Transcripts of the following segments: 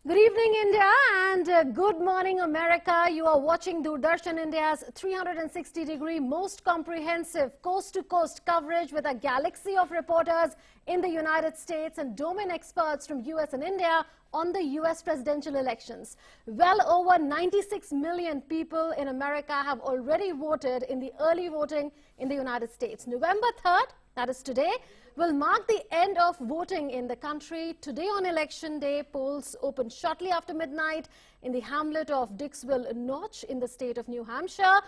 Good evening, India, and good morning, America. You are watching Doordarshan India's 360-degree, most comprehensive coast-to-coast coverage with a galaxy of reporters in the United States and domain experts from US and India on the US presidential elections. Well over 96 million people in America have already voted in the early voting in the United States. November 3rd, that is today, will mark the end of voting in the country. Today on election day, polls open shortly after midnight in the hamlet of Dixville Notch in the state of New Hampshire.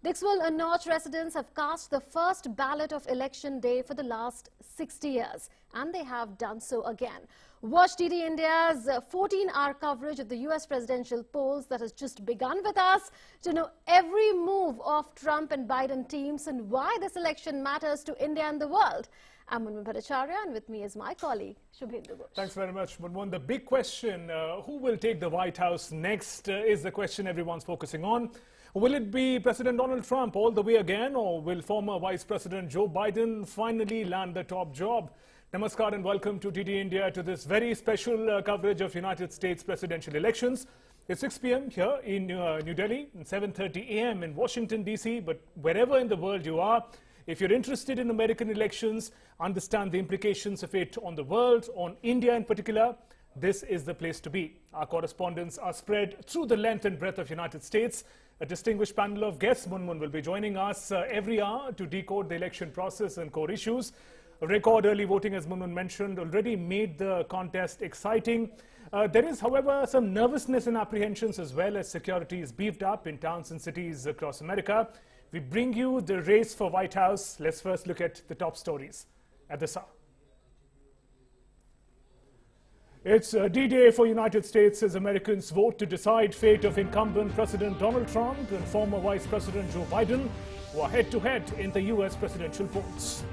Dixville Notch residents have cast the first ballot of election day for the last 60 years, and they have done so again. Watch DD India's 14-hour coverage of the US presidential polls that has just begun with us to know every move of Trump and Biden teams and why this election matters to India and the world. I'm Munmun Bhattacharya, and with me is my colleague, Shubhendu Ghosh. Thanks very much, Munmun. The big question, who will take the White House next, is the question everyone's focusing on. Will it be President Donald Trump all the way again, or will former Vice President Joe Biden finally land the top job? Namaskar and welcome to DD India to this very special coverage of United States presidential elections. It's 6 p.m. here in New Delhi and 7:30 a.m. in Washington, D.C., but wherever in the world you are, if you're interested in American elections, understand the implications of it on the world, on India in particular, this is the place to be. Our correspondents are spread through the length and breadth of United States. A distinguished panel of guests, Munmun, will be joining us every hour to decode the election process and core issues. Record early voting, as Munmun mentioned, already made the contest exciting. There is, however, some nervousness and apprehensions as well as security is beefed up in towns and cities across America. We bring you the race for White House. Let's first look at the top stories at this hour. It's D-Day for United States as Americans vote to decide fate of incumbent President Donald Trump and former Vice President Joe Biden, who are head-to-head in the U.S. presidential polls.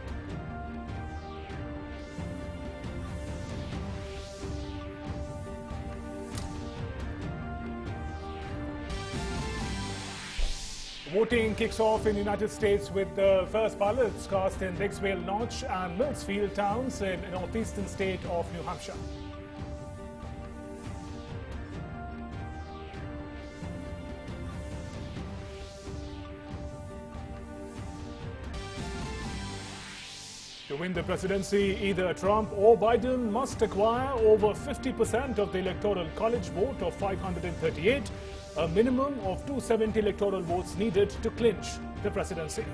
Voting kicks off in the United States with the first ballots cast in Dixville Notch and Millsfield towns in the northeastern state of New Hampshire. To win the presidency, either Trump or Biden must acquire over 50% of the Electoral College vote of 538, a minimum of 270 electoral votes needed to clinch the presidency.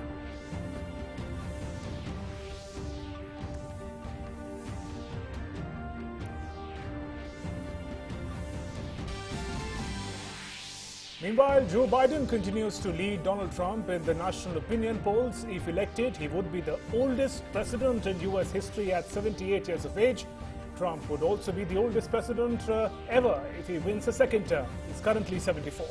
Meanwhile, Joe Biden continues to lead Donald Trump in the national opinion polls. If elected, he would be the oldest president in U.S. history at 78 years of age. Trump would also be the oldest president ever if he wins a second term. He's currently 74.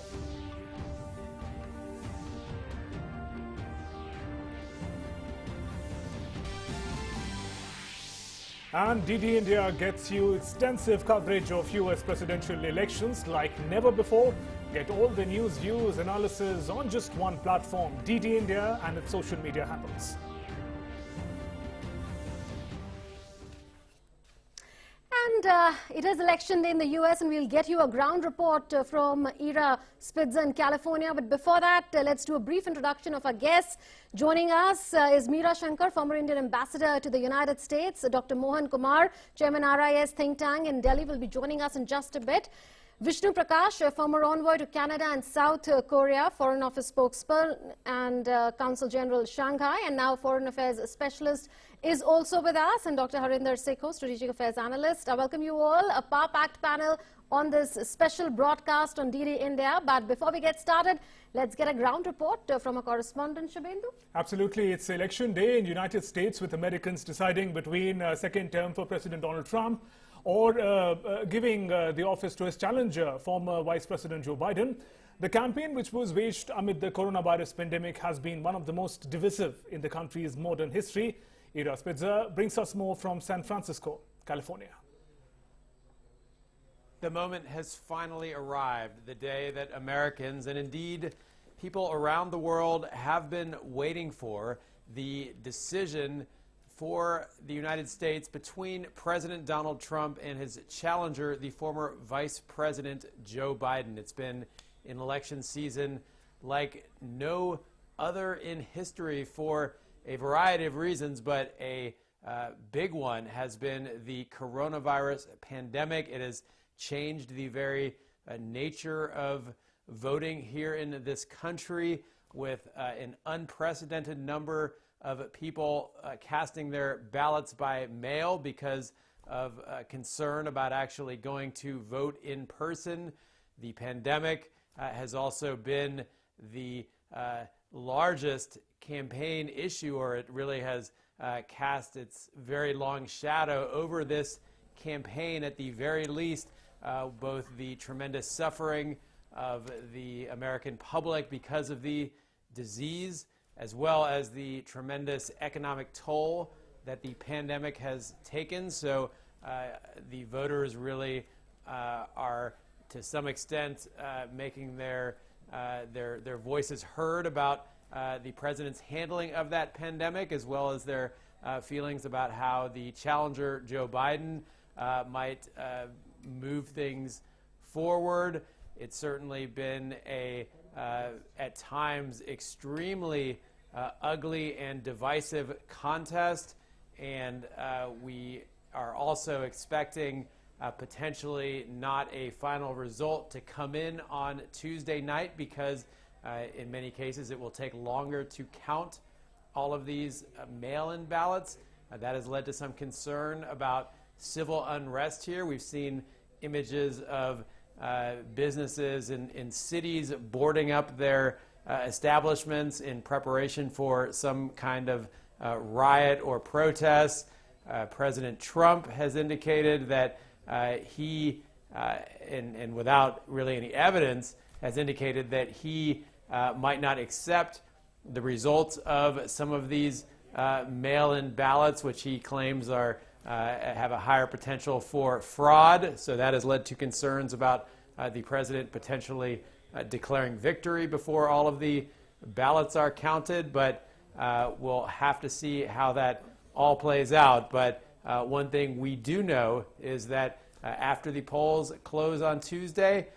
And DD India gets you extensive coverage of US presidential elections like never before. Get all the news, views, analysis on just one platform, DD India and its social media handles. And it is election day in the US, and we'll get you a ground report from Ira Spitzer in California. But before that, let's do a brief introduction of our guests. Joining us is Meera Shankar, former Indian ambassador to the United States. Dr. Mohan Kumar, chairman RIS think tank in Delhi, will be joining us in just a bit. Vishnu Prakash, a former envoy to Canada and South Korea, Foreign Office spokesperson and Consul General Shanghai, and now Foreign Affairs Specialist, is also with us, and Dr. Harinder Sekho, Strategic Affairs Analyst. I welcome you all, a power-packed panel on this special broadcast on DD India. But before we get started, let's get a ground report from a correspondent, Shubhendu. Absolutely. It's election day in the United States with Americans deciding between a second term for President Donald Trump or giving the office to his challenger, former Vice President Joe Biden. The campaign, which was waged amid the coronavirus pandemic, has been one of the most divisive in the country's modern history. Ira Spitzer brings us more from San Francisco, California. The moment has finally arrived, the day that Americans, and indeed people around the world, have been waiting for, the decision for the United States between President Donald Trump and his challenger, the former Vice President Joe Biden. It's been an election season like no other in history for a variety of reasons, but a big one has been the coronavirus pandemic. It has changed the very nature of voting here in this country, with an unprecedented number of people casting their ballots by mail because of concern about actually going to vote in person. The pandemic has also been the largest campaign issue, or it really has cast its very long shadow over this campaign. At the very least, both the tremendous suffering of the American public because of the disease, as well as the tremendous economic toll that the pandemic has taken. So the voters really are, to some extent, making their voices heard about the president's handling of that pandemic, as well as their feelings about how the challenger, Joe Biden, might move things forward. It's certainly been at times, extremely ugly and divisive contest, and we are also expecting potentially not a final result to come in on Tuesday night, because in many cases it will take longer to count all of these mail-in ballots. That has led to some concern about civil unrest here. We've seen images of businesses in cities boarding up their establishments in preparation for some kind of riot or protest. President Trump has indicated that he, and without really any evidence, has indicated that he might not accept the results of some of these mail-in ballots, which he claims are have a higher potential for fraud. So that has led to concerns about the president potentially declaring victory before all of the ballots are counted. But we'll have to see how that all plays out. But one thing we do know is that after the polls close on Tuesday,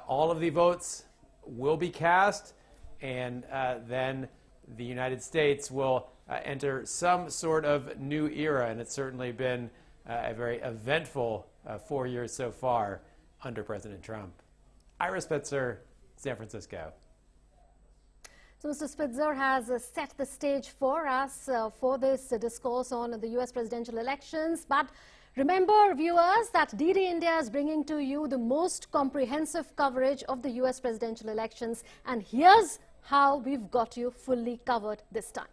all of the votes will be cast, and then the United States will enter some sort of new era. And it's certainly been a very eventful 4 years so far under President Trump. Ira Spitzer, San Francisco. So Mr. Spitzer has set the stage for us for this discourse on the U.S. presidential elections. But remember, viewers, that DD India is bringing to you the most comprehensive coverage of the U.S. presidential elections. And here's how we've got you fully covered this time.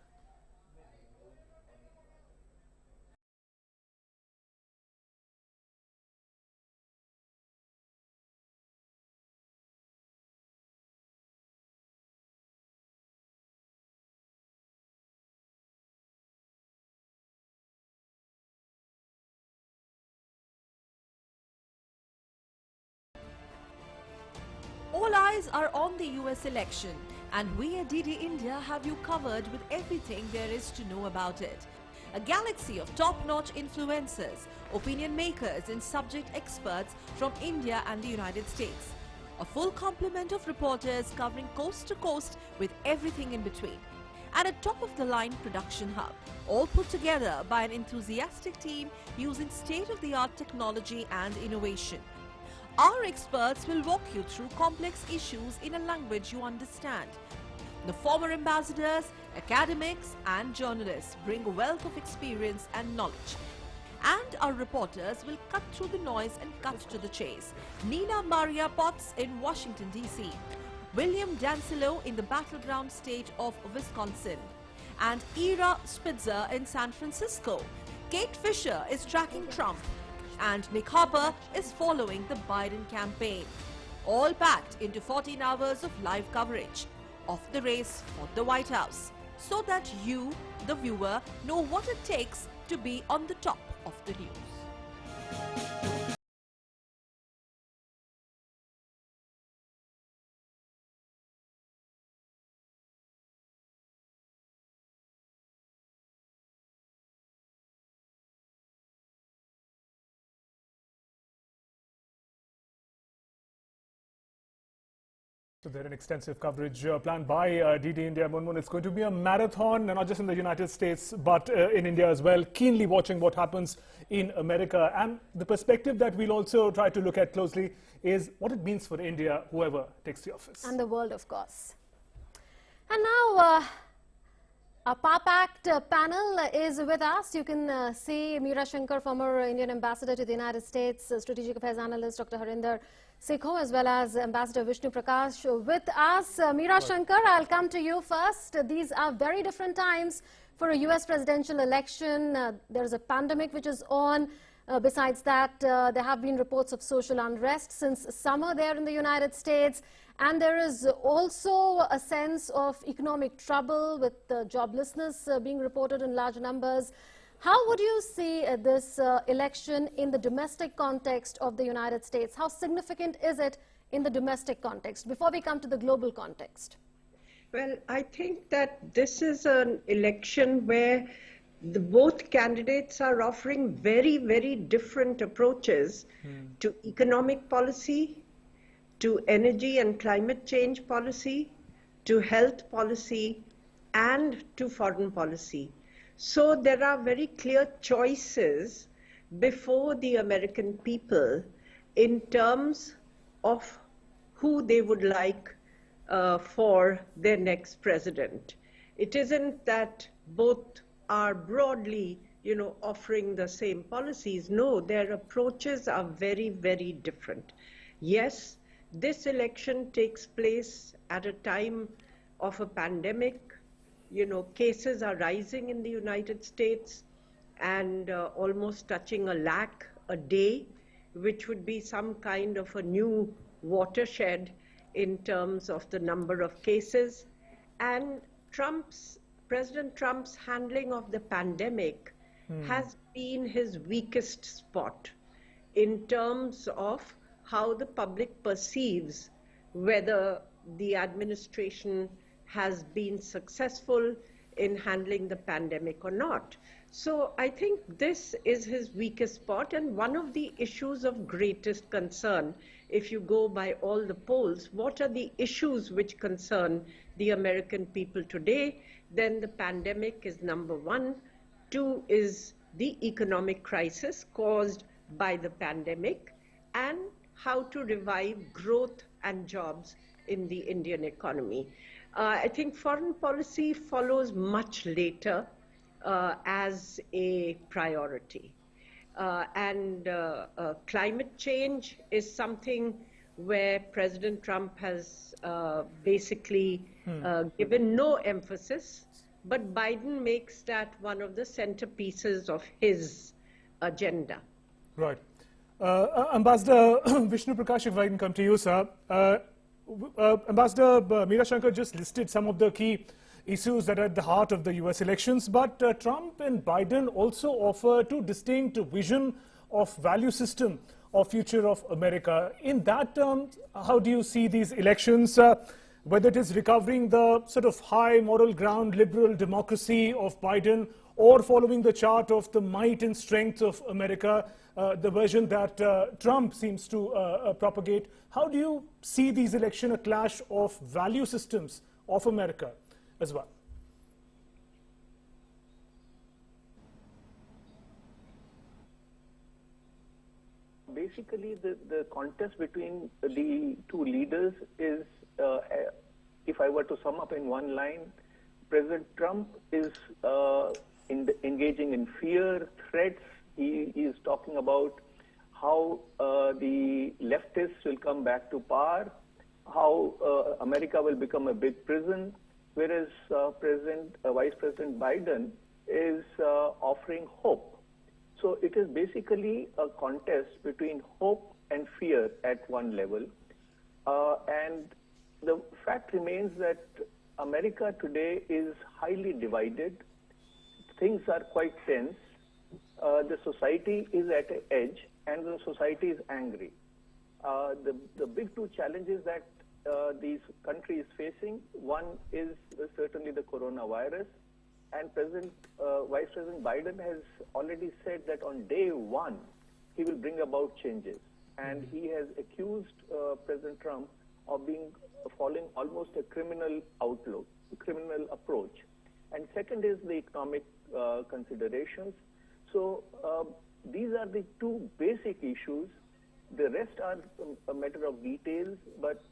All eyes are on the US election, and we at DD India have you covered with everything there is to know about it. A galaxy of top-notch influencers, opinion makers and subject experts from India and the United States. A full complement of reporters covering coast to coast with everything in between. And a top-of-the-line production hub, all put together by an enthusiastic team using state-of-the-art technology and innovation. Our experts will walk you through complex issues in a language you understand. The former ambassadors, academics and journalists bring a wealth of experience and knowledge. And our reporters will cut through the noise and cut to the chase. Nina Maria Potts in Washington, D.C. William Dancilo in the battleground state of Wisconsin. And Ira Spitzer in San Francisco. Kate Fisher is tracking Trump. And Nick Harper is following the Biden campaign. All packed into 14 hours of live coverage of the race for the White House, so that you, the viewer, know what it takes to be on the top of the news. So there's an extensive coverage planned by DD India. Munmun, it's going to be a marathon, not just in the United States, but in India as well. Keenly watching what happens in America. And the perspective that we'll also try to look at closely is what it means for India, whoever takes the office. And the world, of course. And now, our PAPACT panel is with us. You can see Meera Shankar, former Indian ambassador to the United States, strategic affairs analyst Dr. Harinder Sekho, as well as Ambassador Vishnu Prakash with us. Meera Shankar, I'll come to you first. These are very different times for a US presidential election. There is a pandemic which is on. Besides that, there have been reports of social unrest since summer there in the United States. And there is also a sense of economic trouble with joblessness being reported in large numbers. How would you see this election in the domestic context of the United States? How significant is it in the domestic context before we come to the global context? Well, I think that this is an election where both candidates are offering very, very different approaches to economic policy, to energy and climate change policy, to health policy, and to foreign policy. So there are very clear choices before the American people in terms of who they would like for their next president. It isn't that both are broadly, offering the same policies. No, their approaches are very, very different. Yes, this election takes place at a time of a pandemic. Cases are rising in the United States and almost touching a lakh a day, which would be some kind of a new watershed in terms of the number of cases. And President Trump's handling of the pandemic has been his weakest spot in terms of how the public perceives whether the administration has been successful in handling the pandemic or not. So I think this is his weakest spot, and one of the issues of greatest concern, if you go by all the polls, what are the issues which concern the American people today? Then the pandemic is number one. Two is the economic crisis caused by the pandemic, and how to revive growth and jobs in the Indian economy. I think foreign policy follows much later as a priority. And climate change is something where President Trump has basically given no emphasis, but Biden makes that one of the centerpieces of his agenda. Right. Ambassador Vishnu Prakash, if I can come to you, sir. Ambassador Meera Shankar just listed some of the key issues that are at the heart of the US elections, but Trump and Biden also offer two distinct vision of value system of future of America. In that terms, how do you see these elections, whether it is recovering the sort of high moral ground liberal democracy of Biden, or following the chart of the might and strength of America, the version that Trump seems to propagate? How do you see these elections a clash of value systems of America as well? Basically, the contest between the two leaders is, if I were to sum up in one line, President Trump is engaging in fear, threats. He is talking about how the leftists will come back to power, how America will become a big prison, whereas Vice President Biden is offering hope. So it is basically a contest between hope and fear at one level. And the fact remains that America today is highly divided. Things are quite tense. The society is at an edge, and the society is angry. The big two challenges that these country is facing, one is certainly the coronavirus, and Vice President Biden has already said that on day one, he will bring about changes. And he has accused President Trump of being following almost a criminal outlook, criminal approach. And second is the economic considerations. So these are the two basic issues. The rest are a matter of details, but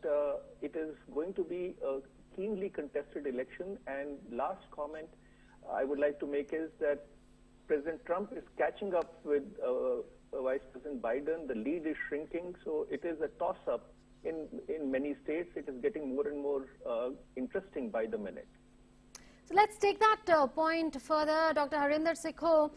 it is going to be a keenly contested election. And last comment I would like to make is that President Trump is catching up with Vice President Biden. The lead is shrinking, so it is a toss-up in many states. It is getting more and more interesting by the minute. So let's take that point further. Dr. Harinder Sikho,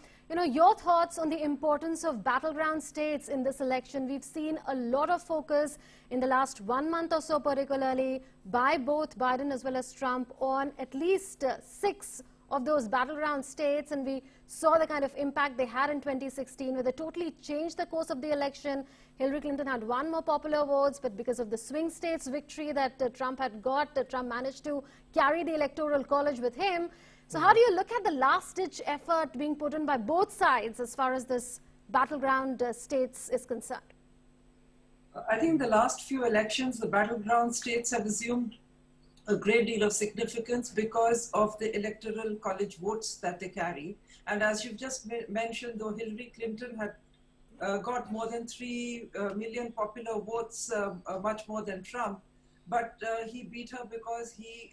your thoughts on the importance of battleground states in this election. We've seen a lot of focus in the last 1 month or so, particularly by both Biden as well as Trump, on at least 6 of those battleground states, and we saw the kind of impact they had in 2016, where they totally changed the course of the election. Hillary Clinton had won more popular votes, but because of the swing states victory that Trump had got, Trump managed to carry the Electoral College with him. So how do you look at the last-ditch effort being put in by both sides as far as this battleground states is concerned? I think the last few elections, the battleground states have assumed a great deal of significance because of the Electoral College votes that they carry. And as you've just mentioned, though Hillary Clinton had got more than 3 million popular votes, much more than Trump, but he beat her because he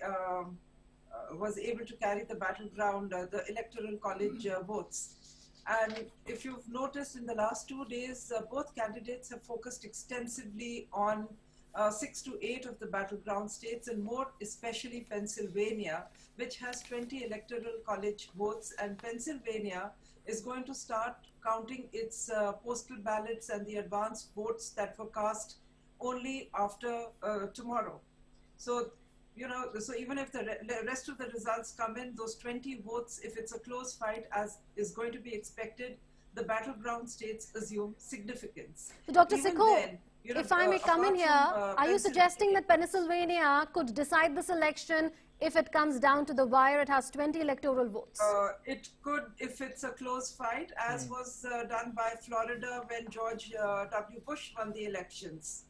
was able to carry the battleground, the Electoral College votes. And if you've noticed in the last 2 days, both candidates have focused extensively on 6 to 8 of the battleground states, and more especially Pennsylvania, which has 20 Electoral College votes, and Pennsylvania is going to start counting its postal ballots and the advance votes that were cast only after tomorrow. So, so even if the rest of the results come in, those 20 votes, if it's a close fight, as is going to be expected, the battleground states assume significance. So Dr. Even Sikho, then, if I may come in here, are you suggesting that Pennsylvania could decide this election if it comes down to the wire? It has 20 electoral votes. It could, if it's a close fight, as was done by Florida when George W. Bush won the elections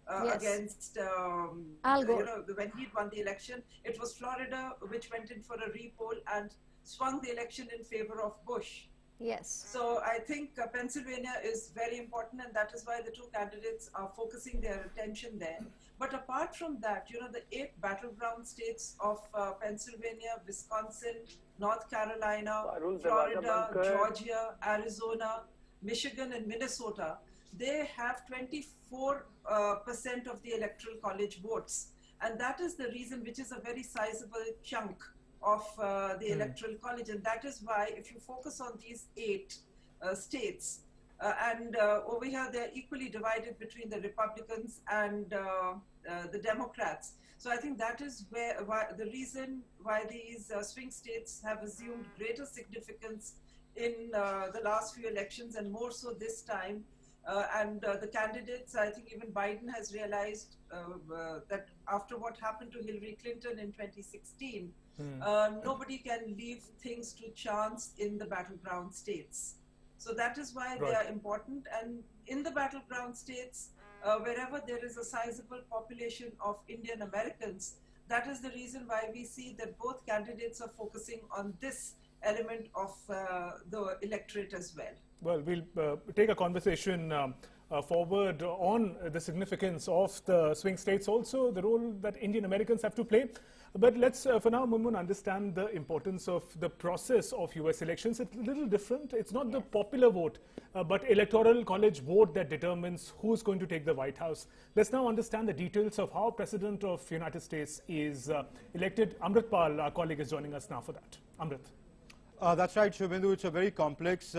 against Al Gore. When he won the election, it was Florida which went in for a repoll and swung the election in favor of Bush. Yes. So I think Pennsylvania is very important, and that is why the two candidates are focusing their attention there. But apart from that, the 8 battleground states of Pennsylvania, Wisconsin, North Carolina, Florida, Georgia, Arizona, Michigan, and Minnesota, they have 24% of the Electoral College votes. And that is the reason, which is a very sizable chunk of the Electoral College. And that is why, if you focus on these 8 states, and over here they're equally divided between the Republicans and the Democrats. So I think that is the reason why these swing states have assumed greater significance in the last few elections, and more so this time. And the candidates, I think even Biden has realized that after what happened to Hillary Clinton in 2016, nobody can leave things to chance in the battleground states. So that is why they are important. And in the battleground states, wherever there is a sizable population of Indian Americans, that is the reason why we see that both candidates are focusing on this element of the electorate as well. Well, we'll take a conversation forward on the significance of the swing states, also the role that Indian Americans have to play. But let's, for now, Munmun, understand the importance of the process of US elections. It's a little different. It's not the popular vote, but Electoral College vote that determines who's going to take the White House. Let's now understand the details of how President of the United States is elected. Amrit Pal, our colleague, is joining us now for that. Amrit. That's right, Shubhendu. It's a very complex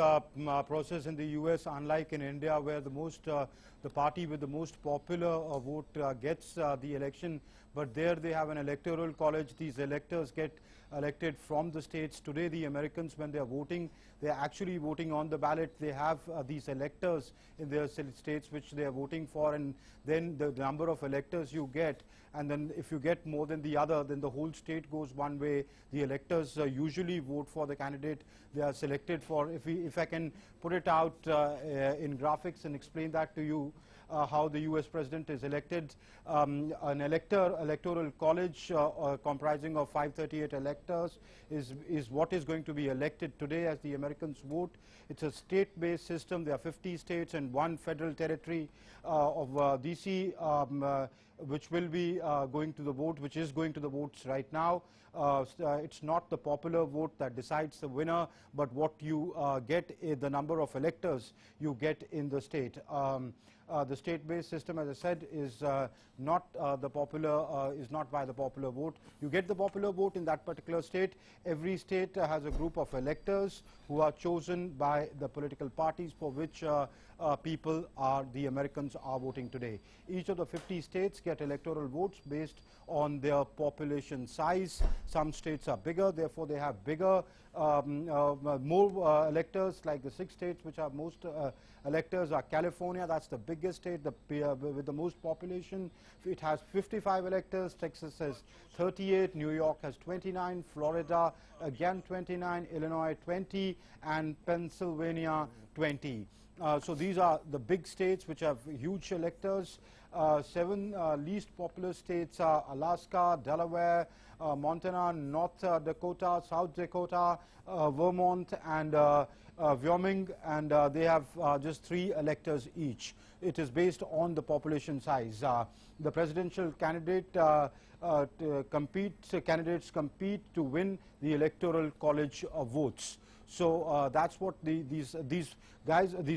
process in the US, unlike in India, where the party with the most popular vote gets the election. But there they have an electoral college. These electors get elected from the states. Today, the Americans, when they are voting, they are actually voting on the ballot. They have these electors in their states which they are voting for, and then the number of electors you get, and then if you get more than the other, then the whole state goes one way. The electors usually vote for the candidate they are selected for. If I can put it out in graphics and explain that to you, how the US president is elected. An electoral college comprising of 538 electors is what is going to be elected today as the Americans vote. It's a state-based system. There are 50 states and one federal territory of DC, which will be going to the vote, which is going to the votes right now. It's not the popular vote that decides the winner, but what you get is the number of electors you get in the state. The state-based system, as I said, is not is not by the popular vote. You get the popular vote in that particular state. Every state has a group of electors who are chosen by the political parties for which the Americans are voting today. Each of the 50 states get electoral votes based on their population size. Some states are bigger, therefore they have bigger, more electors, like the 6 states which have most electors are California. That's the biggest state with the most population. It has 55 electors. Texas has 38. New York has 29. Florida again 29. Illinois 20. And Pennsylvania 20. So these are the big states which have huge electors. 7 least populous states are Alaska, Delaware, Montana, North Dakota, South Dakota, Vermont, and Wyoming, and they have just 3 electors each. It is based on the population size. The presidential candidate candidates compete to win the electoral college votes. So that's what these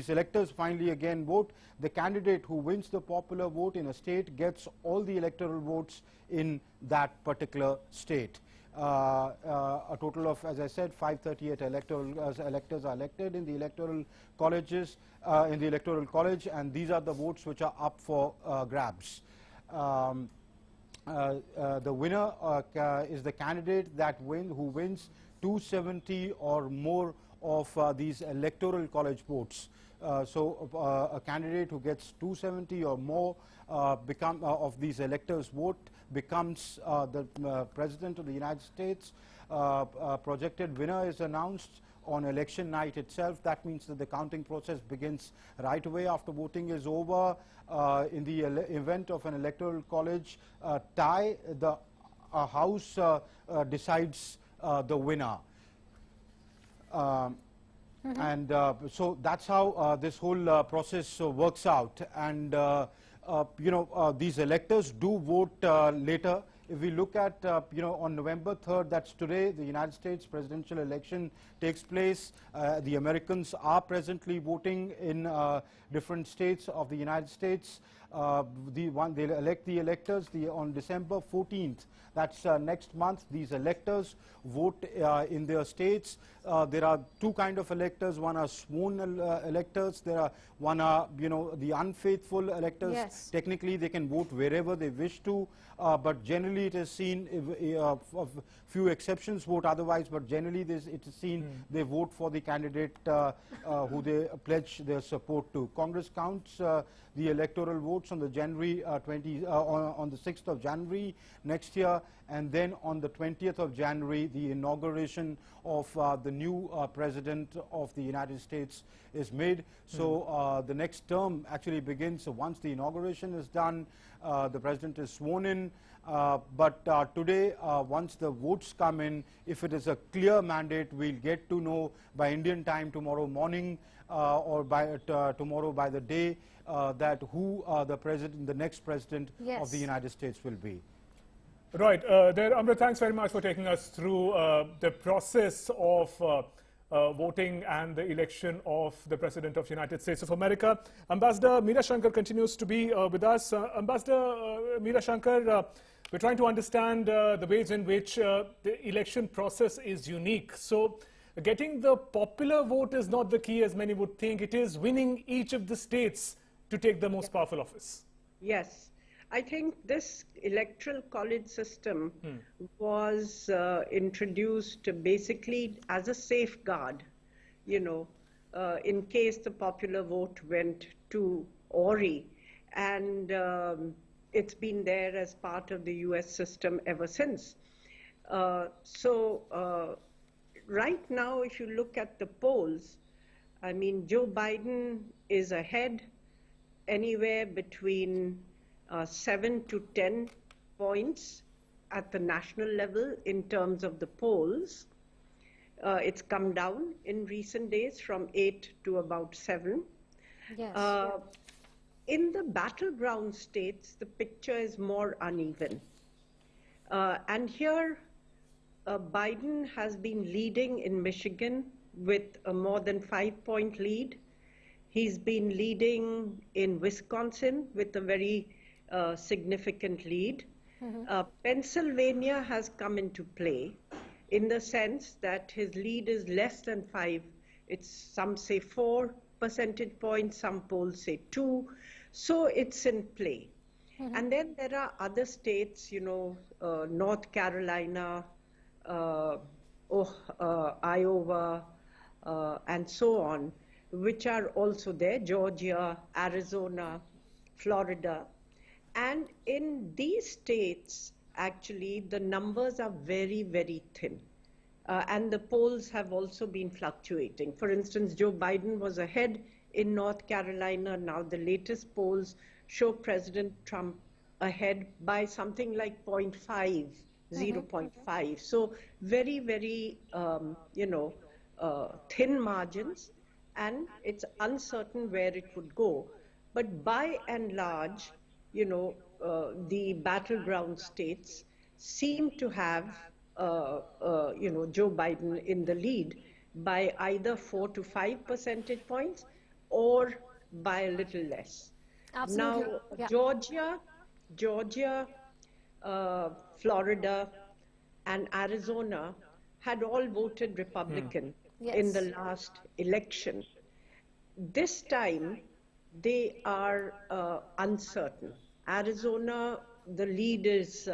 electors finally again vote. The candidate who wins the popular vote in a state gets all the electoral votes in that particular state. A total of, as I said, 538 electors are elected in the electoral colleges, in the electoral college, and these are the votes which are up for grabs. The winner is the candidate who wins 270 or more of these electoral college votes. So a candidate who gets 270 or more of these electors' vote becomes the President of the United States. Projected winner is announced on election night itself. That means that the counting process begins right away after voting is over. In the event of an electoral college tie, the House decides the winner. And so that's how this whole process works out. And these electors do vote later. If we look at, on November 3rd, that's today, the United States presidential election takes place. The Americans are presently voting in different states of the United States. They'll elect the electors on December 14th. That's next month. These electors vote in their states. There are 2 kinds of electors. One are sworn electors. One are, the unfaithful electors. Yes. Technically, they can vote wherever they wish to, but generally it is seen, few exceptions vote otherwise, but generally it is seen they vote for the candidate who they pledge their support to. Congress counts the electoral votes on the on the 6th of January next year, and then on the 20th of January, the inauguration of the new President of the United States is made. So the next term actually begins once the inauguration is done. The President is sworn in. But today, once the votes come in, if it is a clear mandate, we'll get to know by Indian time tomorrow morning or by tomorrow by the day that who the next president of the United States will be. Right. Amrit, thanks very much for taking us through the process of voting and the election of the President of the United States of America. Ambassador Meera Shankar continues to be with us. Ambassador Meera Shankar, we're trying to understand the ways in which the election process is unique. So getting the popular vote is not the key as many would think. It is winning each of the states to take the most powerful office. Yes. I think this electoral college system was introduced basically as a safeguard, in case the popular vote went to Ori. And it's been there as part of the US system ever since. Right now, if you look at the polls, I mean, Joe Biden is ahead. anywhere between 7 to 10 points at the national level in terms of the polls. It's come down in recent days from 8 to about 7. Yes. In the battleground states, the picture is more uneven. And here, Biden has been leading in Michigan with a more than 5-point lead. He's been leading in Wisconsin with a very significant lead. Pennsylvania has come into play in the sense that his lead is less than 5. It's some say 4 percentage points, some polls say 2. So it's in play. And then there are other states, you know, North Carolina, Iowa, and so on, which are also there, Georgia, Arizona, Florida. And in these states, actually, the numbers are very, very thin. And the polls have also been fluctuating. For instance, Joe Biden was ahead in North Carolina. Now the latest polls show President Trump ahead by something like 0.5, 0.5. So very, very, thin margins, and it's uncertain where it would go. But by and large, the battleground states seem to have, Joe Biden in the lead by either 4 to 5 percentage points or by a little less. Absolutely. Now, Yeah. Georgia, Florida, and Arizona had all voted Republican in the last election. This time, they are uncertain. Arizona, the lead is,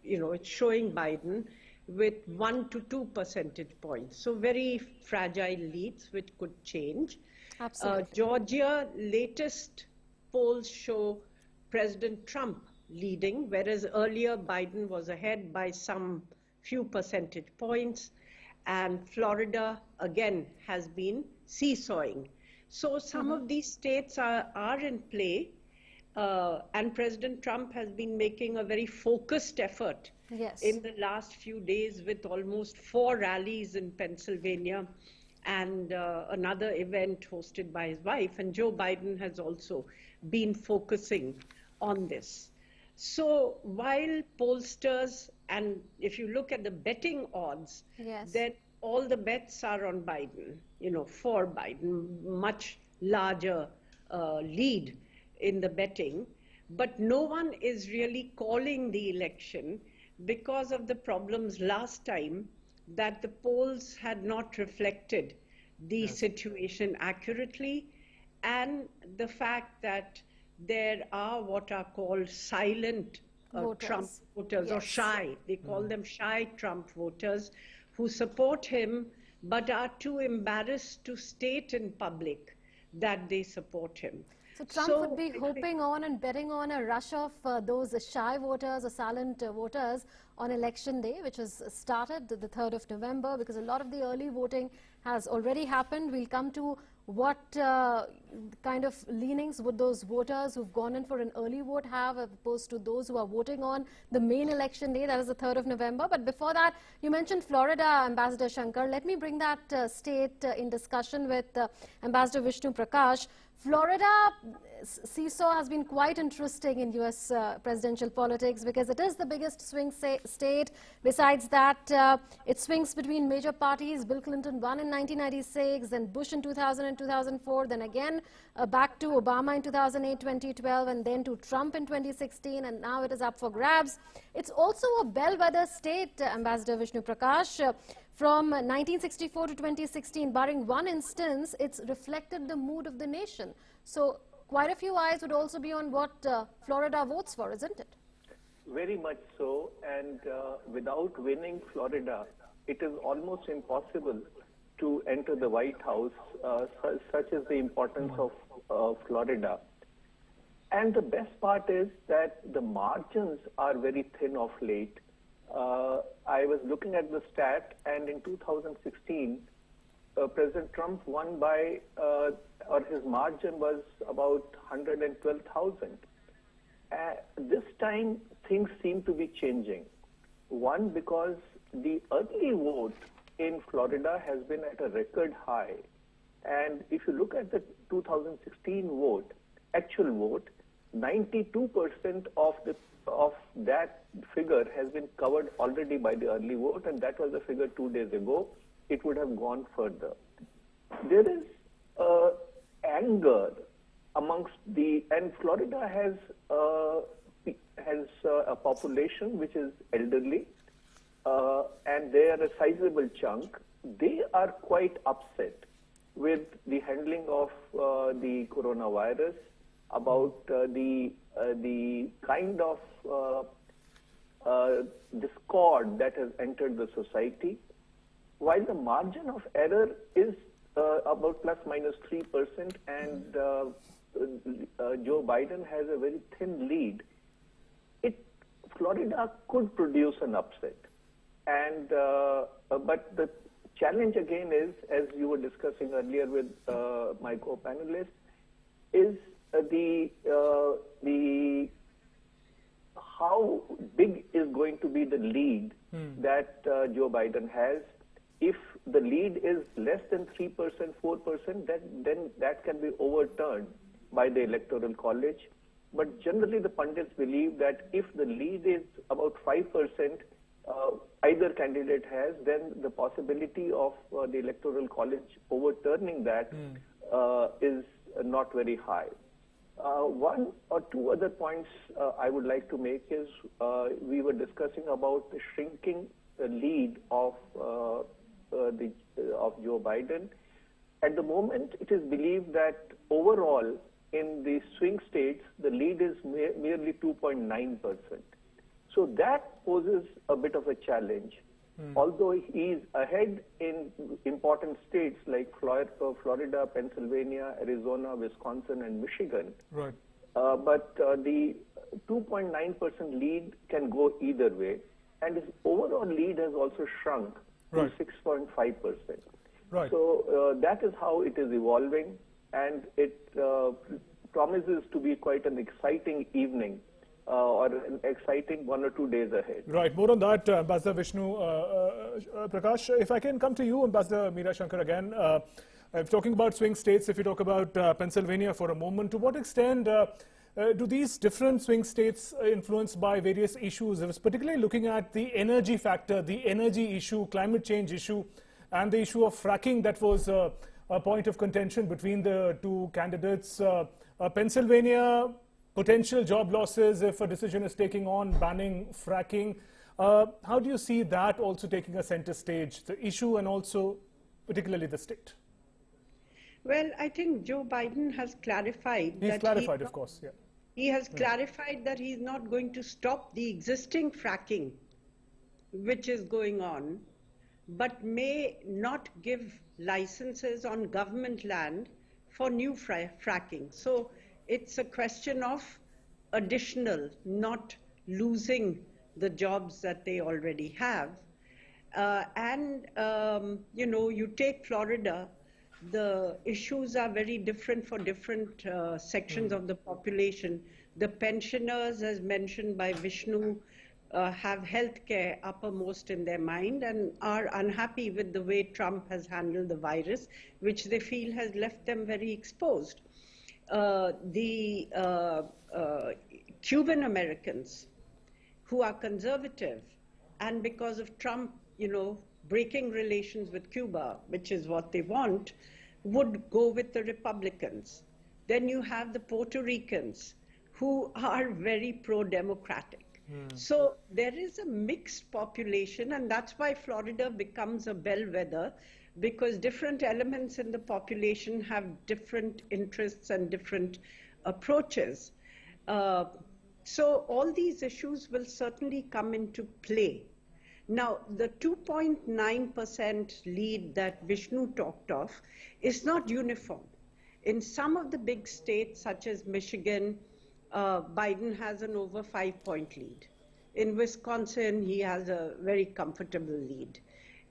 it's showing Biden with 1 to 2 percentage points. So very fragile leads, which could change. Absolutely. Georgia, latest polls show President Trump leading, whereas earlier Biden was ahead by some few percentage points. And Florida, again, has been seesawing. So some of these states are in play, and President Trump has been making a very focused effort in the last few days with almost 4 rallies in Pennsylvania and another event hosted by his wife. And Joe Biden has also been focusing on this. So while pollsters, and if you look at the betting odds, then all the bets are on Biden, for Biden, much larger lead in the betting. But no one is really calling the election because of the problems last time that the polls had not reflected the situation accurately, and the fact that there are what are called silent Trump voters, or shy. They call them shy Trump voters, who support him but are too embarrassed to state in public that they support him. So Trump would be hoping on and betting on a rush of those shy voters or silent voters on election day, which has started the 3rd of November, because a lot of the early voting has already happened. We'll come to what kind of leanings would those voters who've gone in for an early vote have, as opposed to those who are voting on the main election day, that is the 3rd of November. But before that, you mentioned Florida, Ambassador Shankar. Let me bring that state in discussion with Ambassador Vishnu Prakash. Florida seesaw has been quite interesting in U.S. Presidential politics because it is the biggest swing state. Besides that, it swings between major parties. Bill Clinton won in 1996, then Bush in 2000 and 2004, then again back to Obama in 2008, 2012, and then to Trump in 2016, and now it is up for grabs. It's also a bellwether state, Ambassador Vishnu Prakash. From 1964 to 2016, barring one instance, it's reflected the mood of the nation. So quite a few eyes would also be on what Florida votes for, isn't it? Very much so. And without winning Florida, it is almost impossible to enter the White House, such is the importance of Florida. And the best part is that the margins are very thin of late. I was looking at the stat, and in 2016, President Trump won by, or his margin was about 112,000. This time, things seem to be changing. One, because the early vote in Florida has been at a record high. And if you look at the 2016 vote, actual vote, 92% of that figure has been covered already by the early vote, and that was the figure 2 days ago. It would have gone further. There is anger amongst and Florida has a population which is elderly, and they are a sizable chunk. They are quite upset with the handling of the coronavirus, about the kind of discord that has entered the society. While the margin of error is about plus minus 3%, and Joe Biden has a very thin lead, Florida could produce an upset. And but the challenge again is, as you were discussing earlier with my co-panelists, is the how big is going to be the lead that Joe Biden has. If the lead is less than 3%, 4%, then that can be overturned by the Electoral College. But generally, the pundits believe that if the lead is about 5%, either candidate has, then the possibility of the Electoral College overturning that is not very high. One or two other points I would like to make is we were discussing about the shrinking lead of Joe Biden. At the moment, it is believed that overall in the swing states, the lead is merely 2.9%. So that poses a bit of a challenge. Although he is ahead in important states like Florida, Pennsylvania, Arizona, Wisconsin, and Michigan. Right. But the 2.9% lead can go either way. And his overall lead has also shrunk to 6.5%. Right. So that is how it is evolving, and it promises to be quite an exciting evening or an exciting 1 or 2 days ahead. Right. More on that, Ambassador Vishnu Prakash. If I can come to you, Ambassador Meera Shankar, again. Talking about swing states, if you talk about Pennsylvania for a moment, to what extent do these different swing states influenced by various issues? I was particularly looking at the energy factor, the energy issue, climate change issue, and the issue of fracking that was a point of contention between the two candidates. Pennsylvania, potential job losses if a decision is taken on banning fracking. How do you see that also taking a center stage, the issue and also particularly the state? Well, I think Joe Biden has clarified. He's clarified, of course, yeah. He has clarified that he's not going to stop the existing fracking, which is going on, but may not give licenses on government land for new fracking. So it's a question of additional, not losing the jobs that they already have. You know, you take Florida, the issues are very different for different sections of the population. The pensioners, as mentioned by Vishnu, have health care uppermost in their mind and are unhappy with the way Trump has handled the virus, which they feel has left them very exposed. The Cuban Americans who are conservative, and because of Trump, you know, breaking relations with Cuba, which is what they want, would go with the Republicans. Then you have the Puerto Ricans who are very pro-democratic. So there is a mixed population, and that's why Florida becomes a bellwether, because different elements in the population have different interests and different approaches. So all these issues will certainly come into play. Now, the 2.9% lead that Vishnu talked of is not uniform. In some of the big states, such as Michigan, Biden has an over 5-point lead. In Wisconsin, he has a very comfortable lead.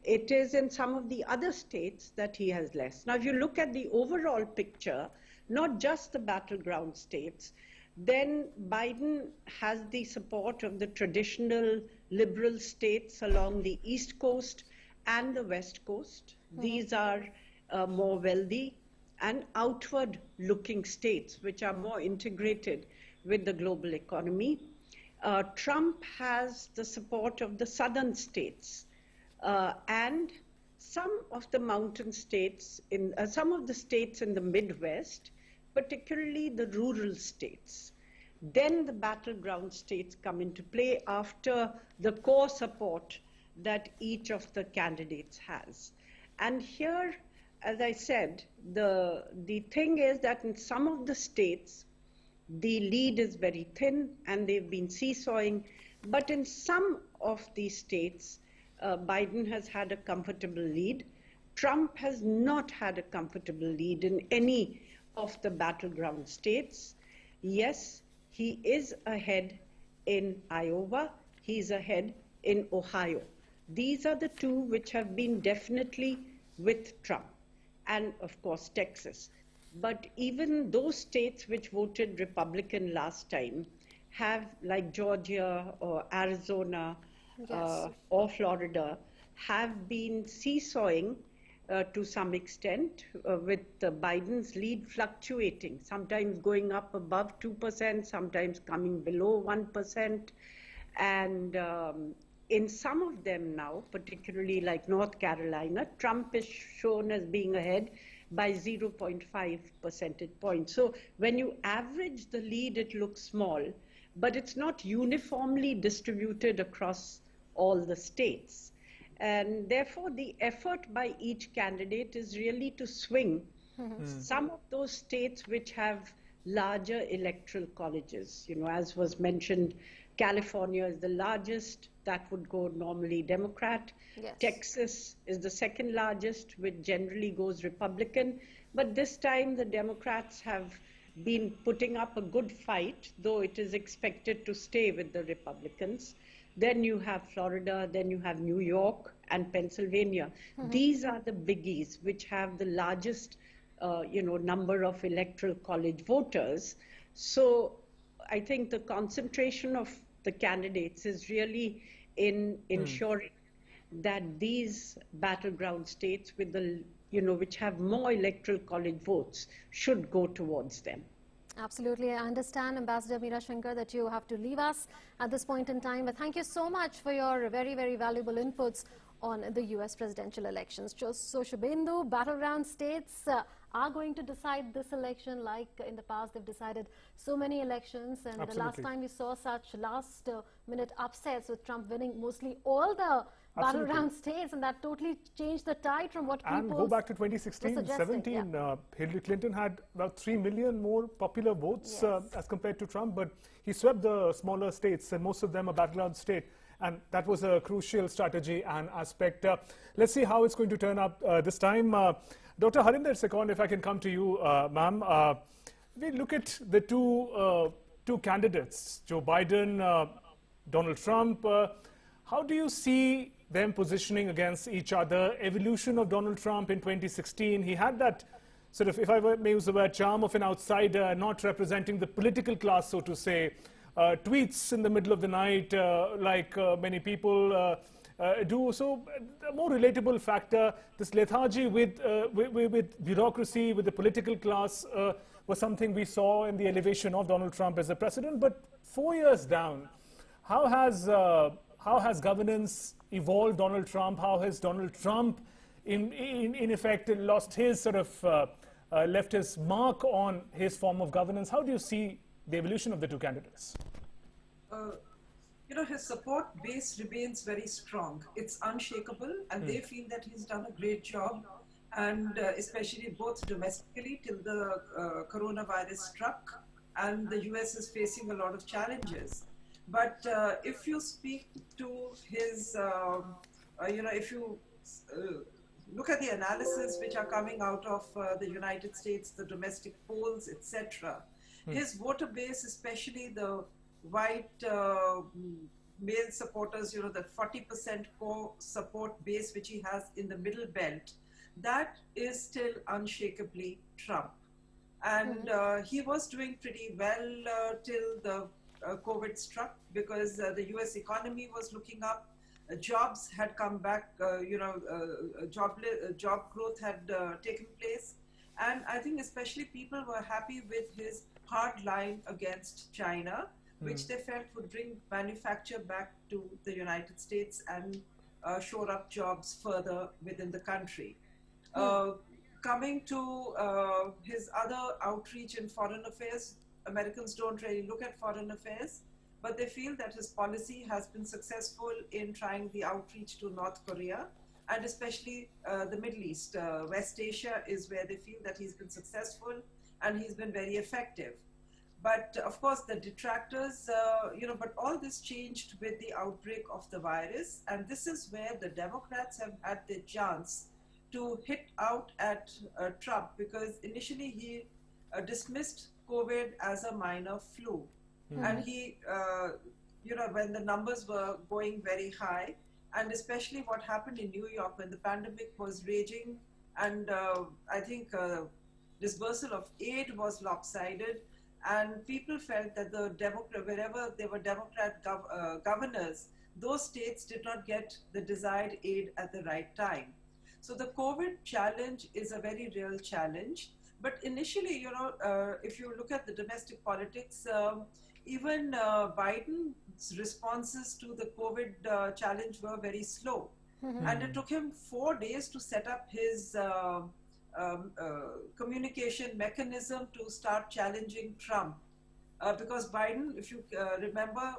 It is in some of the other states that he has less. Now, if you look at the overall picture, not just the battleground states, then Biden has the support of the traditional liberal states along the East Coast and the West Coast. These are more wealthy and outward-looking states, which are more integrated with the global economy. Trump has the support of the southern states and some of the mountain states, some of the states in the Midwest, particularly the rural states. Then the battleground states come into play after the core support that each of the candidates has. And here, as I said, the thing is that in some of the states, the lead is very thin and they've been seesawing, but in some of these states, Biden has had a comfortable lead. Trump has not had a comfortable lead in any of the battleground states. Yes, he is ahead in Iowa, he's ahead in Ohio. These are the two which have been definitely with Trump, and of course Texas. But even those states which voted Republican last time have, like Georgia or Arizona, or Florida, have been seesawing to some extent, with Biden's lead fluctuating, sometimes going up above 2%, sometimes coming below 1%. And in some of them now, particularly like North Carolina, Trump is shown as being ahead by 0.5 percentage points. So when you average the lead, it looks small, but it's not uniformly distributed across all the states. And therefore, the effort by each candidate is really to swing some of those states which have larger electoral colleges. You know, as was mentioned, California is the largest, that would go normally Democrat. Yes. Texas is the second largest, which generally goes Republican. But this time the Democrats have been putting up a good fight, though it is expected to stay with the Republicans. Then you have Florida, then you have New York and Pennsylvania. These are the biggies which have the largest number of electoral college voters. So I think the concentration of the candidates is really in ensuring that these battleground states with the, which have more electoral college votes should go towards them. Absolutely. I understand, Ambassador Meera Shankar, that you have to leave us at this point in time. But thank you so much for your very, very valuable inputs on the U.S. presidential elections. So, Shubhendu, battleground states are going to decide this election. Like in the past, they've decided so many elections. And Absolutely. the last time we saw such last-minute upsets with Trump winning mostly all the battleground states, and that totally changed the tide from what people. And go back to 2016, 17, Hillary Clinton had about 3 million more popular votes as compared to Trump, but he swept the smaller states, and most of them are battleground state. And that was a crucial strategy and aspect. Let's see how it's going to turn up this time. Dr. Harinder Sekon, if I can come to you, ma'am. We look at the two candidates, Joe Biden, Donald Trump. How do you see them positioning against each other? Evolution of Donald Trump in 2016, he had that sort of, if I may use the word, charm of an outsider, not representing the political class, so to say. Tweets in the middle of the night, like many people do. So a more relatable factor, this lethargy with bureaucracy, with the political class, was something we saw in the elevation of Donald Trump as a president. But 4 years down, how has governance evolved Donald Trump? How has Donald Trump, in effect, lost his sort of, left his mark on his form of governance? How do you see the evolution of the two candidates? His support base remains very strong. It's unshakable, and they feel that he's done a great job, and especially both domestically till the coronavirus struck, and the US is facing a lot of challenges. But if you speak to his, if you look at the analysis which are coming out of the United States, the domestic polls, etc., his voter base, especially the white male supporters, the 40% core support base which he has in the middle belt, that is still unshakably Trump. And he was doing pretty well till the COVID struck, because the US economy was looking up, jobs had come back, job growth had taken place. And I think especially people were happy with his hard line against China, which they felt would bring manufacture back to the United States and shore up jobs further within the country. Coming to his other outreach in foreign affairs, Americans don't really look at foreign affairs, but they feel that his policy has been successful in trying the outreach to North Korea, and especially the Middle East. West Asia is where they feel that he's been successful and he's been very effective. But of course, the detractors, but all this changed with the outbreak of the virus. And this is where the Democrats have had their chance to hit out at Trump, because initially he dismissed COVID as a minor flu. And he, when the numbers were going very high, and especially what happened in New York when the pandemic was raging, and I think disbursal of aid was lopsided, and people felt that the wherever there were Democrat governors, those states did not get the desired aid at the right time. So the COVID challenge is a very real challenge. But initially, if you look at the domestic politics, even Biden's responses to the COVID challenge were very slow. And it took him 4 days to set up his communication mechanism to start challenging Trump. Because Biden, if you remember,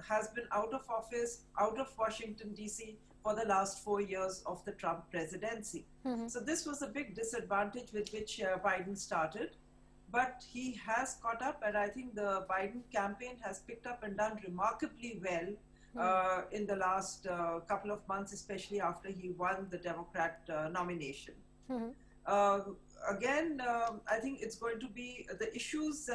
has been out of office, out of Washington, D.C. for the last 4 years of the Trump presidency. So this was a big disadvantage with which Biden started. But he has caught up, and I think the Biden campaign has picked up and done remarkably well in the last couple of months, especially after he won the Democrat nomination. Again, I think it's going to be the issues.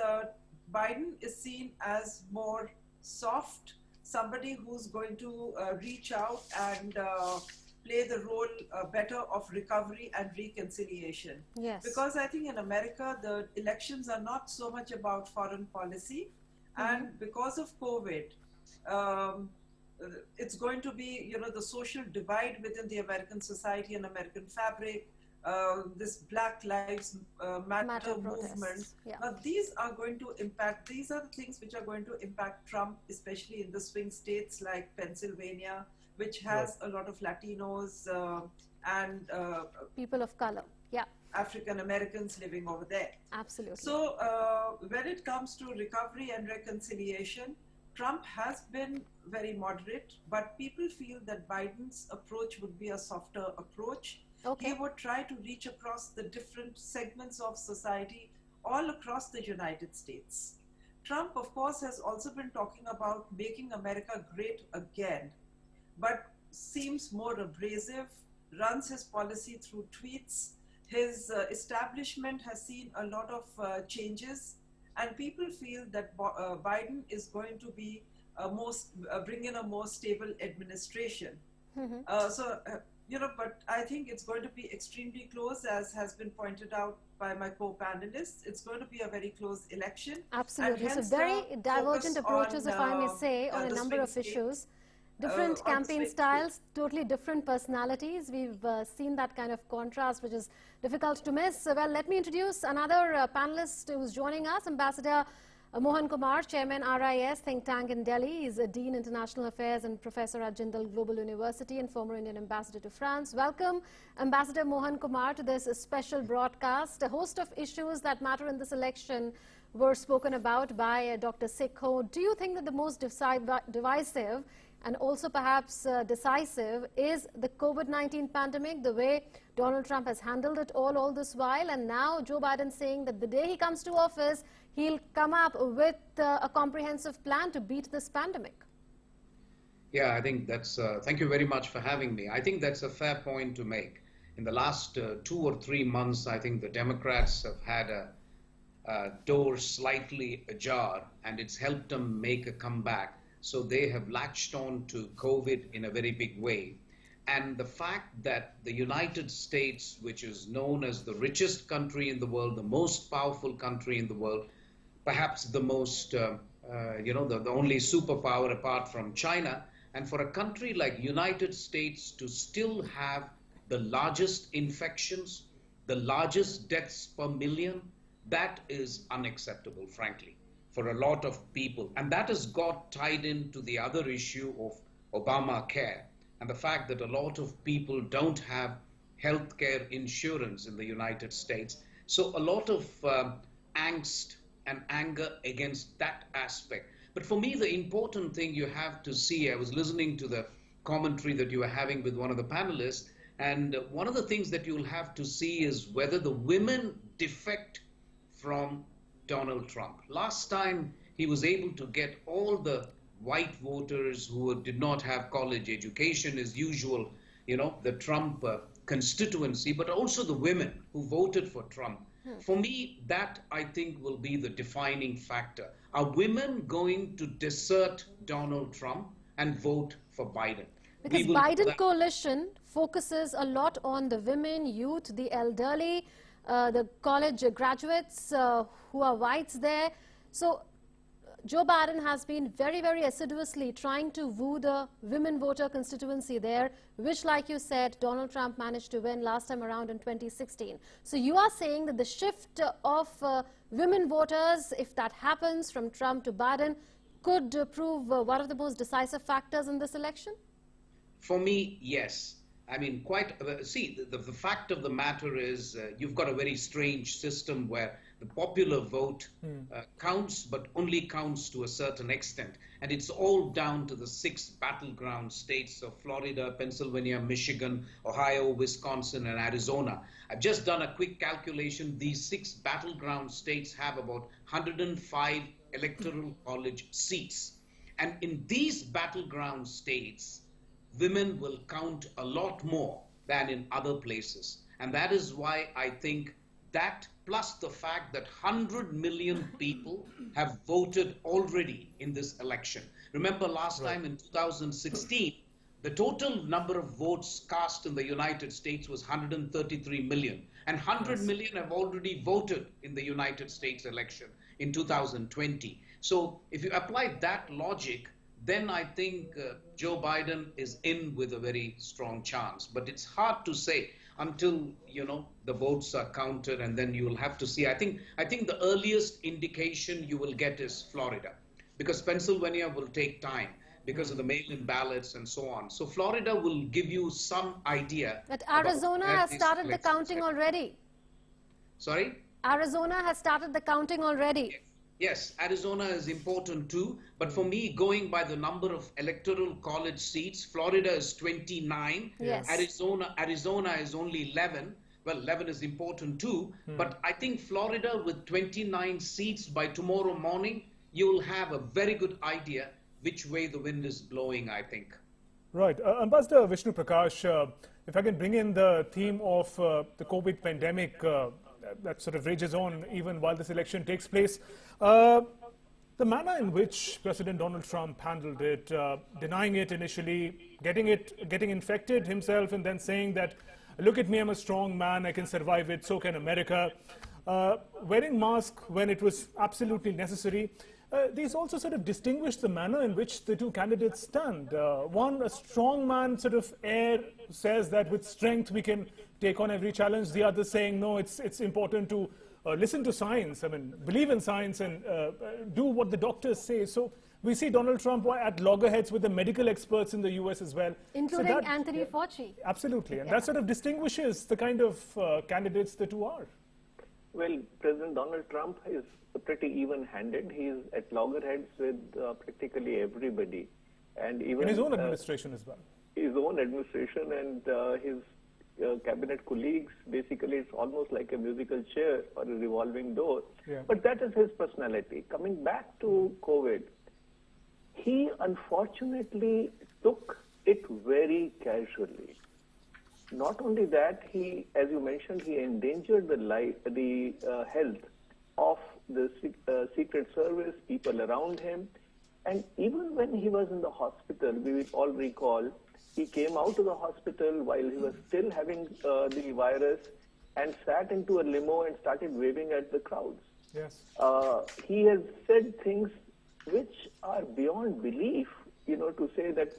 Biden is seen as more soft, somebody who's going to reach out and play the role better of recovery and reconciliation. Yes. Because I think in America, the elections are not so much about foreign policy. And because of COVID, it's going to be, the social divide within the American society and American fabric, this Black Lives Matter movement. These are going to impact, these are the things which are going to impact Trump, especially in the swing states like Pennsylvania, which has a lot of Latinos and people of color. African Americans living over there. Absolutely. So when it comes to recovery and reconciliation, Trump has been very moderate, but people feel that Biden's approach would be a softer approach. He would try to reach across the different segments of society all across the United States. Trump, of course, has also been talking about making America great again, but seems more abrasive, runs his policy through tweets. His establishment has seen a lot of changes, and people feel that Biden is going to be bring in a more stable administration. But I think it's going to be extremely close, as has been pointed out by my co-panelists. It's going to be a very close election. Absolutely. So very divergent approaches, if I may say, on a number of issues. Different campaign styles, totally different personalities. We've seen that kind of contrast, which is difficult to miss. Well, let me introduce another panelist who's joining us, Ambassador Mohan Kumar, Chairman RIS think tank in Delhi. He's a Dean International Affairs and Professor at Jindal Global University and former Indian Ambassador to France. Welcome, Ambassador Mohan Kumar, to this special broadcast. A host of issues that matter in this election were spoken about by Dr. Sekho. Do you think that the most divisive and also perhaps decisive is the COVID-19 pandemic, the way Donald Trump has handled it all this while, and now Joe Biden saying that the day he comes to office, he'll come up with a comprehensive plan to beat this pandemic? Yeah, I think that's, thank you very much for having me. I think that's a fair point to make. In the last 2 or 3 months, I think the Democrats have had a door slightly ajar, and it's helped them make a comeback. So they have latched on to COVID in a very big way. And the fact that the United States, which is known as the richest country in the world, the most powerful country in the world, perhaps the most, the only superpower apart from China, and for a country like United States to still have the largest infections, the largest deaths per million, that is unacceptable, frankly, for a lot of people. And that has got tied into the other issue of Obamacare and the fact that a lot of people don't have health care insurance in the United States. So a lot of angst and anger against that aspect. But for me, the important thing you have to see, I was listening to the commentary that you were having with one of the panelists, and one of the things that you'll have to see is whether the women defect from Donald Trump. Last time he was able to get all the white voters who did not have college education as usual, the Trump constituency, but also the women who voted for Trump. For me, that I think will be the defining factor. Are women going to desert Donald Trump and vote for Biden? Because Biden coalition focuses a lot on the women, youth, the elderly, the college graduates who are whites there. So Joe Biden has been very, very assiduously trying to woo the women voter constituency there, which, like you said, Donald Trump managed to win last time around in 2016. So you are saying that the shift of women voters, if that happens from Trump to Biden, could prove one of the most decisive factors in this election? For me, yes. I mean, the fact of the matter is you've got a very strange system where the popular vote counts, but only counts to a certain extent. And it's all down to the 6 battleground states of Florida, Pennsylvania, Michigan, Ohio, Wisconsin, and Arizona. I've just done a quick calculation. These 6 battleground states have about 105 electoral college seats. And in these battleground states, women will count a lot more than in other places. And that is why I think that, plus the fact that 100 million people have voted already in this election. Remember last time in 2016, the total number of votes cast in the United States was 133 million. And 100 million have already voted in the United States election in 2020. So if you apply that logic, then I think Joe Biden is in with a very strong chance. But it's hard to say until, the votes are counted, and then you will have to see. I think the earliest indication you will get is Florida, because Pennsylvania will take time because of the mail-in ballots and so on. So Florida will give you some idea. But Arizona has started the counting already. Sorry? Arizona has started the counting already. Yes, Arizona is important too, but for me, going by the number of electoral college seats, Florida is 29, yes. Arizona is only 11. Well, 11 is important too, but I think Florida with 29 seats by tomorrow morning, you will have a very good idea which way the wind is blowing, I think. Right. Ambassador Vishnu Prakash, if I can bring in the theme of the COVID pandemic that sort of rages on even while this election takes place. The manner in which President Donald Trump handled it, denying it initially, getting infected himself, and then saying that, look at me, I'm a strong man, I can survive it, so can America. Wearing masks when it was absolutely necessary. These also sort of distinguish the manner in which the two candidates stand. One, a strong man sort of air, says that with strength we can take on every challenge. The other saying, no, it's important to listen to science, believe in science and do what the doctors say. So we see Donald Trump at loggerheads with the medical experts in the US as well. Including so Anthony Fauci. Absolutely. And that sort of distinguishes the kind of candidates the two are. Well, President Donald Trump is pretty even-handed. He's at loggerheads with practically everybody. And even in his own administration as well. His own administration and his cabinet colleagues, basically it's almost like a musical chair or a revolving door. Yeah. But that is his personality. Coming back to COVID, he unfortunately took it very casually. Not only that, he, as you mentioned, he endangered the health of the Secret Service, people around him, And even when he was in the hospital, we will all recall, he came out of the hospital while he was still having the virus and sat into a limo and started waving at the crowds. Yes. He has said things which are beyond belief, to say that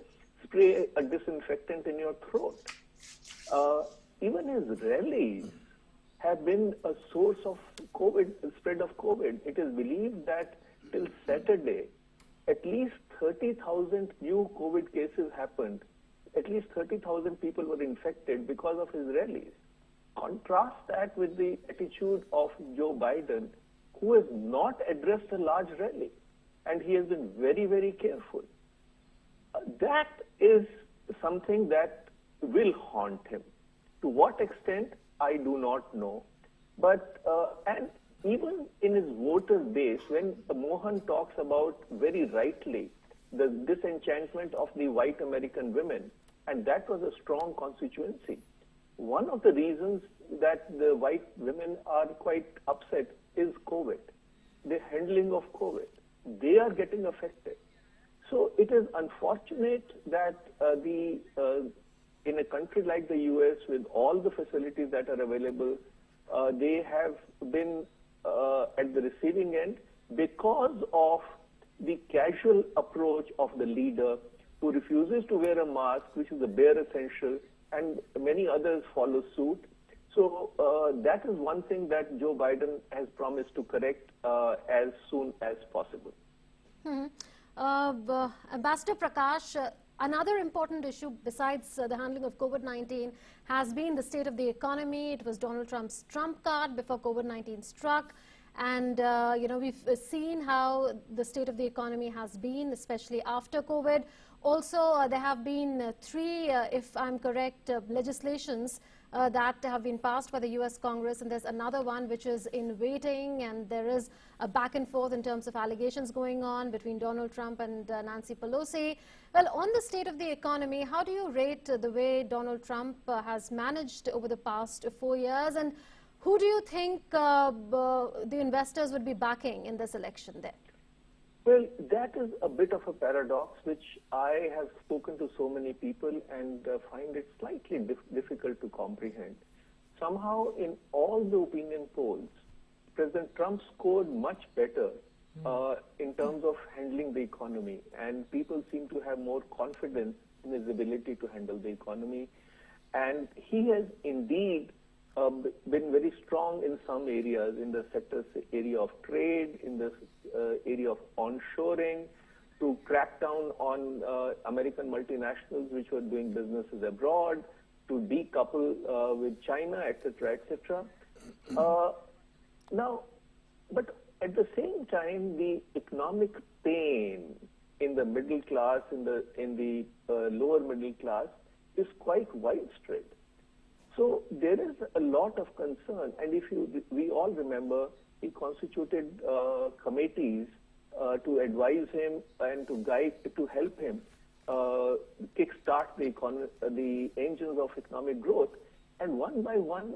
spray a disinfectant in your throat. Even his rallies have been a source of spread of COVID. It is believed that till Saturday, at least 30,000 new COVID cases happened. At least 30,000 people were infected because of his rallies. Contrast that with the attitude of Joe Biden, who has not addressed a large rally, and he has been very, very careful. That is something that will haunt him. To what extent, I do not know. But, and even in his voter base, when Mohan talks about, very rightly, the disenchantment of the white American women, and that was a strong constituency. One of the reasons that the white women are quite upset is COVID, the handling of COVID. They are getting affected. So it is unfortunate that in a country like the US, with all the facilities that are available, they have been at the receiving end because of the casual approach of the leader who refuses to wear a mask, which is the bare essential, and many others follow suit. So that is one thing that Joe Biden has promised to correct as soon as possible. Ambassador Prakash, another important issue besides the handling of COVID-19 has been the state of the economy. It was Donald Trump's trump card before COVID-19 struck. And, we've seen how the state of the economy has been, especially after COVID. Also, there have been three, if I'm correct, legislations that have been passed by the US Congress, and there's another one which is in waiting, and there is a back and forth in terms of allegations going on between Donald Trump and Nancy Pelosi. Well, on the state of the economy, how do you rate the way Donald Trump has managed over the past 4 years, and who do you think the investors would be backing in this election there? Well, that is a bit of a paradox, which I have spoken to so many people and find it slightly difficult to comprehend. Somehow, in all the opinion polls, President Trump scored much better in terms of handling the economy, and people seem to have more confidence in his ability to handle the economy. And he has indeed been very strong in some areas, in the area of trade, in the area of onshoring, to crack down on American multinationals which were doing businesses abroad, to decouple with China, etc., etc. Now, but at the same time, the economic pain in the middle class, in the lower middle class, is quite widespread. So there is a lot of concern, and we all remember, he constituted committees to advise him and to help him kickstart the engines of economic growth, and one by one,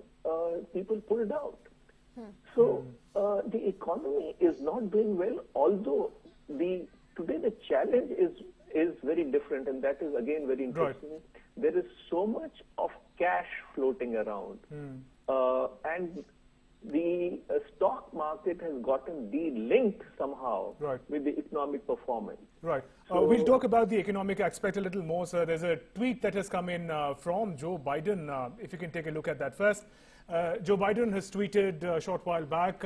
people pulled out. So the economy is not doing well, although today the challenge is very different, and that is again very interesting. Right. There is so much of cash floating around, and the stock market has gotten de-linked somehow with the economic performance. Right. So, we'll talk about the economic aspect a little more, sir. There's a tweet that has come in from Joe Biden. If you can take a look at that first. Joe Biden has tweeted a short while back,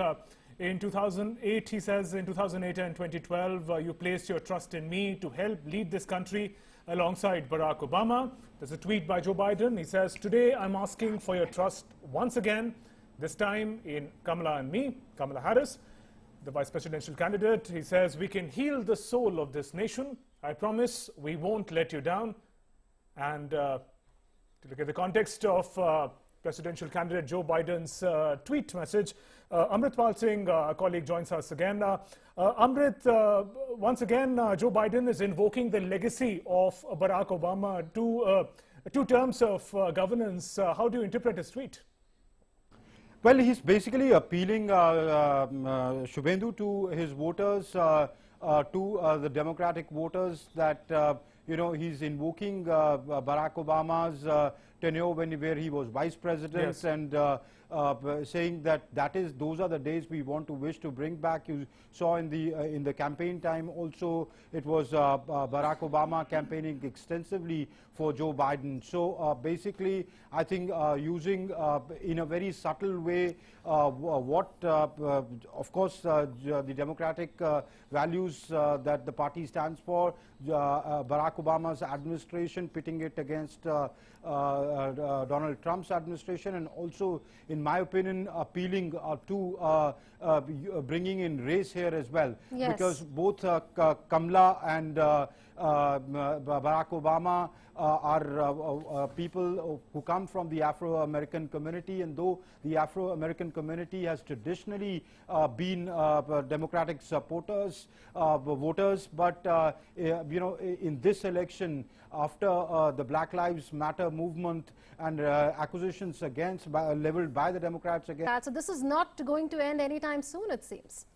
in 2008, he says, in 2008 and 2012, you placed your trust in me to help lead this country alongside Barack Obama. There's a tweet by Joe Biden. He says, today I'm asking for your trust once again, this time in Kamala and me, Kamala Harris, the vice presidential candidate. He says, we can heal the soul of this nation. I promise we won't let you down. And to look at the context of presidential candidate Joe Biden's tweet message, Amritpal Singh, a colleague, joins us again. Amrit, once again, Joe Biden is invoking the legacy of Barack Obama, two terms of governance. How do you interpret his tweet? Well, he's basically appealing, Shubhendu, to his voters to the Democratic voters that he's invoking Barack Obama's tenure where he was vice president, yes, and saying that those are the days we want to wish to bring back. You saw in the campaign time also it was Barack Obama campaigning extensively for Joe Biden. So basically, I think using in a very subtle way what, of course, the democratic values that the party stands for, Barack Obama's administration, pitting it against Donald Trump's administration, and also, in my opinion, appealing to bringing in race here as well. Yes. Because both Kamala and Barack Obama are people who come from the Afro-American community, and though the Afro-American community has traditionally been Democratic supporters, voters, but in this election, after the Black Lives Matter movement and accusations leveled by the Democrats against. So this is not going to end anytime soon, it seems.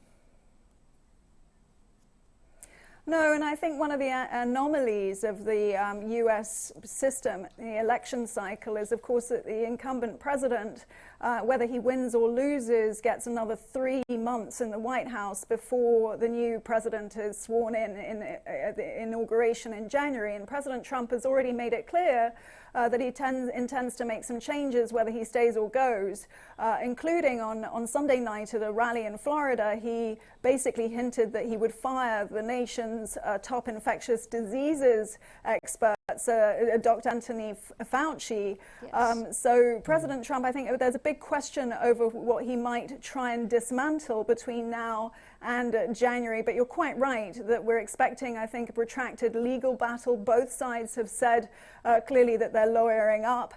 No, and I think one of the anomalies of the US system, the election cycle, is of course that the incumbent president, whether he wins or loses, gets another 3 months in the White House before the new president is sworn in the inauguration in January. And President Trump has already made it clear that he intends to make some changes whether he stays or goes, including on Sunday night at a rally in Florida. He basically hinted that he would fire the nation's top infectious diseases expert, Dr. Anthony Fauci. Yes. So President Trump, I think there's a big question over what he might try and dismantle between now and January. But you're quite right that we're expecting, I think, a protracted legal battle. Both sides have said clearly that they're lawyering up.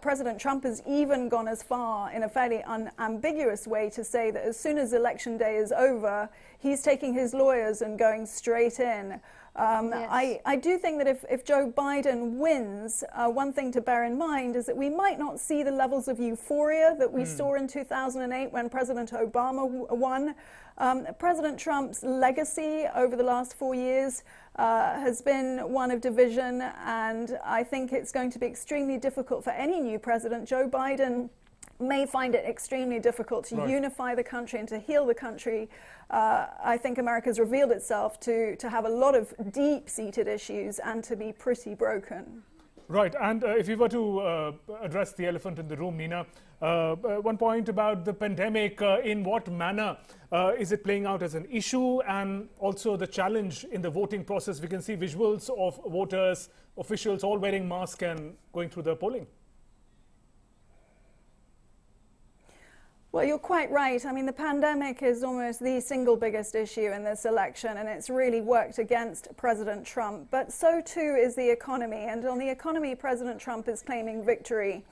President Trump has even gone as far in a fairly unambiguous way to say that as soon as Election Day is over, he's taking his lawyers and going straight in. Yes. I do think that if Joe Biden wins, one thing to bear in mind is that we might not see the levels of euphoria that we saw in 2008 when President Obama won. President Trump's legacy over the last 4 years has been one of division, and I think it's going to be extremely difficult for any new president. Joe Biden may find it extremely difficult to unify the country and to heal the country. I think America's revealed itself to have a lot of deep-seated issues and to be pretty broken. Right, and if you were to address the elephant in the room, Nina, one point about the pandemic, in what manner is it playing out as an issue, and also the challenge in the voting process? We can see visuals of voters, officials all wearing masks and going through the polling. Well, you're quite right. I mean, the pandemic is almost the single biggest issue in this election, and it's really worked against President Trump. But so too is the economy. And on the economy, President Trump is claiming victory.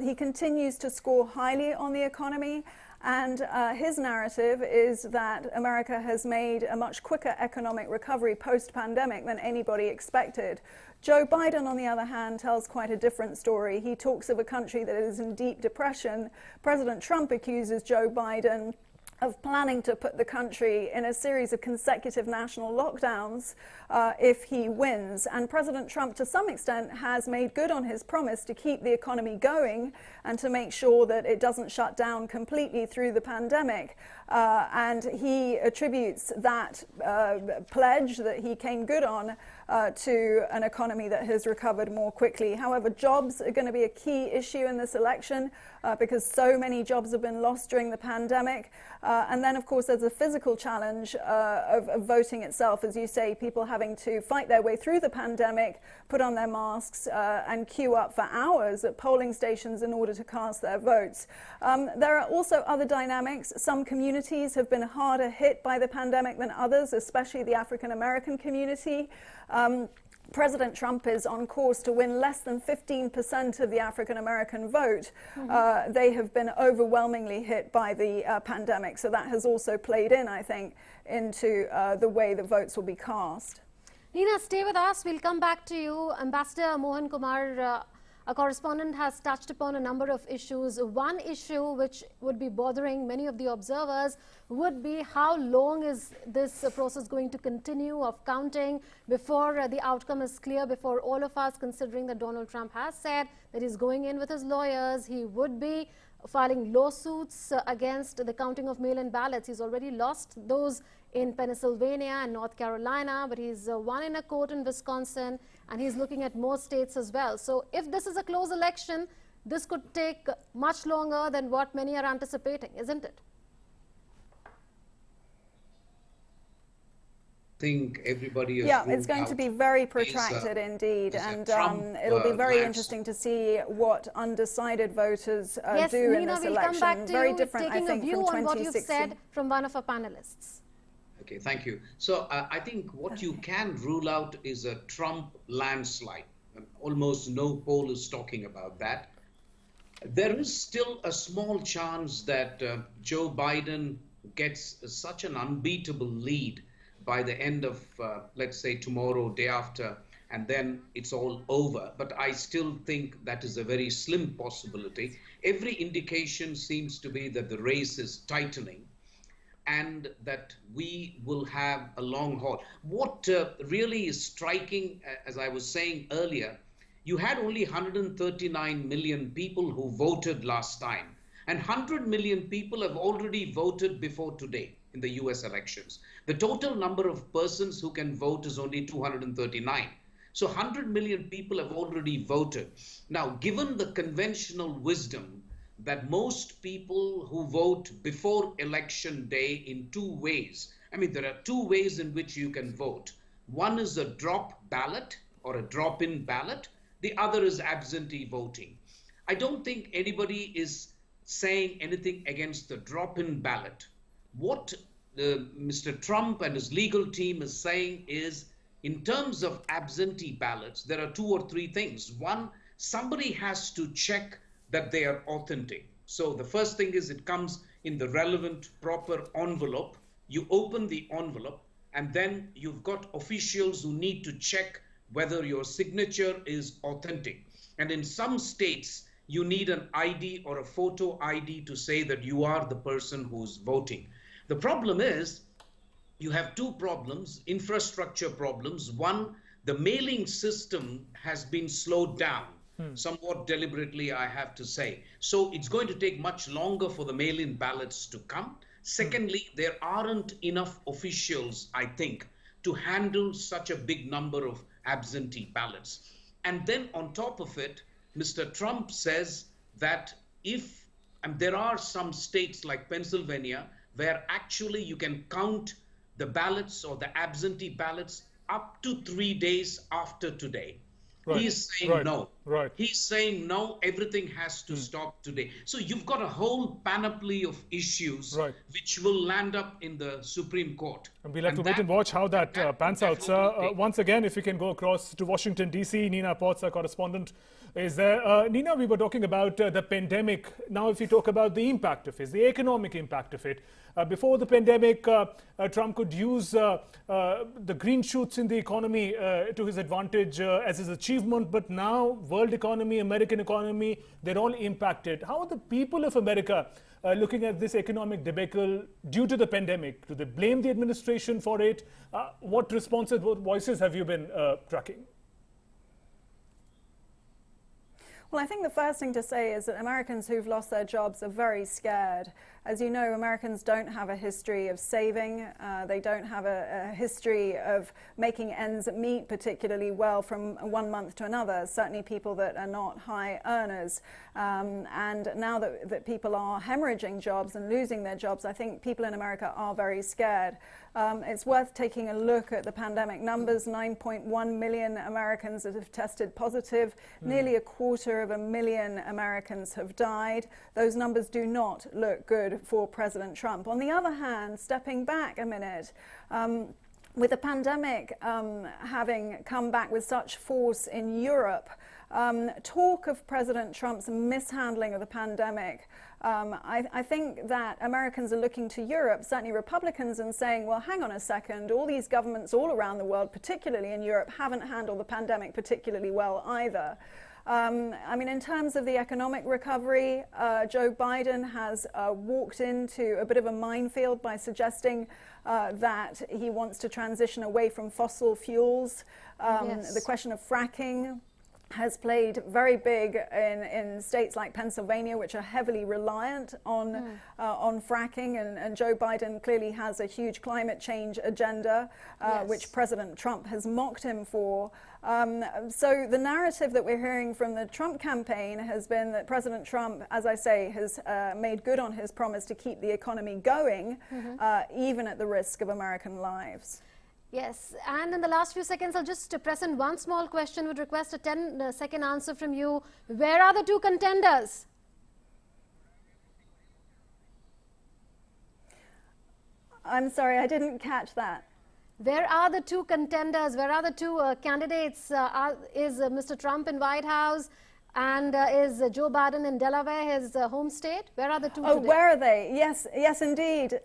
He continues to score highly on the economy. And his narrative is that America has made a much quicker economic recovery post-pandemic than anybody expected. Joe Biden, on the other hand, tells quite a different story. He talks of a country that is in deep depression. President Trump accuses Joe Biden of planning to put the country in a series of consecutive national lockdowns if he wins. And President Trump, to some extent, has made good on his promise to keep the economy going and to make sure that it doesn't shut down completely through the pandemic. And he attributes that pledge that he came good on to an economy that has recovered more quickly. However, jobs are going to be a key issue in this election because so many jobs have been lost during the pandemic. And then, of course, there's a physical challenge of voting itself. As you say, people having to fight their way through the pandemic, put on their masks and queue up for hours at polling stations in order to cast their votes. There are also other dynamics. Some communities have been harder hit by the pandemic than others, especially the African American community. President Trump is on course to win less than 15% of the African American vote. They have been overwhelmingly hit by the pandemic, so that has also played in, I think, into the way the votes will be cast. Nina, stay with us. We'll come back to you. Ambassador Mohan Kumar, Our correspondent has touched upon a number of issues. One issue which would be bothering many of the observers would be how long is this process going to continue of counting before the outcome is clear, before all of us, considering that Donald Trump has said that he's going in with his lawyers, he would be filing lawsuits against the counting of mail-in ballots. He's already lost those in Pennsylvania and North Carolina, but he's won in a court in Wisconsin, and he's looking at more states as well. So if this is a close election, this could take much longer than what many are anticipating, isn't it? Think everybody is it's going to be very protracted indeed, and it'll be very interesting to see what undecided voters yes, do Nina, in this we'll election. Come back to very you, different, taking I think, a view from on what you've 2016. said from one of our panelists. Okay, thank you. So I think what you can rule out is a Trump landslide. Almost no poll is talking about that. There is still a small chance that Joe Biden gets such an unbeatable lead by the end of, let's say, tomorrow, day after, and then it's all over. But I still think that is a very slim possibility. Every indication seems to be that the race is tightening and that we will have a long haul. What really is striking, as I was saying earlier, you had only 139 million people who voted last time, and 100 million people have already voted before today in the US elections. The total number of persons who can vote is only 239. So 100 million people have already voted. Now, given the conventional wisdom that most people who vote before election day in two ways, I mean, there are two ways in which you can vote. One is a drop ballot or a drop-in ballot. The other is absentee voting. I don't think anybody is saying anything against the drop-in ballot. What Mr. Trump and his legal team is saying is, in terms of absentee ballots, there are two or three things. One, somebody has to check that they are authentic. So the first thing is it comes in the relevant, proper envelope. You open the envelope, and then you've got officials who need to check whether your signature is authentic. And in some states, you need an ID or a photo ID to say that you are the person who's voting. The problem is, you have two problems, infrastructure problems. One, the mailing system has been slowed down, somewhat deliberately, I have to say. So it's going to take much longer for the mail-in ballots to come. Secondly, there aren't enough officials, I think, to handle such a big number of absentee ballots. And then on top of it, Mr. Trump says that there are some states like Pennsylvania where actually you can count the ballots or the absentee ballots up to 3 days after today. Right. He's saying no. Right. He's saying no, everything has to stop today. So you've got a whole panoply of issues which will land up in the Supreme Court. And we'll have to wait and watch how that pans out. Sir, once again, if we can go across to Washington, D.C., Nina Potts, our correspondent, is there. Nina, we were talking about the pandemic. Now, if you talk about the impact of it, the economic impact of it, before the pandemic, Trump could use the green shoots in the economy to his advantage as his achievement. But now, world economy, American economy, they're all impacted. How are the people of America looking at this economic debacle due to the pandemic? Do they blame the administration for it? What responses, what voices have you been tracking? Well, I think the first thing to say is that Americans who've lost their jobs are very scared. As you know, Americans don't have a history of saving. They don't have a history of making ends meet particularly well from one month to another, certainly people that are not high earners. And now that people are hemorrhaging jobs and losing their jobs, I think people in America are very scared. It's worth taking a look at the pandemic numbers. 9.1 million Americans that have tested positive. Nearly 250,000 Americans have died. Those numbers do not look good for President Trump. On the other hand, stepping back a minute, with the pandemic having come back with such force in Europe, talk of President Trump's mishandling of the pandemic, I think that Americans are looking to Europe, certainly Republicans, and saying, well, hang on a second, all these governments all around the world, particularly in Europe, haven't handled the pandemic particularly well either. I mean, in terms of the economic recovery, Joe Biden has walked into a bit of a minefield by suggesting that he wants to transition away from fossil fuels. Yes. The question of fracking has played very big in states like Pennsylvania, which are heavily reliant on fracking, and Joe Biden clearly has a huge climate change agenda, which President Trump has mocked him for. So the narrative that we're hearing from the Trump campaign has been that President Trump, as I say, has made good on his promise to keep the economy going, even at the risk of American lives. Yes, and in the last few seconds, I'll just press in one small question. Would request a 10-second answer from you. Where are the two contenders? I'm sorry, I didn't catch that. Where are the two contenders? Where are the two candidates? Is Mr. Trump in White House, and is Joe Biden in Delaware, his home state? Where are the two? Oh, today? where are they? Yes, yes, indeed.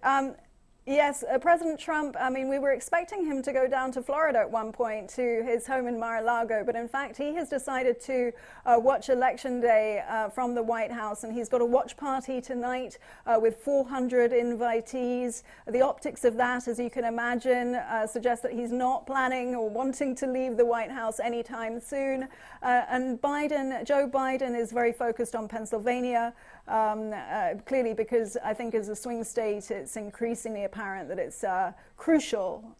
Yes, President Trump, I mean, we were expecting him to go down to Florida at one point to his home in Mar-a-Lago, but in fact he has decided to watch Election Day from the White House, and he's got a watch party tonight with 400 invitees. The optics of that, as you can imagine, suggest that he's not planning or wanting to leave the White House anytime soon. And Joe Biden is very focused on Pennsylvania, clearly because I think as a swing state it's increasingly apparent that it's crucial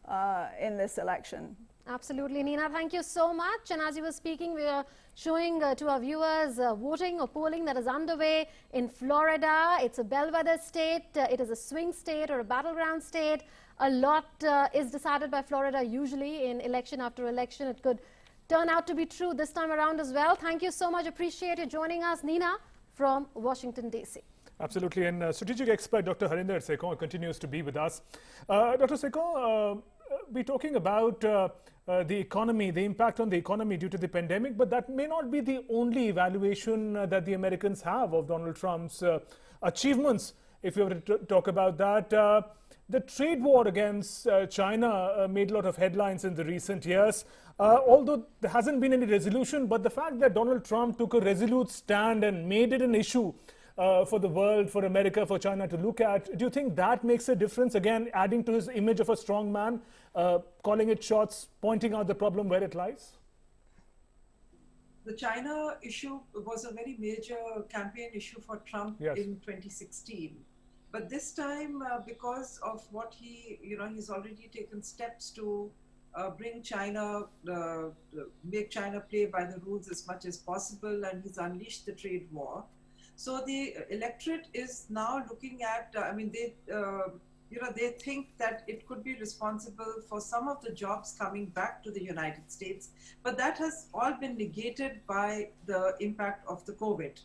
in this election. Absolutely, Nina, thank you so much. And as you were speaking, we are showing to our viewers voting or polling that is underway in Florida. It's a bellwether state, it is a swing state or a battleground state. A lot is decided by Florida usually in election after election. It could turn out to be true this time around as well. Thank you so much. Appreciate you joining us, Nina, from Washington, D.C. Absolutely. And strategic expert Dr. Harinder Sekon continues to be with us. Dr. Sekon, we're talking about the economy, the impact on the economy due to the pandemic, but that may not be the only evaluation that the Americans have of Donald Trump's achievements. If you were to talk about that, the trade war against China made a lot of headlines in the recent years. Although there hasn't been any resolution, but the fact that Donald Trump took a resolute stand and made it an issue for the world, for America, for China to look at, do you think that makes a difference? Again, adding to his image of a strong man, calling it shots, pointing out the problem where it lies? The China issue was a very major campaign issue for Trump in 2016. But this time, because of what he's already taken steps to bring China, make China play by the rules as much as possible, and he's unleashed the trade war. So the electorate is now looking at, they think that it could be responsible for some of the jobs coming back to the United States, but that has all been negated by the impact of the COVID.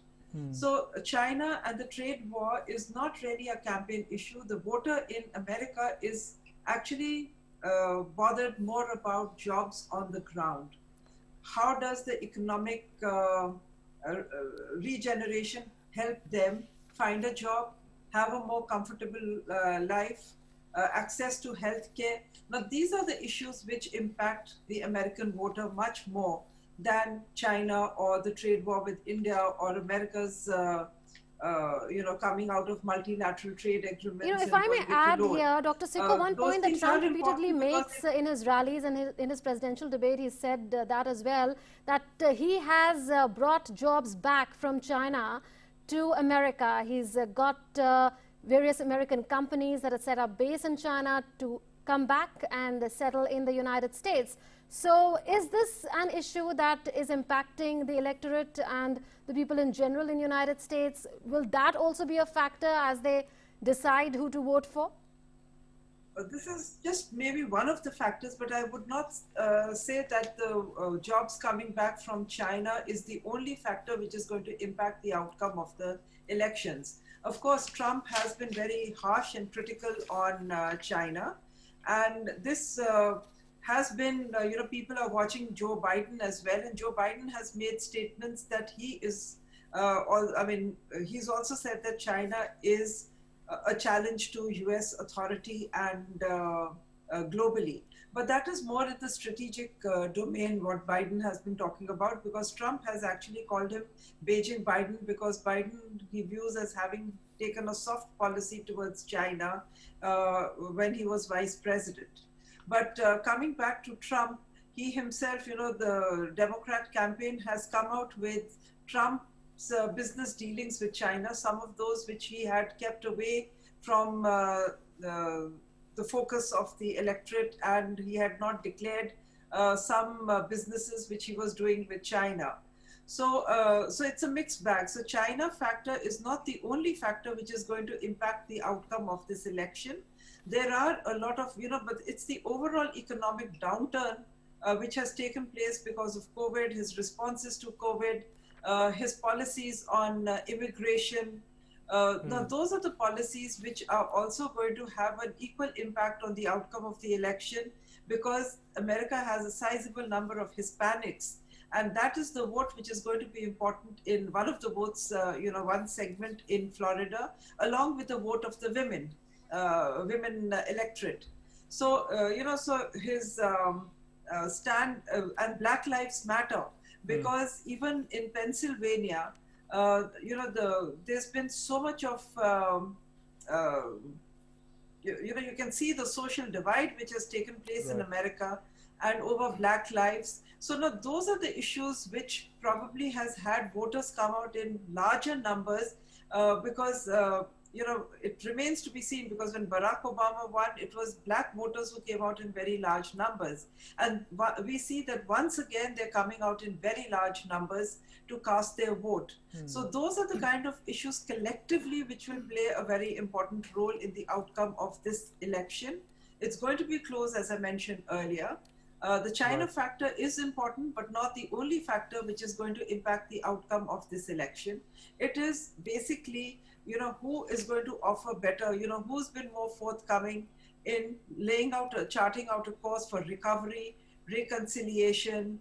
So China and the trade war is not really a campaign issue. The voter in America is actually bothered more about jobs on the ground. How does the economic regeneration help them find a job, have a more comfortable life, access to health care? Now, these are the issues which impact the American voter much more than China or the trade war with India or America's coming out of multilateral trade agreements. If I may add here, Dr. Sekon, one point that Trump repeatedly makes in his rallies and in his presidential debate, he said that as well, that he has brought jobs back from China to America. He's got various American companies that have set up base in China to come back and settle in the United States. So is this an issue that is impacting the electorate and the people in general in the United States? Will that also be a factor as they decide who to vote for? This is just maybe one of the factors, but I would not say that the jobs coming back from China is the only factor which is going to impact the outcome of the elections. Of course, Trump has been very harsh and critical on China, and this has been, people are watching Joe Biden as well, and Joe Biden has made statements that he is, he's also said that China is a challenge to US authority and globally. But that is more in the strategic domain, what Biden has been talking about, because Trump has actually called him Beijing Biden, because Biden he views as having taken a soft policy towards China when he was vice president. But coming back to Trump, he himself, the Democrat campaign has come out with Trump's business dealings with China, some of those which he had kept away from the focus of the electorate, and he had not declared some businesses which he was doing with China. So it's a mixed bag. So China factor is not the only factor which is going to impact the outcome of this election. There are a lot of, but it's the overall economic downturn which has taken place because of COVID, his responses to COVID, his policies on immigration. Now, those are the policies which are also going to have an equal impact on the outcome of the election, because America has a sizable number of Hispanics. And that is the vote which is going to be important in one of the votes, one segment in Florida, along with the vote of the women electorate. So, so his stand and Black Lives Matter, because even in Pennsylvania, there's been so much of, you can see the social divide which has taken place in America and over Black lives. So now those are the issues which probably has had voters come out in larger numbers because, it remains to be seen, because when Barack Obama won, it was Black voters who came out in very large numbers. And we see that once again, they're coming out in very large numbers to cast their vote. So those are the kind of issues collectively which will play a very important role in the outcome of this election. It's going to be close, as I mentioned earlier. The China factor is important, but not the only factor which is going to impact the outcome of this election. It is basically, who is going to offer better, who's been more forthcoming in laying out, charting out a course for recovery, reconciliation,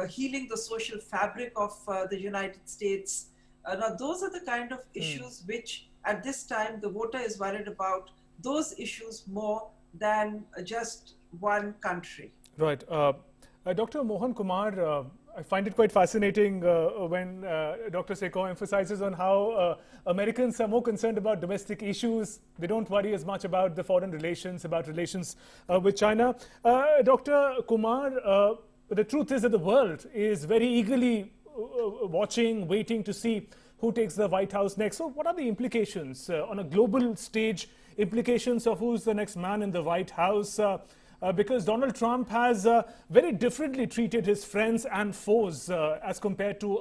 healing the social fabric of the United States. Now, those are the kind of issues which at this time the voter is worried about, those issues more than just one country. Right. Dr. Mohan Kumar, I find it quite fascinating when Dr. Sekhon emphasizes on how Americans are more concerned about domestic issues. They don't worry as much about the foreign relations, about relations with China. Dr. Kumar, the truth is that the world is very eagerly watching, waiting to see who takes the White House next. So what are the implications on a global stage, implications of who's the next man in the White House? Because Donald Trump has very differently treated his friends and foes as compared to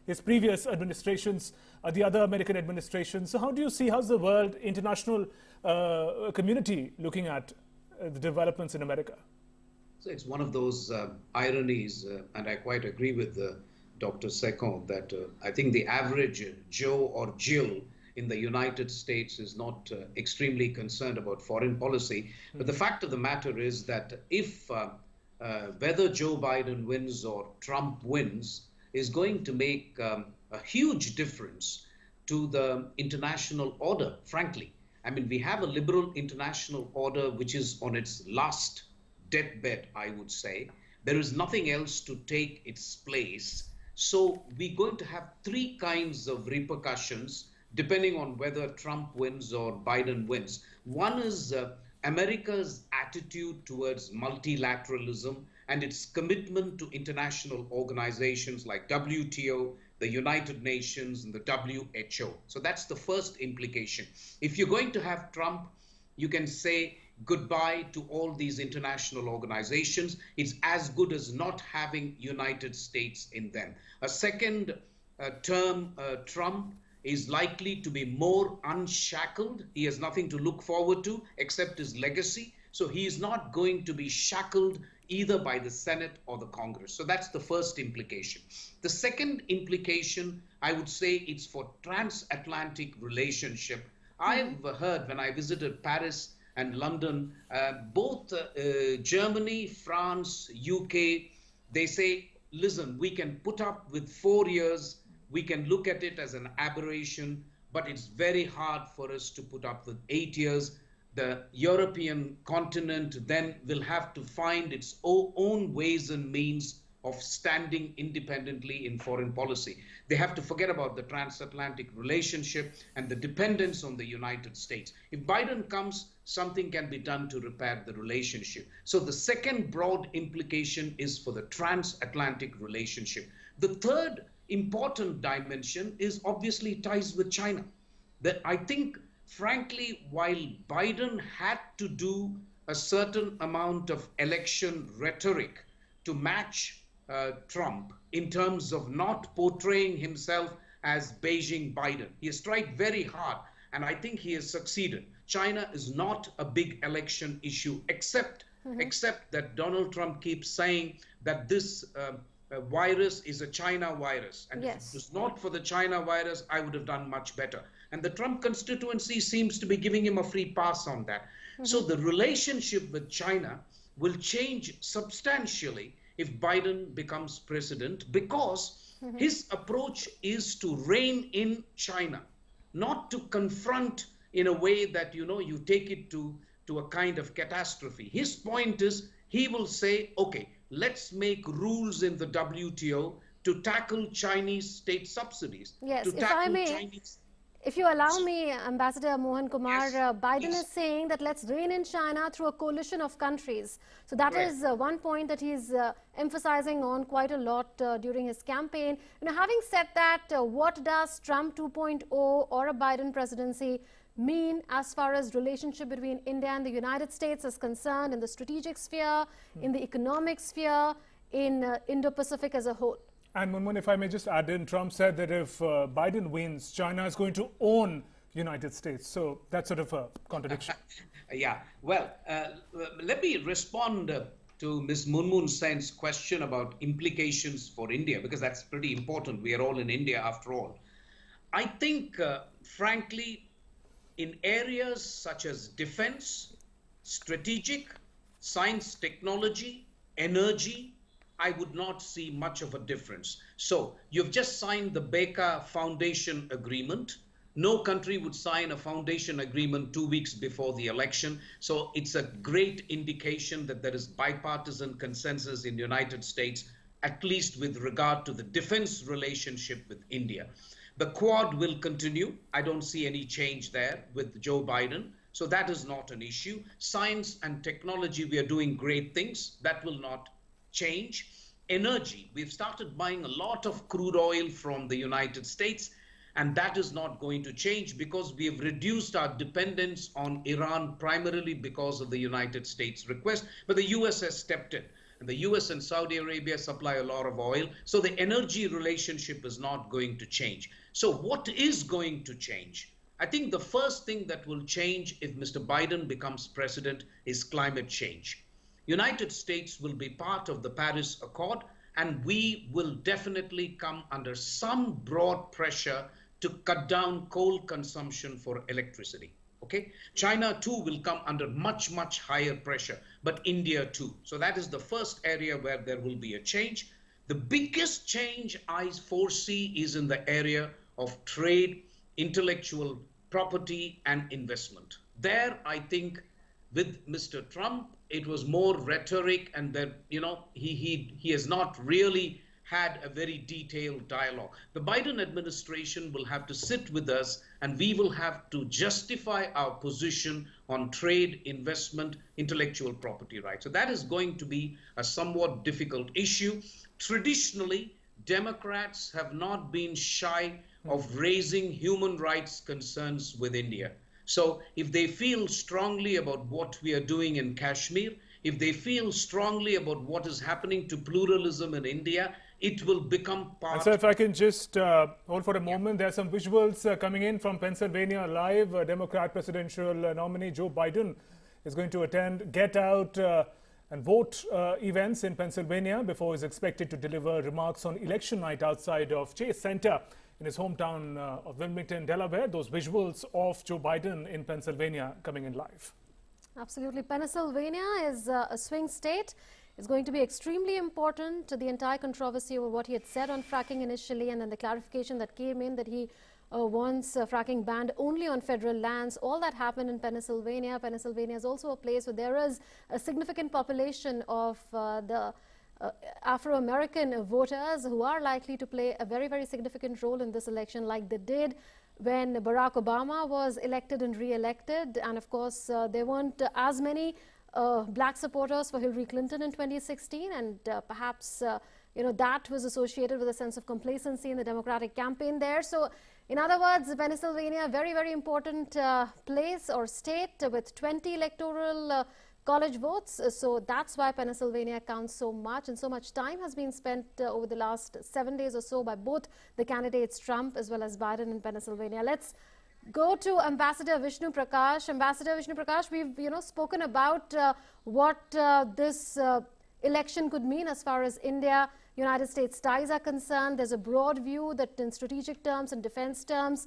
his previous administrations, the other American administrations. So how do you see, how's the world, international community looking at the developments in America? So it's one of those ironies, and I quite agree with Dr. Sekhon that I think the average Joe or Jill in the United States is not extremely concerned about foreign policy. But the fact of the matter is that if whether Joe Biden wins or Trump wins is going to make a huge difference to the international order, frankly. I mean, we have a liberal international order which is on its last deathbed, I would say. There is nothing else to take its place. So we're going to have three kinds of repercussions depending on whether Trump wins or Biden wins. One is America's attitude towards multilateralism and its commitment to international organizations like WTO, the United Nations, and the WHO. So that's the first implication. If you're going to have Trump, you can say goodbye to all these international organizations. It's as good as not having United States in them. A second term, Trump is likely to be more unshackled. He has nothing to look forward to except his legacy. So he is not going to be shackled either by the Senate or the Congress. So that's the first implication. The second implication, I would say, it's for transatlantic relationship. I've heard when I visited Paris and London, both Germany, France, UK, they say, listen, we can put up with 4 years, we can look at it as an aberration, but it's very hard for us to put up with 8 years. The European continent then will have to find its own ways and means of standing independently in foreign policy. They have to forget about the transatlantic relationship and the dependence on the United States. If Biden comes, something can be done to repair the relationship. So the second broad implication is for the transatlantic relationship. The third important dimension is obviously ties with China. That I think, frankly, while Biden had to do a certain amount of election rhetoric to match Trump in terms of not portraying himself as Beijing Biden, he has tried very hard, and I think he has succeeded. China is not a big election issue, except that Donald Trump keeps saying that this virus is a China virus, and if it was not for the China virus, I would have done much better. And the Trump constituency seems to be giving him a free pass on that. So the relationship with China will change substantially if Biden becomes president, because his approach is to rein in China, not to confront in a way that, you know, you take it to a kind of catastrophe. His point is, he will say, okay, let's make rules in the WTO to tackle Chinese state subsidies. Yes, to if I may, Chinese... if you allow me, Ambassador Mohan Kumar, Biden is saying that let's rein in China through a coalition of countries. So that is one point that he's emphasizing on quite a lot during his campaign. You know, having said that, what does Trump 2.0 or a Biden presidency mean as far as relationship between India and the United States is concerned, in the strategic sphere, in the economic sphere, in Indo-Pacific as a whole? And Munmun, if I may just add in, Trump said that if Biden wins, China is going to own United States. So that's sort of a contradiction. Yeah, well, let me respond to Ms. Munmun Sen's question about implications for India, because that's pretty important. We are all in India after all. I think, frankly, in areas such as defense, strategic, science, technology, energy, I would not see much of a difference. So you've just signed the Baker Foundation Agreement. No country would sign a foundation agreement 2 weeks before the election. So it's a great indication that there is bipartisan consensus in the United States, at least with regard to the defense relationship with India. The Quad will continue. I don't see any change there with Joe Biden. So that is not an issue. Science and technology, we are doing great things. That will not change. Energy, we've started buying a lot of crude oil from the United States, and that is not going to change because we have reduced our dependence on Iran primarily because of the United States request, but the US has stepped in. And the US and Saudi Arabia supply a lot of oil, so the energy relationship is not going to change. So what is going to change? I think the first thing that will change if Mr. Biden becomes president is climate change. United States will be part of the Paris Accord, and we will definitely come under some broad pressure to cut down coal consumption for electricity. Okay, China too will come under much, much higher pressure, but India too. So that is the first area where there will be a change. The biggest change I foresee is in the area of trade, intellectual property, and investment. There, I think, with Mr. Trump, it was more rhetoric, and that, you know, he has not really had a very detailed dialogue. The Biden administration will have to sit with us, and we will have to justify our position on trade, investment, intellectual property rights. So that is going to be a somewhat difficult issue. Traditionally, Democrats have not been shy of raising human rights concerns with India. So if they feel strongly about what we are doing in Kashmir, if they feel strongly about what is happening to pluralism in India, it will become part. And so if I can just hold for a moment, there are some visuals coming in from Pennsylvania Live. Democrat presidential nominee Joe Biden is going to attend Get Out and Vote events in Pennsylvania before he's expected to deliver remarks on election night outside of Chase Center in his hometown of Wilmington, Delaware. Those visuals of Joe Biden in Pennsylvania coming in live. Absolutely. Pennsylvania is a swing state. It's going to be extremely important to the entire controversy over what he had said on fracking initially, and then the clarification that came in that he wants fracking banned only on federal lands. All that happened in Pennsylvania. Pennsylvania is also a place where there is a significant population of the Afro-American voters who are likely to play a very, very significant role in this election, like they did when Barack Obama was elected and re-elected. And of course, there weren't as many black supporters for Hillary Clinton in 2016, and perhaps that was associated with a sense of complacency in the Democratic campaign there. So in other words, Pennsylvania, a very, very important place or state with 20 electoral college votes. So that's why Pennsylvania counts so much, and so much time has been spent over the last 7 days or so by both the candidates, Trump as well as Biden, in Pennsylvania. Let's go to Ambassador Vishnu Prakash. Ambassador Vishnu Prakash, we've spoken about what this election could mean as far as India-United States ties are concerned. There's a broad view that in strategic terms and defense terms,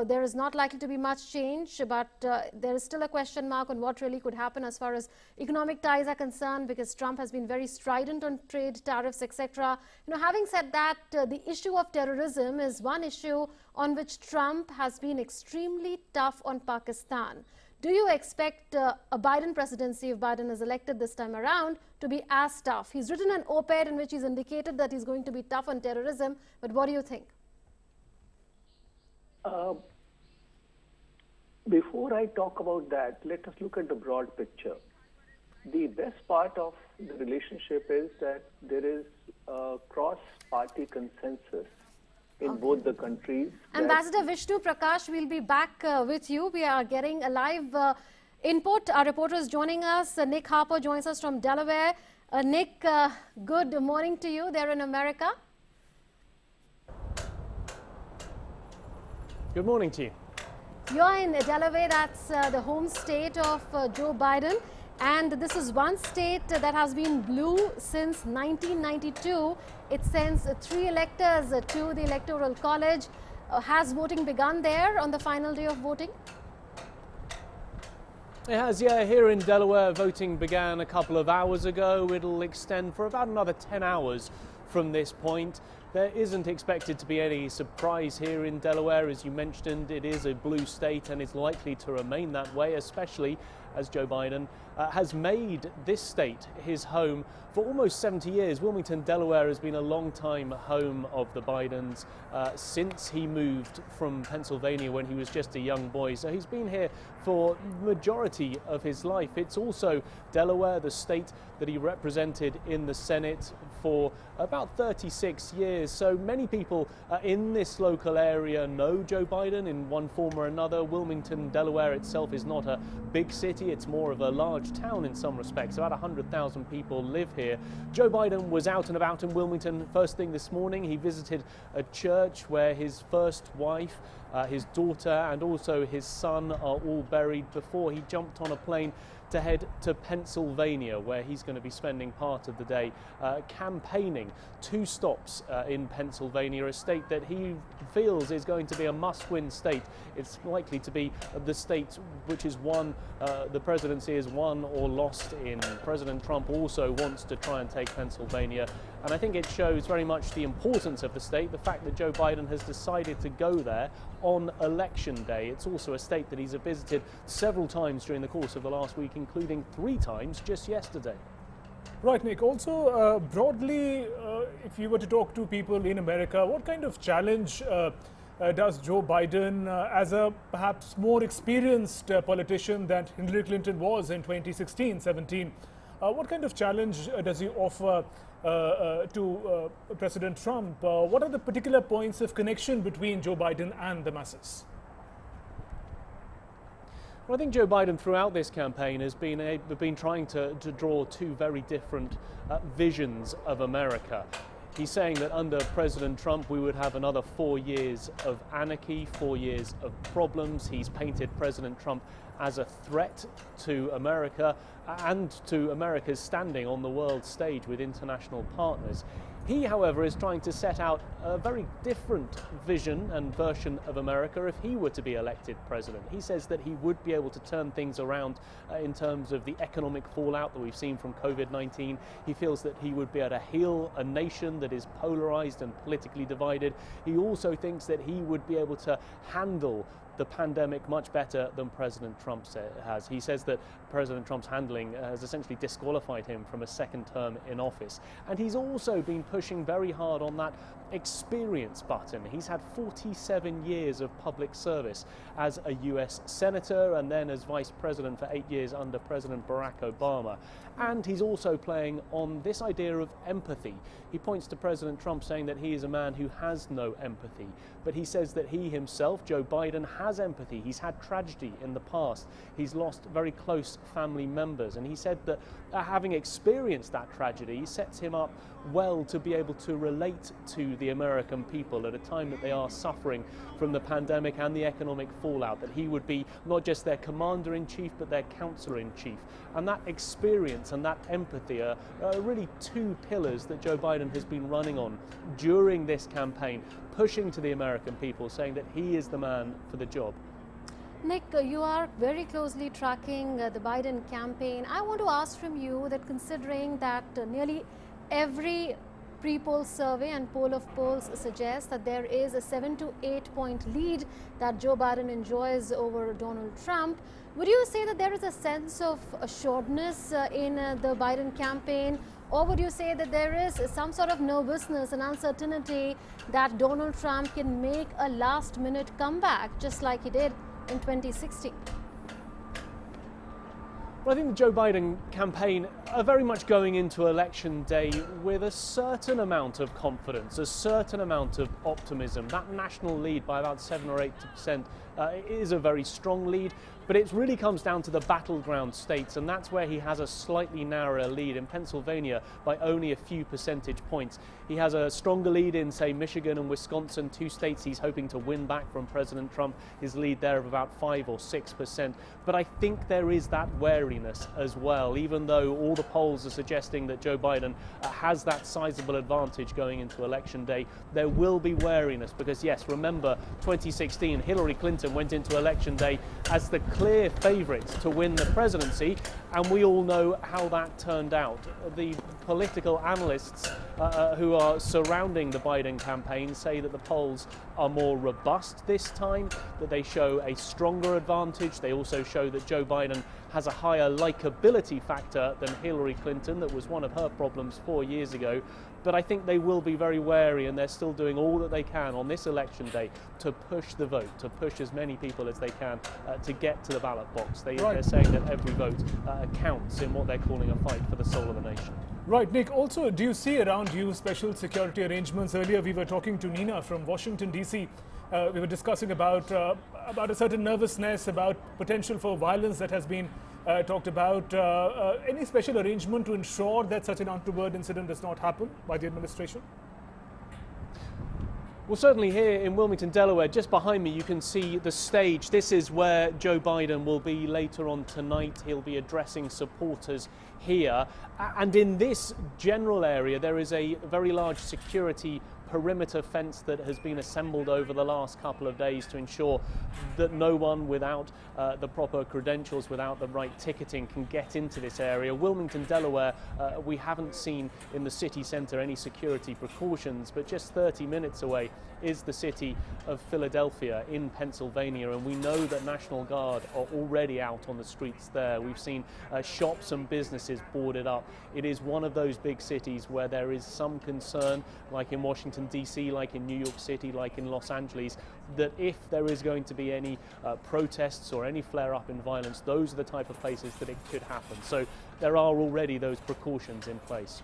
there is not likely to be much change, but there is still a question mark on what really could happen as far as economic ties are concerned, because Trump has been very strident on trade, tariffs, etc. Having said that, the issue of terrorism is one issue on which Trump has been extremely tough on Pakistan. Do you expect a Biden presidency, if Biden is elected this time around, to be as tough? He's written an op-ed in which he's indicated that he's going to be tough on terrorism, but what do you think? Before I talk about that, let us look at the broad picture. The best part of the relationship is that there is a cross-party consensus in both the countries. Ambassador Vishnu Prakash, we'll be back with you. We are getting a live input. Our reporter is joining us. Nick Harper joins us from Delaware. Nick, good morning to you there in America. Good morning to you. You're in Delaware, that's the home state of Joe Biden. And this is one state that has been blue since 1992. It sends 3 electors to the Electoral College. Has voting begun there on the final day of voting? It has, yeah. Here in Delaware, voting began a couple of hours ago. It'll extend for about another 10 hours from this point. There isn't expected to be any surprise here in Delaware. As you mentioned, it is a blue state and is likely to remain that way, especially as Joe Biden has made this state his home for almost 70 years. Wilmington, Delaware has been a long-time home of the Bidens since he moved from Pennsylvania when he was just a young boy. So he's been here for the majority of his life. It's also Delaware, the state that he represented in the Senate for about 36 years. So many people in this local area know Joe Biden in one form or another. Wilmington, Delaware itself is not a big city. It's more of a large town in some respects. About 100,000 people live here. Joe Biden was out and about in Wilmington first thing this morning. He visited a church where his first wife, his daughter and also his son are all buried before he jumped on a plane to head to Pennsylvania, where he's going to be spending part of the day campaigning. 2 stops in Pennsylvania, a state that he feels is going to be a must-win state. It's likely to be the state which is won, the presidency is won or lost in. President Trump also wants to try and take Pennsylvania, and I think it shows very much the importance of the state, the fact that Joe Biden has decided to go there on election day. It's also a state that he's visited several times during the course of the last week, including 3 times just yesterday. Right, Nick. Also, broadly, if you were to talk to people in America, what kind of challenge does Joe Biden, as a perhaps more experienced politician than Hillary Clinton was in 2016-17, what kind of challenge does he offer to President Trump? What are the particular points of connection between Joe Biden and the masses? Well, I think Joe Biden throughout this campaign has been trying to draw 2 very different visions of America. He's saying that under President Trump we would have another 4 years of anarchy, 4 years of problems. He's painted President Trump as a threat to America and to America's standing on the world stage with international partners. He, however, is trying to set out a very different vision and version of America if he were to be elected president. He says that he would be able to turn things around in terms of the economic fallout that we've seen from COVID-19. He feels that he would be able to heal a nation that is polarized and politically divided. He also thinks that he would be able to handle the pandemic much better than President Trump has. He says that President Trump's handling has essentially disqualified him from a second term in office. And he's also been pushing very hard on that experience button. He's had 47 years of public service as a US senator and then as vice president for 8 years under President Barack Obama. And he's also playing on this idea of empathy. He points to President Trump saying that he is a man who has no empathy, but he says that he himself, Joe Biden, has empathy. He's had tragedy in the past. He's lost very close family members, and he said that having experienced that tragedy sets him up well to be able to relate to the American people at a time that they are suffering from the pandemic and the economic fallout, that he would be not just their commander-in-chief but their counselor-in-chief. And that experience and that empathy are really two pillars that Joe Biden has been running on during this campaign, pushing to the American people, saying that he is the man for the job. Nick, you are very closely tracking the Biden campaign. I want to ask from you that considering that nearly every pre-poll survey and poll of polls suggests that there is a 7 to 8 point lead that Joe Biden enjoys over Donald Trump, would you say that there is a sense of assuredness in the Biden campaign, or would you say that there is some sort of nervousness and uncertainty that Donald Trump can make a last-minute comeback just like he did in 2016? Well, I think the Joe Biden campaign are very much going into election day with a certain amount of confidence, a certain amount of optimism. That national lead by about 7 or 8% is a very strong lead, but it really comes down to the battleground states, and that's where he has a slightly narrower lead. In Pennsylvania by only a few percentage points. He has a stronger lead in, say, Michigan and Wisconsin, two states he's hoping to win back from President Trump, his lead there of about 5 or 6%. But I think there is that wariness as well, even though all the polls are suggesting that Joe Biden has that sizable advantage going into election day. There will be wariness because, yes, remember 2016, Hillary Clinton went into election day as the clear favourite to win the presidency, and we all know how that turned out. The political analysts who are surrounding the Biden campaign say that the polls are more robust this time, that they show a stronger advantage. They also show that Joe Biden has a higher likability factor than Hillary Clinton. That was one of her problems 4 years ago. But I think they will be very wary, and they're still doing all that they can on this election day to push the vote, to push as many people as they can to get to the ballot box. They're saying that every vote counts in what they're calling a fight for the soul of the nation. Right, Nick, also, do you see around you special security arrangements? Earlier we were talking to Nina from Washington, D.C. We were discussing about a certain nervousness, about potential for violence that has been talked about. Any special arrangement to ensure that such an untoward incident does not happen by the administration? Well, certainly here in Wilmington, Delaware, just behind me, you can see the stage. This is where Joe Biden will be later on tonight. He'll be addressing supporters here. And in this general area, there is a very large security perimeter fence that has been assembled over the last couple of days to ensure that no one without the proper credentials, without the right ticketing, can get into this area. Wilmington, Delaware, we haven't seen in the city centre any security precautions, but just 30 minutes away is the city of Philadelphia in Pennsylvania, and we know that National Guard are already out on the streets there. We've seen shops and businesses boarded up. It is one of those big cities where there is some concern, like in Washington DC, like in New York City, like in Los Angeles, that if there is going to be any protests or any flare-up in violence, those are the type of places that it could happen. So there are already those precautions in place.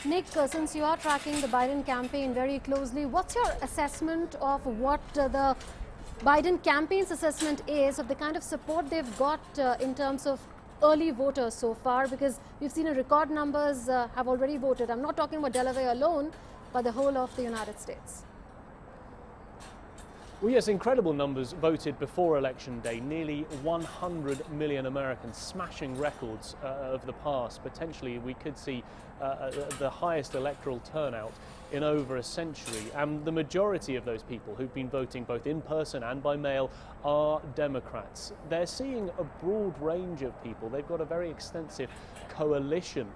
Nick, since you are tracking the Biden campaign very closely, what's your assessment of what the Biden campaign's assessment is of the kind of support they've got in terms of early voters so far? Because we've seen a record numbers have already voted. I'm not talking about Delaware alone, but the whole of the United States. Well, yes, incredible numbers voted before Election Day. Nearly 100 million Americans, smashing records of the past. Potentially, we could see the highest electoral turnout in over a century. And the majority of those people who've been voting both in person and by mail are Democrats. They're seeing a broad range of people. They've got a very extensive coalition.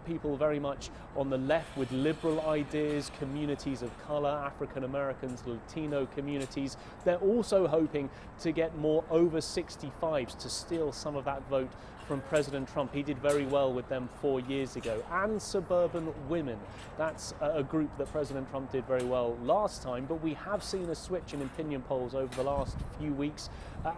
People very much on the left with liberal ideas, communities of color, African Americans, Latino communities. They're also hoping to get more over 65s to steal some of that vote from President Trump. He did very well with them 4 years ago. And suburban women. That's a group that President Trump did very well last time, but we have seen a switch in opinion polls over the last few weeks,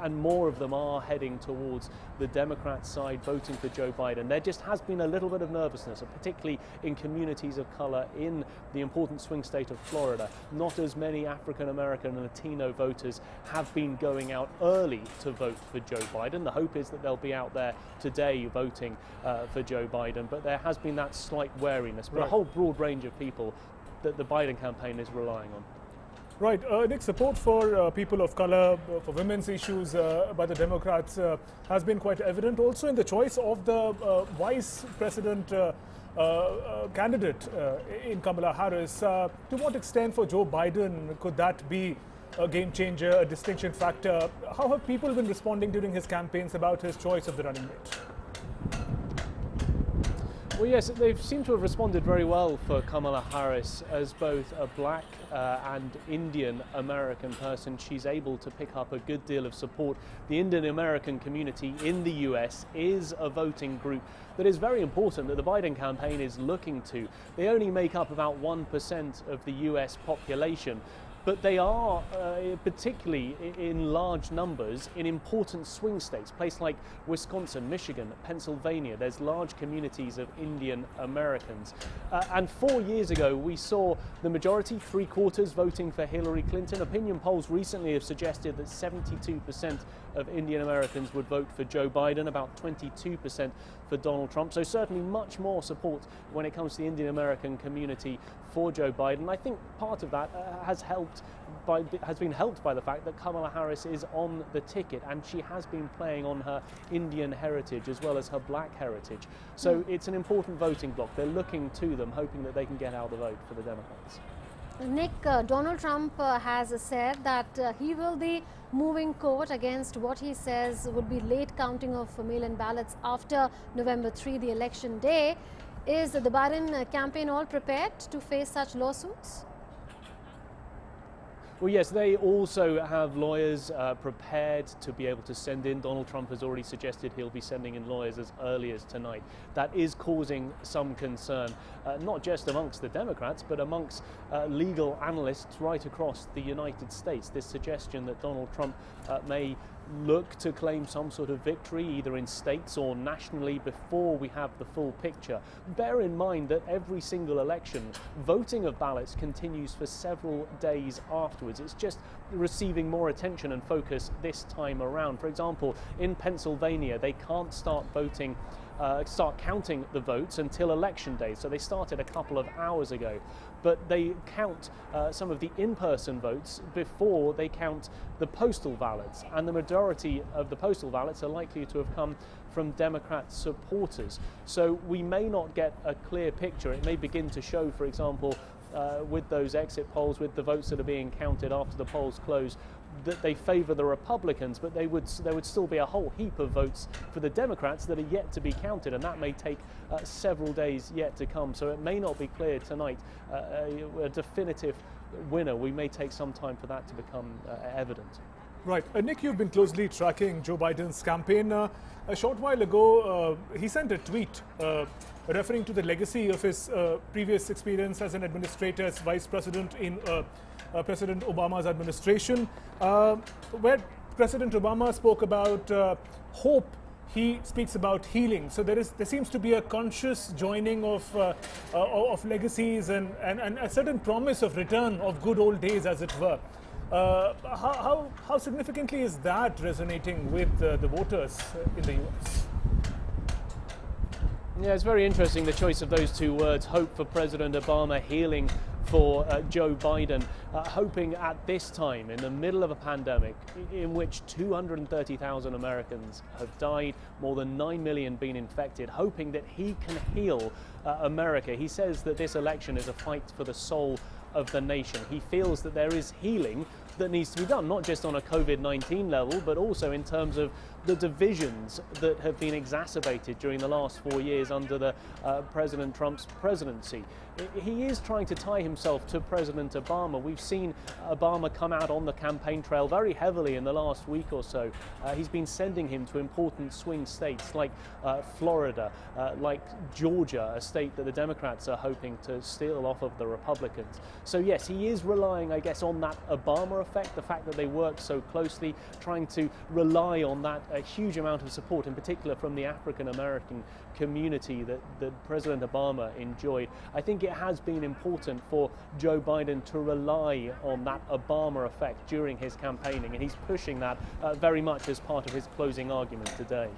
and more of them are heading towards the Democrat side, voting for Joe Biden. There just has been a little bit of nervousness, particularly in communities of color in the important swing state of Florida. Not as many African American and Latino voters have been going out early to vote for Joe Biden. The hope is that they'll be out there today voting for Joe Biden, but there has been that slight wariness. But a whole broad range of people that the Biden campaign is relying on. Right, Nick, support for people of color, for women's issues by the Democrats has been quite evident also in the choice of the vice president candidate in Kamala Harris. To what extent for Joe Biden could that be a game changer, a distinction factor? How have people been responding during his campaigns about his choice of the running mate? Well, yes, they seem to have responded very well for Kamala Harris as both a black and Indian American person. She's able to pick up a good deal of support. The Indian American community in the US is a voting group that is very important that the Biden campaign is looking to. They only make up about 1% of the US population, but they are particularly in large numbers in important swing states, places like Wisconsin, Michigan, Pennsylvania. There's large communities of Indian Americans. And 4 years ago, we saw the majority, 3/4, voting for Hillary Clinton. Opinion polls recently have suggested that 72% of Indian Americans would vote for Joe Biden, about 22% for Donald Trump. So certainly much more support when it comes to the Indian American community for Joe Biden. I think part of that has been helped by the fact that Kamala Harris is on the ticket, and she has been playing on her Indian heritage as well as her black heritage. So it's an important voting bloc. They're looking to them, hoping that they can get out the vote for the Democrats. Nick, Donald Trump has said that he will be moving court against what he says would be late counting of mail-in ballots after November 3, the election day. Is the Biden campaign all prepared to face such lawsuits? Well, yes, they also have lawyers prepared to be able to send in. Donald Trump has already suggested he'll be sending in lawyers as early as tonight. That is causing some concern, not just amongst the Democrats, but amongst legal analysts right across the United States. This suggestion that Donald Trump may look to claim some sort of victory either in states or nationally before we have the full picture. Bear in mind that every single election, voting of ballots continues for several days afterwards. It's just receiving more attention and focus this time around. For example, in Pennsylvania, they can't start counting the votes until election day. So they started a couple of hours ago, but they count some of the in-person votes before they count the postal ballots. And the majority of the postal ballots are likely to have come from Democrat supporters. So we may not get a clear picture. It may begin to show, for example, with those exit polls, with the votes that are being counted after the polls close, that they favor the Republicans, but there would still be a whole heap of votes for the Democrats that are yet to be counted, and that may take several days yet to come. So it may not be clear tonight a definitive winner. We may take some time for that to become evident. Right. Nick, you've been closely tracking Joe Biden's campaign. A short while ago, he sent a tweet referring to the legacy of his previous experience as an administrator, as vice president in President Obama's administration, where President Obama spoke about hope. He speaks about healing. So there seems to be a conscious joining of legacies and a certain promise of return of good old days, as it were. How significantly is that resonating with the voters in the US? Yeah, it's very interesting, the choice of those two words, hope for President Obama, healing for Joe Biden, hoping at this time, in the middle of a pandemic in which 230,000 Americans have died, more than 9 million been infected, hoping that he can heal America. He says that this election is a fight for the soul of the nation. He feels that there is healing that needs to be done, not just on a COVID-19 level, but also in terms of the divisions that have been exacerbated during the last 4 years under the President Trump's presidency. He is trying to tie himself to President Obama. We've seen Obama come out on the campaign trail very heavily in the last week or so. He's been sending him to important swing states like Florida, like Georgia, a state that the Democrats are hoping to steal off of the Republicans. So yes, he is relying, I guess, on that Obama effect, the fact that they work so closely, trying to rely on that a huge amount of support, in particular from the African American community that President Obama enjoyed. I think it has been important for Joe Biden to rely on that Obama effect during his campaigning, and he's pushing that very much as part of his closing argument today.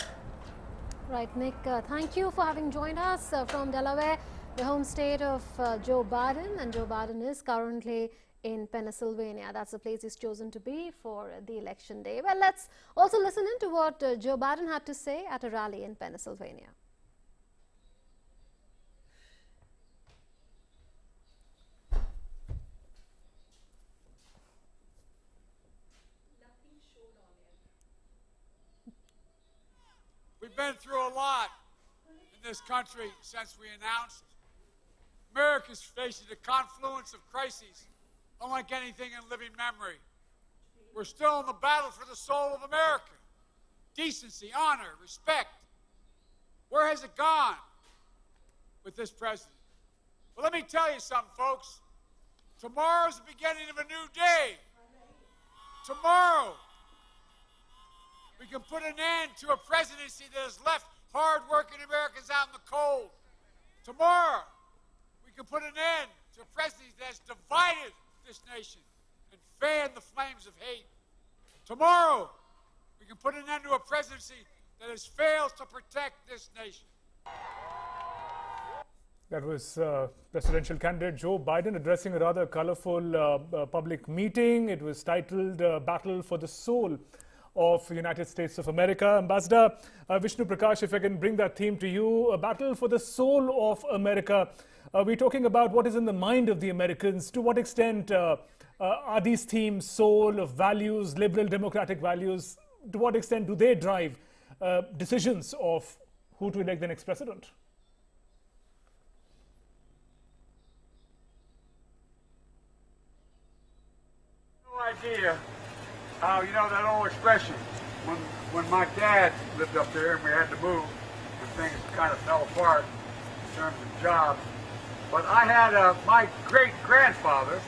Right, Nick, thank you for having joined us from Delaware, the home state of Joe Biden, and Joe Biden is currently in Pennsylvania. That's the place he's chosen to be for the election day. Well, let's also listen in to what Joe Biden had to say at a rally in Pennsylvania. We've been through a lot in this country since we announced. America's facing a confluence of crises unlike anything in living memory. We're still in the battle for the soul of America. Decency, honor, respect. Where has it gone with this president? Well, let me tell you something, folks. Tomorrow's the beginning of a new day. Tomorrow, we can put an end to a presidency that has left hard-working Americans out in the cold. Tomorrow, we can put an end to a presidency that has divided this nation and fanned the flames of hate. Tomorrow, we can put an end to a presidency that has failed to protect this nation. That was presidential candidate Joe Biden addressing a rather colorful public meeting. It was titled Battle for the Soul of the United States of America. Ambassador Vishnu Prakash, if I can bring that theme to you, a battle for the soul of America. We're talking about what is in the mind of the Americans. To what extent are these themes soul of values, liberal democratic values? To what extent do they drive decisions of who to elect the next president? No idea how, you know, that old expression, when my dad lived up there and we had to move and things kind of fell apart in terms of jobs. But I had my great-grandfather,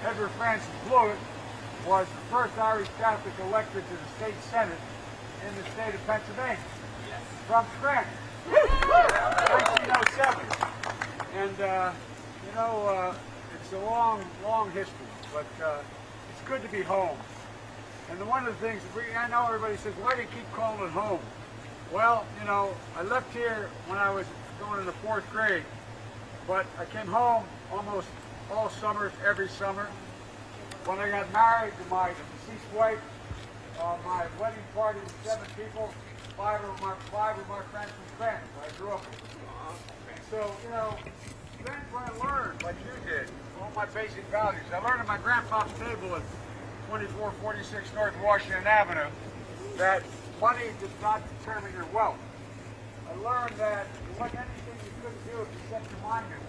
Edward Francis Blewett, was the first Irish Catholic elected to the state senate in the state of Pennsylvania, from Scranton, 1907. And, you know, it's a long, long history, but it's good to be home. And one of the things, I know everybody says, why do you keep calling it home? Well, you know, I left here when I was going into 4th grade, but I came home almost all summers, every summer. When I got married to my deceased wife, my wedding party was 7 people, 5 of my friends from Scranton, where I grew up with. And so, you know, that's what I learned, like you did, all my basic values. I learned at my grandpa's table at 2446 North Washington Avenue that money does not determine your wealth. I learned that there wasn't anything you couldn't do if you set your mind to it.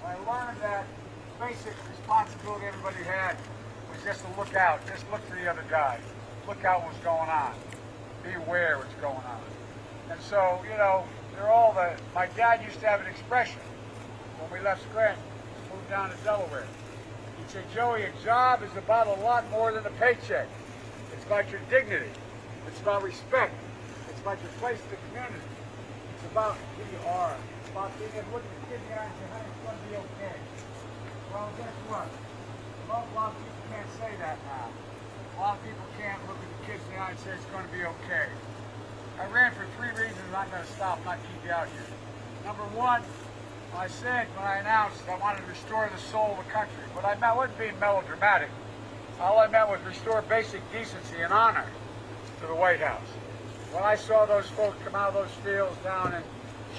I learned that the basic responsibility everybody had was just to look out, just look for the other guy, look out what's going on, be aware what's going on. And so, you know, they're all my dad used to have an expression when we left Scranton, moved down to Delaware. He'd say, Joey, a job is about a lot more than a paycheck. It's about your dignity. It's about respect. It's about your place in the community. It's about who you are. It's about being able to look at the kid in the eye and say, honey, it's going to be okay. Well, guess what? A lot of people can't say that now. A lot of people can't look at the kids in the eye and say it's going to be okay. I ran for 3 reasons, and I'm going to stop, not keep you out here. Number one, I said when I announced I wanted to restore the soul of the country, but I wasn't being melodramatic. All I meant was restore basic decency and honor to the White House. When I saw those folks come out of those fields down in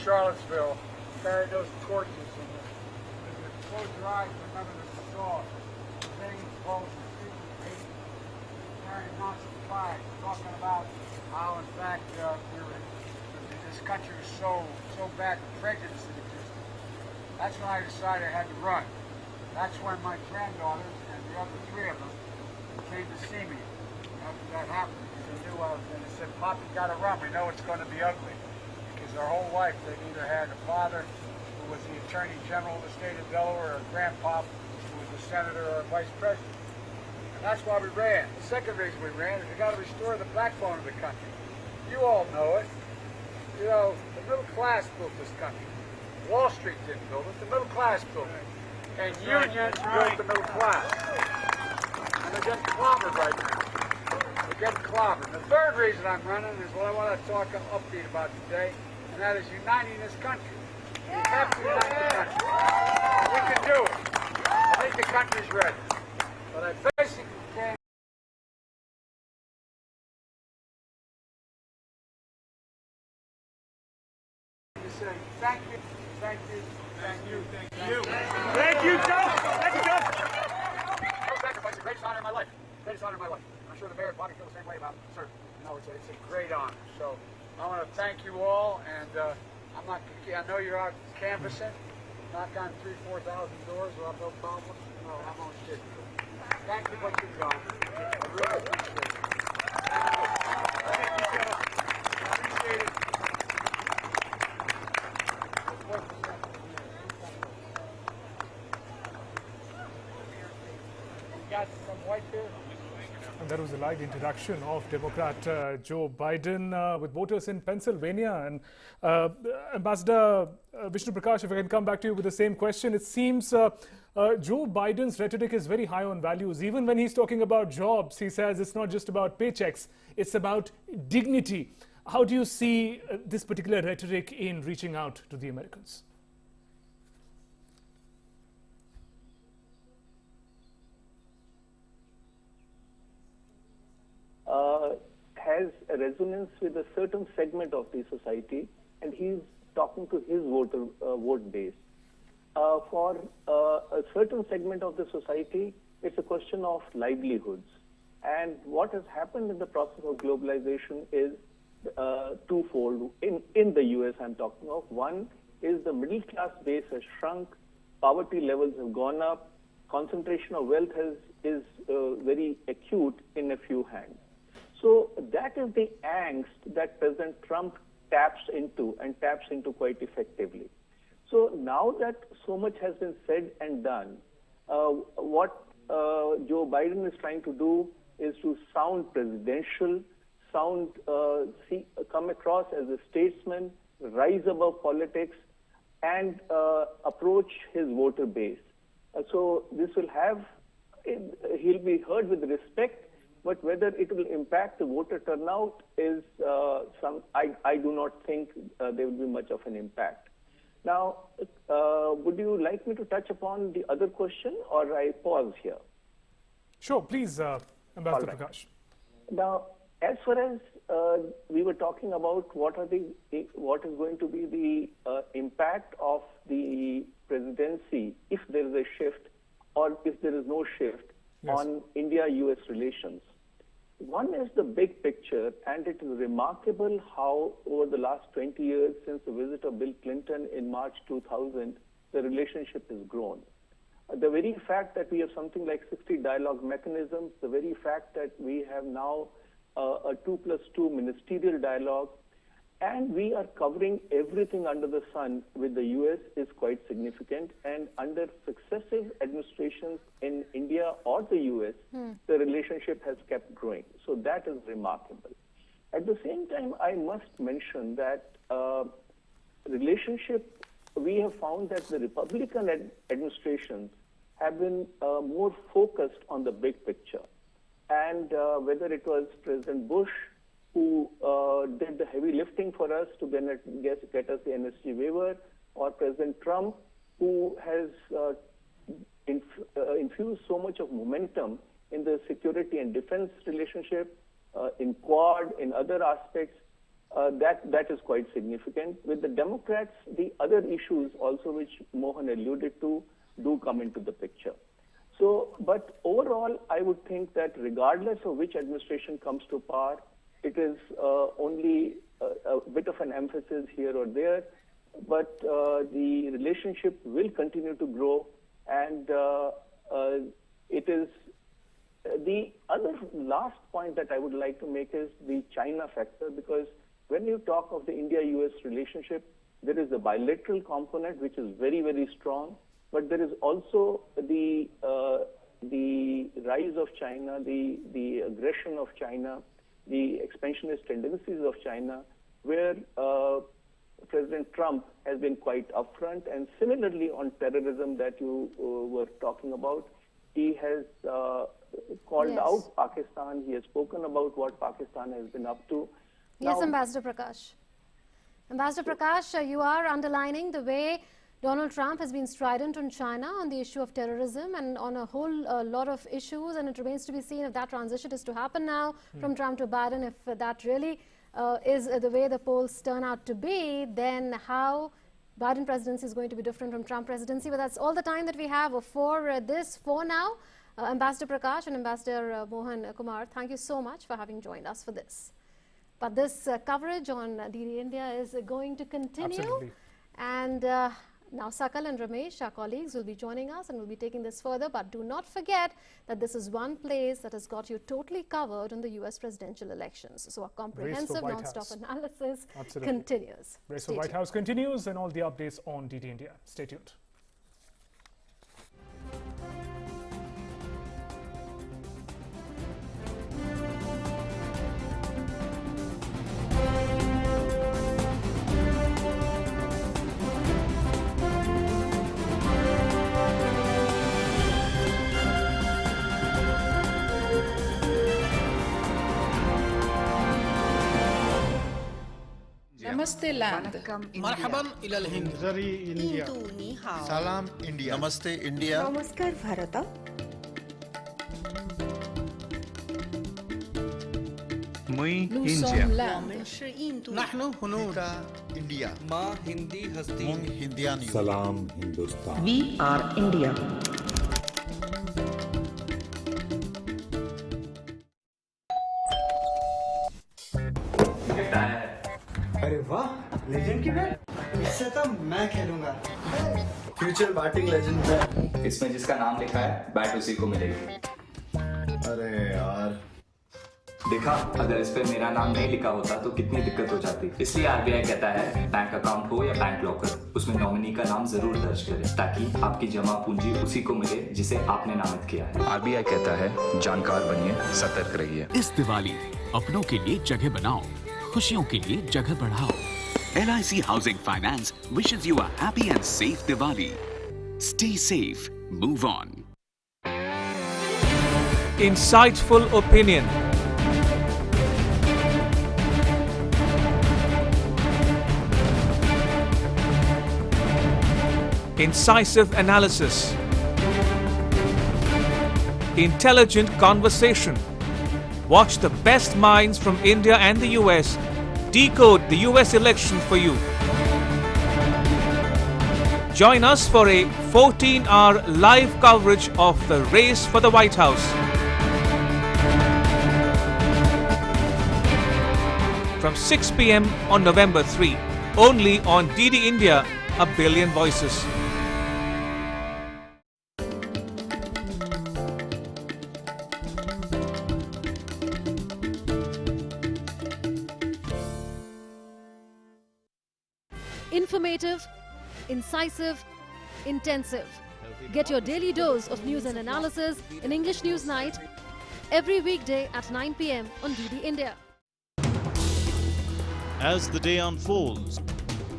Charlottesville, carrying those torches, and close your eyes and remember the saw, saying close and speaking, carrying Nazi flags, talking about how, in fact, this country was so bad the prejudice that existed. That's when I decided I had to run. That's when my granddaughters and the other three of them came to see me after that happened, because they knew I was, and they said, "Pop, you gotta run. We know it's going to be ugly." Because their whole life they've either had a father who was the Attorney General of the state of Delaware, or a grandpop who was a senator or a vice president. And that's why we ran. The second reason we ran is we got to restore the backbone of the country. You all know it. You know, the middle class built this country. Wall Street didn't build it. The middle class built it. And unions built the middle class. And they're getting clobbered right now. They're getting clobbered. The third reason I'm running is what I want to talk upbeat about today, and that is uniting this country. We have to unite the country. We can do it. I think the country's ready. But I basically came to say thank you, thank you, thank you, thank you. Thank you, Joe. Thank you, Joe. No sacrifice, the greatest honor in my life. Greatest honor in my life. I'm sure the mayor probably feel the same way about it, sir. You know, it's a great honor. So I want to thank you all, and I know you're out canvassing. Knock on 3,000-4,000 doors, we'll have no problem. No, I'm only kidding. Thank you for what you've done. I really appreciate it. Appreciate it. Got some white beer? And that was a light introduction of Democrat Joe Biden with voters in Pennsylvania. And Ambassador Vishnu Prakash, if I can come back to you with the same question, it seems Joe Biden's rhetoric is very high on values. Even when he's talking about jobs, he says it's not just about paychecks, it's about dignity. How do you see this particular rhetoric in reaching out to the Americans? Has a resonance with a certain segment of the society, and he's talking to his vote base. For a certain segment of the society, it's a question of livelihoods. And what has happened in the process of globalization is twofold. In the US, I'm talking of. One is the middle class base has shrunk, poverty levels have gone up, concentration of wealth is very acute in a few hands. So that is the angst that President Trump taps into, and taps into quite effectively. So now that so much has been said and done, what Joe Biden is trying to do is to sound presidential, come across as a statesman, rise above politics, and approach his voter base. So this will he'll be heard with respect. But whether it will impact the voter turnout is I do not think there will be much of an impact. Now, would you like me to touch upon the other question, or I pause here? Sure, please, Ambassador Prakash. Now, as far as we were talking about what is going to be the impact of the presidency if there is a shift, or if there is no shift, yes, on India-US relations. One is the big picture, and it is remarkable how over the last 20 years since the visit of Bill Clinton in March 2000, the relationship has grown. The very fact that we have something like 60 dialogue mechanisms, the very fact that we have now a 2+2 ministerial dialogue, and we are covering everything under the sun with the US is quite significant. And under successive administrations in India or the US, the relationship has kept growing. So that is remarkable. At the same time, I must mention that relationship, we have found that the Republican administrations have been more focused on the big picture. And whether it was President Bush, who did the heavy lifting for us to get us the NSG waiver, or President Trump, who has infused so much of momentum in the security and defense relationship, in Quad, in other aspects, that is quite significant. With the Democrats, the other issues also which Mohan alluded to do come into the picture. So, but overall, I would think that regardless of which administration comes to power, it is only a bit of an emphasis here or there, but the relationship will continue to grow, and it is the other last point that I would like to make is the China factor, because when you talk of the India-US relationship, there is the bilateral component which is very, very strong, but there is also the rise of China, the aggression of China, the expansionist tendencies of China, where President Trump has been quite upfront, and similarly on terrorism that you were talking about, he has called out Pakistan. He has spoken about what Pakistan has been up to. Yes, now, Ambassador Prakash. Ambassador Prakash, you are underlining the way Donald Trump has been strident on China on the issue of terrorism and on a whole lot of issues, and it remains to be seen if that transition is to happen now from Trump to Biden. If that really is the way the polls turn out to be, then how Biden presidency is going to be different from Trump presidency. But that's all the time that we have for now. Ambassador Prakash and Ambassador Mohan Kumar, thank you so much for having joined us for this. But this coverage on DD India is going to continue. Absolutely. And now Sakal and Ramesh, our colleagues, will be joining us and will be taking this further. But do not forget that this is one place that has got you totally covered on the US presidential elections. So a comprehensive non-stop analysis continues. Race for White House continues, and all the updates on DD India. Stay tuned. Namaste land. Marhaban ila al-Hind. Zari India. Salam India. Namaste India. Namaskar Bharata. Muy India. Nahnu Hunud. India. Ma Hindi Hasti. Mung Hindian. Salam Hindustan. We are India. अरे वाह, legend की bat. इससे तो मैं खेलूंगा। Future batting legend है। इसमें जिसका नाम लिखा है, बैट उसी को मिलेगी। अरे यार। देखा, अगर इस पे मेरा नाम नहीं लिखा होता तो कितनी दिक्कत हो जाती। इसलिए आरबीआई कहता है, बैंक अकाउंट हो या बैंक लॉकर, उसमें नॉमिनी का नाम जरूर दर्ज करें, ताकि आपकी जमा पूंजी उसी को मिले जिसे आपने नामित किया है। आरबीआई कहता है, जानकार बनिए, सतर्क रहिए। इस दिवाली अपनों के लिए जगह बनाओ, खुशियों के लिए जगह बढ़ाओ। LIC Housing Finance wishes you a happy and safe Diwali. Stay safe. Move on. Insightful opinion. Incisive analysis. Intelligent conversation. Watch the best minds from India and the US decode the US election for you. Join us for a 14-hour live coverage of the race for the White House. From 6 p.m. on November 3, only on DD India, A Billion Voices. Informative, incisive, intensive. Get your daily dose of news and analysis in English News Night every weekday at 9 p.m. on DD India. As the day unfolds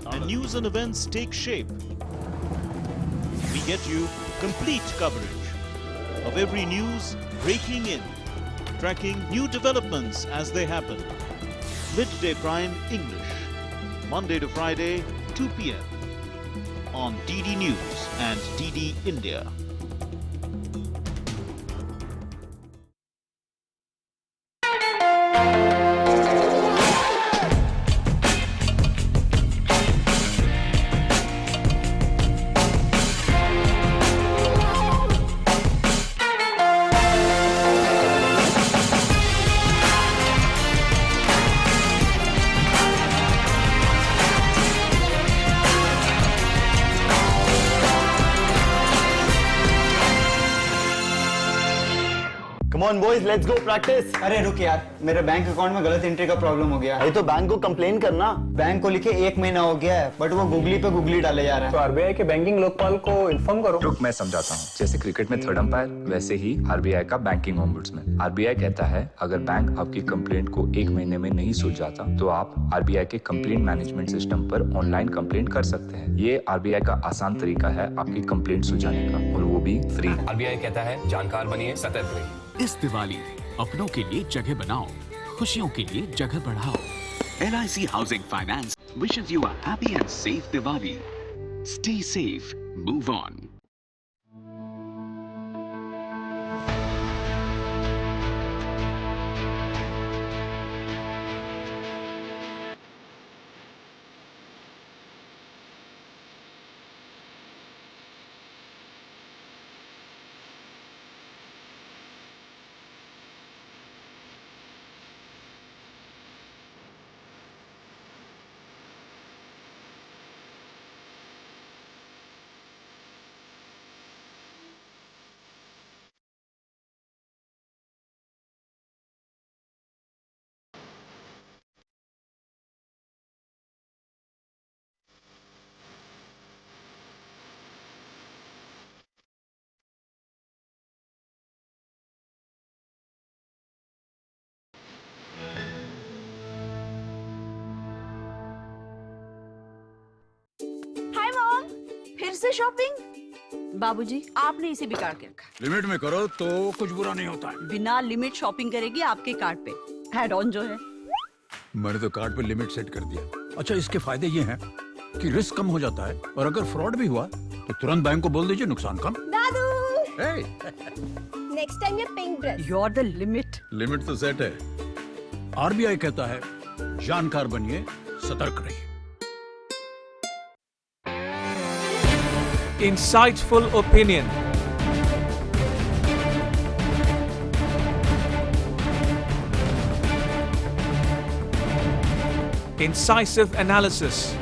and news and events take shape, we get you complete coverage of every news breaking in, tracking new developments as they happen. Midday Prime English, Monday to Friday, 2 p.m. on DD News and DD India. Come on boys, let's go practice. अरे रुक यार, मेरे bank account में गलत entry का problem हो गया है। तो बैंक को कंप्लेन करना। बैंक को लिखे 1 महीना हो गया है, बट वो गूगली पे गूगली डाले जा रहा है। तो आरबीआई के बैंकिंग लोकपाल को इन्फॉर्म करो। रुक, मैं समझाता हूँ। जैसे क्रिकेट में थर्ड अंपायर, वैसे ही आरबीआई का बैंकिंग ओम्बुड्समैन। आरबीआई कहता है अगर बैंक आपकी कंप्लेंट को 1 महीने में नहीं सुलझाता तो आप आरबीआई के कंप्लेंट मैनेजमेंट सिस्टम पर ऑनलाइन कंप्लेंट कर सकते हैं। ये आरबीआई का आसान तरीका है आपकी कंप्लेंट सुलझाने का, और वो भी फ्री। आरबीआई कहता है जानकार बनिए, सतर्क रहिए। इस दिवाली अपनों के लिए जगह बनाओ, खुशियों के लिए जगह बढ़ाओ। LIC housing finance wishes you a happy and safe Diwali. Stay safe, move on. Hi mom, फिर से शॉपिंग? बाबूजी, आपने इसे बिगाड़ के रखा। लिमिट में करो तो कुछ बुरा नहीं होता है। बिना लिमिट शॉपिंग करेगी आपके कार्ड पे ऐड ऑन जो है। मैंने तो कार्ड पे लिमिट सेट कर दिया। अच्छा, इसके फायदे ये हैं कि रिस्क कम हो जाता है, और अगर फ्रॉड भी हुआ तो तुरंत बैंक को बोल दीजिए, नुकसान कम। दादू, नेक्स्ट टाइम ये pink dress. You are the limit. Limit तो सेट है। आरबीआई कहता है जानकार बनिए, सतर्क रहिए। Insightful opinion. Incisive analysis.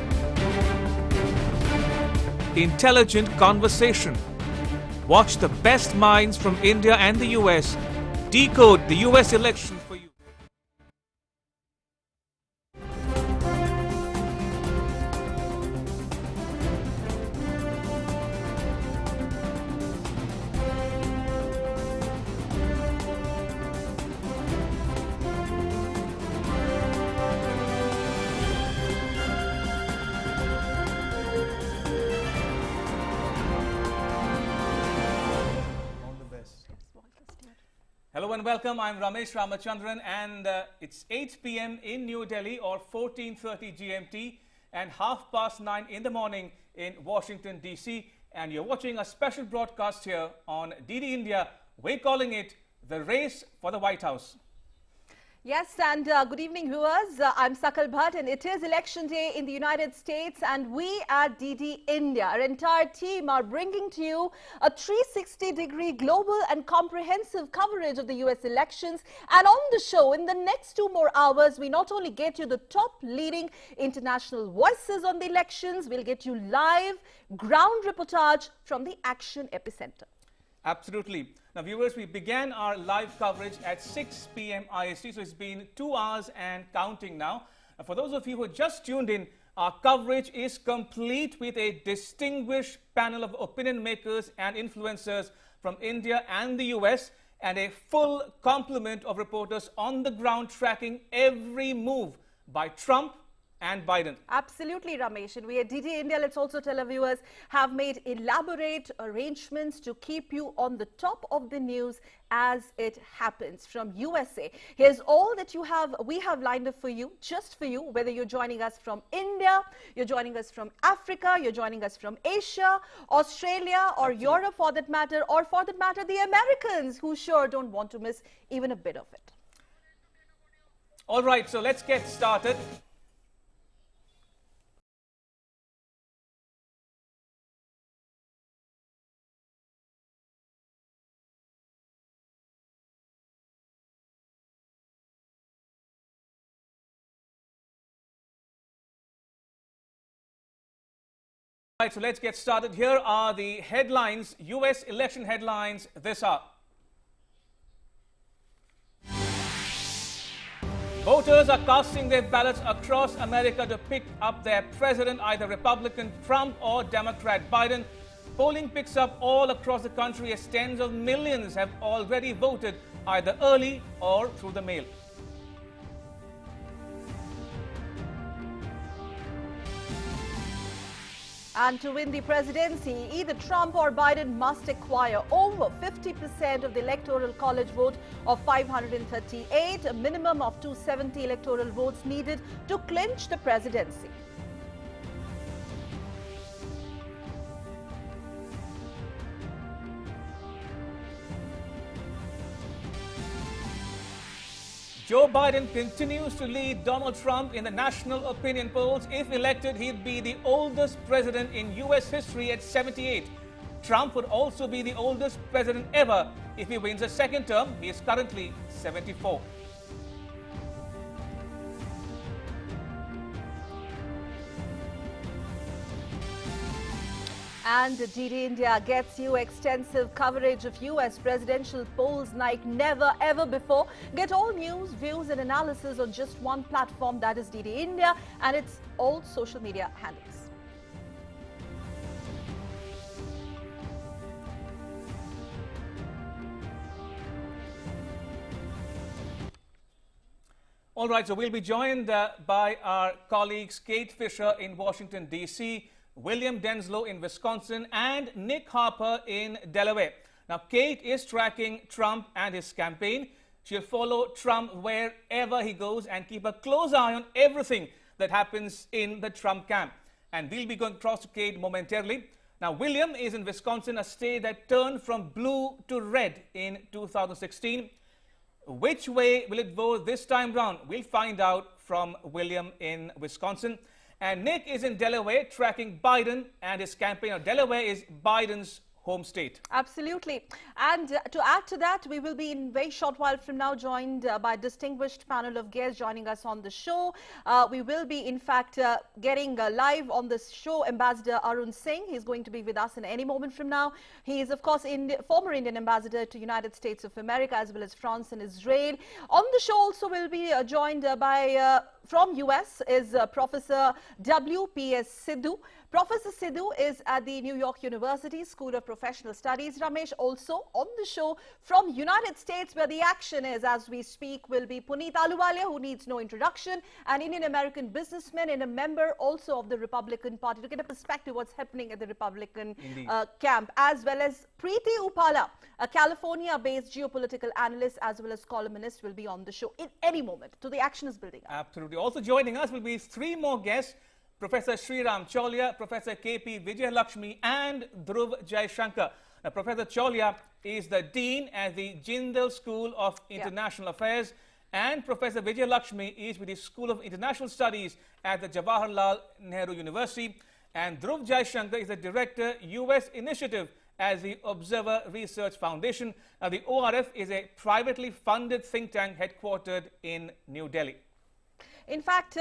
Intelligent conversation. Watch the best minds from India and the US decode the US election for you. Hello and welcome. I'm Ramesh Ramachandran, and it's 8 p.m. in New Delhi, or 14:30 GMT, and 9:30 in the morning in Washington DC. And you're watching a special broadcast here on DD India. We're calling it The Race for the White House. Yes, and good evening, viewers. I'm Sakal Bhatt, and it is election day in the United States, and we at DD India, our entire team, are bringing to you a 360-degree global and comprehensive coverage of the US elections. And on the show, in the next 2 more hours, we not only get you the top leading international voices on the elections, we'll get you live ground reportage from the action epicenter. Absolutely. Now, viewers, we began our live coverage at 6 p.m. IST, so it's been 2 hours and counting now. And for those of you who just tuned in, our coverage is complete with a distinguished panel of opinion makers and influencers from India and the US, and a full complement of reporters on the ground tracking every move by Trump and Biden. Absolutely, Ramesh. And we at DD India, let's also tell our viewers, have made elaborate arrangements to keep you on the top of the news as it happens from USA. Here's all that we have lined up for you, just for you, whether you're joining us from India, you're joining us from Africa, you're joining us from Asia, Australia, or Europe for that matter, or for that matter, the Americans who sure don't want to miss even a bit of it. All right, so let's get started. Right, so let's get started. Here are the headlines, US election headlines this hour. Voters are casting their ballots across America to pick up their president, either Republican Trump or Democrat Biden. Polling picks up all across the country as tens of millions have already voted either early or through the mail. And to win the presidency, either Trump or Biden must acquire over 50% of the Electoral College vote of 538, a minimum of 270 electoral votes needed to clinch the presidency. Joe Biden continues to lead Donald Trump in the national opinion polls. If elected, he'd be the oldest president in U.S. history at 78. Trump would also be the oldest president ever if he wins a second term. He is currently 74. And DD India gets you extensive coverage of US presidential polls like never ever before. Get all news, views and analysis on just one platform, that is DD India, and its all social media handles. All right, so we'll be joined by our colleagues Kate Fisher in Washington, D.C., William Denslow in Wisconsin, and Nick Harper in Delaware. Now, Kate is tracking Trump and his campaign. She'll follow Trump wherever he goes and keep a close eye on everything that happens in the Trump camp. And we'll be going across to Kate momentarily. Now, William is in Wisconsin, a state that turned from blue to red in 2016. Which way will it vote this time round? We'll find out from William in Wisconsin. And Nick is in Delaware tracking Biden and his campaign. Now, Delaware is Biden's home state. Absolutely. And to add to that, we will be in a very short while from now joined by a distinguished panel of guests joining us on the show. We will be, in fact, getting live on this show Ambassador Arun Singh. He's going to be with us in any moment from now. He is, of course, former Indian ambassador to United States of America as well as France and Israel. On the show also will be joined by from US is Professor W.P.S. Sidhu. Professor Sidhu is at the New York University School of Professional Studies. Ramesh, also on the show from United States, where the action is as we speak, will be Puneet Ahluwalia, who needs no introduction, an Indian-American businessman and a member also of the Republican Party, to get a perspective what's happening at the Republican camp, as well as Preeti Upala, a California-based geopolitical analyst as well as columnist, will be on the show in any moment. So the action is building up. Absolutely. Also joining us will be three more guests: Professor Sriram Cholia, Professor K.P. Vijayalakshmi, and Dhruv Jaishankar. Now, Professor Cholia is the Dean at the Jindal School of International Affairs, and Professor Vijayalakshmi is with the School of International Studies at the Jawaharlal Nehru University, and Dhruv Jaishankar is the Director, U.S. Initiative as the Observer Research Foundation. Now, the ORF is a privately funded think tank headquartered in New Delhi. In fact,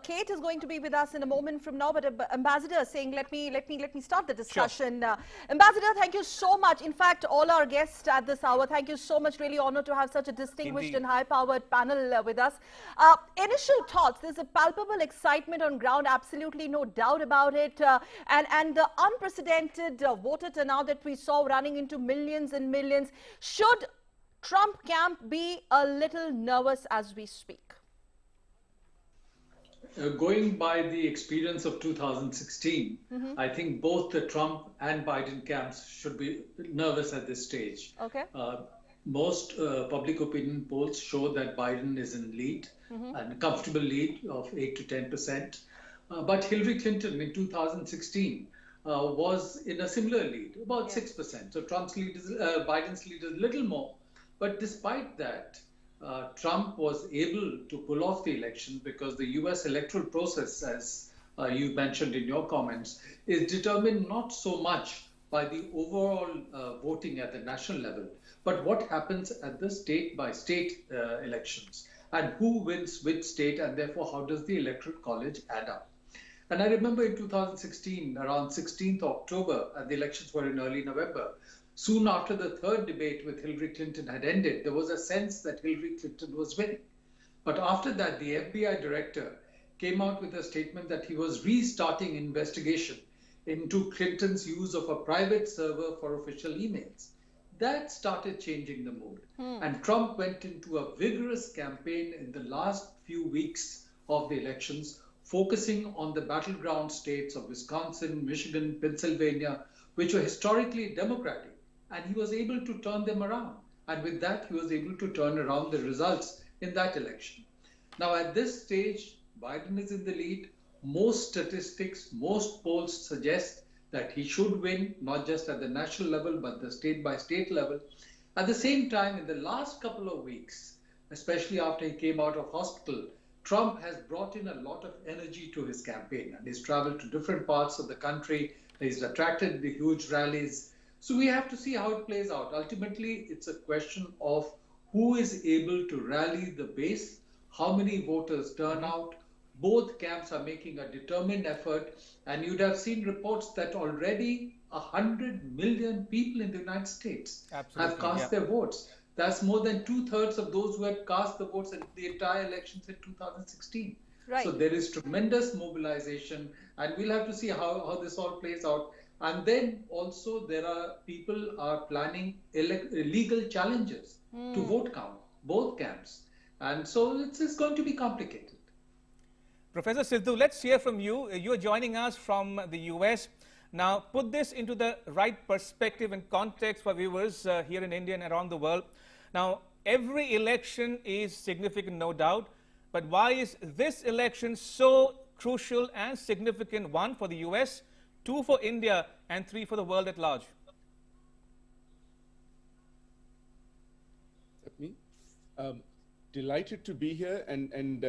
Kate is going to be with us in a moment from now, but Ambassador saying, let me start the discussion. Sure. Ambassador, thank you so much. In fact, all our guests at this hour, thank you so much. Really honored to have such a distinguished and high-powered panel with us. Initial thoughts, there's a palpable excitement on ground, absolutely no doubt about it. And the unprecedented voter turnout that we saw running into millions and millions. Should Trump camp be a little nervous as we speak? Going by the experience of 2016, I think both the Trump and Biden camps should be nervous at this stage. Okay. Most public opinion polls show that Biden is in lead, and a comfortable lead of 8 to 10%. But Hillary Clinton in 2016 was in a similar lead, about 6%. So Trump's lead is, Biden's lead is a little more. But despite that, Trump was able to pull off the election because the US electoral process, as you mentioned in your comments, is determined not so much by the overall voting at the national level, but what happens at the state-by-state elections and who wins which state, and therefore how does the Electoral College add up. And I remember in 2016, around 16th October, and the elections were in early November, soon after the third debate with Hillary Clinton had ended, there was a sense that Hillary Clinton was winning. But after that, the FBI director came out with a statement that he was restarting investigation into Clinton's use of a private server for official emails. That started changing the mood. And Trump went into a vigorous campaign in the last few weeks of the elections, focusing on the battleground states of Wisconsin, Michigan, Pennsylvania, which were historically Democratic. And he was able to turn them around. And with that, he was able to turn around the results in that election. Now, at this stage, Biden is in the lead. Most statistics, most polls suggest that he should win, not just at the national level, but the state-by-state level. At the same time, in the last couple of weeks, especially after he came out of hospital, Trump has brought in a lot of energy to his campaign, and he's traveled to different parts of the country. He's attracted the huge rallies. So we have to see how it plays out. Ultimately, it's a question of who is able to rally the base, how many voters turn out. Both camps are making a determined effort, and you'd have seen reports that already 100 million people in the United States have cast their votes. That's more than 2/3 of those who had cast the votes in the entire elections in 2016. Right. So there is tremendous mobilization, and we'll have to see how this all plays out. And then also there are people are planning legal challenges to vote count, both camps. And so it's going to be complicated. Professor Sidhu, let's hear from you. You're joining us from the US. Now, put this into the right perspective and context for viewers here in India and around the world. Now, every election is significant, no doubt, but why is this election so crucial and significant? One, for the US, two, for India, and three, for the world at large? Delighted to be here, and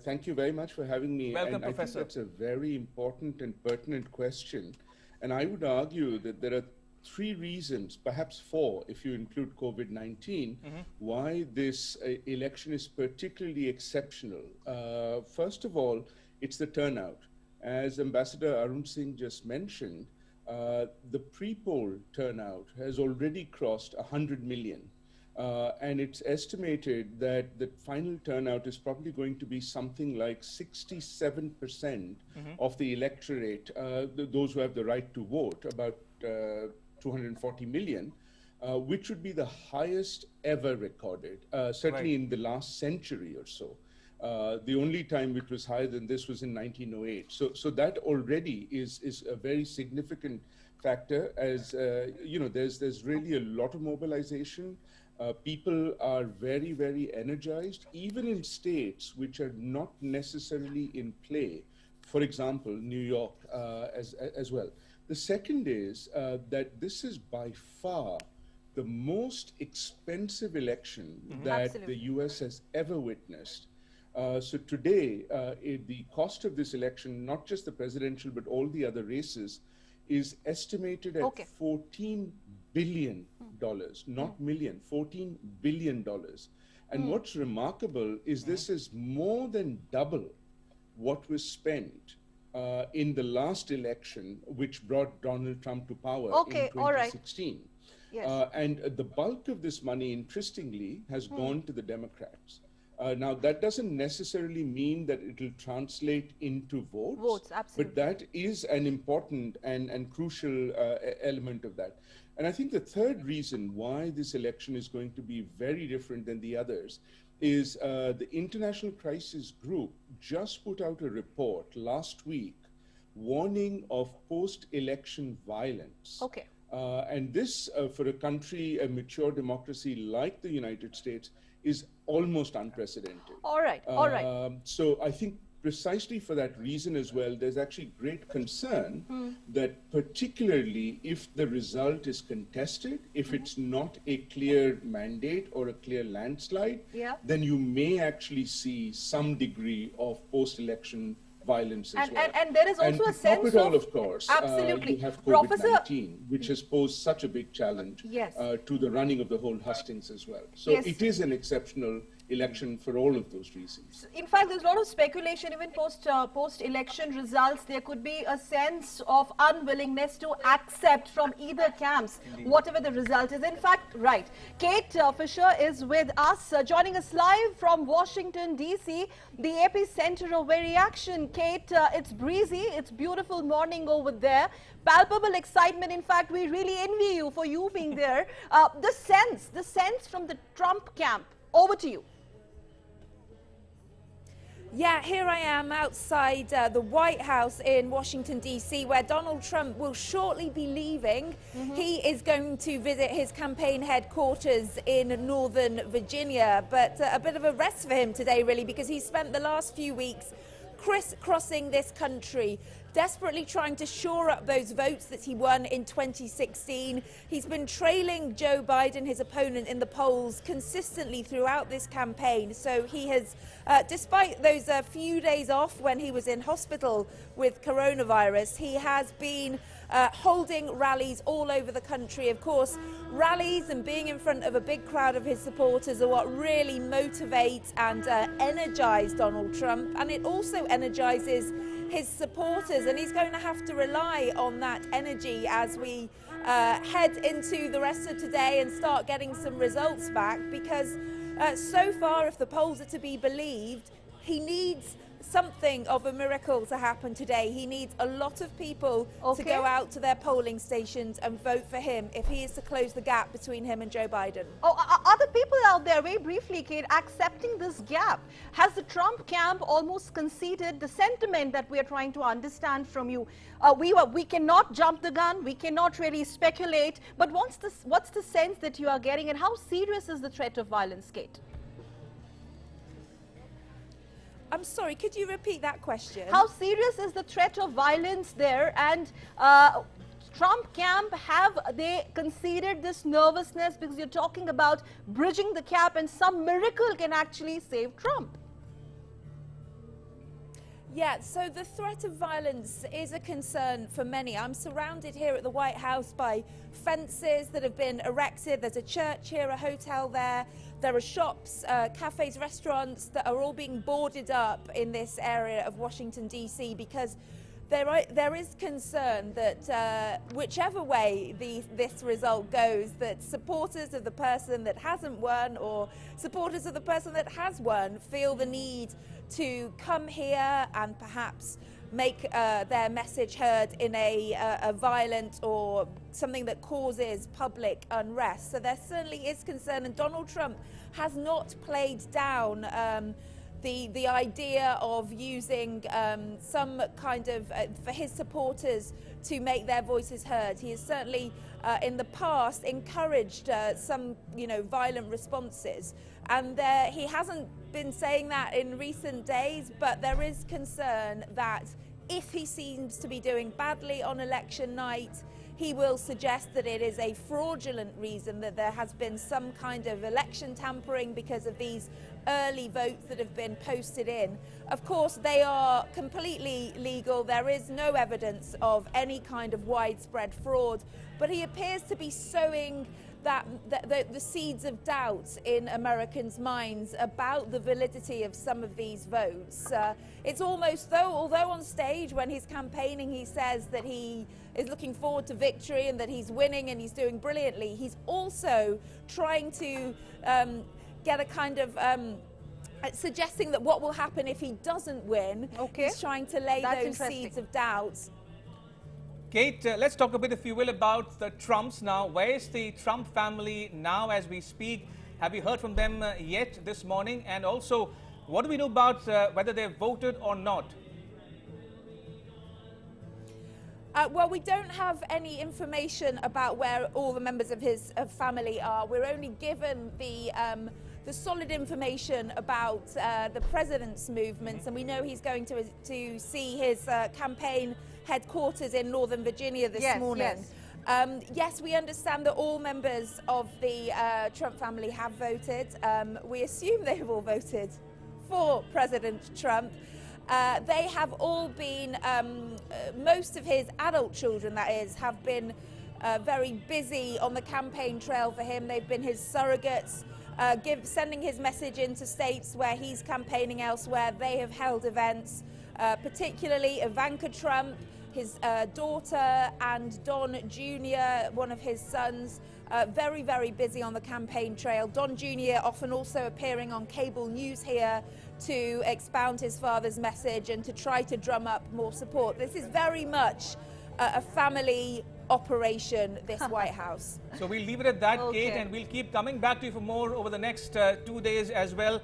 thank you very much for having me. Welcome, and Professor. I think that's a very important and pertinent question. And I would argue that there are three reasons, perhaps four, if you include COVID-19, why this election is particularly exceptional. First of all, it's the turnout. As Ambassador Arun Singh just mentioned, the pre-poll turnout has already crossed 100 million. And it's estimated that the final turnout is probably going to be something like 67% of the electorate, those who have the right to vote, about 240 million, which would be the highest ever recorded, certainly in the last century or so. The only time which was higher than this was in 1908. So that already is a very significant factor. As you know, there's really a lot of mobilization. People are very, very energized, even in states which are not necessarily in play. For example, New York as well. The second is that this is by far the most expensive election that the US has ever witnessed. So today, the cost of this election, not just the presidential, but all the other races, is estimated at $14 billion, not million, $14 billion. And what's remarkable is this is more than double what was spent in the last election, which brought Donald Trump to power in 2016. Yes. And the bulk of this money, interestingly, has gone to the Democrats. Now, that doesn't necessarily mean that it will translate into votes. Votes, absolutely. But that is an important and crucial element of that. And I think the third reason why this election is going to be very different than the others is the International Crisis Group just put out a report last week warning of post-election violence. Okay. And this, for a country, a mature democracy like the United States, is almost unprecedented. All right, all right. So I think precisely for that reason as well, there's actually great concern that particularly if the result is contested, if it's not a clear mandate or a clear landslide, then you may actually see some degree of post-election violence as well. And there is also a sense of... all, of course, absolutely. You have COVID-19, which has posed such a big challenge yes. To the running of the whole hustings as well. So yes. it is an exceptional election for all of those reasons. In fact, there's a lot of speculation, even post-election results, there could be a sense of unwillingness to accept from either camps, whatever the result is. In fact, right. Kate Fisher is with us, joining us live from Washington, D.C., the epicenter of very action. Kate, it's breezy, it's beautiful morning over there. Palpable excitement. In fact, we really envy you for you being there. The sense from the Trump camp. Over to you. Yeah, here I am outside the White House in Washington, D.C., where Donald Trump will shortly be leaving. He is going to visit his campaign headquarters in Northern Virginia, but a bit of a rest for him today, really, because he spent the last few weeks crisscrossing this country, desperately trying to shore up those votes that he won in 2016. He's been trailing Joe Biden, his opponent, in the polls consistently throughout this campaign. So he has, despite those few days off when he was in hospital with coronavirus, he has been holding rallies all over the country. Of course, rallies and being in front of a big crowd of his supporters are what really motivates and energize Donald Trump, and it also energizes his supporters, and he's going to have to rely on that energy as we head into the rest of today and start getting some results back, because so far, if the polls are to be believed, he needs something of a miracle to happen today. He needs a lot of people to go out to their polling stations and vote for him if he is to close the gap between him and Joe Biden. Are the people out there, very briefly, Kate, accepting this gap? Has the Trump camp almost conceded the sentiment that we are trying to understand from you? We cannot jump the gun, we cannot really speculate, but what's the sense that you are getting, and how serious is the threat of violence, Kate? I'm sorry, could you repeat that question? How serious is the threat of violence there? And Trump camp, have they conceded this nervousness? Because you're talking about bridging the gap and some miracle can actually save Trump. Yeah, so the threat of violence is a concern for many. I'm surrounded here at the White House by fences that have been erected. There's a church here, a hotel there. There are shops, cafes, restaurants that are all being boarded up in this area of Washington, D.C. because there is concern that whichever way this result goes, that supporters of the person that hasn't won or supporters of the person that has won feel the need to come here and perhaps make their message heard in a violent or something that causes public unrest. So there certainly is concern, and Donald Trump has not played down the idea of using some kind of, for his supporters to make their voices heard. He has certainly in the past encouraged some, violent responses. And he hasn't been saying that in recent days, but there is concern that if he seems to be doing badly on election night, he will suggest that it is a fraudulent reason, that there has been some kind of election tampering because of these early votes that have been posted in. Of course, they are completely legal. There is no evidence of any kind of widespread fraud, but he appears to be sowing the seeds of doubt in Americans' minds about the validity of some of these votes. It's almost though, although on stage when he's campaigning he says that he is looking forward to victory and that he's winning and he's doing brilliantly, he's also trying to get a kind of suggesting that what will happen if he doesn't win. He's trying to lay those seeds of doubt. Kate, let's talk a bit, if you will, about the Trumps now. Where is the Trump family now as we speak? Have you heard from them yet this morning? And also, what do we know about whether they've voted or not? Well, we don't have any information about where all the members of his family are. We're only given the solid information about the president's movements, and we know he's going to see his campaign headquarters in Northern Virginia this morning. Yes, we understand that all members of the Trump family have voted. We assume they've all voted for President Trump. They have all been, most of his adult children, that is, have been very busy on the campaign trail for him. They've been his surrogates, sending his message into states where he's campaigning elsewhere. They have held events, particularly Ivanka Trump, his daughter, and Don Jr., one of his sons, very, very busy on the campaign trail. Don Jr. often also appearing on cable news here to expound his father's message and to try to drum up more support. This is very much a family operation, this White House. So we'll leave it at that, Kate, and we'll keep coming back to you for more over the next 2 days as well.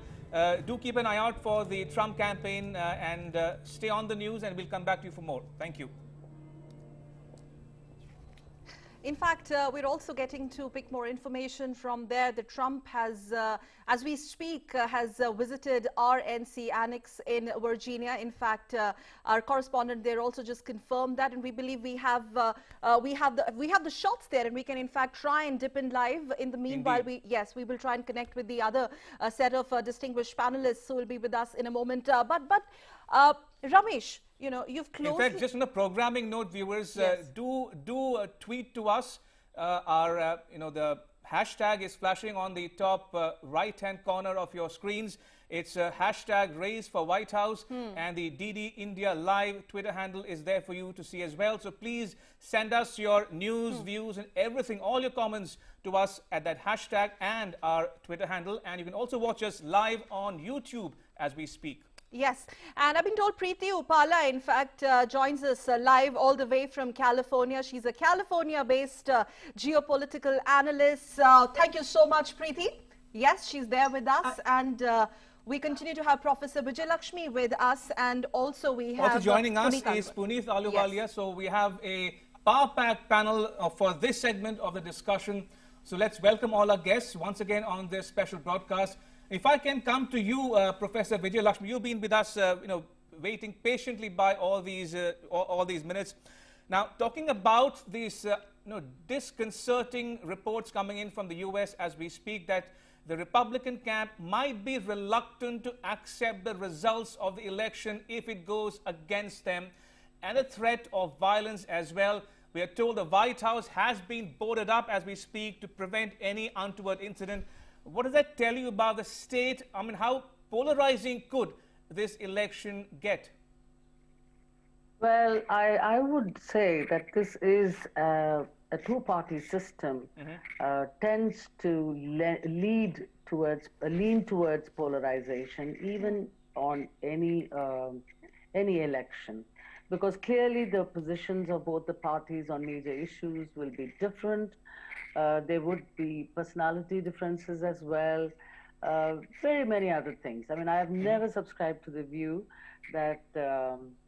Do keep an eye out for the Trump campaign and stay on the news, and we'll come back to you for more. Thank you. In fact, we're also getting to pick more information from there. The Trump has, as we speak, has visited RNC Annex in Virginia. In fact, our correspondent there also just confirmed that, and we believe we have the shots there, and we can in fact try and dip in live. In the meanwhile, we will try and connect with the other set of distinguished panelists who will be with us in a moment. But Ramesh, you know, you've closed. In fact, just on a programming note, viewers, do tweet to us. The hashtag is flashing on the top right-hand corner of your screens. It's hashtag Raise for White House, and the DD India Live Twitter handle is there for you to see as well. So please send us your news, views, and everything, all your comments to us at that hashtag and our Twitter handle. And you can also watch us live on YouTube as we speak. Yes, and I've been told Preeti Upala, in fact, joins us live all the way from California. She's a California-based geopolitical analyst. Thank you so much, Preeti. Yes, she's there with us, and we continue to have Professor Vijay Lakshmi with us, and also we have... Also joining us is Puneet Ahluwalia. Yes. So we have a power-packed panel for this segment of the discussion. So let's welcome all our guests once again on this special broadcast. If I can come to you, Professor Vijay Lakshmi, you've been with us, waiting patiently by all these minutes. Now, talking about these, disconcerting reports coming in from the U.S. as we speak, that the Republican camp might be reluctant to accept the results of the election if it goes against them, and a threat of violence as well. We are told the White House has been boarded up as we speak to prevent any untoward incident. What does that tell you about the state? I mean, how polarizing could this election get? Well, I would say that this is a two-party system, tends to lean towards polarization, even on any election, because clearly the positions of both the parties on major issues will be different. There would be personality differences as well, very many other things. I mean, I have never subscribed to the view that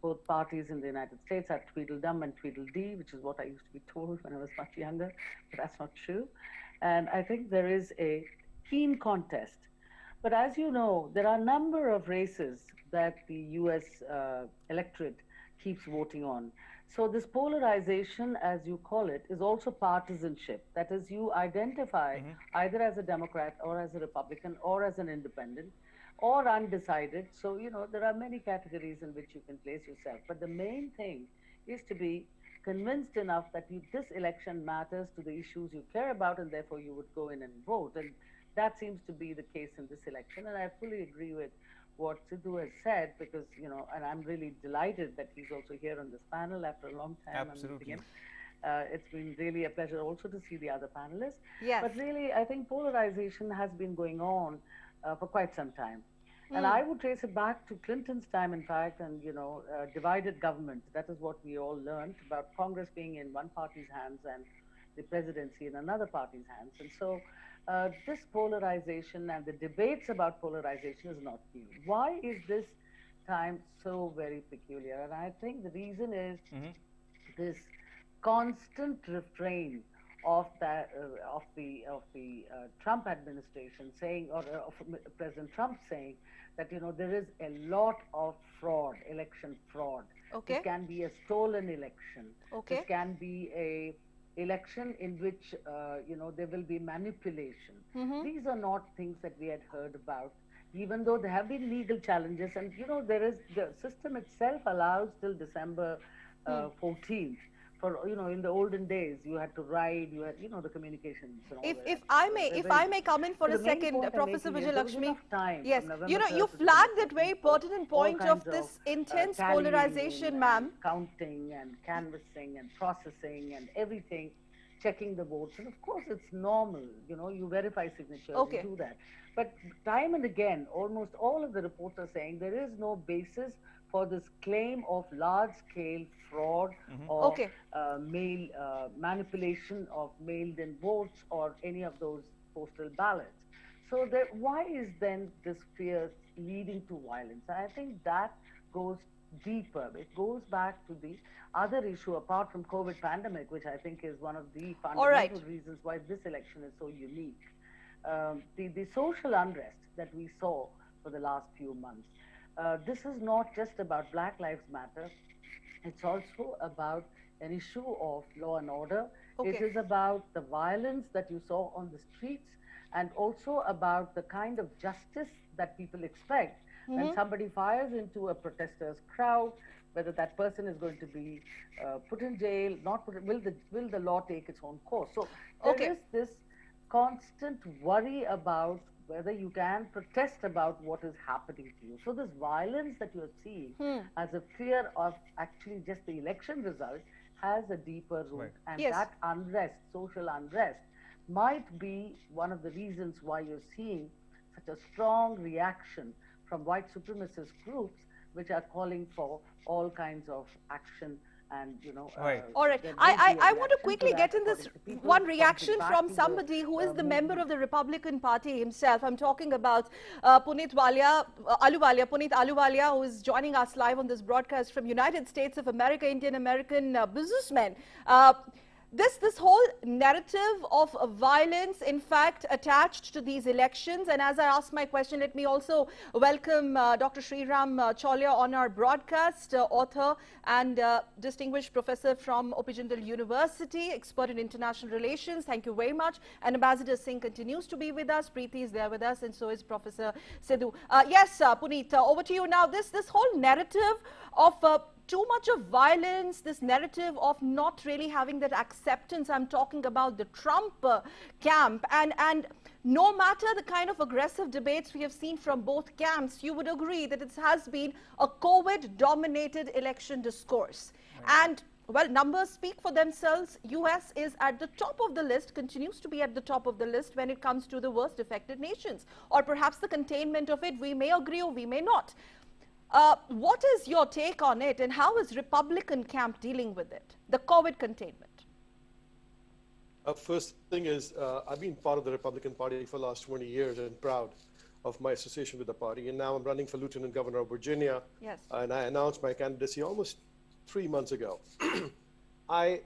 both parties in the United States are Tweedledum and Tweedledee, which is what I used to be told when I was much younger, but that's not true. And I think there is a keen contest. But as you know, there are a number of races that the US electorate keeps voting on. So this polarization, as you call it, is also partisanship. That is, you identify either as a Democrat or as a Republican or as an independent or undecided. So, there are many categories in which you can place yourself. But the main thing is to be convinced enough that this election matters to the issues you care about, and therefore you would go in and vote. And that seems to be the case in this election. And I fully agree with what Sidhu has said, because, and I'm really delighted that he's also here on this panel after a long time. Absolutely. It's been really a pleasure also to see the other panelists. Yes. But really, I think polarization has been going on for quite some time. And I would trace it back to Clinton's time, in fact, and, divided government. That is what we all learned about Congress being in one party's hands and the presidency in another party's hands. And so this polarization and the debates about polarization is not new. Why is this time so very peculiar? And I think the reason is this constant refrain of the Trump administration saying, or of President Trump saying that there is a lot of fraud, election fraud. Okay. This can be a stolen election. Okay. This can be a election in which there will be manipulation. These are not things that we had heard about, even though there have been legal challenges, and there is the system itself allows till December 14th. For in the olden days, you had to ride, you had the communications. And all If I may come in for a second, Professor Vijayalakshmi. Yes, you flagged that very pertinent point of this intense polarization, ma'am. Counting and canvassing and processing and everything, checking the votes, and of course it's normal. You verify signatures, you do that. But time and again, almost all of the reports are saying there is no basis for this claim of large-scale fraud or mail manipulation of mailed-in votes or any of those postal ballots. So why is then this fear leading to violence? And I think that goes deeper. It goes back to the other issue apart from COVID pandemic, which I think is one of the fundamental reasons why this election is so unique. The social unrest that we saw for the last few months. This is not just about Black Lives Matter. It's also about an issue of law and order. It is about the violence that you saw on the streets, and also about the kind of justice that people expect when somebody fires into a protesters' crowd, whether that person is going to be put in jail, not put. Will the law take its own course? So there is this constant worry about whether you can protest about what is happening to you. So this violence that you're seeing as a fear of actually just the election result has a deeper root. And that unrest, social unrest, might be one of the reasons why you're seeing such a strong reaction from white supremacist groups, which are calling for all kinds of action. And all right. I want to quickly get in this one reaction from somebody who is the member of the Republican Party himself. I'm talking about Punit Ahluwalia, who is joining us live on this broadcast from United States of America, Indian-American businessman. This whole narrative of violence, in fact, attached to these elections. And as I ask my question, let me also welcome Dr. Sriram Cholia on our broadcast, author and distinguished professor from Opijindal University, expert in international relations. Thank you very much. And Ambassador Singh continues to be with us. Preeti is there with us, and so is Professor Sidhu. Yes, Puneet, over to you now. This whole narrative of too much of violence, this narrative of not really having that acceptance. I'm talking about the Trump camp, and no matter the kind of aggressive debates we have seen from both camps, you would agree that it has been a COVID-dominated election discourse. And well, numbers speak for themselves. US is at the top of the list, continues to be at the top of the list when it comes to the worst affected nations, or perhaps the containment of it. We may agree or we may not. What is your take on it, and how is Republican camp dealing with it, the COVID containment? First thing is, I've been part of the Republican Party for the last 20 years and proud of my association with the party. And now I'm running for Lieutenant Governor of Virginia. Yes. And I announced my candidacy almost 3 months ago. I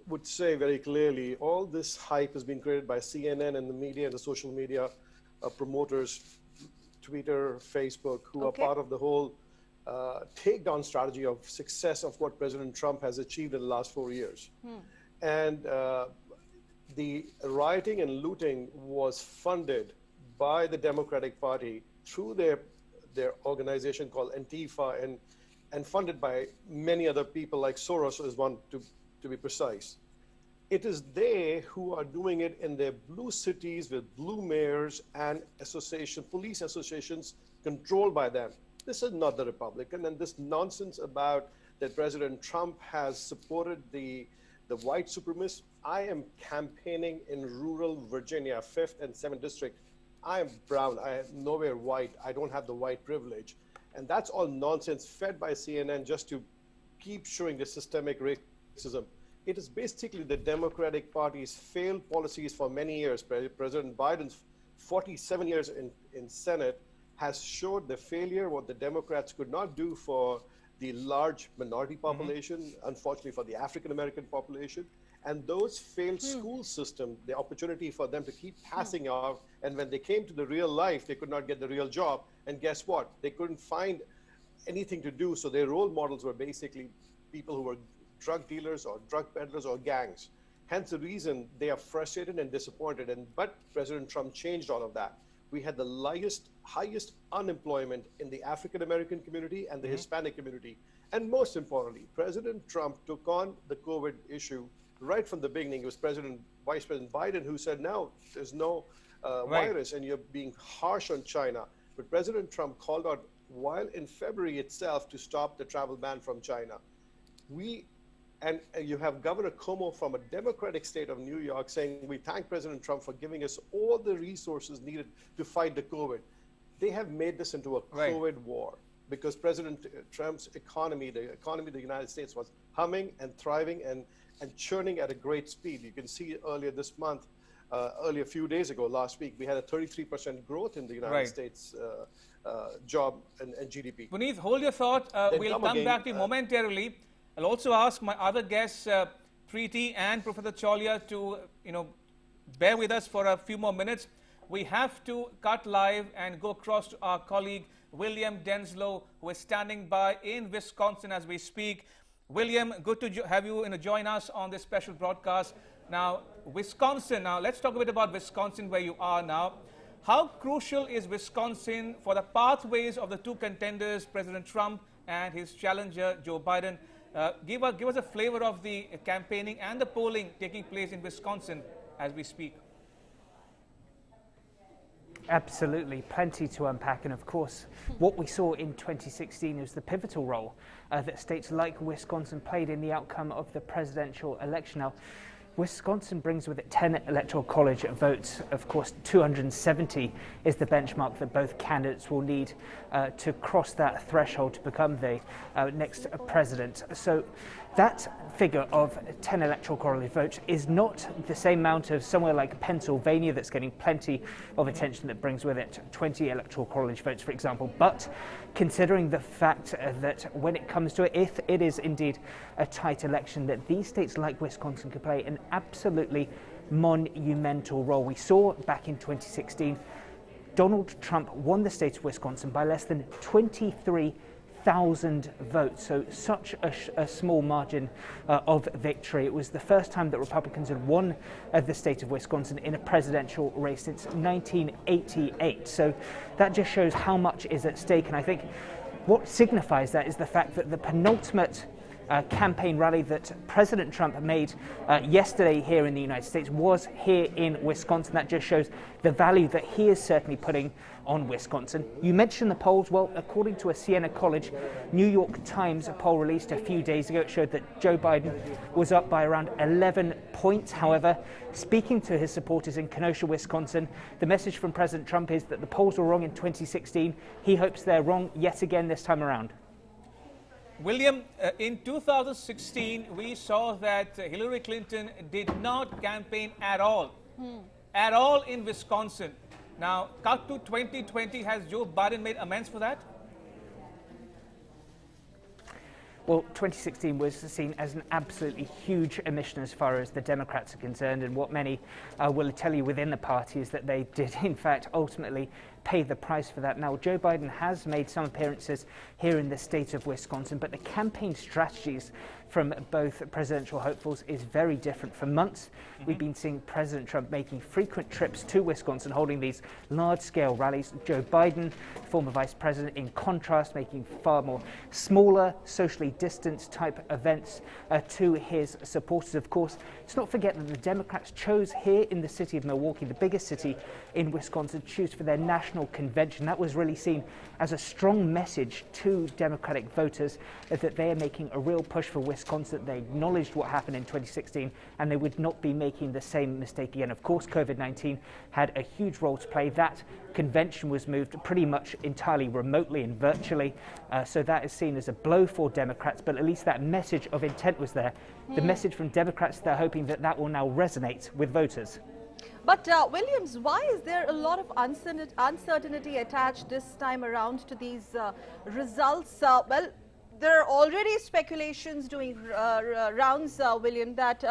would say very clearly, all this hype has been created by CNN and the media and the social media promoters, Twitter, Facebook, who are part of the whole takedown strategy of success of what President Trump has achieved in the last 4 years. And the rioting and looting was funded by the Democratic Party through their organization called Antifa, and funded by many other people, like Soros is one to be precise. It is they who are doing it in their blue cities with blue mayors and police associations controlled by them. This is not the Republican, and this nonsense about that President Trump has supported the white supremacists. I am campaigning in rural Virginia, 5th and 7th district. I am brown, I am nowhere white. I don't have the white privilege. And that's all nonsense fed by CNN just to keep showing the systemic racism. It is basically the Democratic Party's failed policies for many years. President Biden's 47 years in Senate has showed the failure, what the Democrats could not do for the large minority population, unfortunately for the African-American population, and those failed school system, the opportunity for them to keep passing off, and when they came to the real life, they could not get the real job, and guess what? They couldn't find anything to do, so their role models were basically people who were drug dealers or drug peddlers or gangs. Hence the reason they are frustrated and disappointed, but President Trump changed all of that. We had the highest unemployment in the African-American community and the Hispanic community. And most importantly, President Trump took on the COVID issue right from the beginning. It was Vice President Biden who said, no, there's no virus and you're being harsh on China. But President Trump called out, while in February itself, to stop the travel ban from China. And you have Governor Cuomo from a Democratic state of New York saying, we thank President Trump for giving us all the resources needed to fight the COVID. They have made this into a COVID war because President Trump's economy, the economy of the United States, was humming and thriving and churning at a great speed. You can see earlier this month, a few days ago, last week, we had a 33% growth in the United States job and GDP. Puneet, hold your thought. We'll come back to you momentarily. I'll also ask my other guests, Preeti and Professor Chaulia, to bear with us for a few more minutes. We have to cut live and go across to our colleague William Denslow, who is standing by in Wisconsin as we speak. William, good to have you join us on this special broadcast. Now, Wisconsin. Now, let's talk a bit about Wisconsin, where you are now. How crucial is Wisconsin for the pathways of the two contenders, President Trump and his challenger, Joe Biden? Give us a flavor of the campaigning and the polling taking place in Wisconsin as we speak. Absolutely, plenty to unpack, and of course what we saw in 2016 is the pivotal role that states like Wisconsin played in the outcome of the presidential election. Now, Wisconsin brings with it 10 electoral college votes. Of course, 270 is the benchmark that both candidates will need to cross that threshold to become the next president. So that figure of 10 electoral college votes is not the same amount of somewhere like Pennsylvania that's getting plenty of attention that brings with it 20 electoral college votes, for example. But considering the fact that when it comes to it, if it is indeed a tight election, that these states like Wisconsin could play an absolutely monumental role. We saw back in 2016, Donald Trump won the state of Wisconsin by less than 23,000 votes, so such a small margin of victory. It was the first time that Republicans had won the state of Wisconsin in a presidential race since 1988. So that just shows how much is at stake, and I think what signifies that is the fact that the penultimate campaign rally that President Trump made yesterday here in the United States was here in Wisconsin. That just shows the value that he is certainly putting on Wisconsin. You mentioned the polls. Well, according to a Siena College New York Times poll released a few days ago, it showed that Joe Biden was up by around 11 points. However, speaking to his supporters in Kenosha, Wisconsin, the message from President Trump is that the polls were wrong in 2016. He hopes they're wrong yet again this time around. William, in 2016, we saw that Hillary Clinton did not campaign at all in Wisconsin. Now, cut to 2020, has Joe Biden made amends for that? Well, 2016 was seen as an absolutely huge omission as far as the Democrats are concerned, and what many will tell you within the party is that they did, in fact, ultimately pay the price for that. Now, Joe Biden has made some appearances here in the state of Wisconsin, but the campaign strategies from both presidential hopefuls is very different. For months, we've been seeing President Trump making frequent trips to Wisconsin, holding these large-scale rallies. Joe Biden, former vice president, in contrast, making far more smaller, socially distanced type events to his supporters. Of course, let's not forget that the Democrats chose here in the city of Milwaukee, the biggest city in Wisconsin, to choose for their national National Convention. That was really seen as a strong message to Democratic voters that they are making a real push for Wisconsin. They acknowledged what happened in 2016 and they would not be making the same mistake again. Of course, COVID-19 had a huge role to play. That convention was moved pretty much entirely remotely and virtually, so that is seen as a blow for Democrats, but at least that message of intent was there. The message from Democrats, they're hoping that that will now resonate with voters. But Williams, why is there a lot of uncertainty attached this time around to these results? Well, there are already speculations doing rounds, William, that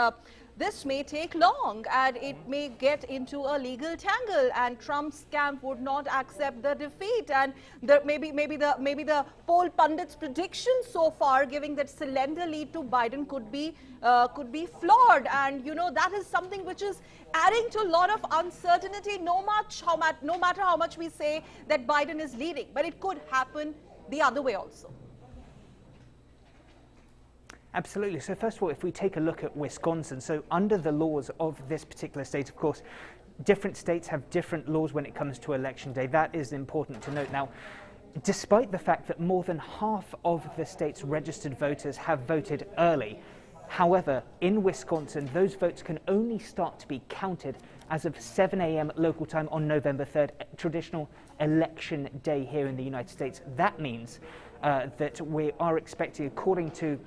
this may take long and it may get into a legal tangle, and Trump's camp would not accept the defeat, and maybe the poll pundits' predictions so far giving that slender lead to Biden could be flawed, and you know that is something which is adding to a lot of uncertainty. No matter how much we say that Biden is leading, but it could happen the other way also. Absolutely. So first of all, if we take a look at Wisconsin, so under the laws of this particular state, of course, different states have different laws when it comes to election day. That is important to note. Now, despite the fact that more than half of the state's registered voters have voted early, however, in Wisconsin, those votes can only start to be counted as of 7 a.m. local time on November 3rd, traditional election day here in the United States. That means that we are expecting, according to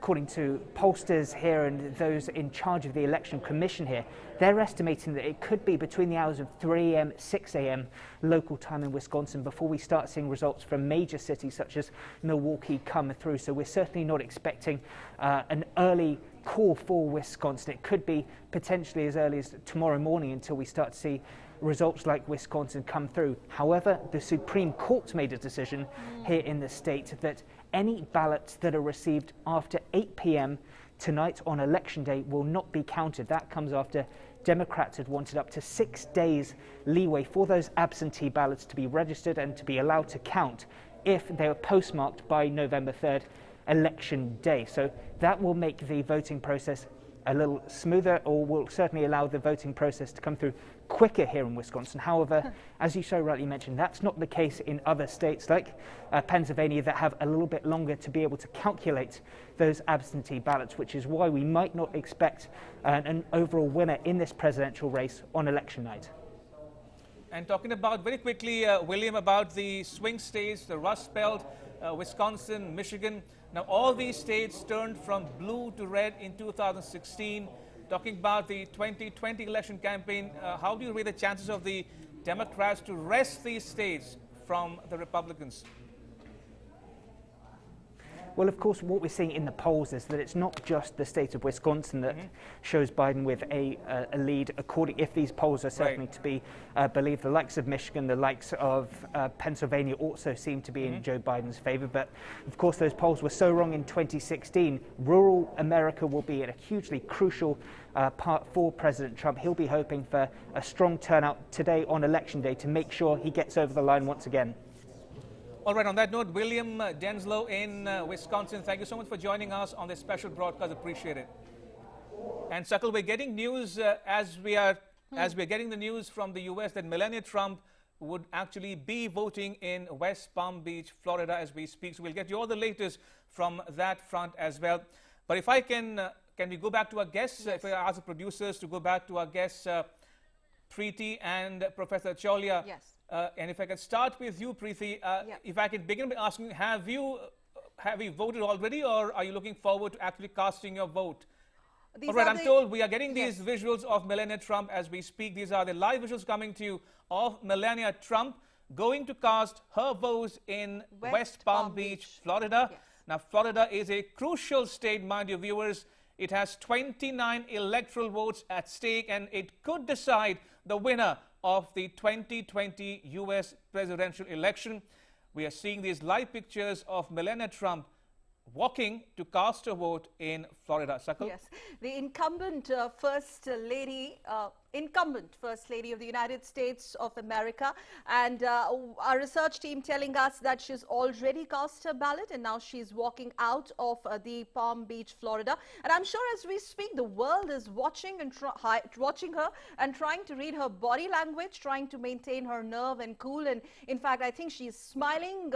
pollsters here and those in charge of the election commission here, they're estimating that it could be between the hours of 3 a.m. 6 a.m. local time in Wisconsin before we start seeing results from major cities such as Milwaukee come through. So we're certainly not expecting an early call for Wisconsin. It could be potentially as early as tomorrow morning until we start to see results like Wisconsin come through. However, the Supreme Court made a decision here in the state that any ballots that are received after 8 p.m. tonight on election day will not be counted. That comes after Democrats had wanted up to 6 days leeway for those absentee ballots to be registered and to be allowed to count if they were postmarked by November 3rd, election day. So that will make the voting process a little smoother, or will certainly allow the voting process to come through quicker here in Wisconsin. However, as you so rightly mentioned, that's not the case in other states like Pennsylvania that have a little bit longer to be able to calculate those absentee ballots, which is why we might not expect an overall winner in this presidential race on election night. And talking about very quickly, William, about the swing states, the Rust Belt, Wisconsin, Michigan. Now, all these states turned from blue to red in 2016. Talking about the 2020 election campaign, how do you rate the chances of the Democrats to wrest these states from the Republicans? Well, of course, what we're seeing in the polls is that it's not just the state of Wisconsin that shows Biden with a lead. If these polls are certainly to be believed, the likes of Michigan, the likes of Pennsylvania also seem to be in Joe Biden's favor. But of course, those polls were so wrong in 2016. Rural America will be a hugely crucial part for President Trump. He'll be hoping for a strong turnout today on election day to make sure he gets over the line once again. All right, on that note, William Denslow in Wisconsin, thank you so much for joining us on this special broadcast. Appreciate it. And Sakal, we're getting news as we're getting the news from the U.S. that Melania Trump would actually be voting in West Palm Beach, Florida, as we speak. So we'll get you all the latest from that front as well. But if I can we go back to our guests? Yes. If I ask the producers to go back to our guests, Preeti and Professor Chaulia. Yes. And if I can start with you, Preeti, if I can begin by asking, have you voted already, or are you looking forward to actually casting your vote? All right, I'm told we are getting these visuals of Melania Trump as we speak. These are the live visuals coming to you of Melania Trump going to cast her votes in West Palm Beach, Florida. Yes. Now, Florida is a crucial state, mind your viewers. It has 29 electoral votes at stake, and it could decide the winner of the 2020 U.S. presidential election. We are seeing these live pictures of Melania Trump walking to cast a vote in Florida. Sakal? Yes, the incumbent First Lady incumbent First Lady of the United States of America, and our research team telling us that she's already cast her ballot and now she's walking out of the Palm Beach, Florida. And I'm sure as we speak, the world is watching and watching her and trying to read her body language, trying to maintain her nerve and cool. And in fact, I think she's smiling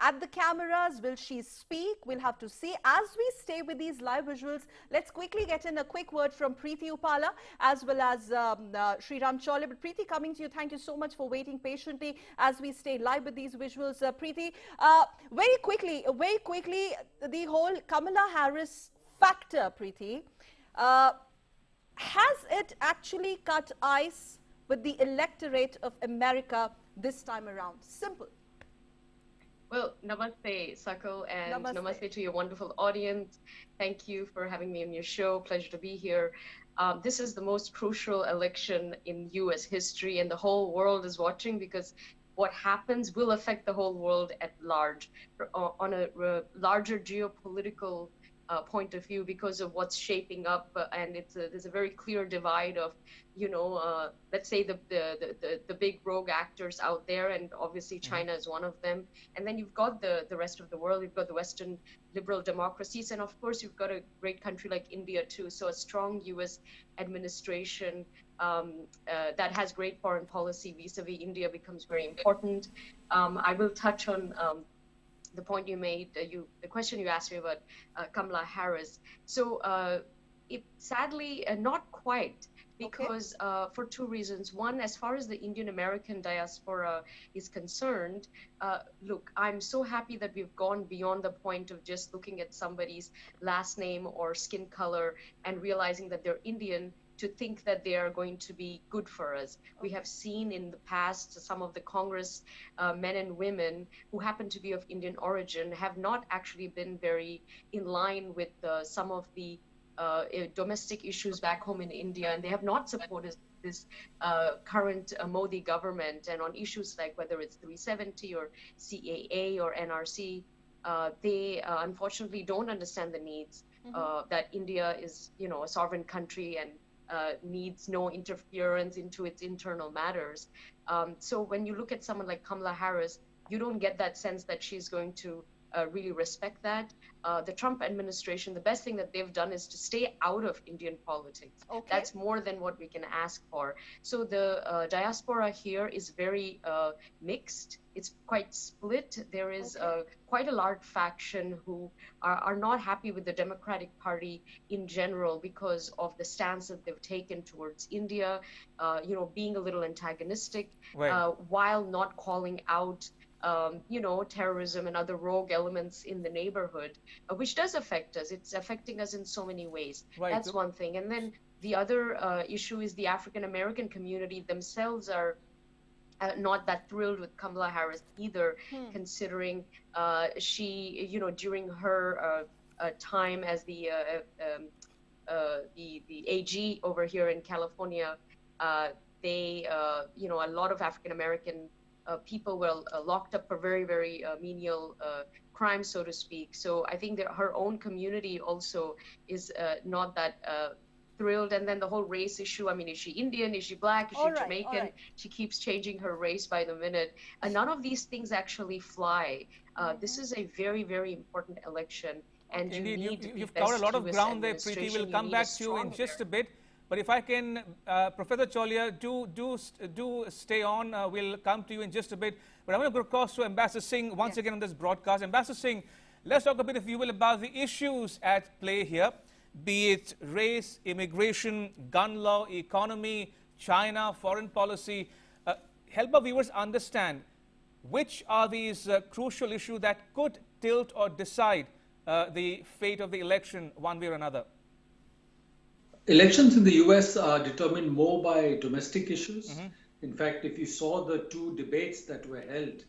at the cameras. Will she speak? We'll have to see. As we stay with these live visuals, let's quickly get in a quick word from Preeti Upala as well as Sriram Chole. But Preeti, coming to you, thank you so much for waiting patiently as we stay live with these visuals. Preeti, very quickly, the whole Kamala Harris factor, Preeti, has it actually cut ice with the electorate of America this time around? Simple. Well, namaste, Sakal, and namaste to your wonderful audience. Thank you for having me on your show. Pleasure to be here. This is the most crucial election in U.S. history, and the whole world is watching because what happens will affect the whole world at large, on a larger geopolitical point of view, because of what's shaping up, and there's a very clear divide of, let's say the big rogue actors out there, and obviously China is one of them, and then you've got the rest of the world. You've got the Western liberal democracies, and of course you've got a great country like India too. So a strong U.S. administration that has great foreign policy vis-a-vis India becomes very important. I will touch on the point you made, the question you asked me about Kamala Harris. So it sadly not quite, because for two reasons. One, as far as the Indian American diaspora is concerned, look, I'm so happy that we've gone beyond the point of just looking at somebody's last name or skin color and realizing that they're Indian, to think that they are going to be good for us. We have seen in the past some of the Congress men and women who happen to be of Indian origin have not actually been very in line with some of the domestic issues back home in India, and they have not supported this current Modi government. And on issues like whether it's 370 or CAA or NRC, they unfortunately don't understand the needs that India is, a sovereign country and needs no interference into its internal matters. So when you look at someone like Kamala Harris, you don't get that sense that she's going to really respect that. The Trump administration, the best thing that they've done is to stay out of Indian politics. That's more than what we can ask for. So the diaspora here is very mixed. It's quite split. There is quite a large faction who are not happy with the Democratic Party in general because of the stance that they've taken towards India, being a little antagonistic, while not calling out terrorism and other rogue elements in the neighborhood, which does affect us. It's affecting us in so many ways. That's one thing. And then the other issue is the African American community themselves are not that thrilled with Kamala Harris either, considering she, during her time as the AG over here in California, they, a lot of African American people were locked up for very, very menial crimes, so to speak. So I think that her own community also is not that thrilled. And then the whole race issue. I mean, is she Indian? Is she black? Is she Jamaican? She keeps changing her race by the minute. And none of these things actually fly. This is a very, very important election. And you've covered a lot of ground there, Preeti. We'll come back to you in just a bit. But if I can, Professor Chole, do stay on. We'll come to you in just a bit. But I want to go across to Ambassador Singh once again on this broadcast. Ambassador Singh, let's talk a bit, if you will, about the issues at play here, be it race, immigration, gun law, economy, China, foreign policy. Help our viewers understand which are these crucial issues that could tilt or decide the fate of the election one way or another. Elections in the US are determined more by domestic issues. In fact, if you saw the two debates that were held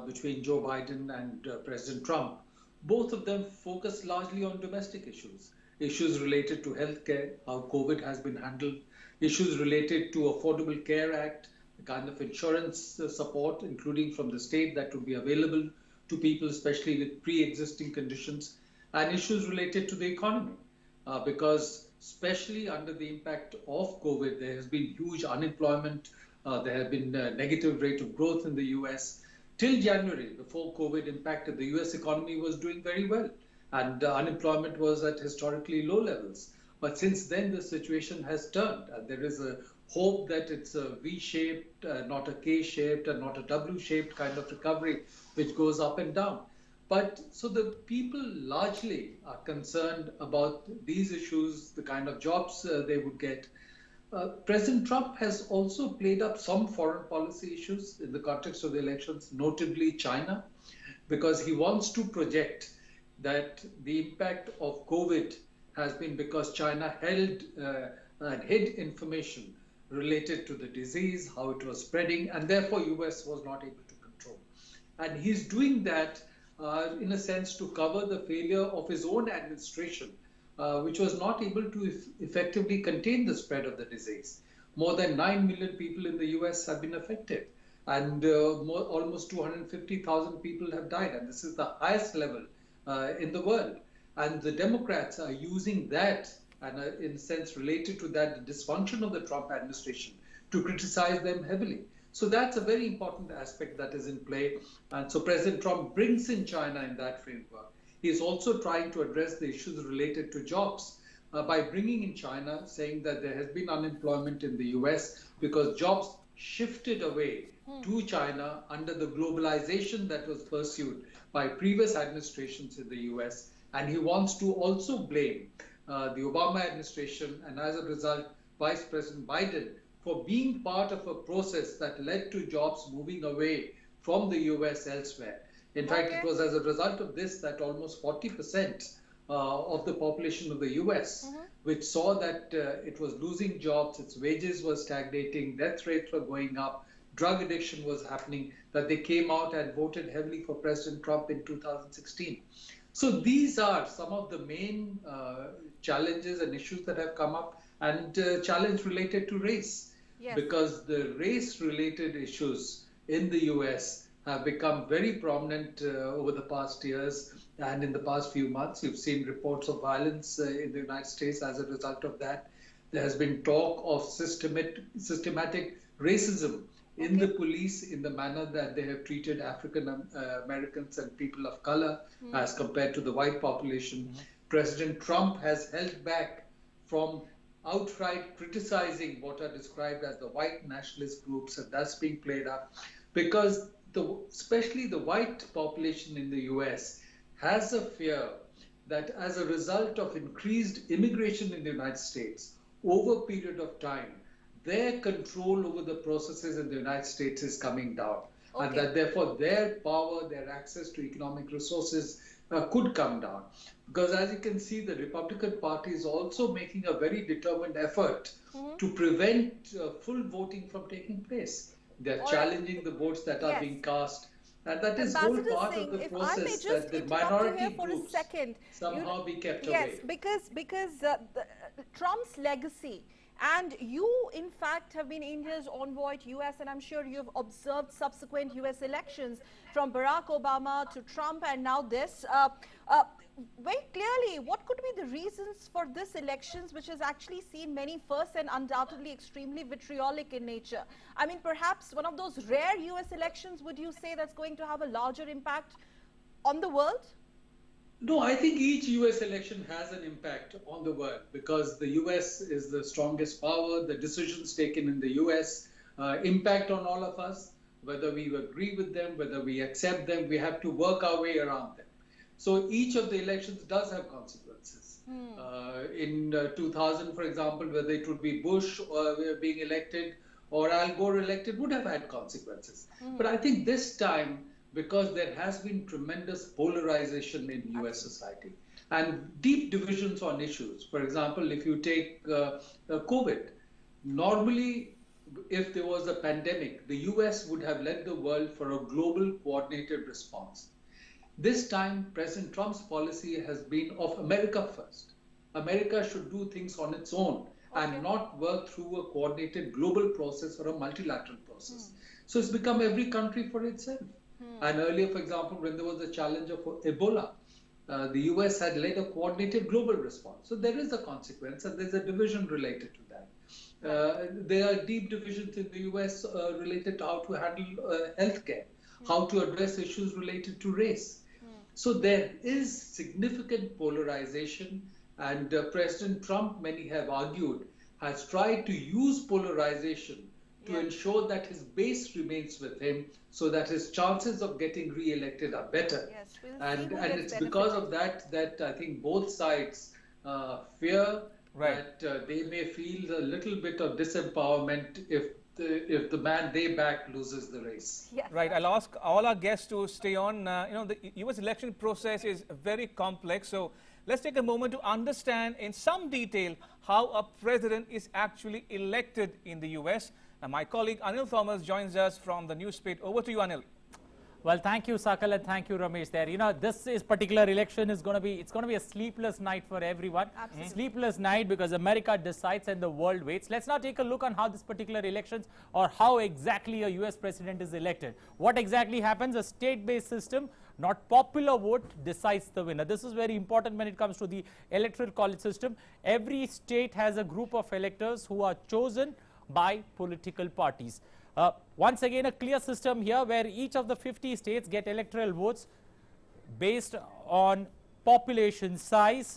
between Joe Biden and President Trump, both of them focused largely on domestic issues. Issues related to healthcare, how COVID has been handled, issues related to Affordable Care Act, the kind of insurance support, including from the state, that would be available to people, especially with pre-existing conditions, and issues related to the economy. Because especially under the impact of COVID. There has been huge unemployment. There have been a negative rate of growth in the US. Till January, before COVID impacted, the US economy was doing very well, and unemployment was at historically low levels. But since then, the situation has turned, and there is a hope that it's a V-shaped, not a K-shaped, and not a W-shaped kind of recovery, which goes up and down. But so the people largely are concerned about these issues, the kind of jobs they would get. President Trump has also played up some foreign policy issues in the context of the elections, notably China, because he wants to project that the impact of COVID has been because China held and hid information related to the disease, how it was spreading, and therefore US was not able to control. And he's doing that in a sense to cover the failure of his own administration, which was not able to effectively contain the spread of the disease. More than 9 million people in the US have been affected, and almost 250,000 people have died, and this is the highest level in the world. And the Democrats are using that, and in a sense related to that, the dysfunction of the Trump administration, to criticize them heavily. So that's a very important aspect that is in play. And so President Trump brings in China in that framework. He is also trying to address the issues related to jobs by bringing in China, saying that there has been unemployment in the US because jobs shifted away to China under the globalization that was pursued by previous administrations in the US. And he wants to also blame the Obama administration and as a result, Vice President Biden for being part of a process that led to jobs moving away from the US elsewhere. In fact, it was as a result of this that almost 40% of the population of the US, which saw that it was losing jobs, its wages were stagnating, death rates were going up, drug addiction was happening, that they came out and voted heavily for President Trump in 2016. So these are some of the main challenges and issues that have come up, and challenge related to race. Yes. Because the race-related issues in the US have become very prominent over the past years, and in the past few months you've seen reports of violence in the United States as a result of that. There has been talk of systematic racism in the police in the manner that they have treated African Americans and people of color as compared to the white population. President Trump has held back from outright criticizing what are described as the white nationalist groups, and that's being played up because especially the white population in the US has a fear that as a result of increased immigration in the United States over a period of time, their control over the processes in the United States is coming down, and that therefore their power, their access to economic resources could come down. Because as you can see, the Republican Party is also making a very determined effort to prevent full voting from taking place. They're challenging the votes that are being cast. And that is whole part of the process that the minority groups somehow be kept away. Yes, because Trump's legacy, and you in fact have been India's envoy to US, and I'm sure you've observed subsequent US elections from Barack Obama to Trump and now this. Very clearly, what could be the reasons for this elections, which has actually seen many firsts and undoubtedly extremely vitriolic in nature? I mean, perhaps one of those rare US elections, would you say, that's going to have a larger impact on the world? No, I think each US election has an impact on the world because the US is the strongest power. The decisions taken in the US impact on all of us, whether we agree with them, whether we accept them, we have to work our way around them. So each of the elections does have consequences. In 2000, for example, whether it would be Bush being elected or Al Gore elected would have had consequences. But I think this time, because there has been tremendous polarization in US society and deep divisions on issues. For example, if you take COVID, normally if there was a pandemic, the US would have led the world for a global coordinated response. This time, President Trump's policy has been of America first. America should do things on its own and not work through a coordinated global process or a multilateral process. So it's become every country for itself. And earlier, for example, when there was a challenge of Ebola, the US had led a coordinated global response. So there is a consequence, and there's a division related to that. There are deep divisions in the US related to how to handle healthcare, how to address issues related to race. So there is significant polarization, and President Trump, many have argued, has tried to use polarization to ensure that his base remains with him, so that his chances of getting re-elected are better. Yes, and it's because of that that I think both sides fear that they may feel a little bit of disempowerment if the man they back loses the race. Right. I'll ask all our guests to stay on. The U.S. election process is very complex, so let's take a moment to understand in some detail how a president is actually elected in the U.S. Now, my colleague Anil Thomas joins us from the Newspit. Over to you, Anil. Well, thank you, Sakal, and thank you, Ramesh. There, this particular election is going to be a sleepless night for everyone. Absolutely. Sleepless night because America decides and the world waits. Let's now take a look on how this particular elections or how exactly a U.S. president is elected. What exactly happens? A state-based system, not popular vote, decides the winner. This is very important when it comes to the electoral college system. Every state has a group of electors who are chosen by political parties. Once again, a clear system here where each of the 50 states get electoral votes based on population size.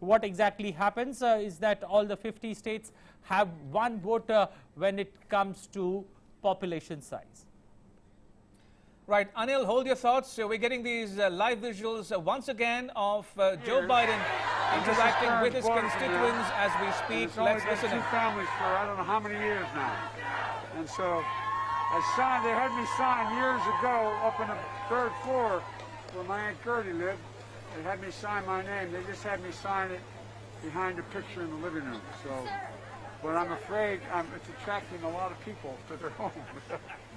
What exactly happens is that all the 50 states have one vote when it comes to population size. Right, Anil, hold your thoughts. So we're getting these live visuals once again of Joe Biden interacting with his constituents as we speak. Let's listen in. Two families for I don't know how many years now. And so they had me sign years ago up on the 3rd floor where my Aunt Gertie lived. They had me sign my name. They just had me sign it behind a picture in the living room. So, but I'm afraid it's attracting a lot of people to their home.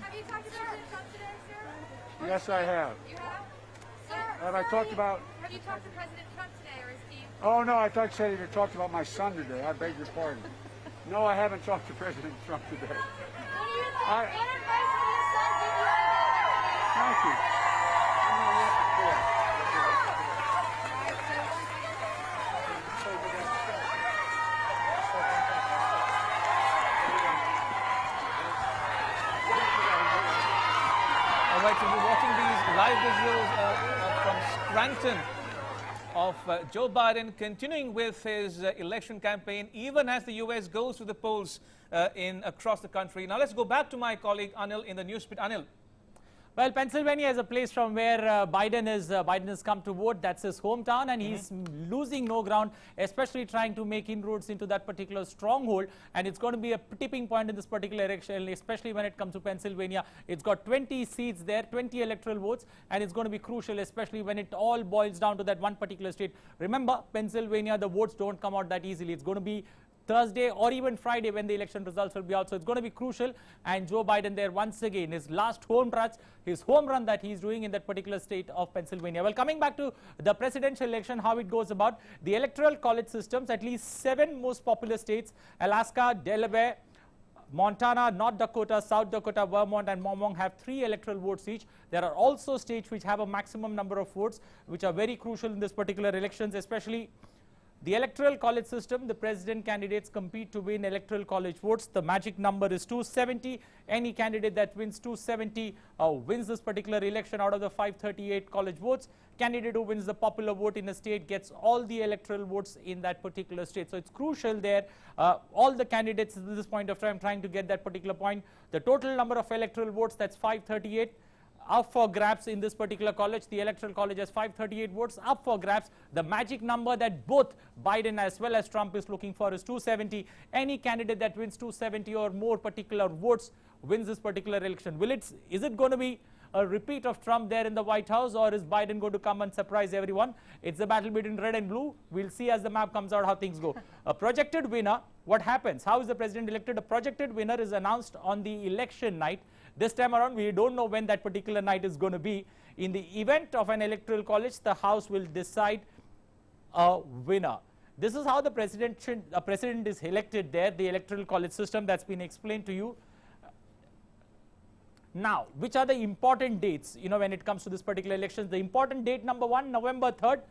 Have you talked to President Trump today, sir? Yes, I have. You have? Sir, have I talked about... Have you talked to President Trump today, or is he... Oh, no, I thought you said you talked about my son today. I beg your pardon. No, I haven't talked to President Trump today. What advice will your son give you? Thank you. All right, so we're watching these live visuals from Scranton of Joe Biden continuing with his election campaign, even as the U.S. goes to the polls across the country. Now let's go back to my colleague Anil in the Newspit. Anil. Well, Pennsylvania is a place from where Biden has come to vote. That's his hometown, and he's losing no ground, especially trying to make inroads into that particular stronghold. And it's going to be a tipping point in this particular election, especially when it comes to Pennsylvania. It's got 20 seats there, 20 electoral votes, and it's going to be crucial, especially when it all boils down to that one particular state. Remember, Pennsylvania, the votes don't come out that easily. It's going to be Thursday or even Friday when the election results will be out. So it's going to be crucial. And Joe Biden there once again, his last home run that he's doing in that particular state of Pennsylvania. Well, coming back to the presidential election, how it goes about, the electoral college systems, at least 7 most populous states, Alaska, Delaware, Montana, North Dakota, South Dakota, Vermont and Wyoming have 3 electoral votes each. There are also states which have a maximum number of votes, which are very crucial in this particular elections, especially the electoral college system. The president candidates compete to win electoral college votes. The magic number is 270. Any candidate that wins 270 wins this particular election out of the 538 college votes. Candidate who wins the popular vote in a state gets all the electoral votes in that particular state. So it's crucial there. All the candidates at this point of time trying to get that particular point. The total number of electoral votes, that's 538. Up for grabs in this particular college. The electoral college has 538 votes up for grabs. The magic number that both Biden as well as Trump is looking for is 270. Any candidate that wins 270 or more particular votes wins this particular election. Is it going to be a repeat of Trump there in the White House, or is Biden going to come and surprise everyone? It's a battle between red and blue. We'll see as the map comes out how things go. A projected winner, what happens? How is the president elected? A projected winner is announced on the election night. This time around, we don't know when that particular night is going to be. In the event of an electoral college, the House will decide a winner. This is how the president is elected there, the electoral college system that's been explained to you. Now, which are the important dates, when it comes to this particular election? The important date number 1, November 3rd.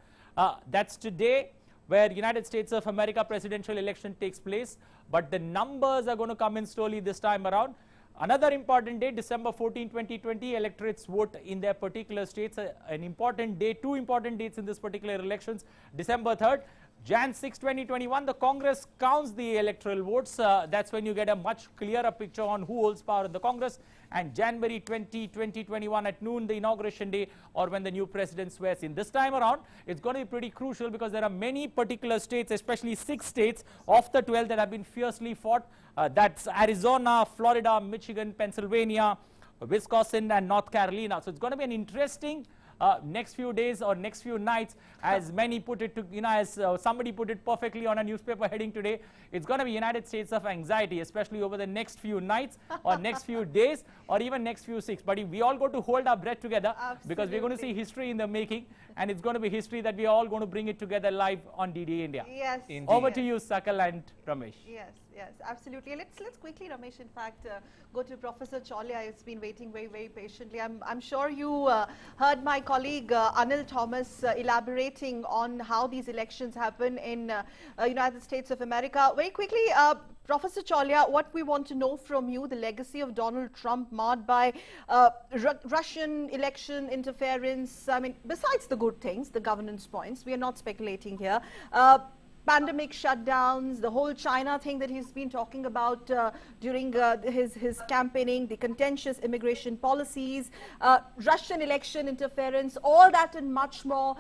That's today, where United States of America presidential election takes place. But the numbers are going to come in slowly this time around. Another important day, December 14, 2020, electorates vote in their particular states. An important day, two important dates in this particular elections. December 3rd, Jan 6, 2021, the Congress counts the electoral votes. That's when you get a much clearer picture on who holds power in the Congress. And January 20, 2021 at noon, the inauguration day, or when the new president swears in. This time around, it's going to be pretty crucial because there are many particular states, especially 6 states of the 12 that have been fiercely fought. That's Arizona, Florida, Michigan, Pennsylvania, Wisconsin, and North Carolina. So it's going to be an interesting next few days or next few nights, as many put it to, as somebody put it perfectly on a newspaper heading today. It's going to be United States of anxiety, especially over the next few nights or next few days or even next few weeks. But we all got to hold our breath together. Absolutely. Because we're going to see history in the making, and it's going to be history that we're all going to bring it together live on DD India. Yes. Indeed. Over to you, Sakal and Ramesh. Yes, yes, absolutely. Let's quickly, Ramesh, in fact, go to Professor Chaulia. It's been waiting very, very patiently. I'm sure you heard my colleague Anil Thomas elaborating on how these elections happen in United States of America. Very quickly, Professor Chaulia, what we want to know from you, the legacy of Donald Trump marred by Russian election interference. I mean, besides the good things, the governance points, we are not speculating here. Pandemic shutdowns, the whole China thing that he's been talking about during his campaigning, the contentious immigration policies, Russian election interference, all that and much more.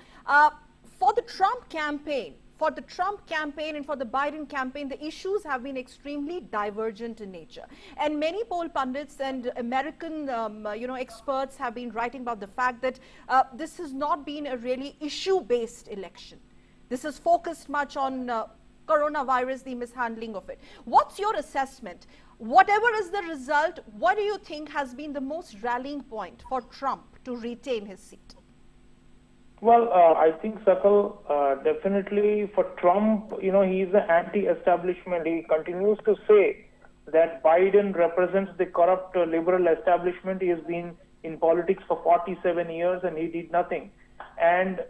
For the Trump campaign, and for the Biden campaign, the issues have been extremely divergent in nature. And many poll pundits and American experts have been writing about the fact that this has not been a really issue-based election. This is focused much on coronavirus, the mishandling of it. What's your assessment? Whatever is the result, what do you think has been the most rallying point for Trump to retain his seat? Well, I think, Sakal, definitely for Trump, he's the anti-establishment. He continues to say that Biden represents the corrupt liberal establishment. He has been in politics for 47 years and he did nothing. And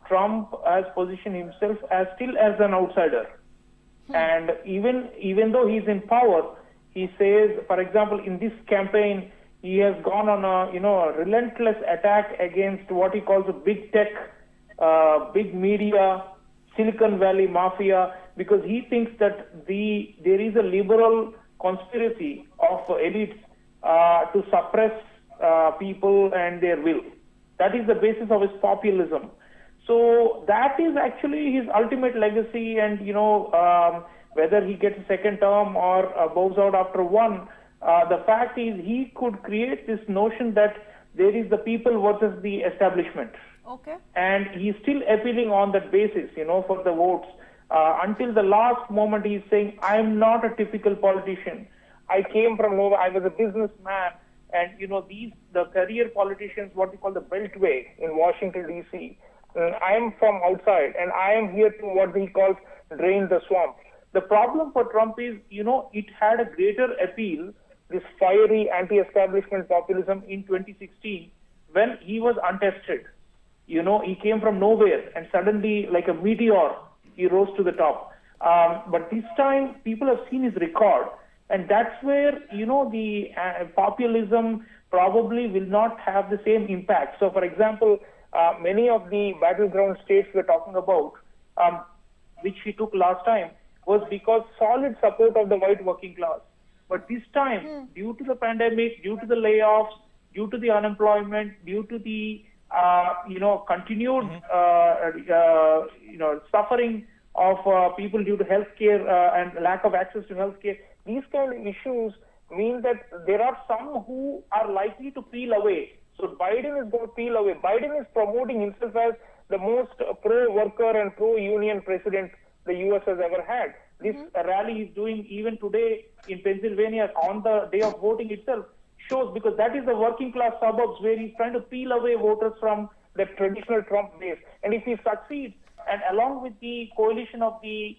Trump has positioned himself still as an outsider. And even though he's in power, he says, for example, in this campaign, he has gone on a relentless attack against what he calls a big tech, big media, Silicon Valley mafia, because he thinks that there is a liberal conspiracy of elites to suppress people and their will. That is the basis of his populism. So that is actually his ultimate legacy, and whether he gets a second term or bows out after one, the fact is he could create this notion that there is the people versus the establishment. Okay. And he's still appealing on that basis, for the votes. Until the last moment, he's saying, I'm not a typical politician. I came from nowhere. I was a businessman. And, the career politicians, what we call the Beltway in Washington, D.C., I am from outside, and I am here to what he calls drain the swamp. The problem for Trump is, it had a greater appeal, this fiery anti-establishment populism in 2016, when he was untested. He came from nowhere, and suddenly, like a meteor, he rose to the top. But this time, people have seen his record, and that's where, the populism probably will not have the same impact. So, for example, many of the battleground states we're talking about, which he took last time, was because solid support of the white working class. But this time, due to the pandemic, due to the layoffs, due to the unemployment, due to the continued suffering of people due to healthcare and lack of access to healthcare, these kind of issues mean that there are some who are likely to peel away. So Biden is going to peel away. Biden is promoting himself as the most pro-worker and pro-union president the U.S. has ever had. This rally he's doing even today in Pennsylvania on the day of voting itself shows, because that is the working class suburbs where he's trying to peel away voters from the traditional Trump base. And if he succeeds, and along with the coalition of the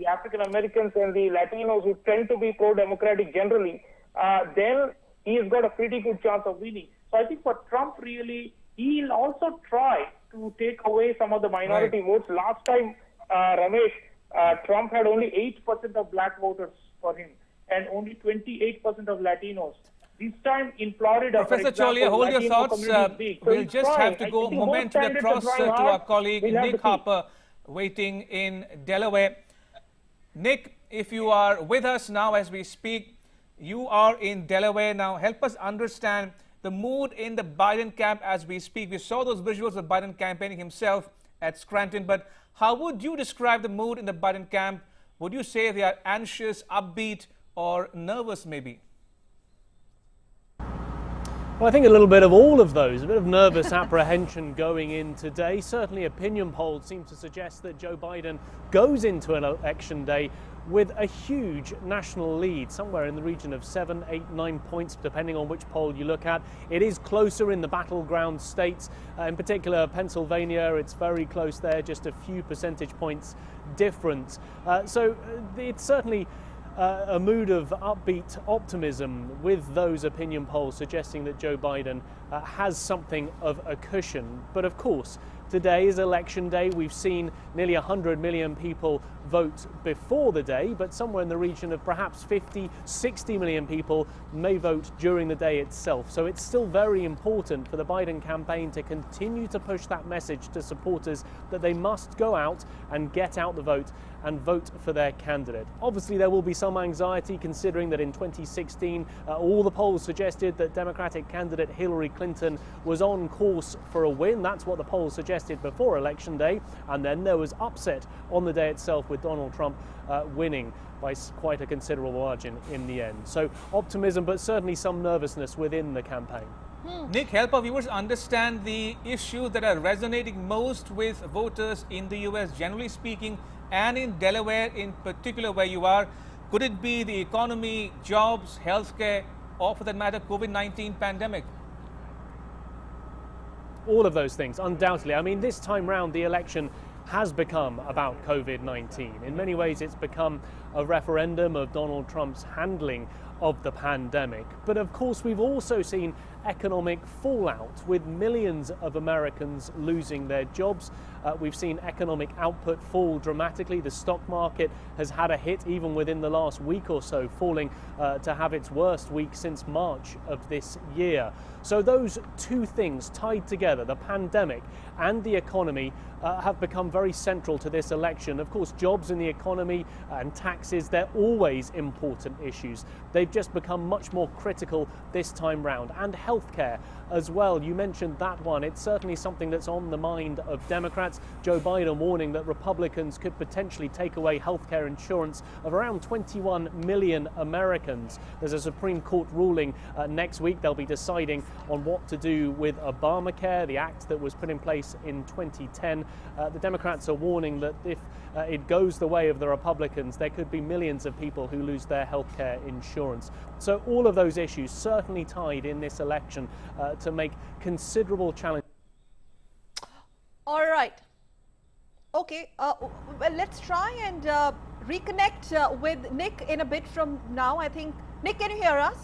African Americans and the Latinos who tend to be pro-democratic generally, then he's got a pretty good chance of winning. So I think for Trump, really, he'll also try to take away some of the minority votes. Last time, Ramesh, Trump had only 8% of black voters for him and only 28% of Latinos. This time in Florida, Professor Cholia, hold your thoughts. We'll just have to go momentarily across to our colleague Nick Harper, waiting in Delaware. Nick, if you are with us now as we speak, you are in Delaware now. Help us understand the mood in the Biden camp as we speak. We saw those visuals of Biden campaigning himself at Scranton, but how would you describe the mood in the Biden camp? Would you say they are anxious, upbeat, or nervous maybe? Well, I think a little bit of all of those, a bit of nervous apprehension going in today. Certainly opinion polls seem to suggest that Joe Biden goes into an election day with a huge national lead, somewhere in the region of 7, 8, 9 points, depending on which poll you look at. It is closer in the battleground states, in particular Pennsylvania. It's very close there, just a few percentage points difference. So it's certainly a mood of upbeat optimism with those opinion polls suggesting that Joe Biden has something of a cushion. But of course, today is election day. We've seen nearly 100 million people vote before the day, but somewhere in the region of perhaps 50, 60 million people may vote during the day itself. So it's still very important for the Biden campaign to continue to push that message to supporters that they must go out and get out the vote and vote for their candidate. Obviously, there will be some anxiety considering that in 2016, all the polls suggested that Democratic candidate Hillary Clinton was on course for a win. That's what the polls suggested before Election Day. And then there was upset on the day itself with Donald Trump winning by quite a considerable margin in the end. So optimism, but certainly some nervousness within the campaign. Nick, help our viewers understand the issues that are resonating most with voters in the US, generally speaking, and in Delaware in particular where you are. Could it be the economy, jobs, healthcare, or for that matter, COVID-19 pandemic? All of those things, undoubtedly. I mean, this time round, the election has become about COVID-19. In many ways, it's become a referendum of Donald Trump's handling of the pandemic. But of course, we've also seen economic fallout with millions of Americans losing their jobs. We've seen economic output fall dramatically. The stock market has had a hit even within the last week or so, falling to have its worst week since March of this year. So those two things tied together, the pandemic and the economy, have become very central to this election. Of course, jobs in the economy and taxes, they're always important issues. They've just become much more critical this time round. And healthcare as well. You mentioned that one. It's certainly something that's on the mind of Democrats. Joe Biden warning that Republicans could potentially take away healthcare insurance of around 21 million Americans. There's a Supreme Court ruling next week. They'll be deciding on what to do with Obamacare, the act that was put in place in 2010. The Democrats are warning that if it goes the way of the Republicans, there could be millions of people who lose their healthcare insurance. So all of those issues certainly tied in this election to make considerable challenge. All right. Okay. Well, let's try and reconnect with Nick in a bit from now. I think, Nick, can you hear us?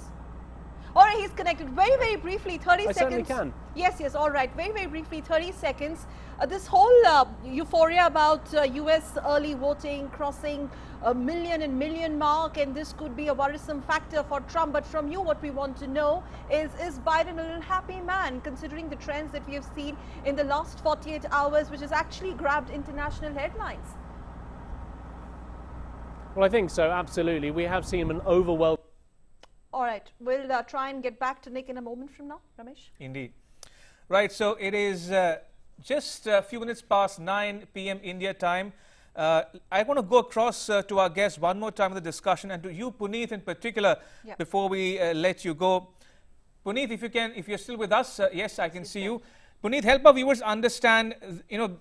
All right, he's connected. Very, very briefly, 30 seconds. I certainly can. Yes, all right. Very, very briefly, 30 seconds. This whole euphoria about US early voting crossing a million mark, and this could be a worrisome factor for Trump. But from you, what we want to know is Biden a little happy man, considering the trends that we have seen in the last 48 hours, which has actually grabbed international headlines? Well, I think so, absolutely. We have seen an overwhelming. All right, we'll try and get back to Nick in a moment from now. Ramesh? Indeed. Right, so it is just a few minutes past 9 p.m. India time. I want to go across to our guests one more time in the discussion, and to you, Puneet, in particular, before we let you go. Puneet, if you can, if you're still with us, yes, I can see you. Puneet, help our viewers understand, you know,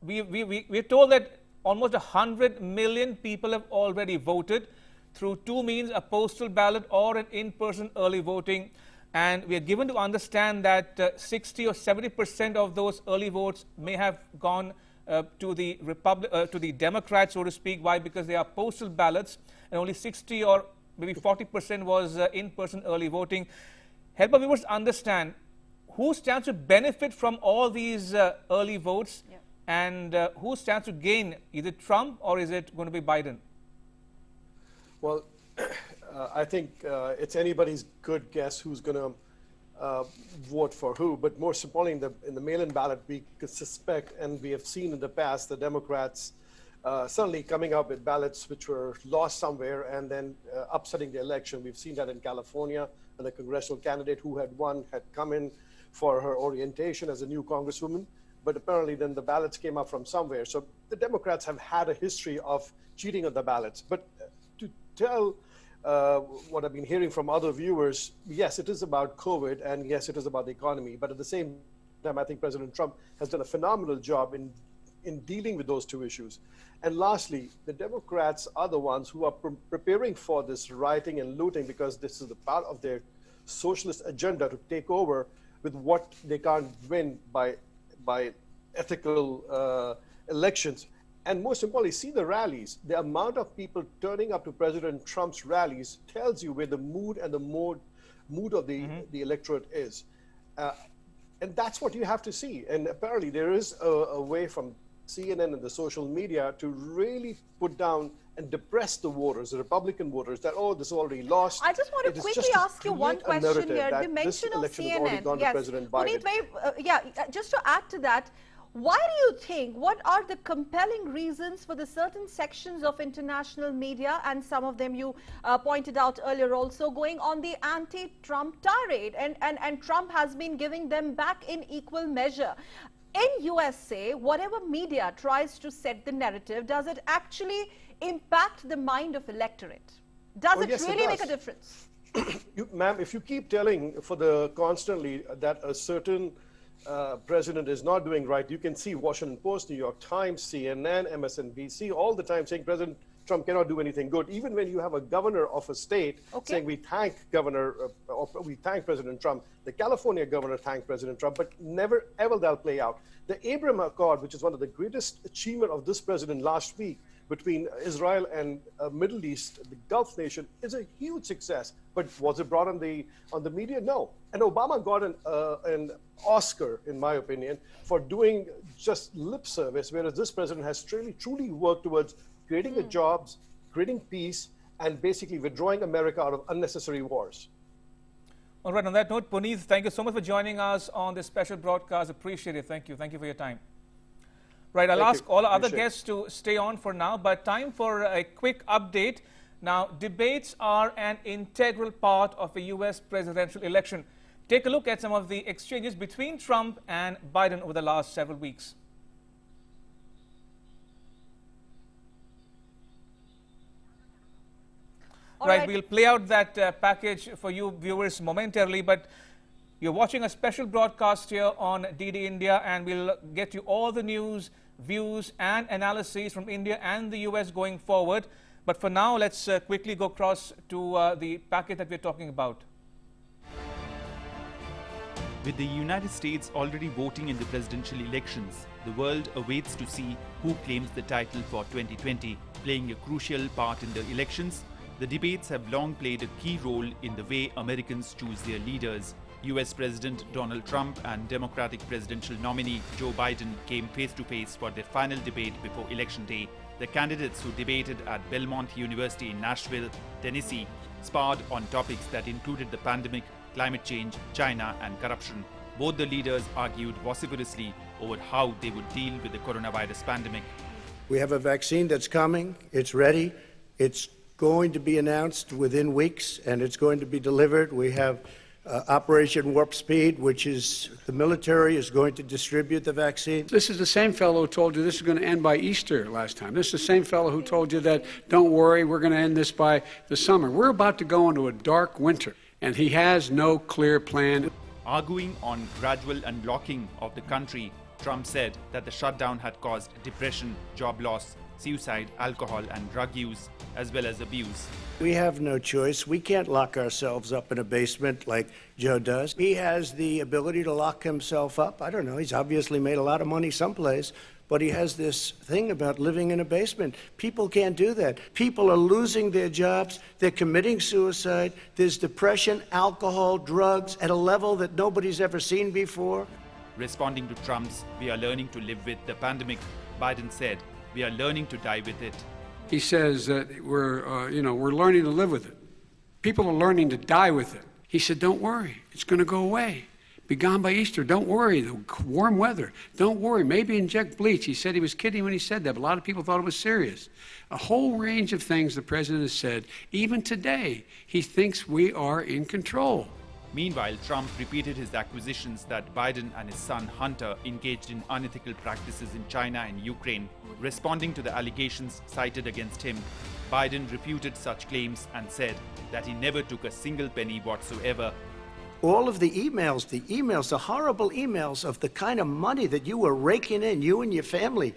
we're told that almost 100 million people have already voted through two means, a postal ballot or an in-person early voting. And we are given to understand that 60 or 70% of those early votes may have gone to the Democrats, so to speak. Why? Because they are postal ballots, and only 60 or maybe 40% was in-person early voting. Help our viewers understand, who stands to benefit from all these early votes, and who stands to gain? Is it Trump or is it going to be Biden? Well, I think it's anybody's good guess who's going to vote for who. But more importantly, in the mail-in ballot, we could suspect, and we have seen in the past, the Democrats suddenly coming up with ballots which were lost somewhere and then upsetting the election. We've seen that in California, and the congressional candidate who had won had come in for her orientation as a new congresswoman, but apparently then the ballots came up from somewhere. So the Democrats have had a history of cheating on the ballots. But to tell what I've been hearing from other viewers, yes, it is about COVID, and yes, it is about the economy. But at the same time, I think President Trump has done a phenomenal job in dealing with those two issues. And lastly, the Democrats are the ones who are preparing for this rioting and looting, because this is the part of their socialist agenda to take over with what they can't win by ethical elections. And most importantly, see the rallies. The amount of people turning up to President Trump's rallies tells you where the mood and the mood of the electorate is. And that's what you have to see. And apparently there is a way from CNN and the social media to really put down and depress the voters, the Republican voters, that, oh, this is already lost. I just want to quickly ask you one question here. The mention of CNN. Yes. Puneet, just to add to that, why do you think, what are the compelling reasons for the certain sections of international media, and some of them you pointed out earlier also, going on the anti-Trump tirade, and Trump has been giving them back in equal measure? In USA, whatever media tries to set the narrative, does it actually impact the mind of electorate? Does it really make a difference? Ma'am, if you keep telling constantly that a certain president is not doing right, you can see Washington Post, New York Times, CNN, MSNBC all the time saying President Trump cannot do anything good. Even when you have a governor of a state saying we thank President Trump, the California governor thanked President Trump, but never ever that'll play out. The Abraham Accord, which is one of the greatest achievement of this president last week between Israel and Middle East, the Gulf nation, is a huge success. But was it brought on the media? No. And Obama got an Oscar, in my opinion, for doing just lip service, whereas this president has truly worked towards creating the jobs, creating peace, and basically withdrawing America out of unnecessary wars. All right, on that note, Puneet, thank you so much for joining us on this special broadcast. Appreciate it. Thank you. Thank you for your time. Right, I'll ask all our other guests to stay on for now, but time for a quick update. Now, debates are an integral part of the U.S. presidential election. Take a look at some of the exchanges between Trump and Biden over the last several weeks. Right, we'll play out that package for you viewers momentarily, but you're watching a special broadcast here on DD India, and we'll get you all the news, views and analyses from India and the US going forward. But for now, let's quickly go across to the package that we're talking about. With the United States already voting in the presidential elections, the world awaits to see who claims the title for 2020, playing a crucial part in the elections. The debates have long played a key role in the way Americans choose their leaders. US President Donald Trump and Democratic presidential nominee Joe Biden came face-to-face for their final debate before Election Day. The candidates who debated at Belmont University in Nashville, Tennessee, sparred on topics that included the pandemic, climate change, China and corruption. Both the leaders argued vociferously over how they would deal with the coronavirus pandemic. We have a vaccine that's coming. It's ready. It's going to be announced within weeks, and it's going to be delivered. We have Operation Warp Speed, which is the military is going to distribute the vaccine. This is the same fellow who told you this is going to end by Easter last time. This is the same fellow who told you that, don't worry, we're going to end this by the summer. We're about to go into a dark winter, and he has no clear plan. Arguing on gradual unlocking of the country, Trump said that the shutdown had caused depression, job loss, suicide, alcohol and drug use, as well as abuse. We have no choice. We can't lock ourselves up in a basement like Joe does. He has the ability to lock himself up. I don't know. He's obviously made a lot of money someplace, but he has this thing about living in a basement. People can't do that. People are losing their jobs. They're committing suicide. There's depression, alcohol, drugs at a level that nobody's ever seen before. Responding to Trump's "we are learning to live with the pandemic," Biden said, "We are learning to die with it." He says that we're learning to live with it. People are learning to die with it. He said, don't worry, it's going to go away. Be gone by Easter. Don't worry, the warm weather. Don't worry, maybe inject bleach. He said he was kidding when he said that, but a lot of people thought it was serious. A whole range of things the president has said. Even today, he thinks we are in control. Meanwhile, Trump repeated his accusations that Biden and his son Hunter engaged in unethical practices in China and Ukraine. Responding to the allegations cited against him, Biden refuted such claims and said that he never took a single penny whatsoever. All of the emails, the horrible emails of the kind of money that you were raking in, you and your family.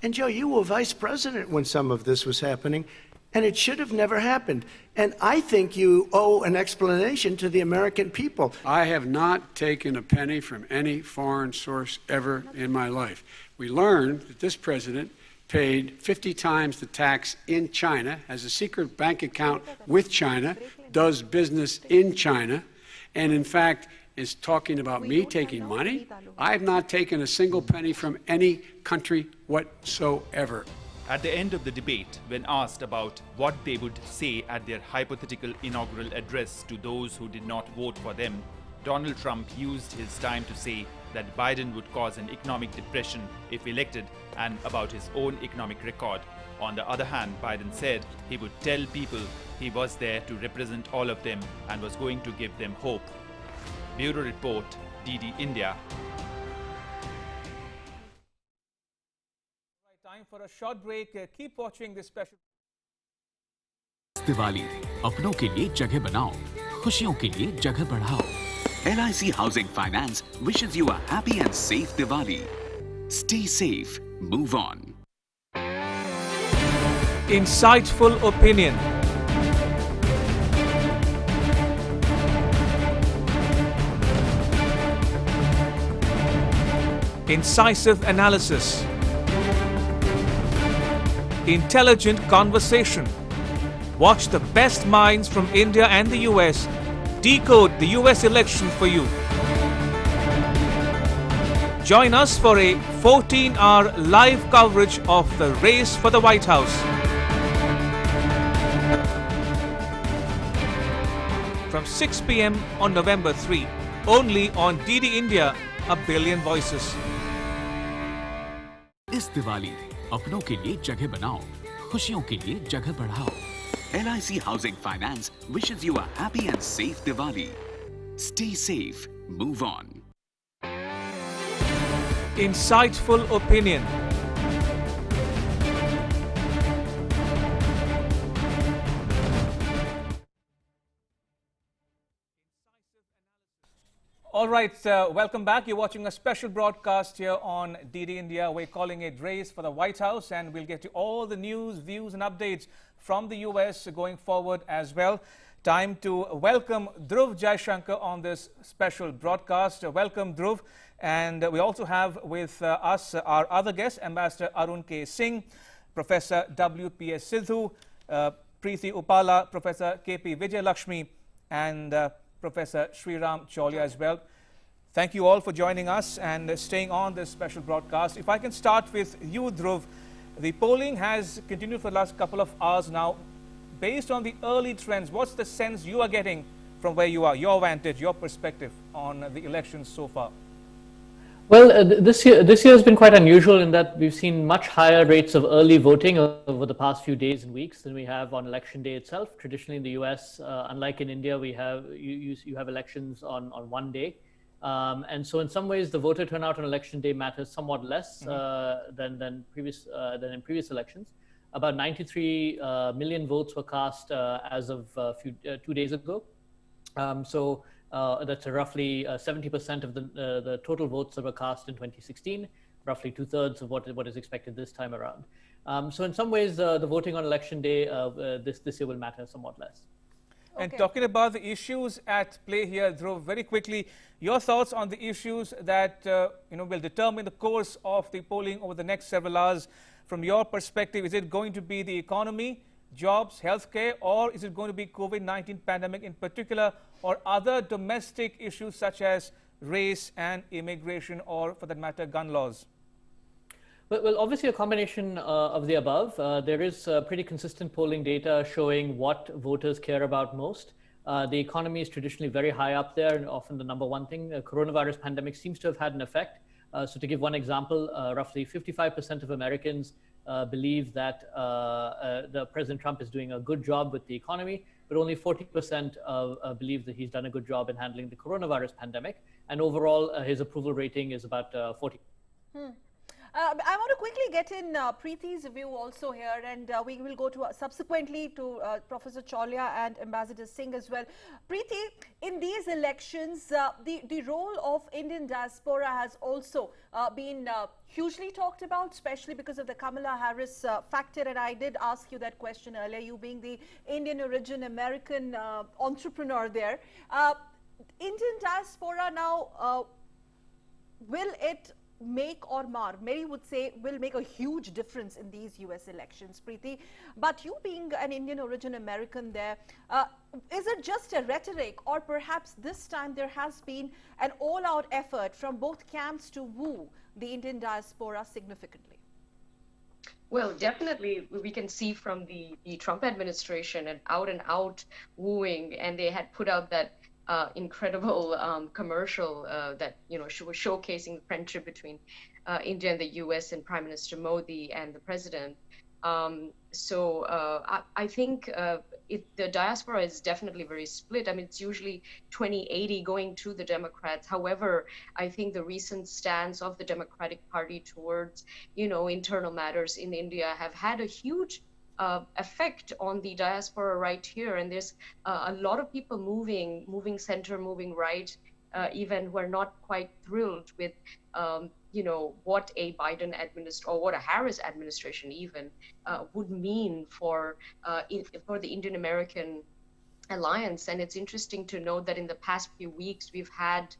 And Joe, you were vice president when some of this was happening, and it should have never happened. And I think you owe an explanation to the American people. I have not taken a penny from any foreign source ever in my life. We learned that this president paid 50 times the tax in China, has a secret bank account with China, does business in China, and in fact is talking about me taking money. I have not taken a single penny from any country whatsoever. At the end of the debate, when asked about what they would say at their hypothetical inaugural address to those who did not vote for them, Donald Trump used his time to say that Biden would cause an economic depression if elected and about his own economic record. On the other hand, Biden said he would tell people he was there to represent all of them and was going to give them hope. Bureau Report, DD India. Time for a short break. Keep watching this special. Diwali अपनों के लिए जगह बनाओ, खुशियों के लिए जगह बढ़ाओ. LIC Housing Finance wishes you a happy and safe Diwali. Stay safe, move on. Insightful opinion. Incisive analysis. Intelligent conversation. Watch the best minds from India and the US decode the US election for you. Join us for a 14-hour live coverage of the race for the White House. From 6 p.m. on November 3, only on DD India, A Billion Voices. इस दिवाली अपनों के लिए जगह बनाओ, खुशियों के लिए जगह बढ़ाओ. LIC Housing Finance wishes you a happy and safe Diwali. Stay safe, move on. Insightful opinion. All right, welcome back. You're watching a special broadcast here on DD India. We're calling it Race for the White House, and we'll get you all the news, views and updates from the US going forward as well. Time to welcome Dhruv Jaishankar on this special broadcast. Welcome, Dhruv. And we also have with us our other guest, Ambassador Arun K. Singh, Professor W.P.S. Sidhu, Preeti Upala, Professor K.P. Vijay Lakshmi, and Professor Sriram Cholia as well. Thank you all for joining us and staying on this special broadcast. If I can start with you, Dhruv. The polling has continued for the last couple of hours now. Based on the early trends, what's the sense you are getting from where you are, your vantage, your perspective on the elections so far? Well, this year has been quite unusual in that we've seen much higher rates of early voting over the past few days and weeks than we have on election day itself. Traditionally in the US, unlike in India, we have you have elections on one day. And so in some ways, the voter turnout on election day matters somewhat less than in previous elections. About 93 million votes were cast as of 2 days ago. That's roughly 70% of the total votes that were cast in 2016, roughly 2/3 of what is expected this time around. So in some ways, the voting on election day this year will matter somewhat less. And talking about the issues at play here, Dhruv, very quickly, your thoughts on the issues that will determine the course of the polling over the next several hours. From your perspective, is it going to be the economy, jobs, healthcare, or is it going to be COVID-19 pandemic in particular, or other domestic issues such as race and immigration, or for that matter, gun laws? Well, obviously a combination of the above. There is pretty consistent polling data showing what voters care about most. The economy is traditionally very high up there and often the number one thing. Coronavirus pandemic seems to have had an effect. So to give one example, roughly 55% of Americans believe that the President Trump is doing a good job with the economy, but only 40% believe that he's done a good job in handling the coronavirus pandemic. And overall, his approval rating is about 40. I want to quickly get in Preeti's view also here, and we will go to subsequently to Professor Chawla and Ambassador Singh as well. Preeti, in these elections, the role of Indian diaspora has also been hugely talked about, especially because of the Kamala Harris factor. And I did ask you that question earlier, you being the Indian origin American entrepreneur there. Indian diaspora now, will it make or mar? Many would say will make a huge difference in these US elections, Preeti. But you being an Indian origin American there, is it just a rhetoric, or perhaps this time there has been an all-out effort from both camps to woo the Indian diaspora significantly? Well, definitely we can see from the Trump administration an out-and-out wooing, and they had put out that incredible commercial that was showcasing the friendship between India and the U.S. and Prime Minister Modi and the president. So I think the diaspora is definitely very split. I mean, it's usually 20-80 going to the Democrats. However, I think the recent stance of the Democratic Party towards internal matters in India have had a huge effect on the diaspora right here, and there's a lot of people moving center, moving right, even who are not quite thrilled with what a Biden administration or what a Harris administration even would mean for the Indian American alliance. And it's interesting to note that in the past few weeks we've had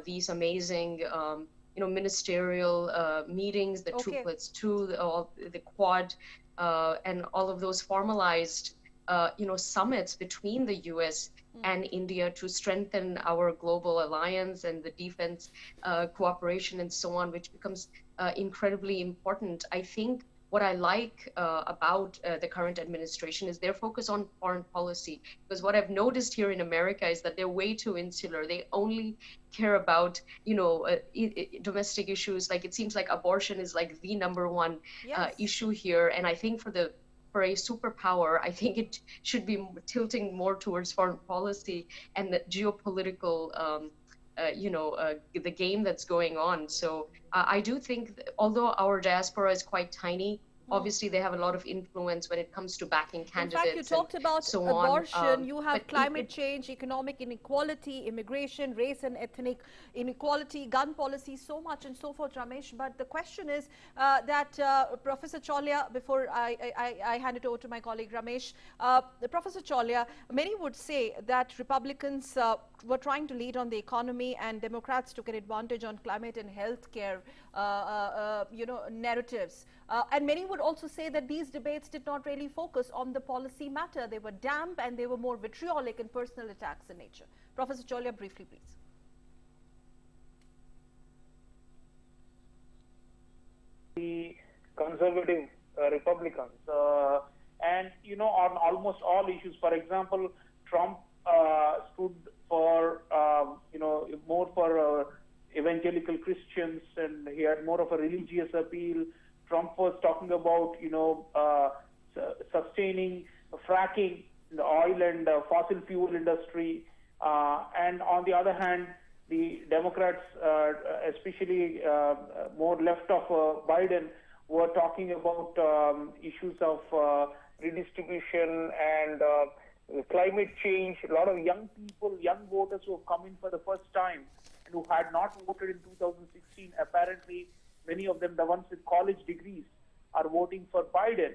these amazing ministerial meetings, the 2+2, the Quad, and all of those formalized, summits between the U.S. and India to strengthen our global alliance and the defense cooperation and so on, which becomes incredibly important. I think what I like about the current administration is their focus on foreign policy, because what I've noticed here in America is that they're way too insular. They only care about, domestic issues. Like, it seems like abortion is like the number one issue here. And I think for a superpower, I think it should be tilting more towards foreign policy and the geopolitical the game that's going on. So I do think although our diaspora is quite tiny, obviously they have a lot of influence when it comes to backing candidates. In fact, you talked about abortion, you have climate change, economic inequality, immigration, race and ethnic inequality, gun policy, so much and so forth, Ramesh. But the question is that Professor Chawla, before I hand it over to my colleague Ramesh, Professor Chawla, many would say that Republicans were trying to lead on the economy and Democrats took an advantage on climate and healthcare narratives. And many would also say that these debates did not really focus on the policy matter. They were damp and they were more vitriolic and personal attacks in nature. Professor Chawla, briefly, please. The conservative Republicans, and on almost all issues. For example, Trump stood for more for evangelical Christians, and he had more of a religious appeal. Trump was talking about sustaining fracking in the oil and fossil fuel industry, and on the other hand, the Democrats, especially more left of Biden, were talking about issues of redistribution and climate change. A lot of young people, young voters who have come in for the first time and who had not voted in 2016, apparently many of them, the ones with college degrees, are voting for Biden,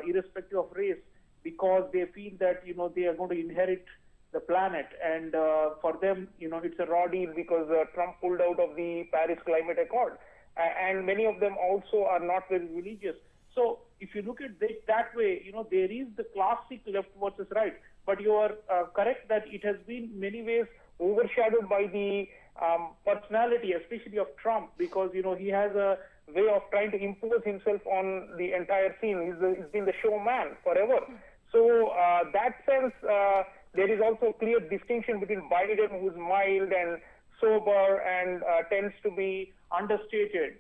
irrespective of race, because they feel that they are going to inherit the planet. And for them, it's a raw deal because Trump pulled out of the Paris Climate Accord. And many of them also are not very religious. So if you look at it that way, there is the classic left versus right. But you are correct that it has been in many ways overshadowed by the personality, especially of Trump, because, he has a way of trying to impose himself on the entire scene. He's been the showman forever. So that sense, there is also a clear distinction between Biden, who's mild and sober and tends to be understated.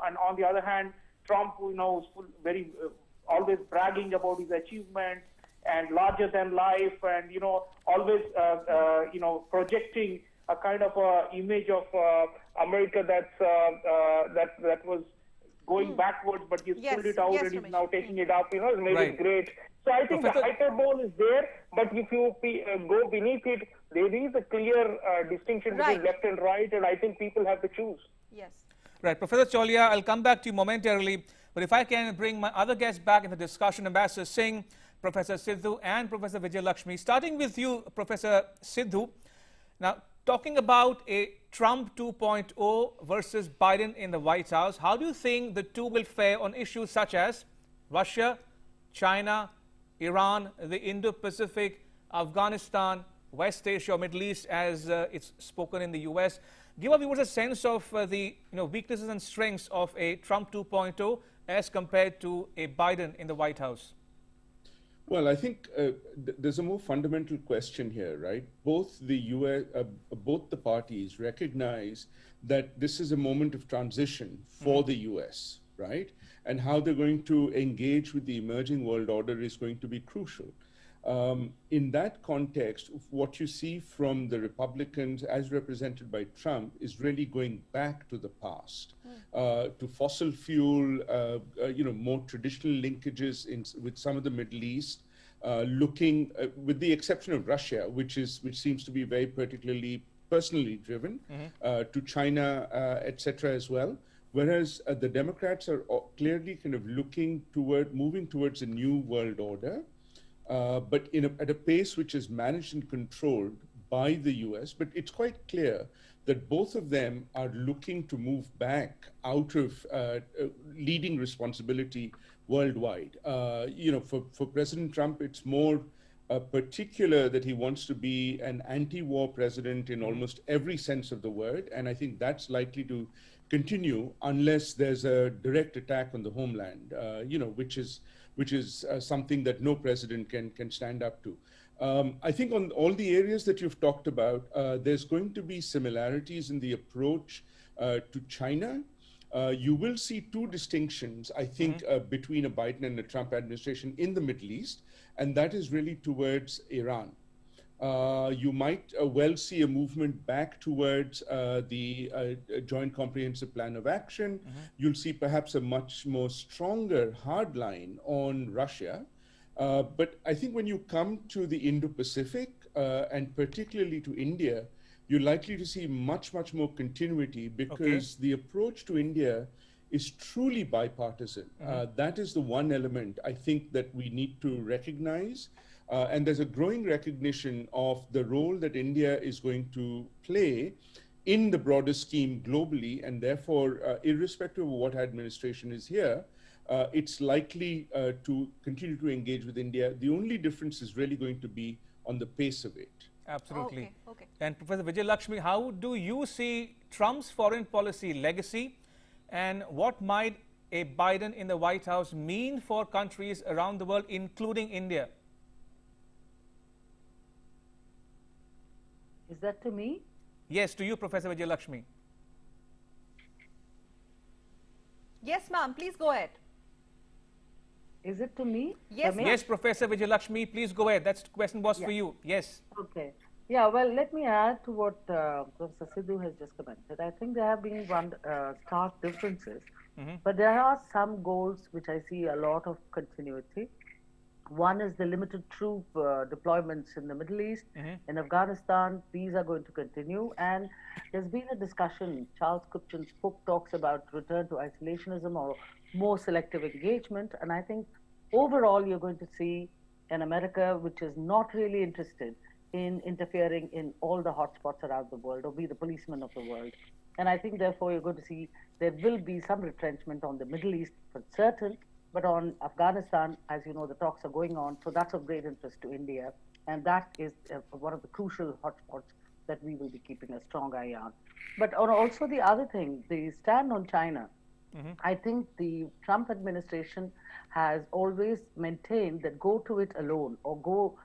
And on the other hand, Trump, is very always bragging about his achievements and larger than life, and always projecting a kind of image of America that was going backwards, but he's pulled it out and he's now taking it up. He's made it great. So I think the hyperbole is there, but if you go beneath it, there is a clear distinction between left and right, and I think people have to choose. Yes. Right. Professor Chaulia, I'll come back to you momentarily, but if I can bring my other guests back in the discussion, Ambassador Singh, Professor Sidhu and Professor Vijay Lakshmi. Starting with you, Professor Sidhu. Now, talking about a Trump 2.0 versus Biden in the White House, how do you think the two will fare on issues such as Russia, China, Iran, the Indo-Pacific, Afghanistan, West Asia, or Middle East, as it's spoken in the US? Give our viewers a sense of the weaknesses and strengths of a Trump 2.0 as compared to a Biden in the White House. Well, I think there's a more fundamental question here, right? Both the US, both the parties recognize that this is a moment of transition for the US, right? And how they're going to engage with the emerging world order is going to be crucial. In that context, what you see from the Republicans as represented by Trump is really going back to the past, to fossil fuel, more traditional linkages with some of the Middle East, looking, with the exception of Russia, which seems to be very particularly personally driven, to China, etc. as well. Whereas the Democrats are clearly kind of moving towards a new world order. But at a pace which is managed and controlled by the US. But it's quite clear that both of them are looking to move back out of leading responsibility worldwide. For President Trump, it's more particular that he wants to be an anti-war president in almost every sense of the word. And I think that's likely to continue unless there's a direct attack on the homeland, which is something that no president can stand up to. I think on all the areas that you've talked about, there's going to be similarities in the approach to China. You will see two distinctions, I think, between a Biden and a Trump administration in the Middle East, and that is really towards Iran. You might well see a movement back towards the Joint Comprehensive Plan of Action. You'll see perhaps a much more stronger hard line on Russia. But I think when you come to the Indo-Pacific, and particularly to India, you're likely to see much more continuity because the approach to India is truly bipartisan. That is the one element I think that we need to recognize. And there's a growing recognition of the role that India is going to play in the broader scheme globally, and therefore, irrespective of what administration is here, it's likely to continue to engage with India. The only difference is really going to be on the pace of it. Absolutely. Okay. And Professor Vijay Lakshmi, how do you see Trump's foreign policy legacy, and what might a Biden in the White House mean for countries around the world, including India? Is that to me? Yes, to you, Professor Vijay Lakshmi. Yes, ma'am. Please go ahead. Is it to me? Yes. Yes, Professor Vijay Lakshmi. Please go ahead. That question was for you. Yes. Okay. Yeah, well, let me add to what Professor Sidhu has just commented. I think there have been stark differences, but there are some goals which I see a lot of continuity. One is the limited troop deployments in the Middle East, in Afghanistan. These are going to continue. And there's been a discussion, Charles Kupchan's book talks about return to isolationism or more selective engagement. And I think overall you're going to see an America which is not really interested in interfering in all the hotspots around the world or be the policeman of the world. And I think, therefore, you're going to see there will be some retrenchment on the Middle East for certain, but on Afghanistan, as you know, the talks are going on. So that's of great interest to India. And that is one of the crucial hotspots that we will be keeping a strong eye on. But on also the other thing, the stand on China, I think the Trump administration has always maintained that go to it alone or go,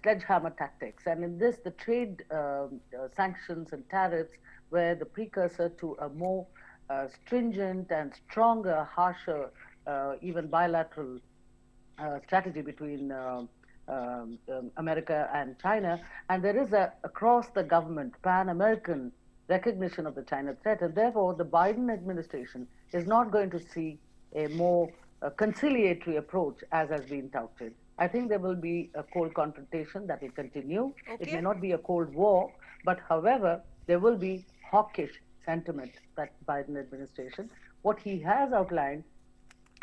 sledgehammer tactics. And in this, the trade sanctions and tariffs were the precursor to a more stringent and stronger, harsher, even bilateral strategy between America and China. And there is across the government, pan-American recognition of the China threat. And therefore, the Biden administration is not going to see a more conciliatory approach as has been touted. I think there will be a cold confrontation that will continue. Okay. It may not be a cold war, but however, there will be hawkish sentiment that Biden administration. What he has outlined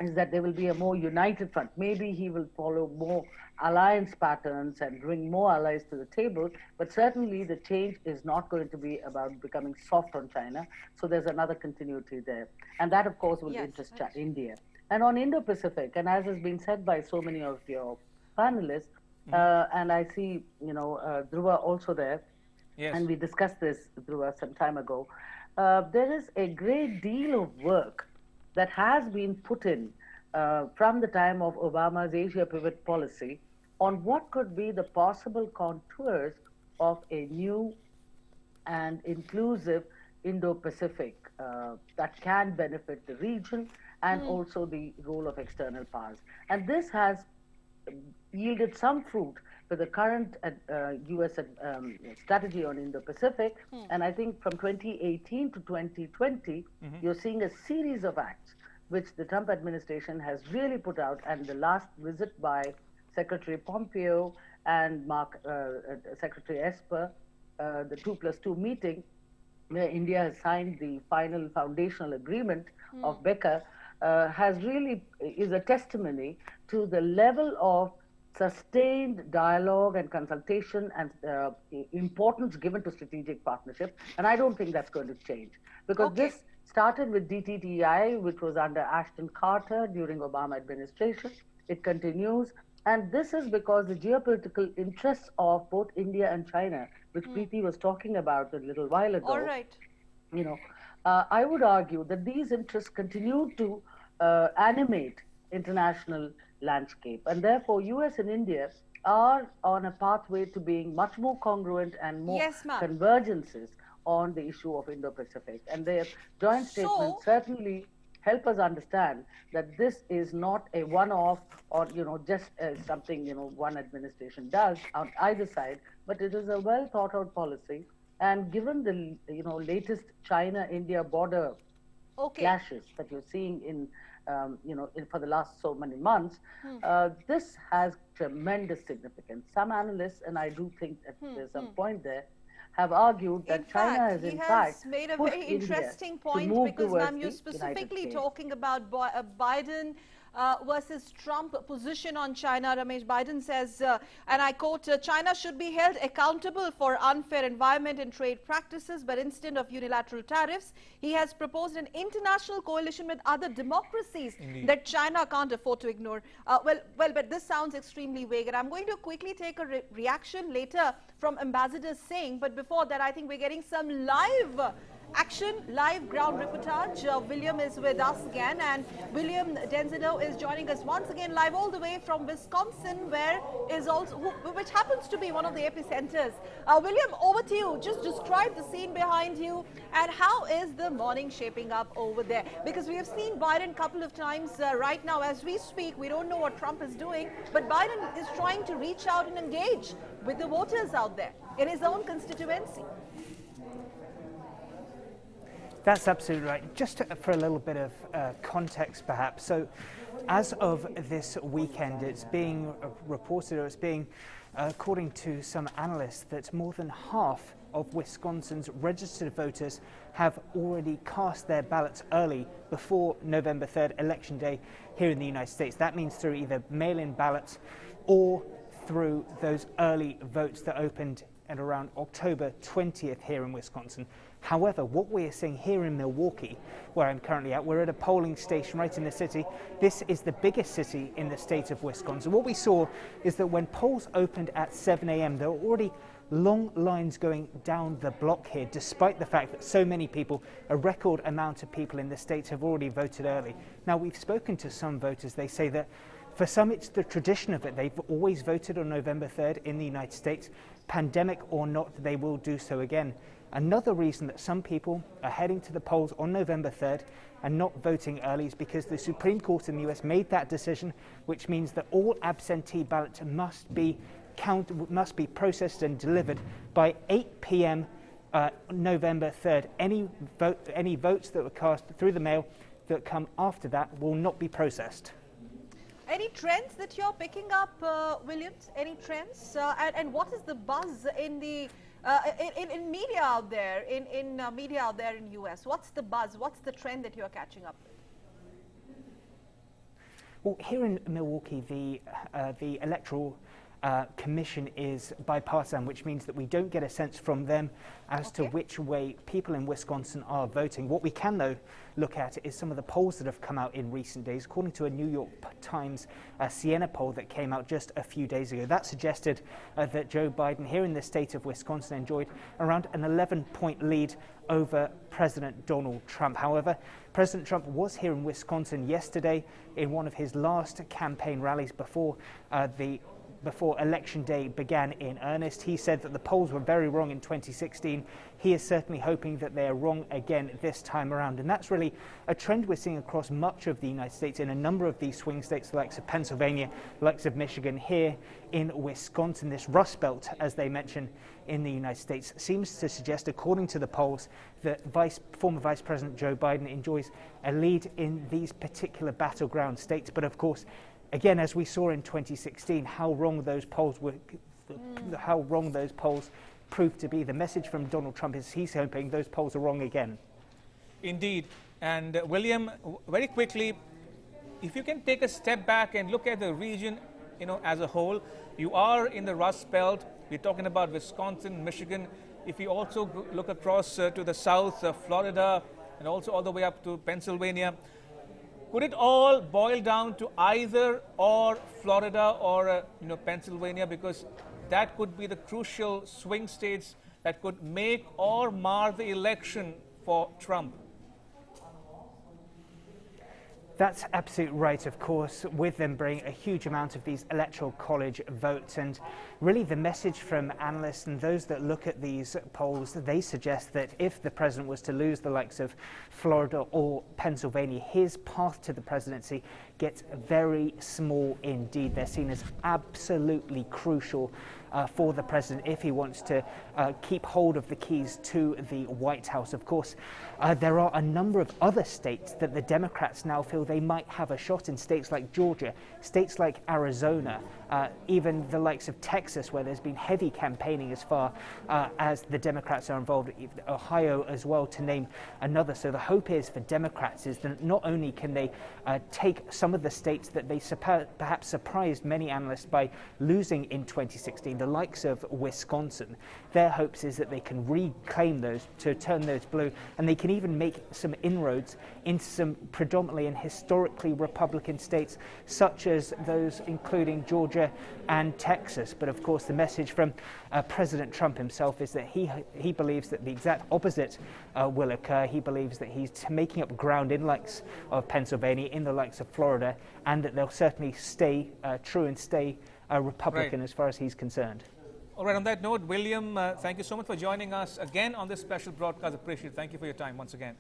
is that there will be a more united front. Maybe he will follow more alliance patterns and bring more allies to the table, but certainly the change is not going to be about becoming soft on China. So there's another continuity there. And that, of course, will interest India. And on Indo-Pacific, and as has been said by so many of your panelists, and I see, Dhruva also there, and we discussed this, Dhruva, some time ago, there is a great deal of work that has been put in from the time of Obama's Asia pivot policy on what could be the possible contours of a new and inclusive Indo-Pacific that can benefit the region and also the role of external powers. And this has yielded some fruit with the current U.S. strategy on Indo-Pacific. And I think from 2018 to 2020, you're seeing a series of acts which the Trump administration has really put out. And the last visit by Secretary Pompeo and Secretary Esper, the 2+2 meeting, where India has signed the final foundational agreement of Becker, has really is a testimony to the level of sustained dialogue and consultation and importance given to strategic partnership. And I don't think that's going to change, because this started with DTTI, which was under Ashton Carter during Obama administration. It continues. And this is because the geopolitical interests of both India and China, which Preeti was talking about a little while ago. All right. I would argue that these interests continue to animate international landscape, and therefore US and India are on a pathway to being much more congruent and more convergences on the issue of Indo-Pacific. And their joint statements certainly help us understand that this is not a one-off or just something one administration does on either side, but it is a well thought out policy. And given the latest China-India border clashes that you're seeing in for the last so many months, this has tremendous significance. Some analysts, and I do think that there's some point there, have argued that China has in fact made a pushed very India interesting to point, move because towards ma'am, you're the specifically United talking about Biden versus Trump position on China. Ramesh, Biden says, and I quote, China should be held accountable for unfair environment and trade practices, but instead of unilateral tariffs, he has proposed an international coalition with other democracies that China can't afford to ignore. But this sounds extremely vague, and I'm going to quickly take a reaction later from Ambassador Singh. But before that, I think we're getting some live action, live ground reportage. William is with us again, and William Denzino is joining us once again live all the way from Wisconsin, which happens to be one of the epicenters. William, over to you. Just describe the scene behind you, and how is the morning shaping up over there? Because we have seen Biden a couple of times right now as we speak. We don't know what Trump is doing, but Biden is trying to reach out and engage with the voters out there in his own constituency. That's absolutely right. Just for a little bit of context, perhaps. So as of this weekend, it's being reported, or it's being, according to some analysts, that more than half of Wisconsin's registered voters have already cast their ballots early before November 3rd, Election Day, here in the United States. That means through either mail-in ballots or through those early votes that opened at around October 20th here in Wisconsin. However, what we are seeing here in Milwaukee, where I'm currently at, we're at a polling station right in the city. This is the biggest city in the state of Wisconsin. What we saw is that when polls opened at 7 a.m., there were already long lines going down the block here, despite the fact that so many people, a record amount of people in the state, have already voted early. Now, we've spoken to some voters. They say that for some, it's the tradition of it. They've always voted on November 3rd in the United States. Pandemic or not, they will do so again. Another reason that some people are heading to the polls on November 3rd and not voting early is because the Supreme Court in the US made that decision, which means that all absentee ballots must be processed and delivered by 8 p.m. November 3rd. Any votes that were cast through the mail that come after that will not be processed. Any trends that you're picking up, Williams? Any trends? And what is the buzz in the in media out there, in media out there in US? What's the buzz? What's the trend that you're catching up with? Well, here in Milwaukee, the electoral commission is bipartisan, which means that we don't get a sense from them as to which way people in Wisconsin are voting. What we can, though, look at is some of the polls that have come out in recent days. According to a New York Times Siena poll that came out just a few days ago, that suggested that Joe Biden here in the state of Wisconsin enjoyed around an 11-point lead over President Donald Trump. However, President Trump was here in Wisconsin yesterday in one of his last campaign rallies before Election Day began in earnest. He said that the polls were very wrong in 2016. He is certainly hoping that they are wrong again this time around. And that's really a trend we're seeing across much of the United States in a number of these swing states, the likes of Pennsylvania, the likes of Michigan, here in Wisconsin. This Rust Belt, as they mention in the United States, seems to suggest, according to the polls, that former Vice President Joe Biden enjoys a lead in these particular battleground states. But of course, again, as we saw in 2016, how wrong those polls proved to be. The message from Donald Trump is he's hoping those polls are wrong again. Indeed. And William, very quickly, if you can take a step back and look at the region, as a whole, you are in the Rust Belt. We're talking about Wisconsin, Michigan. If you also look across to the south, Florida, and also all the way up to Pennsylvania, could it all boil down to either or Florida or Pennsylvania, because that could be the crucial swing states that could make or mar the election for Trump? That's absolutely right, of course, with them bringing a huge amount of these electoral college votes. And really the message from analysts and those that look at these polls, they suggest that if the president was to lose the likes of Florida or Pennsylvania, his path to the presidency gets very small indeed. They're seen as absolutely crucial for the president if he wants to keep hold of the keys to the White House. Of course, there are a number of other states that the Democrats now feel they might have a shot in, states like Georgia, states like Arizona, even the likes of Texas, where there's been heavy campaigning as far as the Democrats are involved, Ohio as well, to name another. So the hope is for Democrats is that not only can they take some of the states that they perhaps surprised many analysts by losing in 2016, the likes of Wisconsin, their hopes is that they can reclaim those, to turn those blue, and they can even make some inroads into some predominantly and historically Republican states, such as those including Georgia and Texas. But of course, the message from President Trump himself is that he believes that the exact opposite will occur. He believes that he's making up ground in the likes of Pennsylvania, in the likes of Florida, and that they'll certainly stay true and stay Republican as far as he's concerned. All right, on that note, William, thank you so much for joining us again on this special broadcast. Appreciate it. Thank you for your time once again.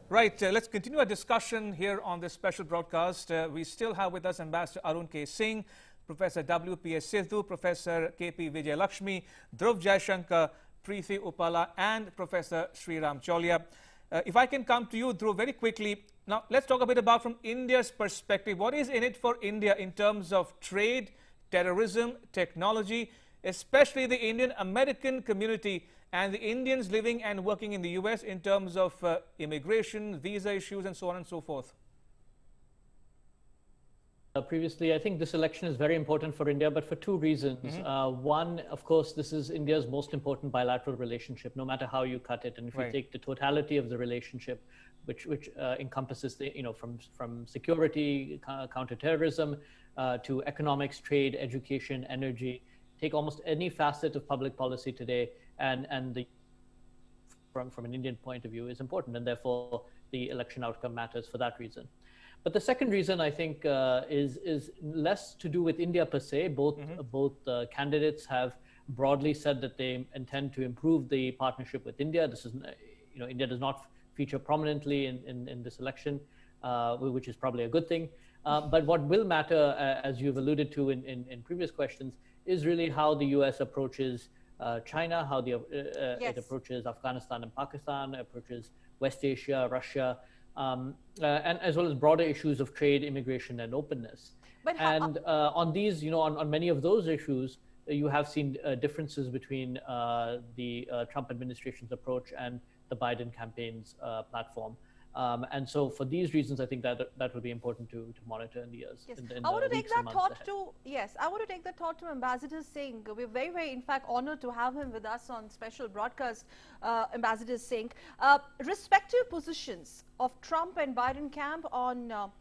Right, let's continue our discussion here on this special broadcast. We still have with us Ambassador Arun K. Singh, Professor W.P.S. Sidhu, Professor K.P. Vijayalakshmi, Dhruv Jaishankar, Preeti Uppala, and Professor Sriram Cholia. If I can come to you, Dhruv, very quickly. Now, let's talk a bit about from India's perspective. What is in it for India in terms of trade, terrorism, technology, especially the Indian American community and the Indians living and working in the US in terms of immigration, visa issues, and so on and so forth? previously, I think this election is very important for India, but for two reasons. One, of course, this is India's most important bilateral relationship, no matter how you cut it. And if you take the totality of the relationship, which encompasses the, from security, counterterrorism, to economics, trade, education, energy, take almost any facet of public policy today, and from an Indian point of view is important, and therefore the election outcome matters for that reason. But the second reason, I think, is less to do with India per se. Both candidates have broadly said that they intend to improve the partnership with India. This is, India does not feature prominently in this election, which is probably a good thing. But what will matter, as you've alluded to in previous questions, is really how the US approaches China, how it approaches Afghanistan and Pakistan, approaches West Asia, Russia, and as well as broader issues of trade, immigration, and openness. And on these, on many of those issues, you have seen differences between the Trump administration's approach and the Biden campaign's platform. And so for these reasons, I think that will be important to monitor in the years. Yes. In I want to take that thought ahead. I want to take that thought to Ambassador Singh. We're very, very, in fact, honored to have him with us on special broadcast, Ambassador Singh. Respective positions of Trump and Biden camp on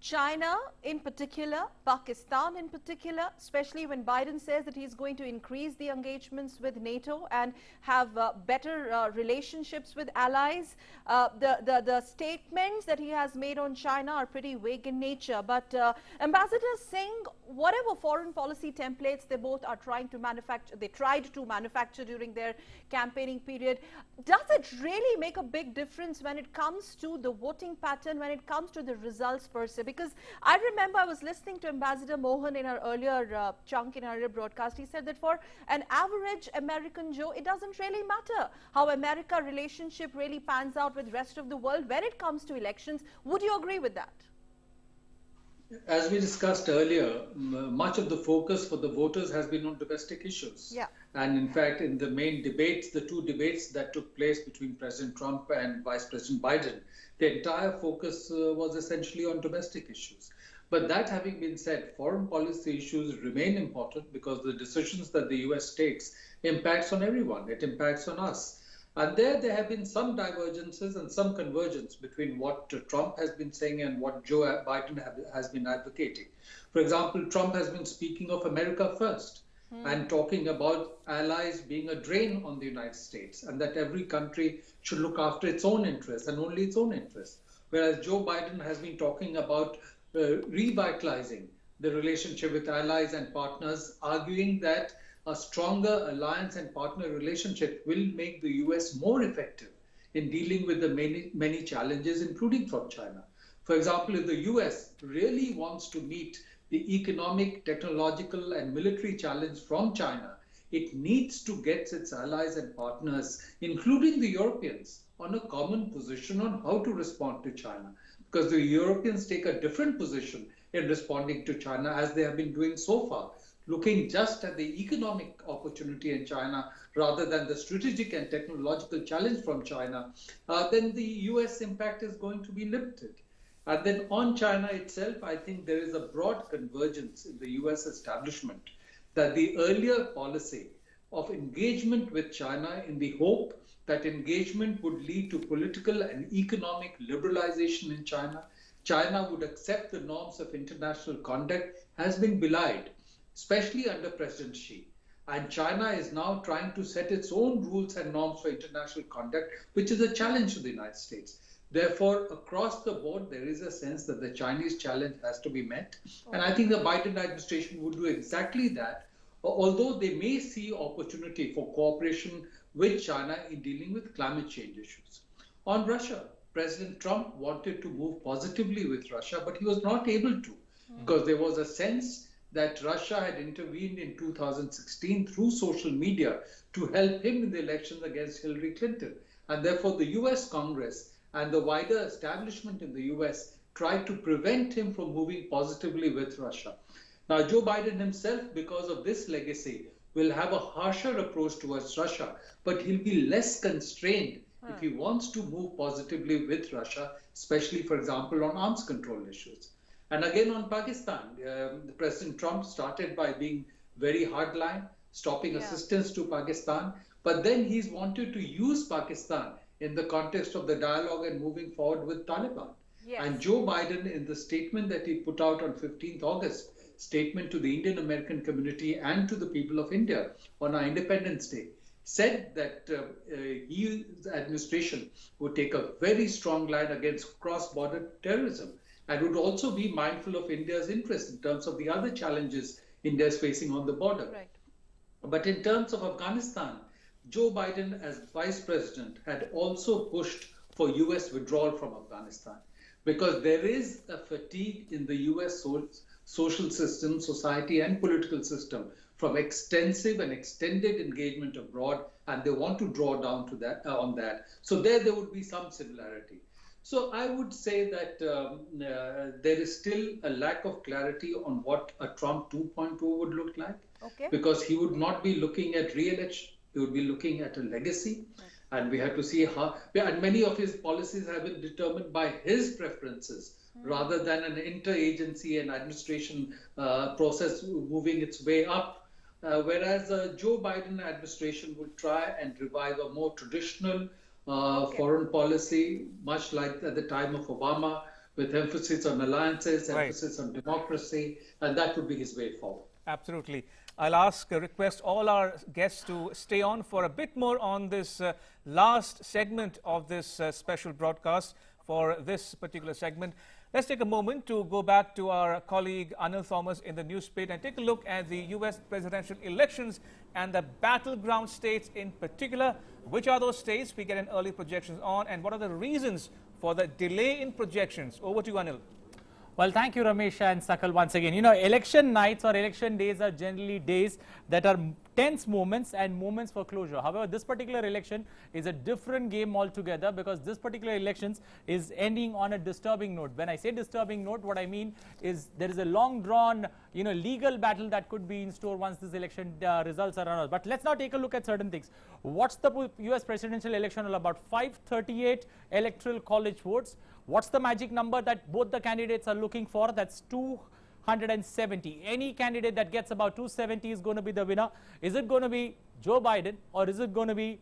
China in particular, Pakistan in particular, especially when Biden says that he's going to increase the engagements with NATO and have better relationships with allies. The statements that he has made on China are pretty vague in nature. But Ambassador Singh, whatever foreign policy templates they both are trying to manufacture, they tried to manufacture during their campaigning period, does it really make a big difference when it comes to the voting pattern, when it comes to the results per se? Because I remember I was listening to Ambassador Mohan in our earlier chunk in our earlier broadcast. He said that for an average American Joe, it doesn't really matter how America relationship really pans out with rest of the world when it comes to elections. Would you agree with that? As we discussed earlier, much of the focus for the voters has been on domestic issues. Yeah. And in fact, in the main debates, the two debates that took place between President Trump and Vice President Biden, the entire focus was essentially on domestic issues. But that having been said, foreign policy issues remain important because the decisions that the US takes impacts on everyone. It impacts on us. And there have been some divergences and some convergence between what Trump has been saying and what Joe Biden has been advocating. For example, Trump has been speaking of America first and talking about allies being a drain on the United States and that every country should look after its own interests and only its own interests. Whereas Joe Biden has been talking about revitalizing the relationship with allies and partners, arguing that a stronger alliance and partner relationship will make the US more effective in dealing with the many challenges, including from China. For example, if the US really wants to meet the economic, technological, and military challenge from China, it needs to get its allies and partners, including the Europeans, on a common position on how to respond to China. Because the Europeans take a different position in responding to China, as they have been doing so far, looking just at the economic opportunity in China rather than the strategic and technological challenge from China, then the US impact is going to be limited. And then on China itself, I think there is a broad convergence in the US establishment that the earlier policy of engagement with China in the hope that engagement would lead to political and economic liberalization in China, China would accept the norms of international conduct, has been belied, especially under President Xi. And China is now trying to set its own rules and norms for international conduct, which is a challenge to the United States. Therefore, across the board, there is a sense that the Chinese challenge has to be met. And I think the Biden administration would do exactly that, although they may see opportunity for cooperation with China in dealing with climate change issues. On Russia, President Trump wanted to move positively with Russia, but he was not able to because there was a sense that Russia had intervened in 2016 through social media to help him in the elections against Hillary Clinton. And therefore, the US Congress and the wider establishment in the US tried to prevent him from moving positively with Russia. Now, Joe Biden himself, because of this legacy, will have a harsher approach towards Russia, but he'll be less constrained if he wants to move positively with Russia, especially, for example, on arms control issues. And again on Pakistan, President Trump started by being very hardline, stopping assistance to Pakistan, but then he's wanted to use Pakistan in the context of the dialogue and moving forward with Taliban. And Joe Biden, in the statement that he put out on 15th August, statement to the Indian American community and to the people of India on our Independence Day, said that his administration would take a very strong line against cross-border terrorism and would also be mindful of India's interest in terms of the other challenges India is facing on the border. But in terms of Afghanistan, Joe Biden, as vice president, had also pushed for US withdrawal from Afghanistan, because there is a fatigue in the US social system, society and political system from extensive and extended engagement abroad, and they want to draw down to that on that. So there would be some similarity. So I would say that there is still a lack of clarity on what a Trump 2.0 would look like, because he would not be looking at re-election, he would be looking at a legacy. And we have to see how, and many of his policies have been determined by his preferences rather than an interagency and administration process moving its way up. Whereas Joe Biden administration would try and revive a more traditional foreign policy, much like at the time of Obama, with emphasis on alliances, emphasis on democracy, and that would be his way forward. Absolutely. I'll request all our guests to stay on for a bit more on this last segment of this special broadcast for this particular segment. Let's take a moment to go back to our colleague Anil Thomas in the newspaper and take a look at the US presidential elections and the battleground states in particular. Which are those states we get an early projections on, and what are the reasons for the delay in projections? Over to you, Anil. Well, thank you, Ramesh and Sakal, once again. You know, election nights or election days are generally days that are tense moments and moments for closure. However, this particular election is a different game altogether, because this particular elections is ending on a disturbing note. When I say disturbing note, what I mean is there is a long drawn, legal battle that could be in store once this election results are announced. But let's now take a look at certain things. What's the US presidential election all about? 538 electoral college votes. What's the magic number that both the candidates are looking for? That's 270. Any candidate that gets about 270 is going to be the winner. Is it going to be Joe Biden, or is it going to be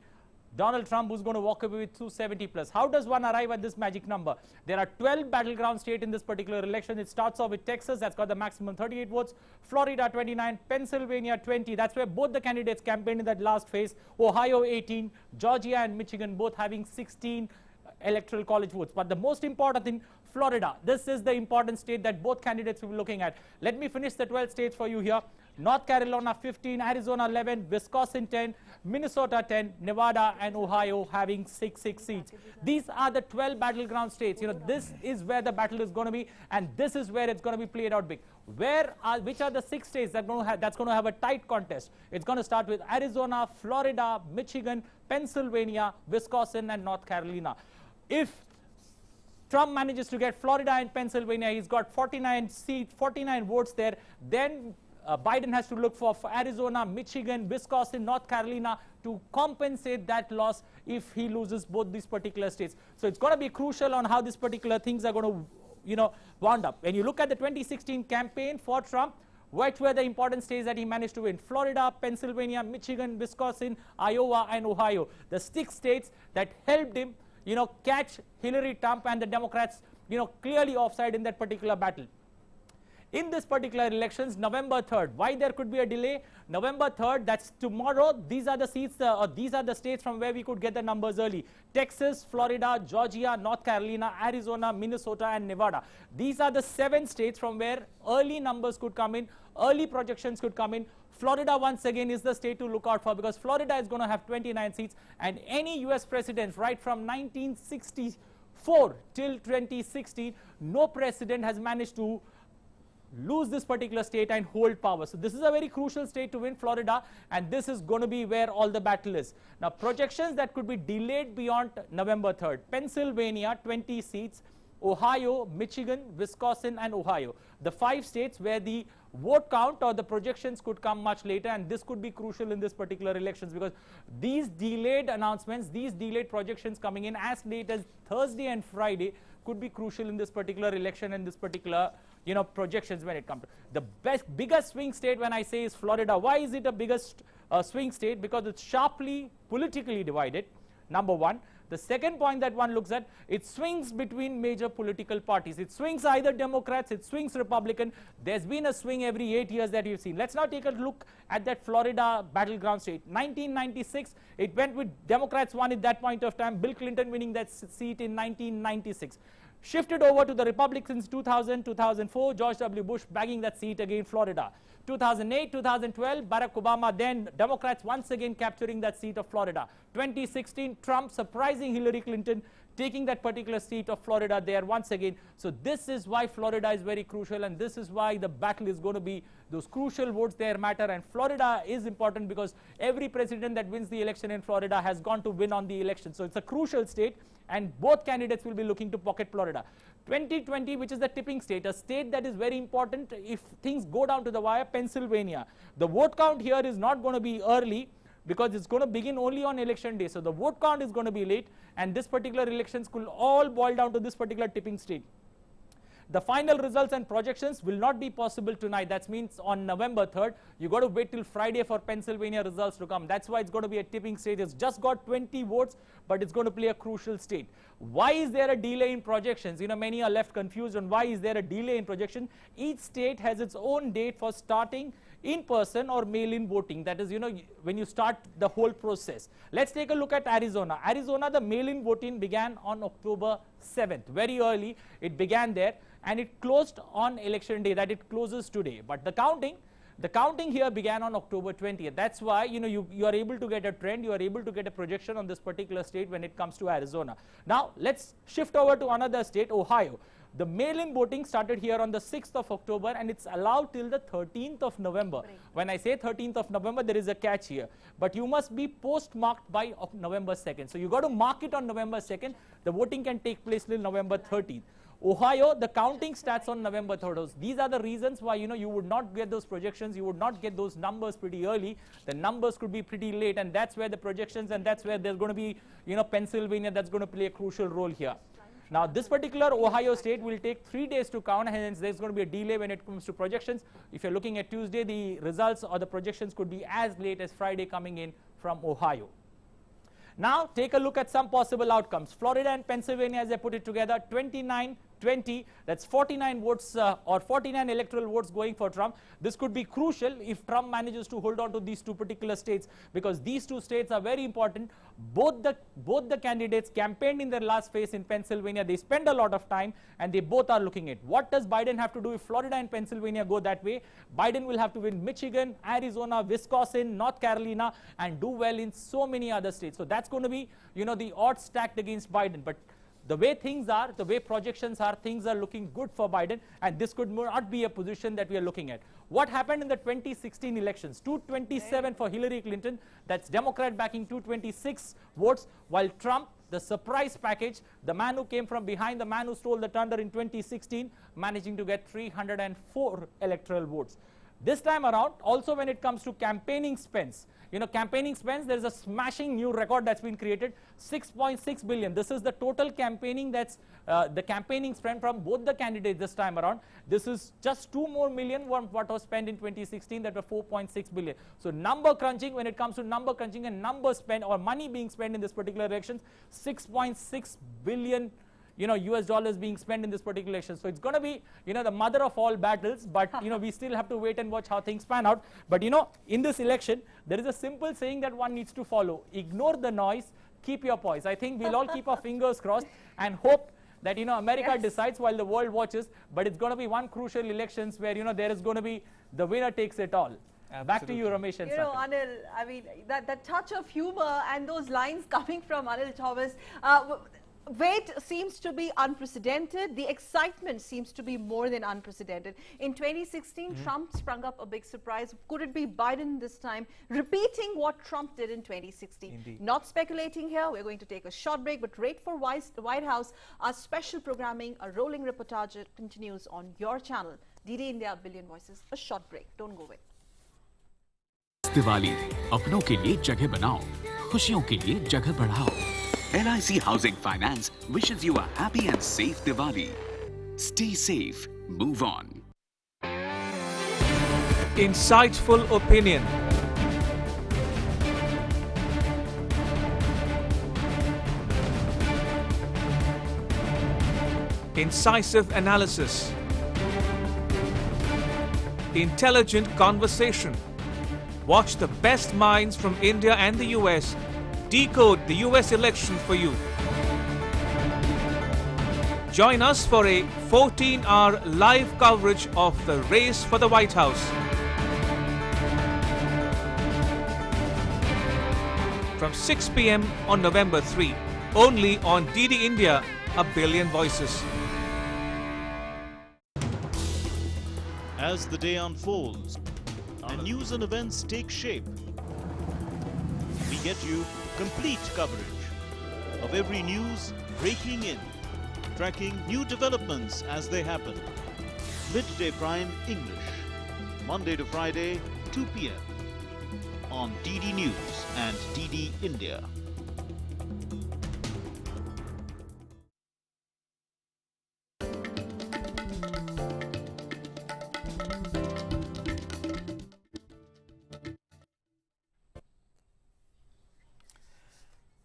Donald Trump, who's going to walk away with 270 plus? How does one arrive at this magic number? There are 12 battleground states in this particular election. It starts off with Texas, that's got the maximum 38 votes, Florida 29, Pennsylvania 20. That's where both the candidates campaigned in that last phase. Ohio 18, Georgia and Michigan both having 16 electoral college votes. But the most important thing, Florida. This is the important state that both candidates will be looking at. Let me finish the 12 states for you here. North Carolina 15, Arizona 11, Wisconsin 10, Minnesota 10, Nevada and Ohio having 6 seats. These are the 12 battleground states. This is where the battle is going to be, and this is where it's going to be played out big. Which are the 6 states that's going to have a tight contest? It's going to start with Arizona, Florida, Michigan, Pennsylvania, Wisconsin and North Carolina. If Trump manages to get Florida and Pennsylvania, he's got 49 votes there, then Biden has to look for Arizona, Michigan, Wisconsin, North Carolina to compensate that loss if he loses both these particular states. So it's going to be crucial on how these particular things are going to, wound up. When you look at the 2016 campaign for Trump, what were the important states that he managed to win? Florida, Pennsylvania, Michigan, Wisconsin, Iowa and Ohio. The 6 states that helped him catch Hillary Trump and the Democrats, clearly offside in that particular battle. In this particular elections, November 3rd, why there could be a delay? November 3rd, that's tomorrow. These are the seats, these are the states from where we could get the numbers early. Texas, Florida, Georgia, North Carolina, Arizona, Minnesota and Nevada. These are the 7 states from where early numbers could come in, early projections could come in. Florida once again is the state to look out for, because Florida is going to have 29 seats, and any US president right from 1964 till 2016, no president has managed to lose this particular state and hold power. So this is a very crucial state to win, Florida, and this is going to be where all the battle is. Now projections that could be delayed beyond November 3rd. Pennsylvania 20 seats, Ohio, Michigan, Wisconsin and Ohio. The 5 states where the vote count or the projections could come much later, and this could be crucial in this particular elections, because these delayed announcements, these delayed projections coming in as late as Thursday and Friday could be crucial in this particular election and this particular projections when it comes to the biggest swing state. When I say is Florida, why is it a biggest swing state? Because it's sharply politically divided, number one. The second point that one looks at, it swings between major political parties. It swings either Democrats, it swings Republican. There's been a swing every 8 years that you've seen. Let's now take a look at that Florida battleground state. 1996, it went with Democrats won at that point of time, Bill Clinton winning that seat in 1996. Shifted over to the Republicans 2000, 2004, George W. Bush bagging that seat again, Florida. 2008, 2012, Barack Obama, then Democrats once again capturing that seat of Florida. 2016, Trump surprising Hillary Clinton, taking that particular seat of Florida there once again. So this is why Florida is very crucial, and this is why the battle is going to be, those crucial votes there matter, and Florida is important because every president that wins the election in Florida has gone to win on the election. So it's a crucial state, and both candidates will be looking to pocket Florida. 2020, which is the tipping state, a state that is very important if things go down to the wire, Pennsylvania. The vote count here is not going to be early because it's going to begin only on election day. So the vote count is going to be late, and this particular elections could all boil down to this particular tipping state. The final results and projections will not be possible tonight. That means on November 3rd, you got to wait till Friday for Pennsylvania results to come. That's why it's going to be a tipping state. It's just got 20 votes, but it's going to play a crucial state. Why is there a delay in projections? Many are left confused on why is there a delay in projection. Each state has its own date for starting in-person or mail-in voting. That is, when you start the whole process. Let's take a look at Arizona. Arizona, the mail-in voting began on October 7th. Very early, it began there, and it closed on election day, that it closes today. But the counting here began on October 20th. That's why, you are able to get a trend, you are able to get a projection on this particular state when it comes to Arizona. Now, let's shift over to another state, Ohio. The mail-in voting started here on the 6th of October, and it's allowed till the 13th of November. Right. When I say 13th of November, there is a catch here. But you must be postmarked by November 2nd. So you got to mark it on November 2nd. The voting can take place till November 13th. Ohio, the counting starts on November 3rd. These are the reasons why, you would not get those projections, you would not get those numbers pretty early. The numbers could be pretty late, and that's where the projections, and that's where there's going to be, Pennsylvania, that's going to play a crucial role here. Now, this particular Ohio state will take 3 days to count, and hence there's going to be a delay when it comes to projections. If you're looking at Tuesday, the results or the projections could be as late as Friday coming in from Ohio. Now, take a look at some possible outcomes. Florida and Pennsylvania, as I put it together, 29-20, that's 49 votes or 49 electoral votes going for Trump. This could be crucial if Trump manages to hold on to these two particular states, because these two states are very important. Both the candidates campaigned in their last phase in Pennsylvania. They spend a lot of time, and they both are looking at what does Biden have to do if Florida and Pennsylvania go that way. Biden will have to win Michigan, Arizona, Wisconsin, North Carolina, and do well in so many other states. So that's going to be, the odds stacked against Biden. But the way things are, the way projections are, things are looking good for Biden, and this could not be a position that we are looking at. What happened in the 2016 elections? 227 for Hillary Clinton, that's Democrat backing 226 votes, while Trump, the surprise package, the man who came from behind, the man who stole the thunder in 2016, managing to get 304 electoral votes. This time around, also when it comes to campaigning spends, campaigning spends, there is a smashing new record that's been created, 6.6 billion. This is the total campaigning that's the campaigning spend from both the candidates this time around. This is just 2 more million what was spent in 2016, that were 4.6 billion. So number crunching, when it comes to number crunching and number spend or money being spent in this particular elections, 6.6 billion US dollars being spent in this particular election. So it's going to be, the mother of all battles, but, we still have to wait and watch how things pan out. But, in this election, there is a simple saying that one needs to follow. Ignore the noise, keep your poise. I think we'll all keep our fingers crossed and hope that, America decides while the world watches, but it's going to be one crucial elections where, there is going to be the winner takes it all. Absolutely. Back to you, Ramesh and Sakal. Anil, I mean, that touch of humor and those lines coming from Anil Thomas, wait seems to be unprecedented. The excitement seems to be more than unprecedented. In 2016, Trump sprung up a big surprise. Could it be Biden this time, repeating what Trump did in 2016? Indeed. Not speculating here. We're going to take a short break, but wait for the White House. Our special programming, a rolling reportage continues on your channel, DD India Billion Voices. A short break. Don't go away. Diwali अपनों के लिए जगह बनाओ, खुशियों के लिए जगह बढ़ाओ. LIC Housing Finance wishes you a happy and safe Diwali. Stay safe, move on. Insightful opinion. Incisive analysis. Intelligent conversation. Watch the best minds from India and the US decode the US election for you. Join us for a 14-hour live coverage of the race for the White House. From 6 p.m. on November 3, only on DD India, A Billion Voices. As the day unfolds and news and events take shape, we get you complete coverage of every news breaking in, tracking new developments as they happen. Midday Prime English, Monday to Friday, 2 p.m. on DD News and DD India.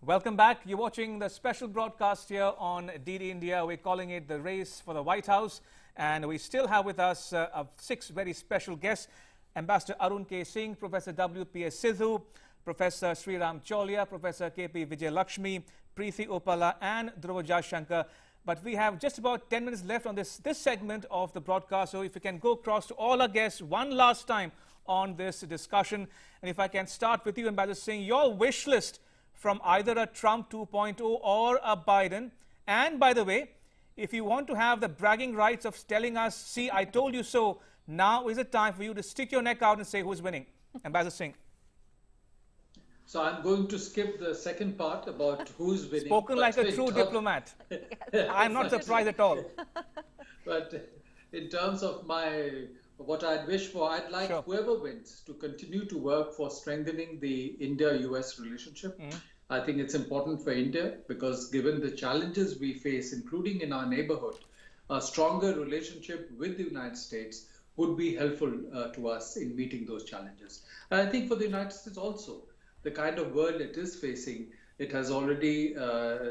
Welcome back. You're watching the special broadcast here on DD India. We're calling it the race for the White House. And we still have with us 6 very special guests. Ambassador Arun K. Singh, Professor W.P.S. Sidhu, Professor Sriram Cholia, Professor K.P. Vijay Lakshmi, Preeti Uppala and Dhruva Jaishankar. But we have just about 10 minutes left on this segment of the broadcast. So if you can go across to all our guests one last time on this discussion. And if I can start with you, Ambassador Singh, your wish list from either a Trump 2.0 or a Biden. And by the way, if you want to have the bragging rights of telling us, see, I told you so, now is the time for you to stick your neck out and say who's winning. Ambassador Singh. So I'm going to skip the second part about who's winning. Spoken like a true diplomat. I'm not surprised at all. But in terms of what I'd wish for, I'd like whoever wins to continue to work for strengthening the India-US relationship. I think it's important for India because given the challenges we face, including in our neighborhood, a stronger relationship with the United States would be helpful to us in meeting those challenges. And I think for the United States also, the kind of world it is facing, it has already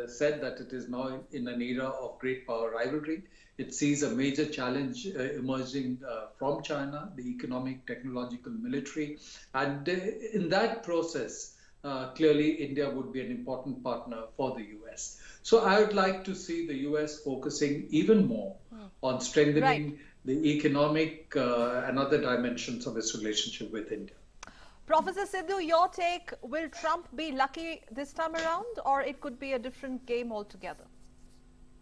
said that it is now in an era of great power rivalry. It sees a major challenge emerging from China, the economic, technological, military. And in that process, clearly India would be an important partner for the US. So I would like to see the US focusing even more on strengthening the economic and other dimensions of its relationship with India. Professor Sidhu, your take, will Trump be lucky this time around or it could be a different game altogether?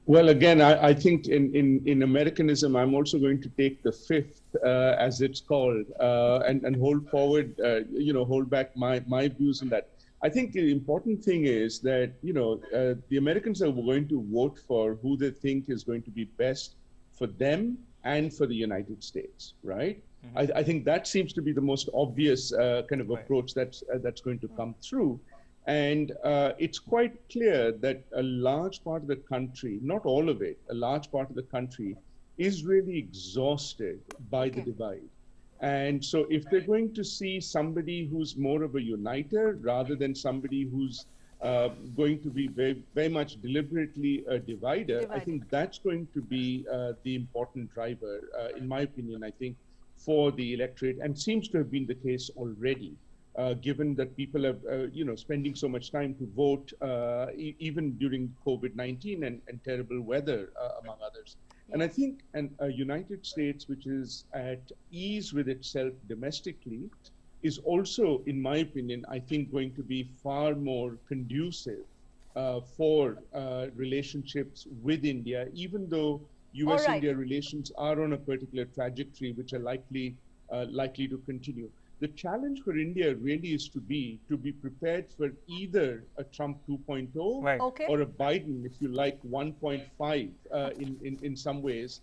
Well, again, I think in Americanism, I'm also going to take the fifth, as it's called, and hold forward, hold back my views on that. I think the important thing is that, the Americans are going to vote for who they think is going to be best for them and for the United States, right? I think that seems to be the most obvious kind of approach that's going to come through. And it's quite clear that a large part of the country, not all of it, a large part of the country is really exhausted by the divide. And so if they're going to see somebody who's more of a uniter rather than somebody who's going to be very, very much deliberately a divider, I think that's going to be the important driver, in my opinion, I think, for the electorate, and seems to have been the case already. Given that people are, spending so much time to vote, even during COVID-19 and terrible weather, among others. And I think a United States which is at ease with itself domestically is also, in my opinion, I think going to be far more conducive for relationships with India, even though US-India relations are on a particular trajectory which are likely to continue. The challenge for India really is to be prepared for either a Trump 2.0 or a Biden, if you like, 1.5 in some ways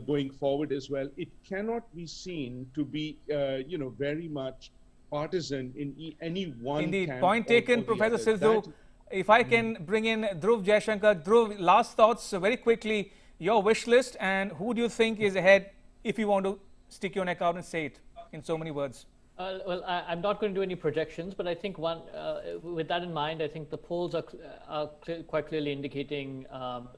going forward as well. It cannot be seen to be very much partisan in any one Indeed. camp. Point taken, Professor Sidhu. If I can bring in Dhruv Jaishankar. Dhruv, last thoughts very quickly, your wish list, and who do you think is ahead, if you want to stick your neck out and say it in so many words? Well, I'm not going to do any projections, but I think with that in mind, I think the polls are quite clearly indicating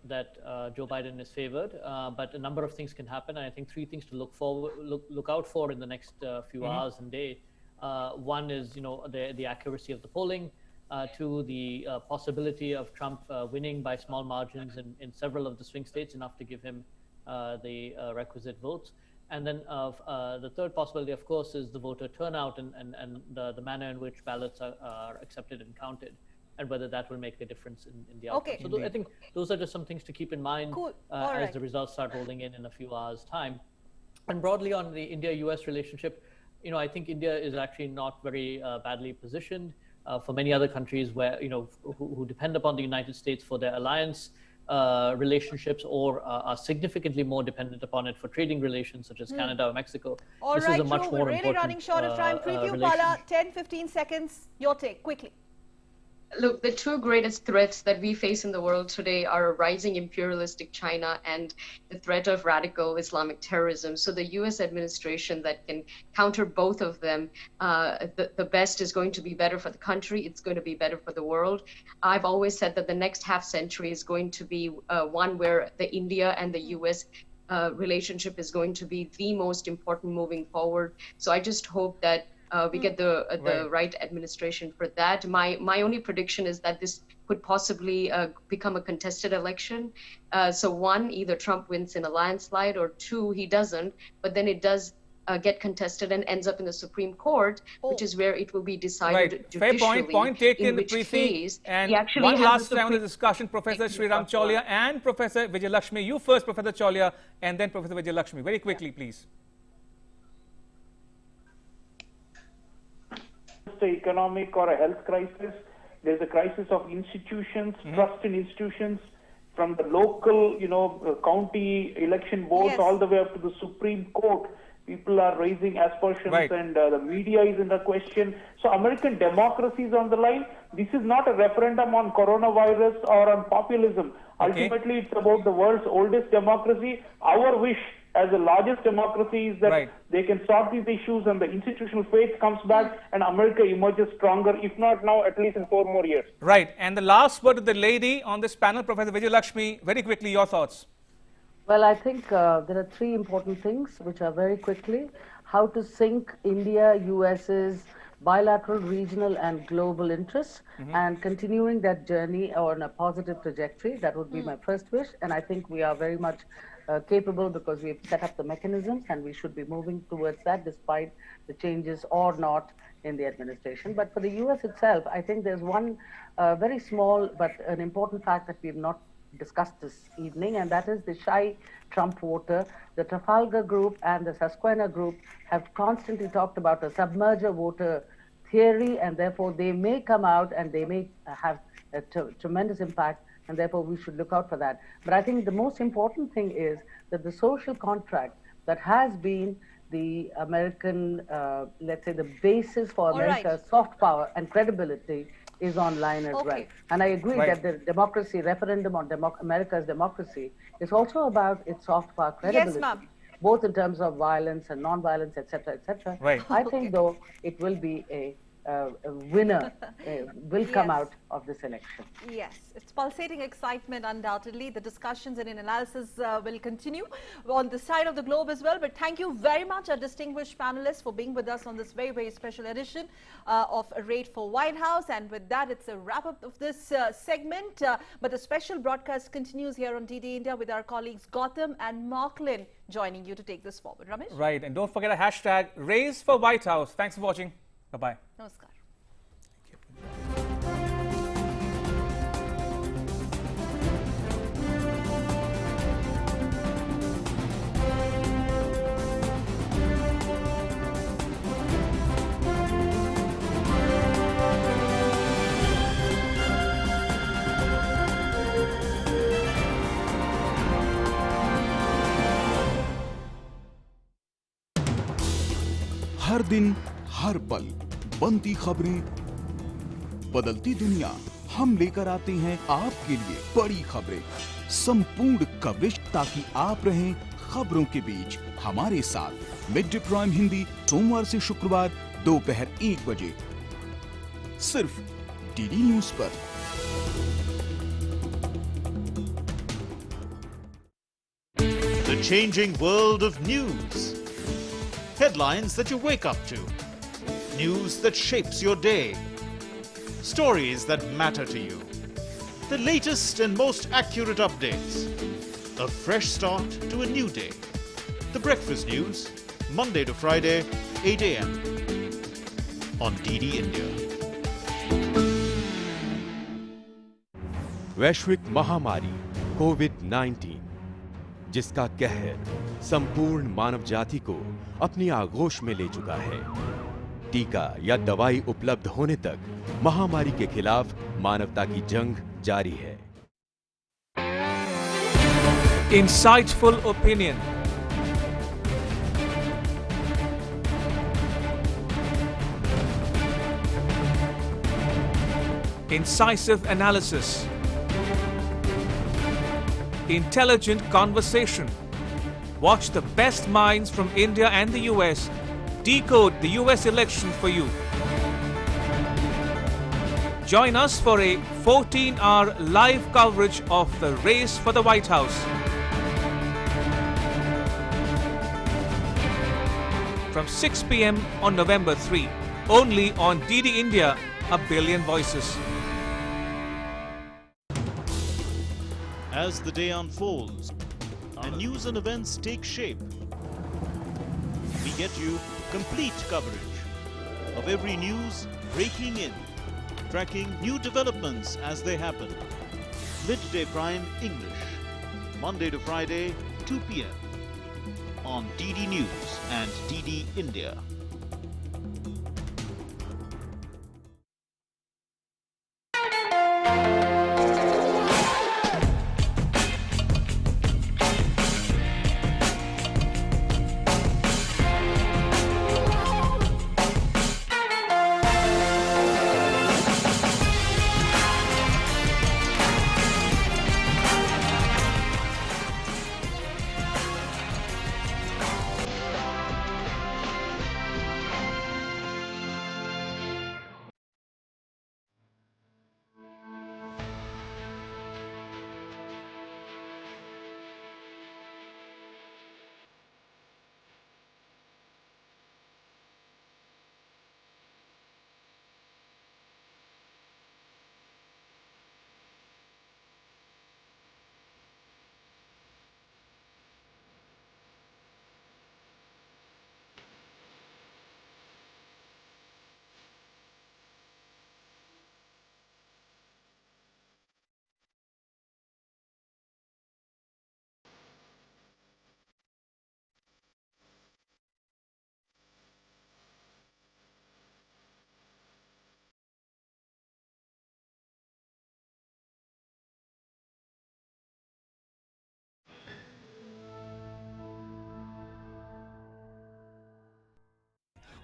that Joe Biden is favored. But a number of things can happen, and I think 3 things to look out for in the next few hours and day. One is, the accuracy of the polling. 2, the possibility of Trump winning by small margins in several of the swing states, enough to give him the requisite votes. And then the third possibility, of course, is the voter turnout and the manner in which ballots are accepted and counted, and whether that will make a difference in the outcome. So I think those are just some things to keep in mind as the results start rolling in a few hours' time. And broadly on the India-US relationship, I think India is actually not very badly positioned for many other countries where, who depend upon the United States for their alliance relationships or are significantly more dependent upon it for trading relations, such as Canada or Mexico. All this right, is a much more we're really important running short of time. Preview Pala, 10-15 seconds. Your take, quickly. Look, the 2 greatest threats that we face in the world today are rising imperialistic China and the threat of radical Islamic terrorism. So the US administration that can counter both of them, the best is going to be better for the country. It's going to be better for the world. I've always said that the next half century is going to be one where the India and the US relationship is going to be the most important moving forward. So I just hope that we get the right administration for that. My only prediction is that this could possibly become a contested election. So 1, either Trump wins in a landslide, or 2, he doesn't, but then it does get contested and ends up in the Supreme Court, which is where it will be decided judicially. Fair point taken, in which Preeti. phase And he actually one has last round of discussion, Professor Sriram Cholia and Professor Vijayalakshmi. You first, Professor Cholia, and then Professor Vijayalakshmi. Very quickly, please. Economic or a health crisis. There's a crisis of institutions, trust in institutions, from the local, county election boards all the way up to the Supreme Court. People are raising aspersions and the media is in the question. So American democracy is on the line. This is not a referendum on coronavirus or on populism. Ultimately, it's about the world's oldest democracy. Our wish as the largest democracy is that they can sort these issues and the institutional faith comes back and America emerges stronger, if not now, at least in 4 more years. Right. And the last word to the lady on this panel, Professor Vijayalakshmi, very quickly, your thoughts. Well, I think there are 3 important things, which are very quickly. How to sync India-US's bilateral, regional and global interests and continuing that journey on a positive trajectory. That would be my first wish. And I think we are very much capable because we've set up the mechanisms and we should be moving towards that despite the changes or not in the administration. But for the US itself, I think there's one very small but an important fact that we've not discussed this evening, and that is the shy Trump voter. The Trafalgar Group and the Susquehanna Group have constantly talked about a submerger voter theory, and therefore they may come out and they may have a tremendous impact, and therefore we should look out for that. But I think the most important thing is that the social contract that has been the American, let's say the basis for America's soft power and credibility is online as well. And I agree that the democracy referendum on America's democracy is also about its soft power credibility, both in terms of violence and non-violence, etc., etc. I think, though, it will be a winner will come out of this election. Yes, it's pulsating excitement, undoubtedly. The discussions and analysis will continue on the side of the globe as well. But thank you very much, our distinguished panelists, for being with us on this very, very special edition of A Raid for White House. And with that, it's a wrap-up of this segment. But the special broadcast continues here on DD India with our colleagues Gautam and Marklin joining you to take this forward. Ramesh? Right, and don't forget a hashtag Raise for White House. Thanks for watching. Bye-bye. Namaskar. हर दिन हर पल बनती खबरें, बदलती दुनिया, हम लेकर आते हैं आपके लिए बड़ी खबरें, संपूर्ण कवरेज ताकि आप रहें खबरों के बीच हमारे साथ। मिड डे प्राइम हिंदी सोमवार से शुक्रवार दोपहर 1 बजे सिर्फ डीडी न्यूज पर। The changing world of news. Headlines that you wake up to. News that shapes your day. Stories that matter to you. The latest and most accurate updates. A fresh start to a new day. The Breakfast News, Monday to Friday, 8 a.m. on DD India. वैश्विक महामारी कोविड-19, जिसका कहर संपूर्ण मानव जाति को अपनी आगोश में ले चुका है। टीका या दवाई उपलब्ध होने तक महामारी के खिलाफ मानवता की जंग जारी है। Insightful opinion. Incisive analysis. Intelligent conversation. Watch the best minds from India and the US decode the US election for you. Join us for a 14-hour live coverage of the race for the White House. From 6 p.m. on November 3, only on DD India, A Billion Voices. As the day unfolds and news and events take shape, we get you complete coverage of every news breaking in, tracking new developments as they happen. Midday Prime English, Monday to Friday, 2 p.m. on DD News and DD India.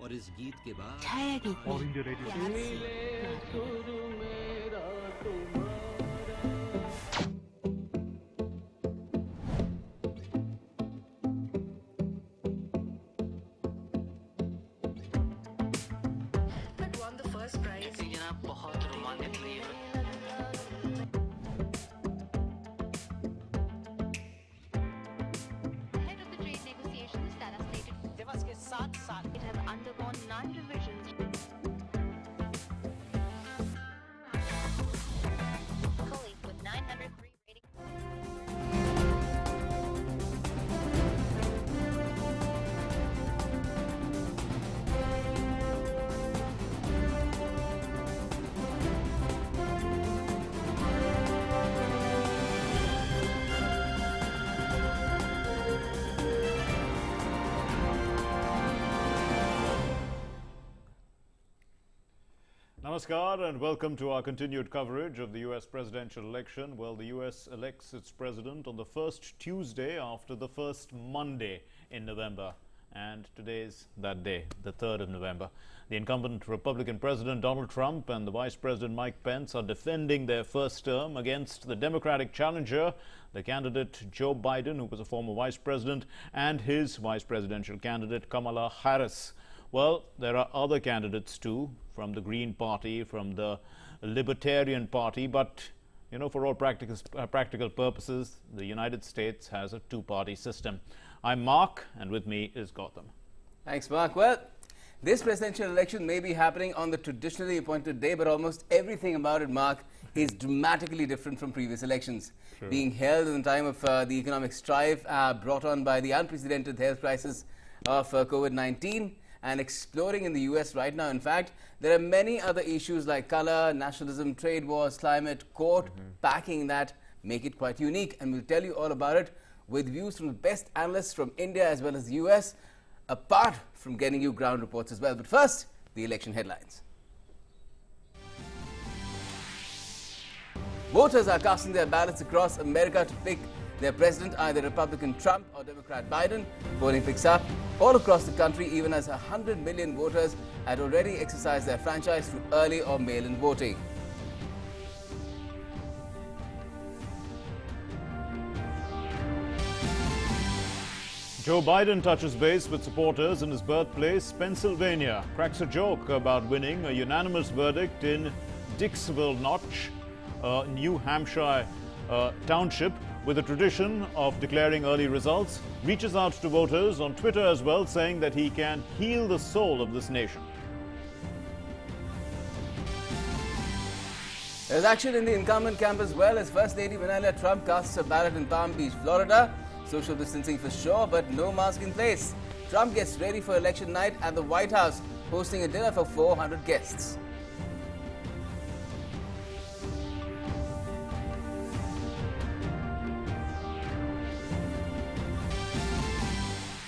और इस गीत के बाद छाया गीत all India Namaskar and welcome to our continued coverage of the US presidential election. Well, the US elects its president on the first Tuesday after the first Monday in November. And today is that day, the 3rd of November. The incumbent Republican President Donald Trump and the Vice President Mike Pence are defending their first term against the Democratic challenger, the candidate Joe Biden, who was a former vice president, and his vice presidential candidate Kamala Harris. Well, there are other candidates too, from the Green Party, from the Libertarian Party, but you know, for all practical purposes, the United States has a two-party system. I'm Mark, and with me is Gautam. Thanks, Mark. Well, this presidential election may be happening on the traditionally appointed day, but almost everything about it, Mark, is dramatically different from previous elections. Sure. Being held in the time of the economic strife brought on by the unprecedented health crisis of COVID-19 and exploding in the US right now. In fact, there are many other issues like color, nationalism, trade wars, climate, court, backing that make it quite unique. And we'll tell you all about it with views from the best analysts from India as well as the US, apart from getting you ground reports as well. But first, the election headlines. Voters are casting their ballots across America to pick their president, either Republican Trump or Democrat Biden. Voting picks up all across the country, even as 100 million voters had already exercised their franchise through early or mail-in voting. Joe Biden touches base with supporters in his birthplace, Pennsylvania. Cracks a joke about winning a unanimous verdict in Dixville Notch, New Hampshire township, with a tradition of declaring early results. Reaches out to voters on Twitter as well, saying that he can heal the soul of this nation. There's action in the incumbent camp as well, as First Lady Melania Trump casts a ballot in Palm Beach, Florida. Social distancing for sure, but no mask in place. Trump gets ready for election night at the White House, hosting a dinner for 400 guests.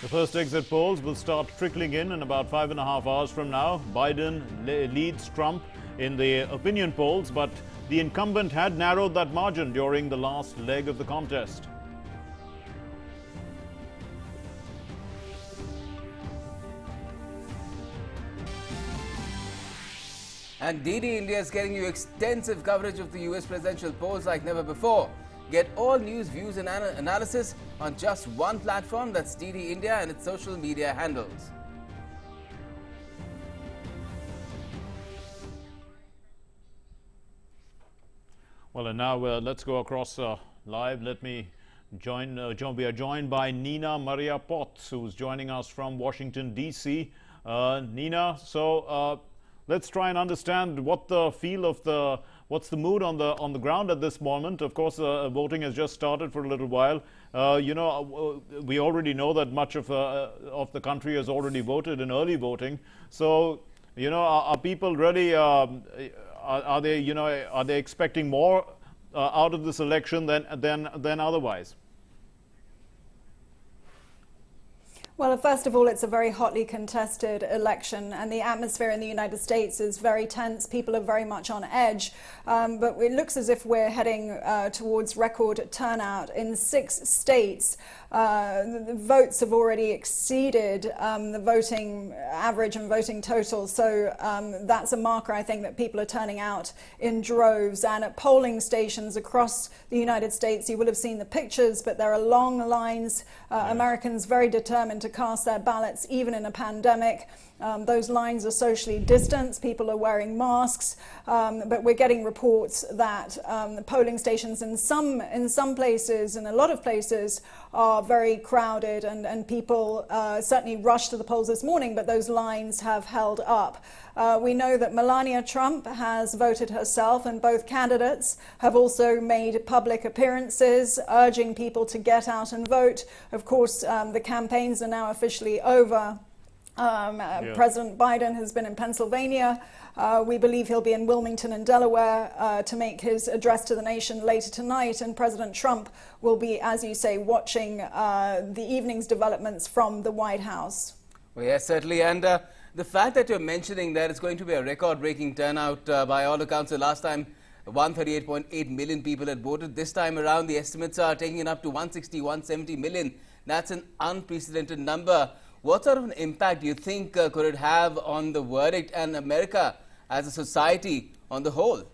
The first exit polls will start trickling in about 5.5 hours from now. Biden leads Trump in the opinion polls, but the incumbent had narrowed that margin during the last leg of the contest. And DD India is getting you extensive coverage of the US presidential polls like never before. Get all news, views and analysis on just one platform. That's DD India and its social media handles. Well, and now let's go across live. Let me we are joined by Nina Maria Potts, who's joining us from Washington, D.C. Nina, so let's try and understand what the feel of what's the mood on the ground at this moment. Of course, voting has just started for a little while. You know, we already know that much of the country has already voted in early voting. So, you know, are people really? Are they expecting more out of this election than otherwise? Well, first of all, it's a very hotly contested election, and the atmosphere in the United States is very tense. People are very much on edge, but it looks as if we're heading towards record turnout in 6 states. The votes have already exceeded the voting average and voting total, so that's a marker, I think, that people are turning out in droves. And at polling stations across the United States, you will have seen the pictures, but there are long lines. Americans very determined to cast their ballots, even in a pandemic. Those lines are socially distanced. People are wearing masks, but we're getting reports that the polling stations in some places, in a lot of places, are very crowded, and people certainly rushed to the polls this morning, but those lines have held up. We know that Melania Trump has voted herself, and both candidates have also made public appearances urging people to get out and vote. Of course, the campaigns are now officially over. President Biden has been in Pennsylvania. We believe he'll be in Wilmington and Delaware to make his address to the nation later tonight. And President Trump will be, as you say, watching the evening's developments from the White House. Well, yes, certainly. And the fact that you're mentioning that it's going to be a record-breaking turnout by all accounts. The last time 138.8 million people had voted. This time around, the estimates are taking it up to 160, 170 million. That's an unprecedented number. what sort of an impact do you think could it have on the verdict and America as a society on the whole?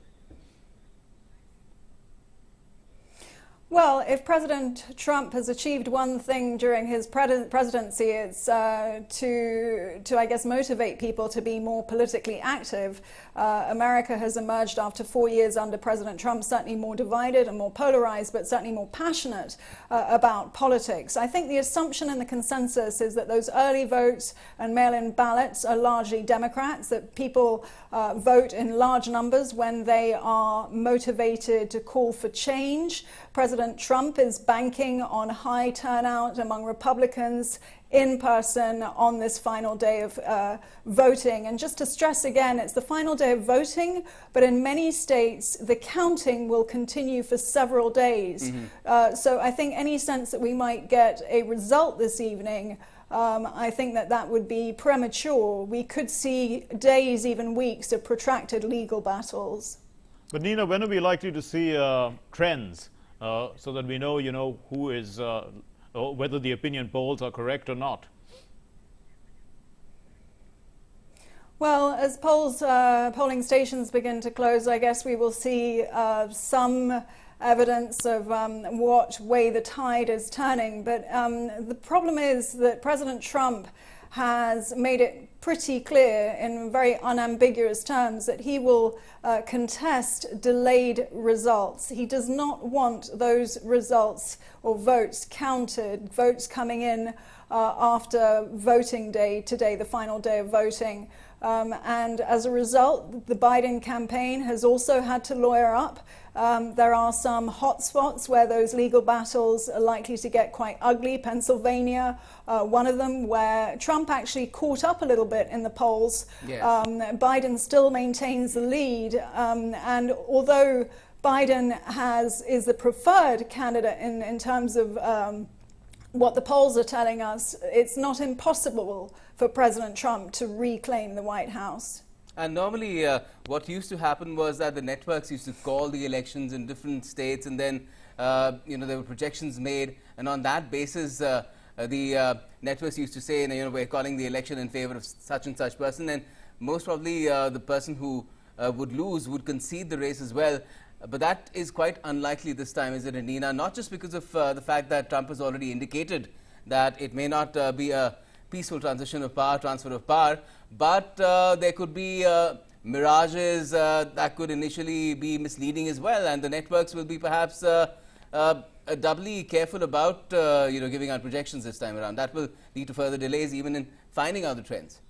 Well, if President Trump has achieved one thing during his presidency, it's to I guess, motivate people to be more politically active. America has emerged after 4 years under President Trump, certainly more divided and more polarized, but certainly more passionate about politics. I think the assumption and the consensus is that those early votes and mail-in ballots are largely Democrats, that people vote in large numbers when they are motivated to call for change. President Trump is banking on high turnout among Republicans in person on this final day of voting. And just to stress again, it's the final day of voting, but in many states, the counting will continue for several days. So I think any sense that we might get a result this evening, I think that would be premature. We could see days, even weeks of protracted legal battles. But Nina, when are we likely to see trends? So that we know, who is, whether the opinion polls are correct or not? Well, as polling stations begin to close, I guess we will see some evidence of what way the tide is turning. But the problem is that President Trump has made it pretty clear in very unambiguous terms that he will contest delayed results. He does not want those results or votes counted, votes coming in after voting day today, the final day of voting. And as a result, the Biden campaign has also had to lawyer up. There are some hot spots where those legal battles are likely to get quite ugly. Pennsylvania, one of them, where Trump actually caught up a little bit in the polls. Yes. Biden still maintains the lead. And although Biden is the preferred candidate in terms of what the polls are telling us, it's not impossible for President Trump to reclaim the White House. And normally what used to happen was that the networks used to call the elections in different states, and then there were projections made, and on that basis the networks used to say, we're calling the election in favor of such and such person, and most probably the person who would lose would concede the race as well. But that is quite unlikely this time, is it, Nina? Not just because of the fact that Trump has already indicated that it may not be a peaceful transition of power, transfer of power, but there could be mirages that could initially be misleading as well, and the networks will be perhaps doubly careful about giving out projections this time around. That will lead to further delays even in finding out the trends.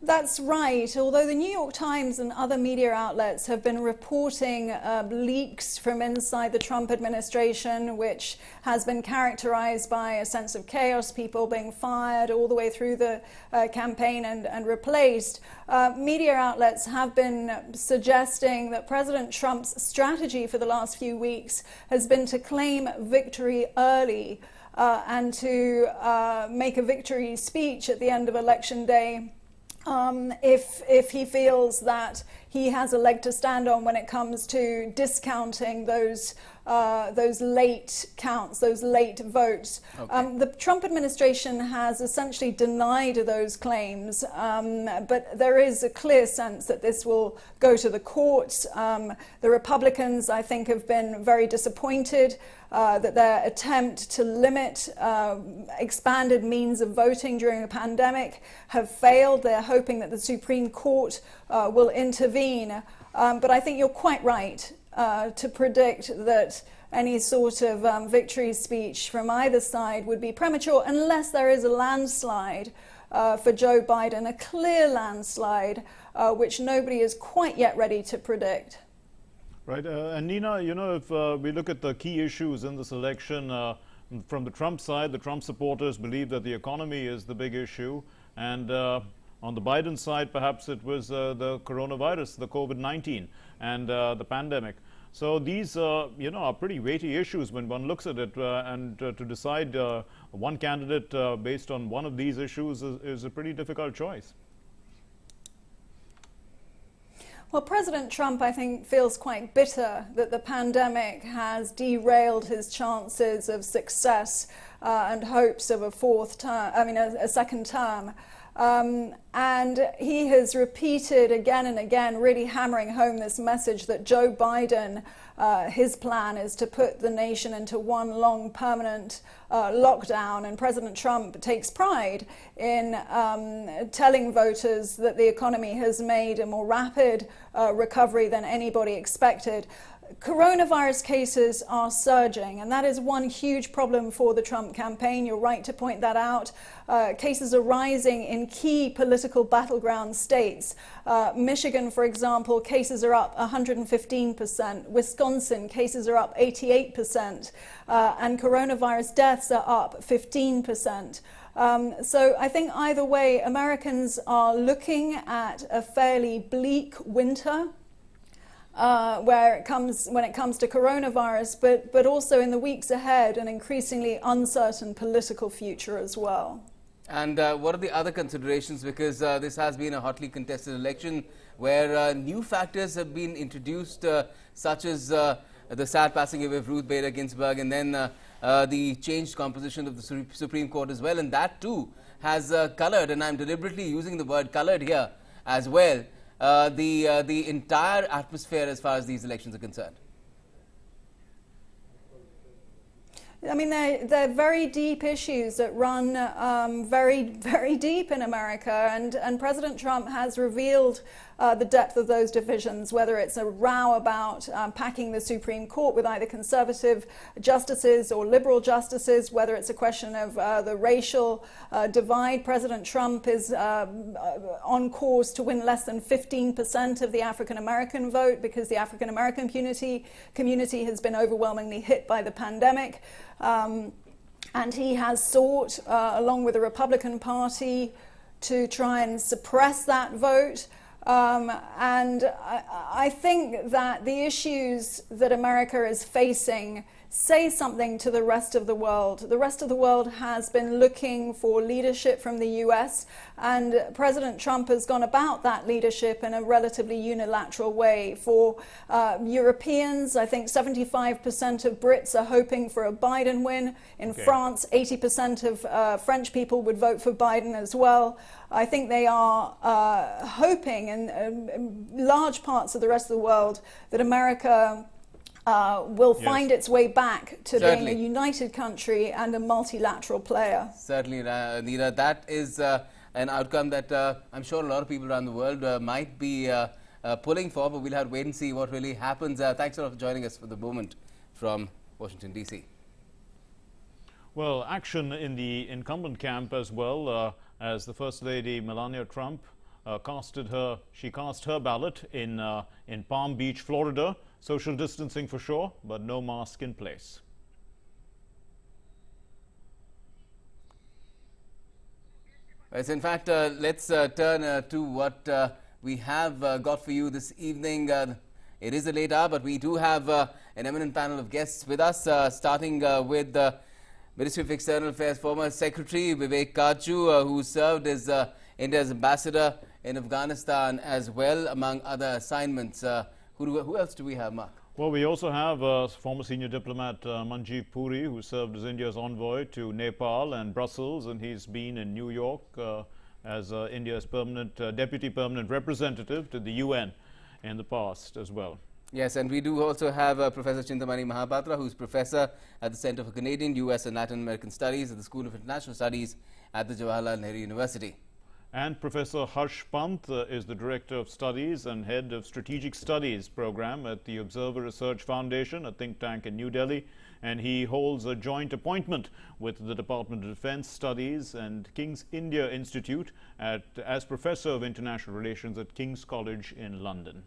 That's right. Although the New York Times and other media outlets have been reporting leaks from inside the Trump administration, which has been characterized by a sense of chaos, people being fired all the way through the campaign and replaced, media outlets have been suggesting that President Trump's strategy for the last few weeks has been to claim victory early and to make a victory speech at the end of Election Day. If he feels that he has a leg to stand on when it comes to discounting those late counts, those late votes. Okay. The Trump administration has essentially denied those claims, but there is a clear sense that this will go to the courts. The Republicans, I think, have been very disappointed that their attempt to limit expanded means of voting during a pandemic have failed. They're hoping that the Supreme Court will intervene. But I think you're quite right to predict that any sort of victory speech from either side would be premature unless there is a landslide for Joe Biden, a clear landslide, which nobody is quite yet ready to predict. Right. And Nina, if we look at the key issues in this election, from the Trump side, the Trump supporters believe that the economy is the big issue. And on the Biden side, perhaps it was the coronavirus, the COVID-19 and the pandemic. So these, are pretty weighty issues when one looks at it. And to decide one candidate based on one of these issues is a pretty difficult choice. Well, President Trump, I think, feels quite bitter that the pandemic has derailed his chances of success and hopes of a second term. And he has repeated again and again, really hammering home this message that Joe Biden, his plan is to put the nation into one long permanent lockdown. And President Trump takes pride in telling voters that the economy has made a more rapid recovery than anybody expected. Coronavirus cases are surging, and that is one huge problem for the Trump campaign. You're right to point that out. Cases are rising in key political battleground states. Michigan, for example, cases are up 115%. Wisconsin, cases are up 88%. And coronavirus deaths are up 15%. So I think either way, Americans are looking at a fairly bleak winter. When it comes to coronavirus, but also in the weeks ahead, an increasingly uncertain political future as well. And what are the other considerations? Because this has been a hotly contested election where new factors have been introduced, such as the sad passing away of Ruth Bader Ginsburg, and then the changed composition of the Supreme Court as well. And that too has colored, and I'm deliberately using the word colored here as well, the entire atmosphere as far as these elections are concerned. I mean, they're very deep issues that run very, very deep in America, and President Trump has revealed the depth of those divisions, whether it's a row about packing the Supreme Court with either conservative justices or liberal justices, whether it's a question of the racial divide. President Trump is on course to win less than 15% of the African-American vote because the African-American community has been overwhelmingly hit by the pandemic. And he has sought, along with the Republican Party, to try and suppress that vote. And I think that the issues that America is facing say something to the rest of the world. The rest of the world has been looking for leadership from the US, and President Trump has gone about that leadership in a relatively unilateral way. For Europeans, I think 75% of Brits are hoping for a Biden win. In France, 80% of French people would vote for Biden as well. I think they are hoping in large parts of the rest of the world that America will find its way back to being a united country and a multilateral player. Certainly, Neera, that is an outcome that I'm sure a lot of people around the world might be pulling for, but we'll have to wait and see what really happens. Thanks a lot for joining us for the moment from Washington, D.C. Well, action in the incumbent camp as well, as the First Lady Melania Trump cast her ballot in Palm Beach, Florida. Social distancing for sure, but no mask in place. Yes, in fact, let's turn to what we have got for you this evening. It is a late hour, but we do have an eminent panel of guests with us, starting with the Ministry of External Affairs former Secretary Vivek Kaju, who served as India's ambassador in Afghanistan as well, among other assignments. Who else do we have, Mark? Well, we also have former senior diplomat Manjeev Puri, who served as India's envoy to Nepal and Brussels, and he's been in New York as India's deputy permanent representative to the UN in the past as well. Yes, and we do also have Professor Chintamani Mahapatra, who's professor at the Center for Canadian, US and Latin American Studies at the School of International Studies at the Jawaharlal Nehru University. And Professor Harsh Pant is the Director of Studies and Head of Strategic Studies Program at the Observer Research Foundation, a think tank in New Delhi. And he holds a joint appointment with the Department of Defense Studies and King's India Institute as Professor of International Relations at King's College in London.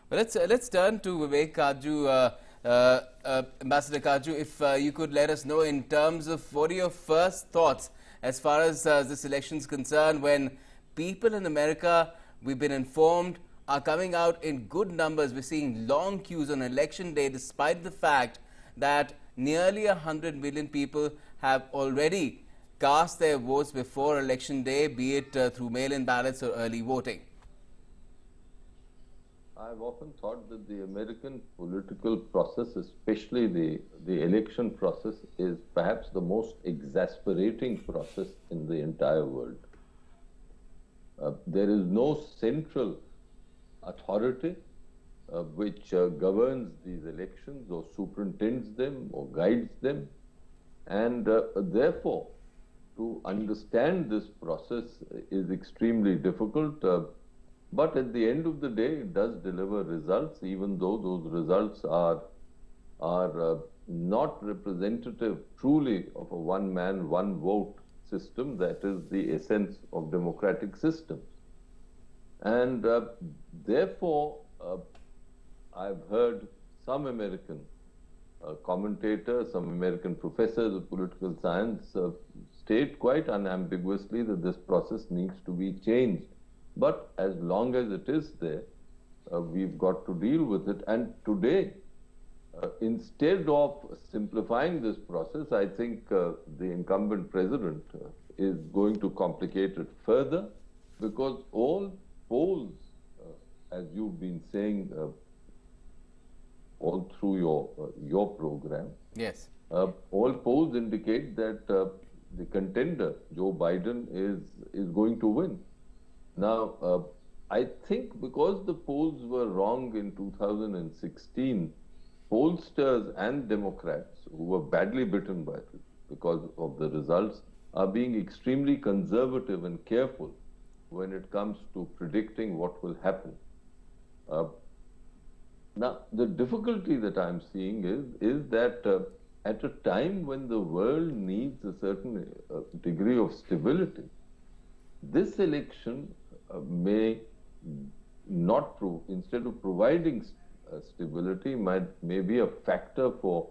Well, let's turn to Vivek Kaju. Ambassador Kaju, if you could let us know in terms of what are your first thoughts as far as this election is concerned, when people in America, we've been informed, are coming out in good numbers. We're seeing long queues on election day, despite the fact that nearly 100 million people have already cast their votes before election day, be it through mail-in ballots or early voting. I've often thought that the American political process, especially the election process, is perhaps the most exasperating process in the entire world. There is no central authority which governs these elections or superintends them or guides them. And therefore, to understand this process is extremely difficult. But at the end of the day, it does deliver results, even though those results are not representative truly of a one-man, one-vote system that is the essence of democratic systems. And therefore, I've heard some American commentators, some American professors of political science state quite unambiguously that this process needs to be changed. But as long as it is there, we've got to deal with it. And today, instead of simplifying this process, I think the incumbent president is going to complicate it further, because all polls, as you've been saying all through your program, yes, all polls indicate that the contender, Joe Biden, is going to win. Now, I think because the polls were wrong in 2016, pollsters and Democrats who were badly bitten by it because of the results are being extremely conservative and careful when it comes to predicting what will happen. Now, the difficulty that I'm seeing is that at a time when the world needs a certain degree of stability, this election may not prove, instead of providing stability, may be a factor for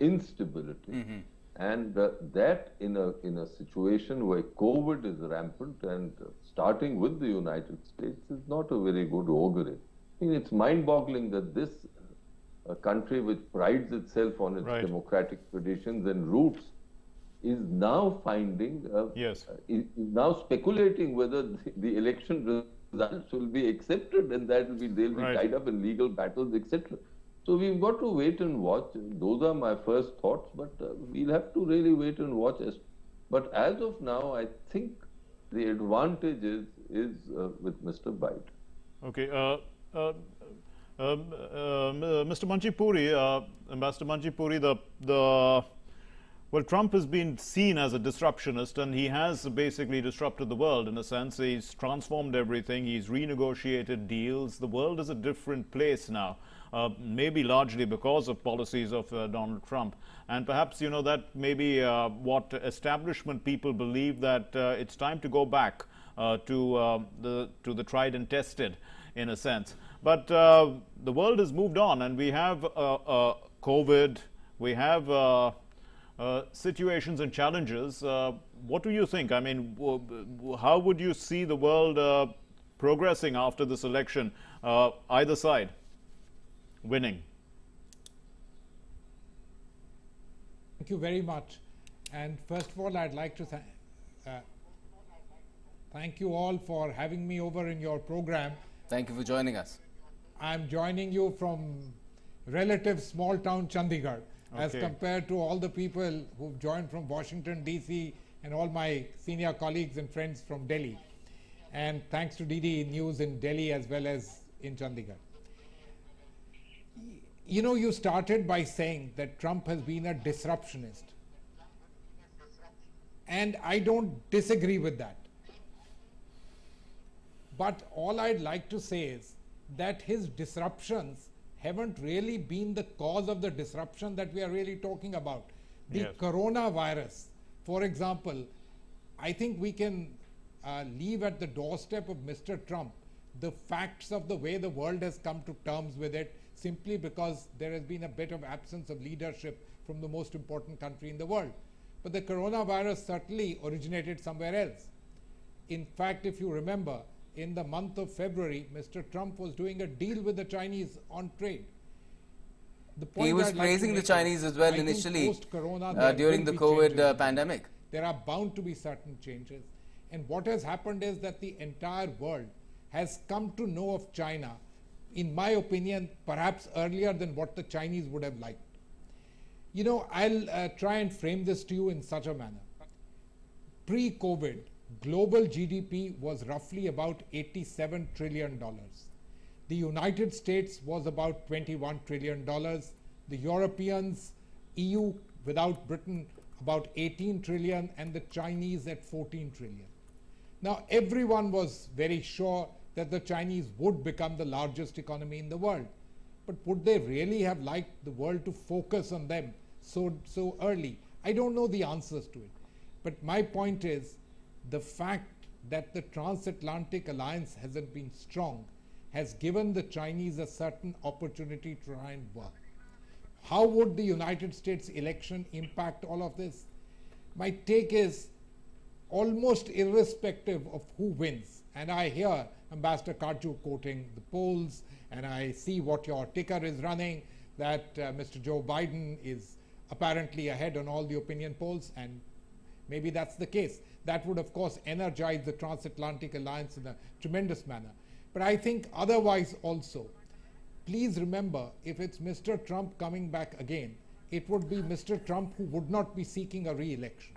instability. Mm-hmm. And that in a situation where COVID is rampant and starting with the United States is not a very good augury. I mean, it's mind-boggling that this country, which prides itself on its democratic traditions and roots, is now finding, is now speculating whether the election results will be accepted, and they'll be tied up in legal battles, etc. So we've got to wait and watch. Those are my first thoughts, but we'll have to really wait and watch. But as of now, I think the advantage is with Mr. Biden. Okay. Mr. Manchipuri, Ambassador Manchipuri, well, Trump has been seen as a disruptionist, and he has basically disrupted the world in a sense. He's transformed everything. He's renegotiated deals. The world is a different place now, maybe largely because of policies of Donald Trump. And perhaps, you know, that maybe what establishment people believe, that it's time to go back to the tried and tested, in a sense. But the world has moved on, and we have COVID, we have situations and challenges. What do you think? I mean, how would you see the world progressing after this election, either side winning? Thank you very much. And first of all, I'd like to thank you all for having me over in your program. Thank you for joining us. I'm joining you from relative small town Chandigarh, as compared to all the people who've joined from Washington, D.C., and all my senior colleagues and friends from Delhi. And thanks to DD News in Delhi as well as in Chandigarh. You know, you started by saying that Trump has been a disruptionist. And I don't disagree with that. But all I'd like to say is that his disruptions haven't really been the cause of the disruption that we are really talking about. The coronavirus, for example, I think we can leave at the doorstep of Mr. Trump the facts of the way the world has come to terms with it, simply because there has been a bit of absence of leadership from the most important country in the world. But the coronavirus certainly originated somewhere else. In fact, if you remember, in the month of February, Mr. Trump was doing a deal with the Chinese on trade. He was praising the Chinese as well initially during the COVID pandemic. There are bound to be certain changes. And what has happened is that the entire world has come to know of China in my opinion, perhaps earlier than what the Chinese would have liked. You know, I'll try and frame this to you in such a manner. Pre-COVID, global GDP was roughly about $87 trillion. The United States was about $21 trillion. The Europeans, EU without Britain, about 18 trillion, and the Chinese at 14 trillion. Now, everyone was very sure that the Chinese would become the largest economy in the world. But would they really have liked the world to focus on them so early? I don't know the answers to it. But my point is, the fact that the transatlantic alliance hasn't been strong has given the Chinese a certain opportunity to try and work. How would the United States election impact all of this? My take is, almost irrespective of who wins, and I hear Ambassador Kachur quoting the polls, and I see what your ticker is running, that Mr. Joe Biden is apparently ahead on all the opinion polls, and maybe that's the case. That would, of course, energize the transatlantic alliance in a tremendous manner. But I think otherwise also, please remember, if it's Mr. Trump coming back again, it would be Mr. Trump who would not be seeking a re-election.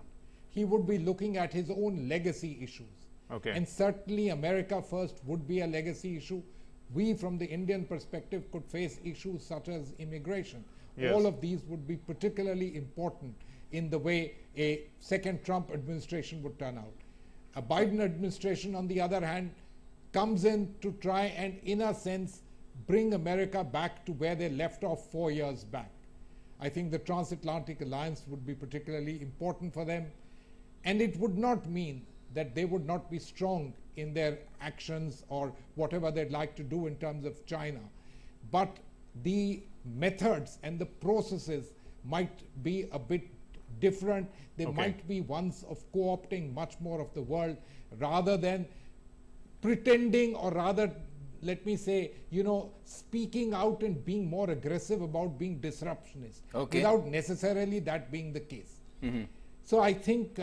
He would be looking at his own legacy issues. Okay. And certainly America First would be a legacy issue. We, from the Indian perspective, could face issues such as immigration. Yes. All of these would be particularly important in the way a second Trump administration would turn out. A Biden administration, on the other hand, comes in to try and, in a sense, bring America back to where they left off 4 years back. I think the transatlantic alliance would be particularly important for them, and it would not mean that they would not be strong in their actions or whatever they'd like to do in terms of China. But the methods and the processes might be a bit different. They might be ones of co-opting much more of the world rather than pretending, or rather, let me say, you know, speaking out and being more aggressive about being disruptionist, without necessarily that being the case. So I think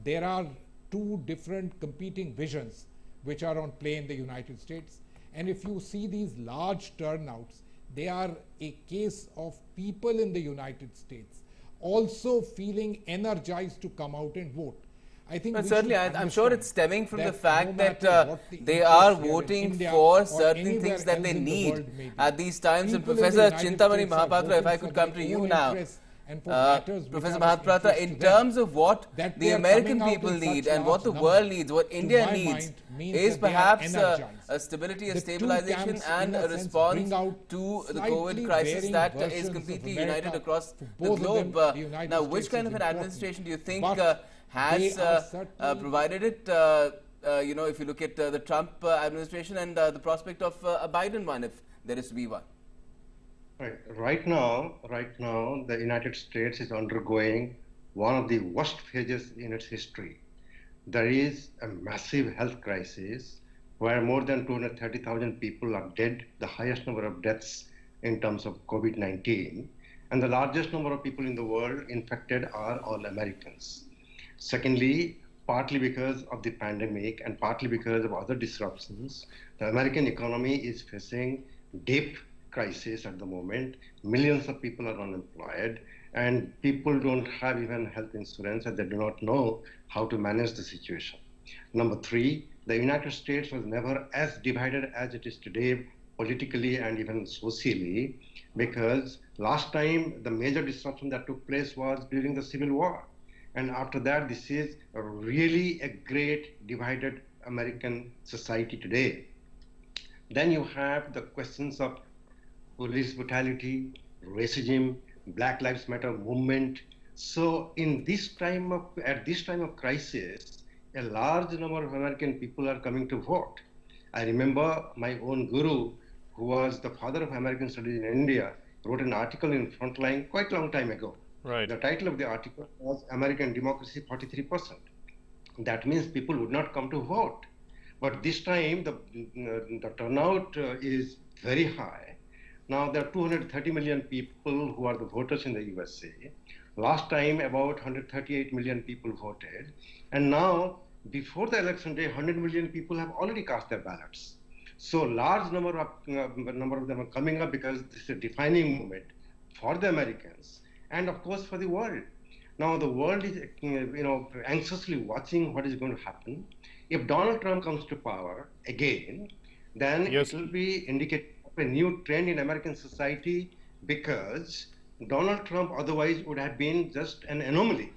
there are two different competing visions which are on play in the United States. And if you see these large turnouts, they are a case of people in the United States also feeling energized to come out and vote. I think certainly, I'm sure it's stemming from the fact that they are voting for certain things that they need at these times. And Professor Chintamani Mahapatra, if I could come to you now. Professor Mahapatra, in terms of what the American people need and what the world needs, what India needs, is perhaps a stability, a stabilization, and a response to the COVID crisis that is completely united across the globe. Now, which kind of an administration do you think has provided it? You know, if you look at the Trump administration and the prospect of a Biden one, if there is to be one. Right now, the United States is undergoing one of the worst phases in its history. There is a massive health crisis where more than 230,000 people are dead, the highest number of deaths in terms of COVID-19, and the largest number of people in the world infected are all Americans. Secondly, partly because of the pandemic and partly because of other disruptions, the American economy is facing deep crisis at the moment. Millions of people are unemployed, and people don't have even health insurance, and they do not know how to manage the situation. Number three, the United States was never as divided as it is today, politically and even socially, because last time the major disruption that took place was during the Civil War. And after that, this is really a great divided American society today. Then you have the questions of police brutality, racism, Black Lives Matter movement. So at this time of crisis, a large number of American people are coming to vote. I remember my own guru, who was the father of American studies in India, wrote an article in Frontline quite a long time ago. Right. The title of the article was American Democracy 43%. That means people would not come to vote. But this time the turnout is very high. Now there are 230 million people who are the voters in the USA. Last time about 138 million people voted. And now before the election day, 100 million people have already cast their ballots. So large number of them are coming up because this is a defining moment for the Americans and of course for the world. Now the world is anxiously watching what is going to happen. If Donald Trump comes to power again, then it will be indicative of a new trend in American society, because Donald Trump otherwise would have been just an anomaly.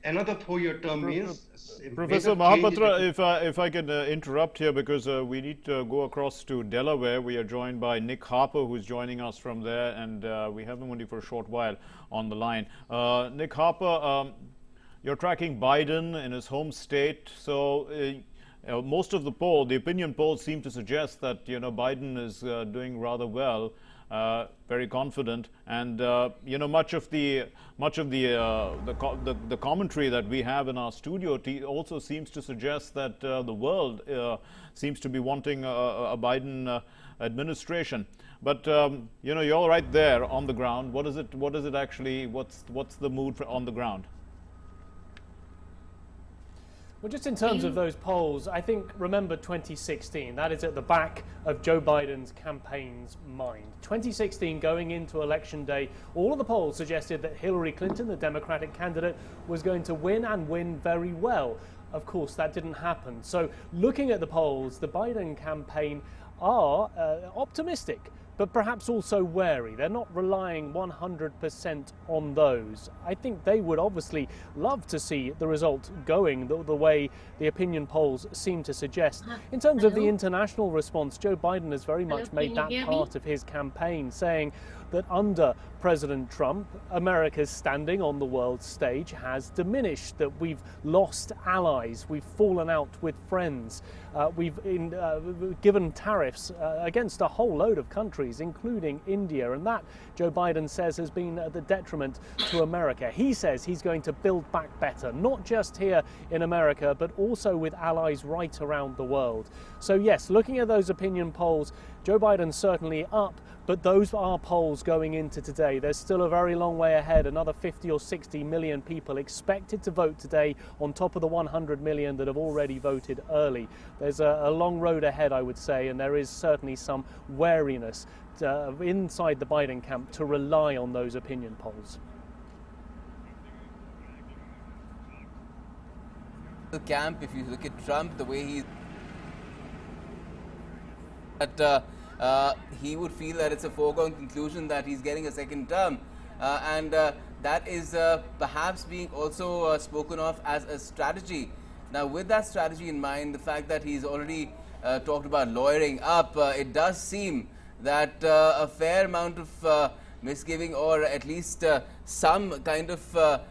Another 4-year term means... Professor Mahapatra, if I can interrupt here, because we need to go across to Delaware. We are joined by Nick Harper, who's joining us from there, and we have him only for a short while on the line. Nick Harper, you're tracking Biden in his home state, so most of the opinion polls seem to suggest that Biden is doing rather well. Very confident, and much of the commentary that we have in our studio also seems to suggest that the world seems to be wanting a Biden administration. But you're right there on the ground. What is it actually? What's the mood on the ground? Well, just in terms of those polls, I think, remember 2016, that is at the back of Joe Biden's campaign's mind. 2016, going into Election Day, all of the polls suggested that Hillary Clinton, the Democratic candidate, was going to win and win very well. Of course, that didn't happen. So looking at the polls, the Biden campaign are optimistic, but perhaps also wary. They're not relying 100% on those. I think they would obviously love to see the result going the way the opinion polls seem to suggest. In terms of the international response, Joe Biden has very much made that part of his campaign, saying that under President Trump, America's standing on the world stage has diminished, that we've lost allies, we've fallen out with friends, we've given tariffs against a whole load of countries, including India, and that, Joe Biden says, has been the detriment to America. He says he's going to build back better, not just here in America, but also with allies right around the world. So yes, looking at those opinion polls, Joe Biden's certainly up, but those are polls going into today. There's still a very long way ahead, another 50 or 60 million people expected to vote today on top of the 100 million that have already voted early. There's a long road ahead, I would say, and there is certainly some wariness inside the Biden camp to rely on those opinion polls. The camp, if you look at Trump, the way he he would feel that it's a foregone conclusion that he's getting a second term, and that is perhaps being also spoken of as a strategy. Now, with that strategy in mind, the fact that he's already talked about lawyering up, it does seem that a fair amount of misgiving, or at least some kind of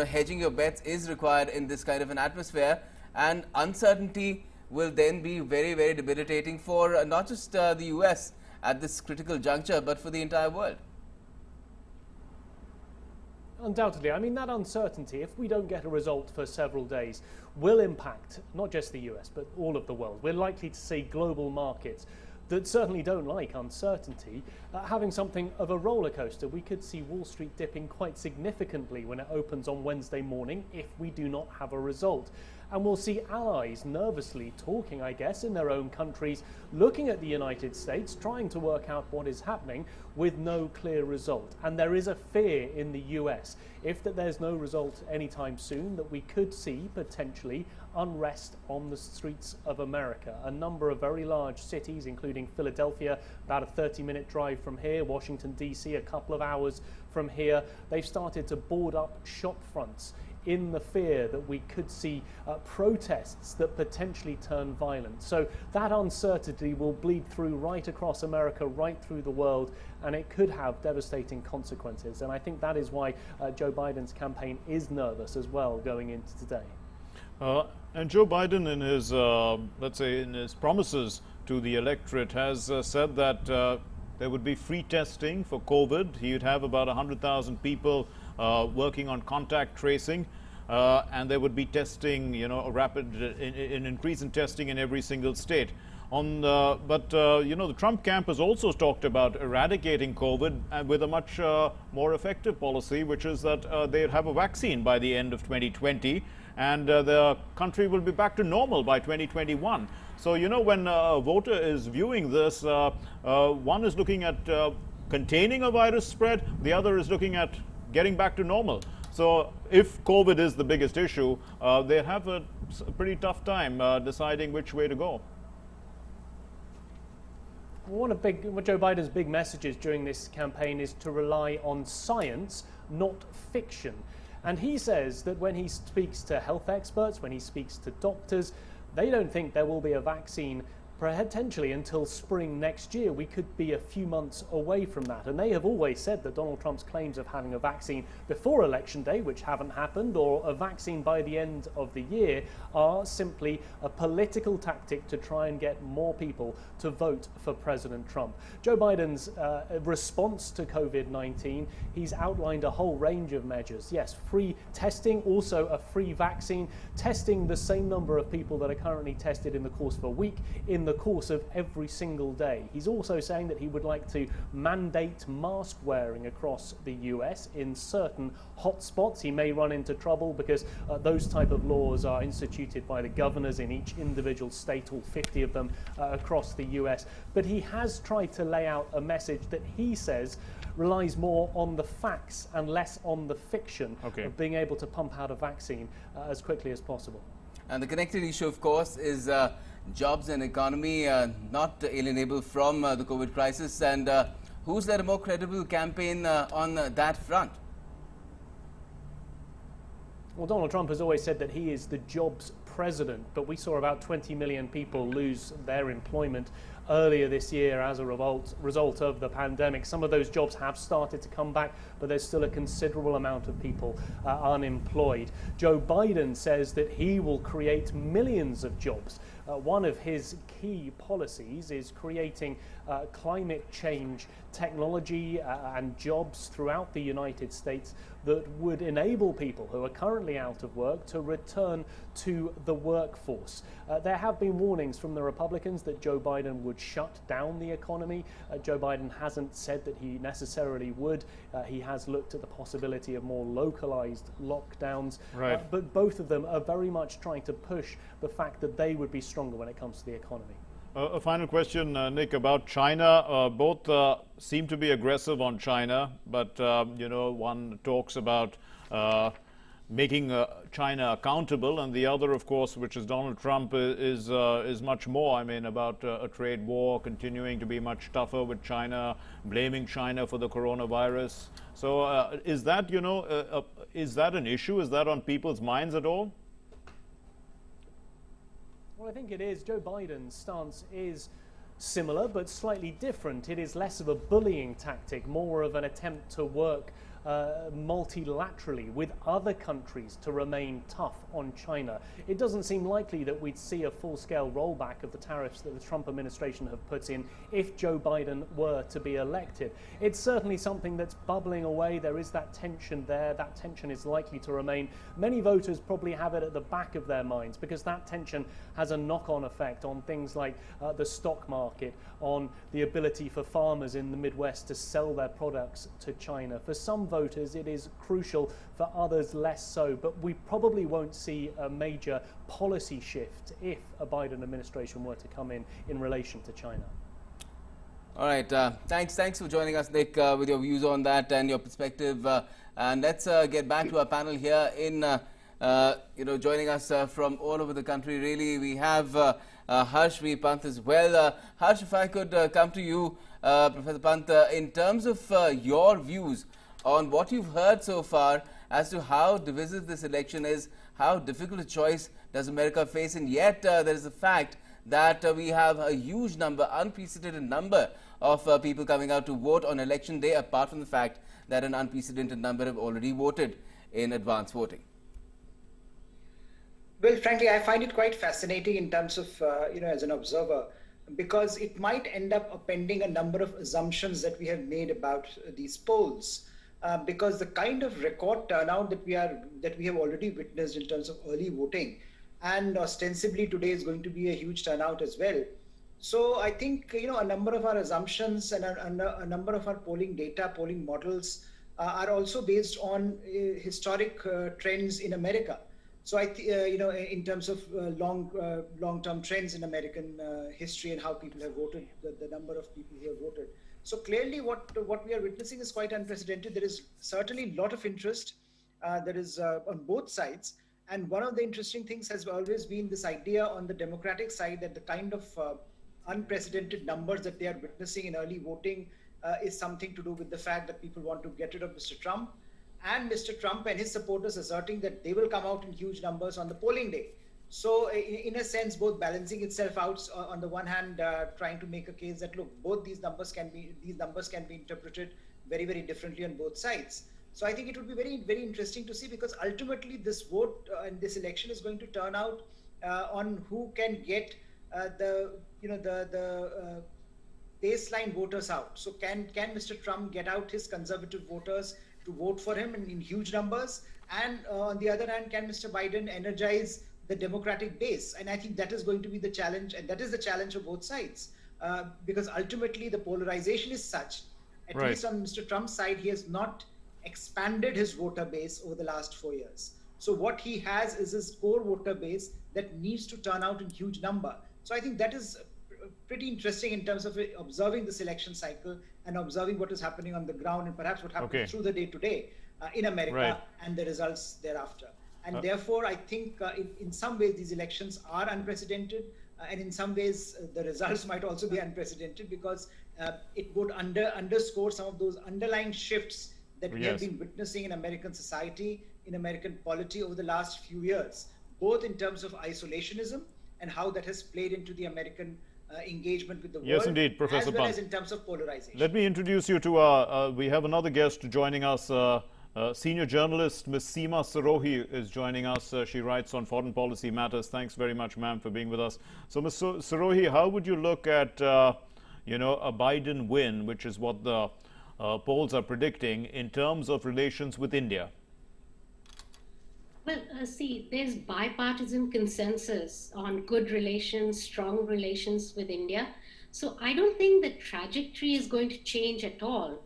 hedging your bets is required in this kind of an atmosphere, and uncertainty will then be very, very debilitating for not just the US at this critical juncture, but for the entire world. Undoubtedly. I mean, that uncertainty, if we don't get a result for several days, will impact not just the US, but all of the world. We're likely to see global markets that certainly don't like uncertainty having something of a roller coaster. We could see Wall Street dipping quite significantly when it opens on Wednesday morning if we do not have a result. And we'll see allies nervously talking, I guess, in their own countries, looking at the United States, trying to work out what is happening with no clear result. And there is a fear in the US, if there's no result anytime soon, that we could see potentially unrest on the streets of America. A number of very large cities, including Philadelphia, about a 30-minute drive from here, Washington, D.C., a couple of hours from here, they've started to board up shop fronts in the fear that we could see protests that potentially turn violent. So that uncertainty will bleed through right across America, right through the world, and it could have devastating consequences. And I think that is why Joe Biden's campaign is nervous as well going into today. And Joe Biden, in his, let's say, in his promises to the electorate, has said that there would be free testing for COVID. He would have about 100,000 people working on contact tracing, and there would be testing, a rapid an increase in testing in every single state. But the Trump camp has also talked about eradicating COVID with a much more effective policy, which is that they'd have a vaccine by the end of 2020, and the country will be back to normal by 2021. So, when a voter is viewing this, one is looking at containing a virus spread, the other is looking at getting back to normal. So if COVID is the biggest issue, they have a pretty tough time deciding which way to go. One of Joe Biden's big messages during this campaign is to rely on science, not fiction. And he says that when he speaks to health experts, when he speaks to doctors, they don't think there will be a vaccine potentially until spring next year. We could be a few months away from that. And they have always said that Donald Trump's claims of having a vaccine before Election Day, which haven't happened, or a vaccine by the end of the year, are simply a political tactic to try and get more people to vote for President Trump. Joe Biden's response to COVID-19, he's outlined a whole range of measures. Yes, free testing, also a free vaccine, testing the same number of people that are currently tested in the course of a week, in the course of every single day. He's also saying that he would like to mandate mask wearing across the US in certain hotspots. He may run into trouble because those type of laws are instituted by the governors in each individual state, all 50 of them across the US. But he has tried to lay out a message that he says relies more on the facts and less on the fiction of being able to pump out a vaccine as quickly as possible. And the connected issue, of course, is jobs and economy, not alienable from the COVID crisis. And who's led a more credible campaign on that front? Well, Donald Trump has always said that he is the jobs president, but we saw about 20 million people lose their employment earlier this year as a result of the pandemic. Some of those jobs have started to come back, but there's still a considerable amount of people unemployed. Joe Biden says that he will create millions of jobs. One of his key policies is creating climate change technology and jobs throughout the United States that would enable people who are currently out of work to return to the workforce. There have been warnings from the Republicans that Joe Biden would shut down the economy. Joe Biden hasn't said that he necessarily would. He has looked at the possibility of more localized lockdowns. Right. But both of them are very much trying to push the fact that they would be stronger when it comes to the economy. A final question, Nick, about China. Both seem to be aggressive on China, but one talks about making China accountable, and the other, of course, which is Donald Trump, is much more. I mean, about a trade war, continuing to be much tougher with China, blaming China for the coronavirus. So, is that is that an issue? Is that on people's minds at all? Well, I think it is. Joe Biden's stance is similar but slightly different. It is less of a bullying tactic, more of an attempt to work multilaterally with other countries to remain tough on China. It doesn't seem likely that we'd see a full-scale rollback of the tariffs that the Trump administration have put in if Joe Biden were to be elected. It's certainly something that's bubbling away. There is that tension there. That tension is likely to remain. Many voters probably have it at the back of their minds because that tension has a knock-on effect on things like the stock market, on the ability for farmers in the Midwest to sell their products to China. For some voters, it is crucial, for others less so, but we probably won't see a major policy shift if a Biden administration were to come in relation to China. All right, thanks for joining us, Nick, with your views on that and your perspective. And let's get back to our panel here in joining us from all over the country. Really, we have Harsh V. Pant as well. Harsh, if I could come to you, Professor Pant, in terms of your views on what you've heard so far as to how divisive this election is, how difficult a choice does America face, and yet there is the fact that we have a huge number, unprecedented number of people coming out to vote on election day, apart from the fact that an unprecedented number have already voted in advance voting. Well, frankly, I find it quite fascinating in terms of, as an observer, because it might end up appending a number of assumptions that we have made about these polls. Because the kind of record turnout that we have already witnessed in terms of early voting, and ostensibly today is going to be a huge turnout as well. So I think, a number of our assumptions and a number of our polling data, polling models are also based on historic trends in America. So in terms of long-term trends in American history and how people have voted, the number of people who have voted. So clearly what we are witnessing is quite unprecedented. There is certainly a lot of interest that is on both sides. And one of the interesting things has always been this idea on the Democratic side that the kind of unprecedented numbers that they are witnessing in early voting is something to do with the fact that people want to get rid of Mr. Trump, and Mr. Trump and his supporters asserting that they will come out in huge numbers on the polling day. So in a sense, both balancing itself out, on the one hand, trying to make a case that, look, both these numbers can be interpreted very, very differently on both sides. So I think it would be very, very interesting to see, because ultimately this vote and this election is going to turn out on who can get the baseline voters out. So can Mr. Trump get out his conservative voters to vote for him in huge numbers? And on the other hand, can Mr. Biden energize the Democratic base? And I think that is going to be the challenge, and that is the challenge of both sides, because ultimately the polarization is such, at least on Mr. Trump's side, he has not expanded his voter base over the last 4 years. So what he has is his core voter base that needs to turn out in huge number. So I think that is pretty interesting in terms of observing this election cycle and observing what is happening on the ground, and perhaps what happens through the day-to-day in America and the results thereafter. And therefore, I think in some ways these elections are unprecedented, and in some ways the results might also be unprecedented, because it would underscore some of those underlying shifts that we have been witnessing in American society, in American polity over the last few years, both in terms of isolationism and how that has played into the American engagement with the world. Yes, indeed, Professor as well Pant. as in terms of polarization. Let me introduce you to we have another guest joining us. Senior journalist Ms. Seema Sirohi is joining us. She writes on foreign policy matters. Thanks very much, ma'am, for being with us. So, Ms. Sirohi, how would you look at a Biden win, which is what the polls are predicting, in terms of relations with India? Well, see, there's bipartisan consensus on good relations, strong relations with India. So I don't think the trajectory is going to change at all.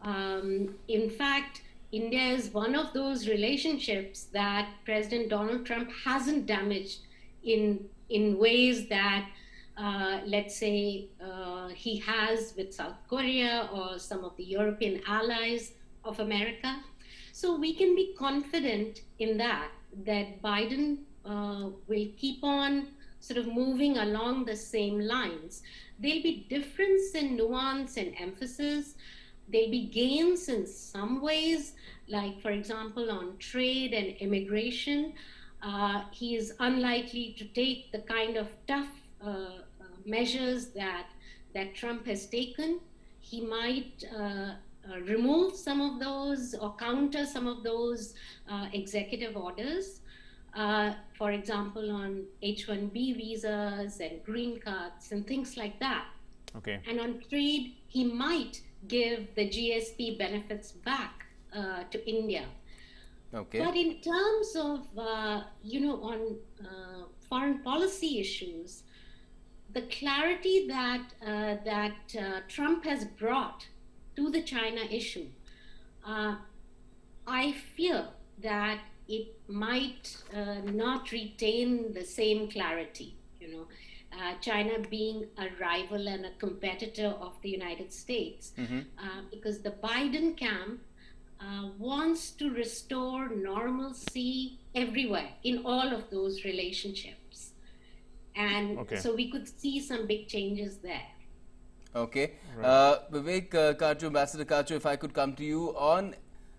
In fact, India is one of those relationships that President Donald Trump hasn't damaged in ways that, let's say, he has with South Korea or some of the European allies of America. So we can be confident in that Biden will keep on sort of moving along the same lines. There'll be difference in nuance and emphasis. There'll be gains in some ways, like, for example, on trade and immigration. He is unlikely to take the kind of tough measures that Trump has taken. He might remove some of those or counter some of those executive orders, for example, on H-1B visas and green cards and things like that. Okay. And on trade, he might give the GSP benefits back to India. Okay. But in terms of, on foreign policy issues, the clarity that Trump has brought to the China issue, I fear that it might not retain the same clarity. China being a rival and a competitor of the United States, because the Biden camp wants to restore normalcy everywhere in all of those relationships. And so we could see some big changes there. Okay. Vivek Kachoo, Ambassador Kachoo, if I could come to you on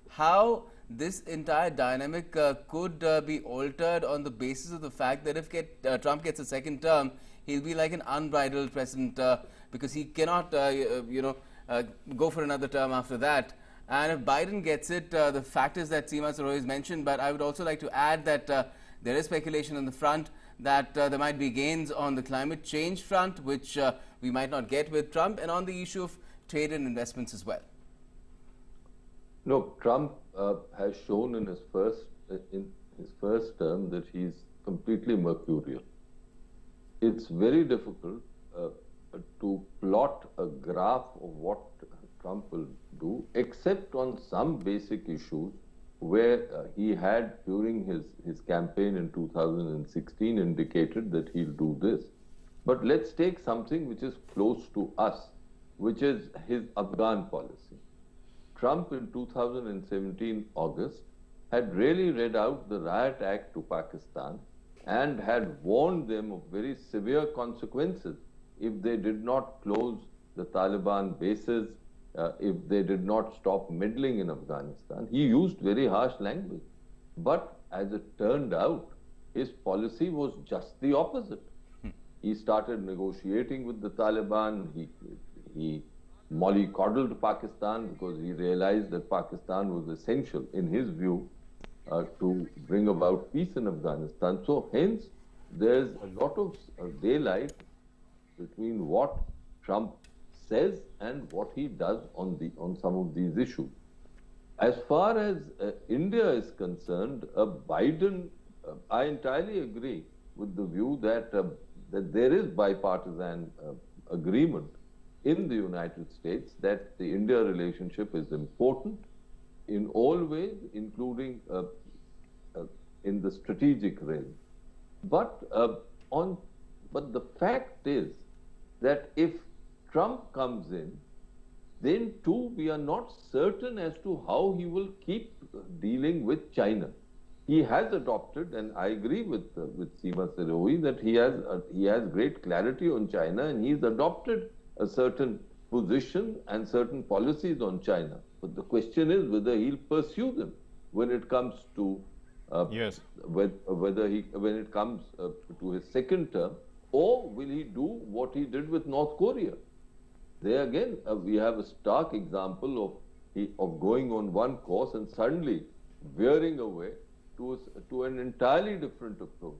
how this entire dynamic could be altered on the basis of the fact that if Trump gets a second term, he'll be like an unbridled president, because he cannot, go for another term after that. And if Biden gets it, the factors that Seema Sirohi has mentioned, but I would also like to add that there is speculation on the front that there might be gains on the climate change front, which we might not get with Trump, and on the issue of trade and investments as well. Look, Trump has shown in his first term that he's completely mercurial. It's very difficult to plot a graph of what Trump will do, except on some basic issues where he had, during his campaign in 2016, indicated that he'll do this. But let's take something which is close to us, which is his Afghan policy. Trump in 2017 August had really read out the Riot Act to Pakistan and had warned them of very severe consequences if they did not close the Taliban bases, if they did not stop meddling in Afghanistan. He used very harsh language. But as it turned out, his policy was just the opposite. He started negotiating with the Taliban. He mollycoddled Pakistan because he realized that Pakistan was essential, in his view, to bring about peace in Afghanistan. So hence, there's a lot of daylight between what Trump says and what he does on some of these issues. As far as India is concerned, Biden, I entirely agree with the view that there is bipartisan agreement in the United States that the India relationship is important in all ways, including in the strategic realm. But the fact is that if Trump comes in, then too we are not certain as to how he will keep dealing with China. He has adopted, and I agree with Seema Sirohi, that he has great clarity on China, and he's adopted a certain position and certain policies on China. But the question is whether he'll pursue them when it comes to when it comes to his second term, or will he do what he did with North Korea? There again, we have a stark example of going on one course and suddenly veering away to an entirely different approach.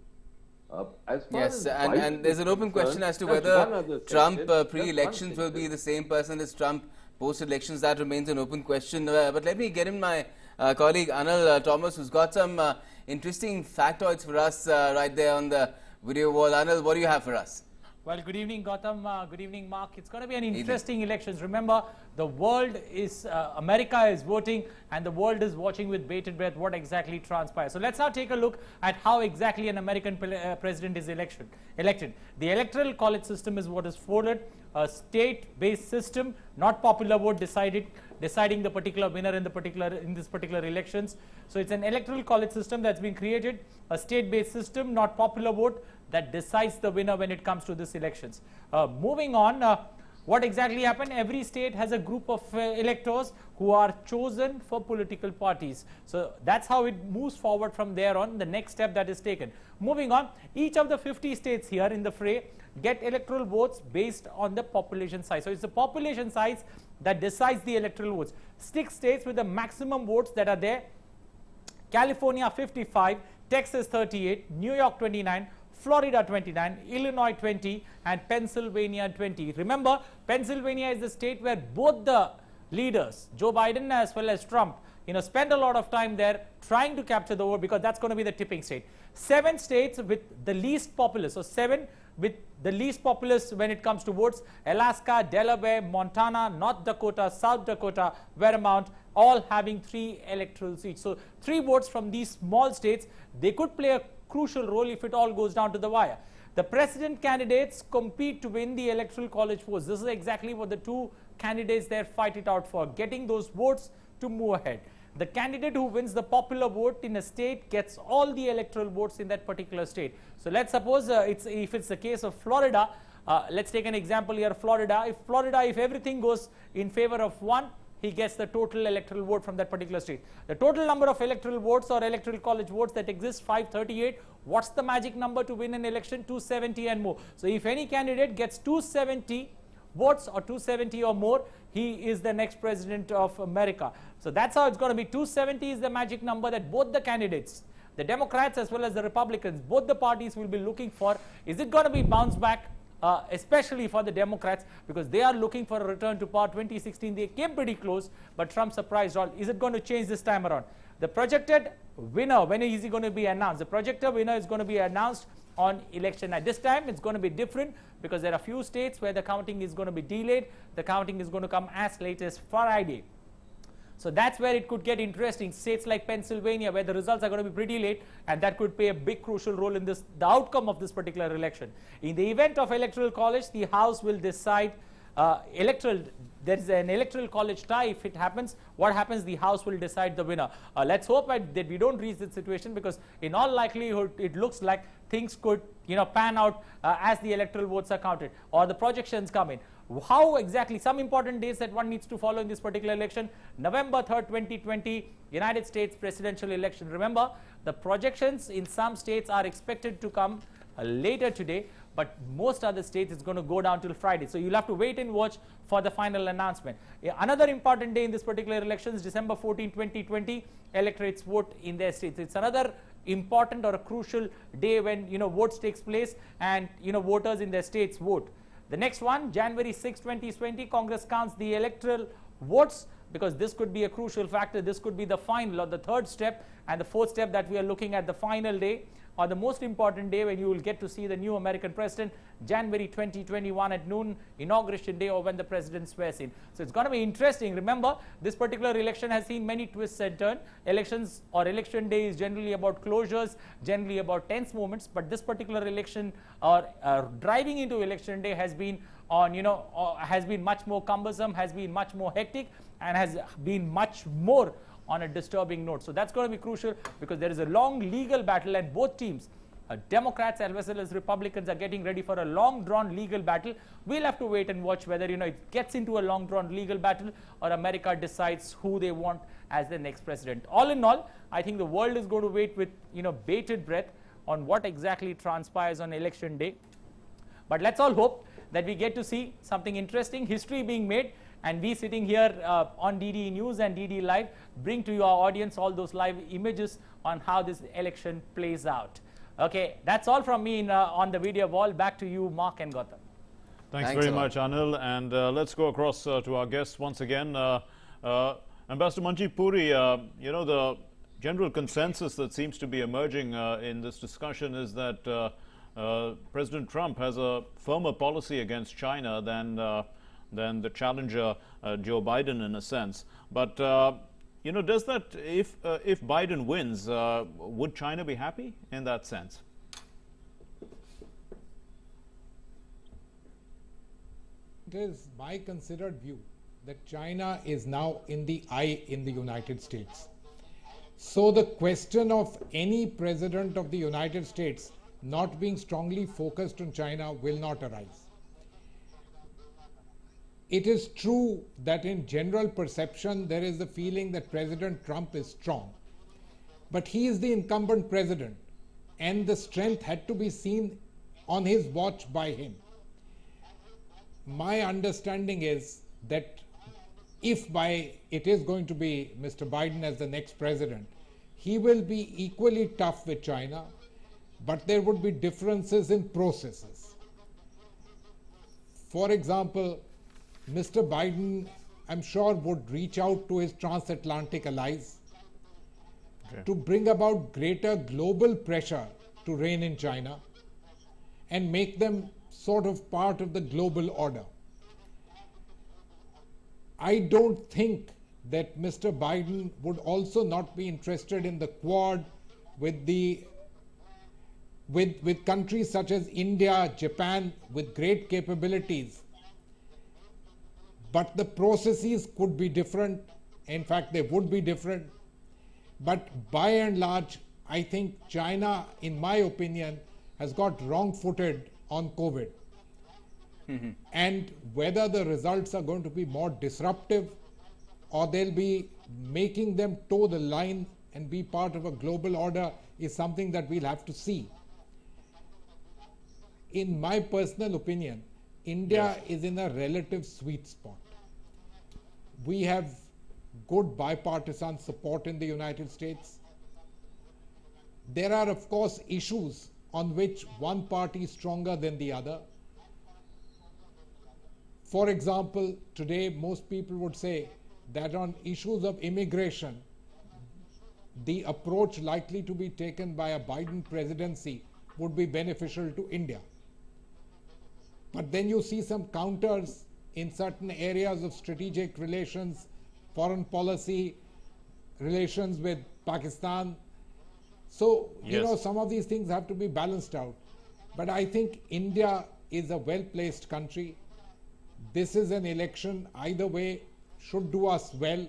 Yes, and there's an open question as to whether Trump pre-elections will be the same person as Trump post-elections. That remains an open question. But let me get in my colleague Anil Thomas, who's got some interesting factoids for us right there on the video wall. Anil, what do you have for us? Well, good evening, Gautam. Good evening, Mark. It's going to be an interesting elections. Remember, the world is, America is voting and the world is watching with bated breath what exactly transpires. So let's now take a look at how exactly an American president is elected. The electoral college system is what is followed, a state-based system, not popular vote deciding the particular winner in this particular elections. So it's an electoral college system that's been created, a state-based system, not popular vote, that decides the winner when it comes to this elections. Moving on, what exactly happened? Every state has a group of electors who are chosen for political parties. So that's how it moves forward from there on, the next step that is taken. Moving on, each of the 50 states here in the fray get electoral votes based on the population size. So it's the population size that decides the electoral votes. 6 states with the maximum votes that are there: California 55, Texas 38, New York 29, Florida 29, Illinois 20, and Pennsylvania 20. Remember, Pennsylvania is the state where both the leaders, Joe Biden as well as Trump, spend a lot of time there trying to capture the vote, because that's going to be the tipping state. 7 states with the least populous, so 7 with the least populous when it comes to votes: Alaska, Delaware, Montana, North Dakota, South Dakota, Vermont, all having 3 electoral seats. So 3 votes from these small states, they could play a crucial role if it all goes down to the wire. The president candidates compete to win the electoral college votes. This is exactly what the 2 candidates there fight it out for, getting those votes to move ahead. The candidate who wins the popular vote in a state gets all the electoral votes in that particular state. So let's suppose if it's the case of Florida, let's take an example here. Florida, if everything goes in favor of one, he gets the total electoral vote from that particular state. The total number of electoral votes or electoral college votes that exist, 538. What's the magic number to win an election? 270 and more. So if any candidate gets 270 votes or 270 or more, he is the next president of America. So that's how it's going to be. 270 is the magic number that both the candidates, the Democrats as well as the Republicans, both the parties will be looking for. Is it going to be bounce back? Especially for the Democrats, because they are looking for a return to power. 2016 they came pretty close, but Trump surprised all. Is it going to change this time around? The projected winner, when is he going to be announced? The projected winner is going to be announced on election night. This time it's going to be different because there are few states where the counting is going to be delayed. The counting is going to come as late as Friday. So that's where it could get interesting. States like Pennsylvania, where the results are going to be pretty late, and that could play a big crucial role in the outcome of this particular election. In the event of electoral college, the House will decide there is an electoral college tie. If it happens, what happens? The House will decide the winner. Let's hope that we don't reach this situation, because in all likelihood it looks like things could pan out as the electoral votes are counted or the projections come in. How exactly? Some important dates that one needs to follow in this particular election. November 3rd, 2020, United States presidential election. Remember, the projections in some states are expected to come later today, but most other states it's going to go down till Friday. So you'll have to wait and watch for the final announcement. Another important day in this particular election is December 14, 2020. Electorates vote in their states. It's another important or a crucial day when votes takes place and voters in their states vote. The next one, January 6, 2020, Congress counts the electoral votes, because this could be a crucial factor. This could be the final or the third step, and the fourth step that we are looking at, the final day or the most important day when you will get to see the new American president, January 2021 at noon, inauguration day, or when the president swears in. So it's going to be interesting. Remember, this particular election has seen many twists and turns. Elections or election day is generally about closures, generally about tense moments, but this particular election or driving into election day has been has been much more cumbersome, has been much more hectic, and has been much more on a disturbing note. So that's going to be crucial, because there is a long legal battle, and both teams, Democrats as well as Republicans, are getting ready for a long drawn legal battle. We'll have to wait and watch whether it gets into a long drawn legal battle or America decides who they want as the next president. All in all, I think the world is going to wait with bated breath on what exactly transpires on election day. But let's all hope that we get to see something interesting, history being made, and we sitting here on DD News and DD Live bring to your audience all those live images on how this election plays out. Okay, that's all from me on the video wall. Back to you, Mark and Gautam. Thanks very much, Anil. And let's go across to our guests once again. Ambassador Manjeet Puri, the general consensus that seems to be emerging in this discussion is that President Trump has a firmer policy against China than the challenger Joe Biden, in a sense. But does that, if Biden wins, would China be happy in that sense? It is my considered view that China is now in the eye in the United States. So the question of any president of the United States not being strongly focused on China will not arise. It is true that in general perception there is a feeling that President Trump is strong, but he is the incumbent president and the strength had to be seen on his watch by him. My understanding is that if it is going to be Mr. Biden as the next president, he will be equally tough with China, but there would be differences in processes. For example, Mr. Biden, I'm sure, would reach out to his transatlantic allies to bring about greater global pressure to rein in China and make them sort of part of the global order. I don't think that Mr. Biden would also not be interested in the Quad with countries such as India, Japan, with great capabilities. But the processes could be different. In fact, they would be different. But by and large, I think China, in my opinion, has got wrong-footed on COVID. And whether the results are going to be more disruptive or they'll be making them toe the line and be part of a global order is something that we'll have to see. In my personal opinion, India is in a relative sweet spot. We have good bipartisan support in the United States. There are, of course, issues on which one party is stronger than the other. For example, today most people would say that on issues of immigration, the approach likely to be taken by a Biden presidency would be beneficial to India. But then you see some counters in certain areas of strategic relations, foreign policy, relations with Pakistan. So, you know, some of these things have to be balanced out. But I think India is a well-placed country. This is an election, either way, should do us well.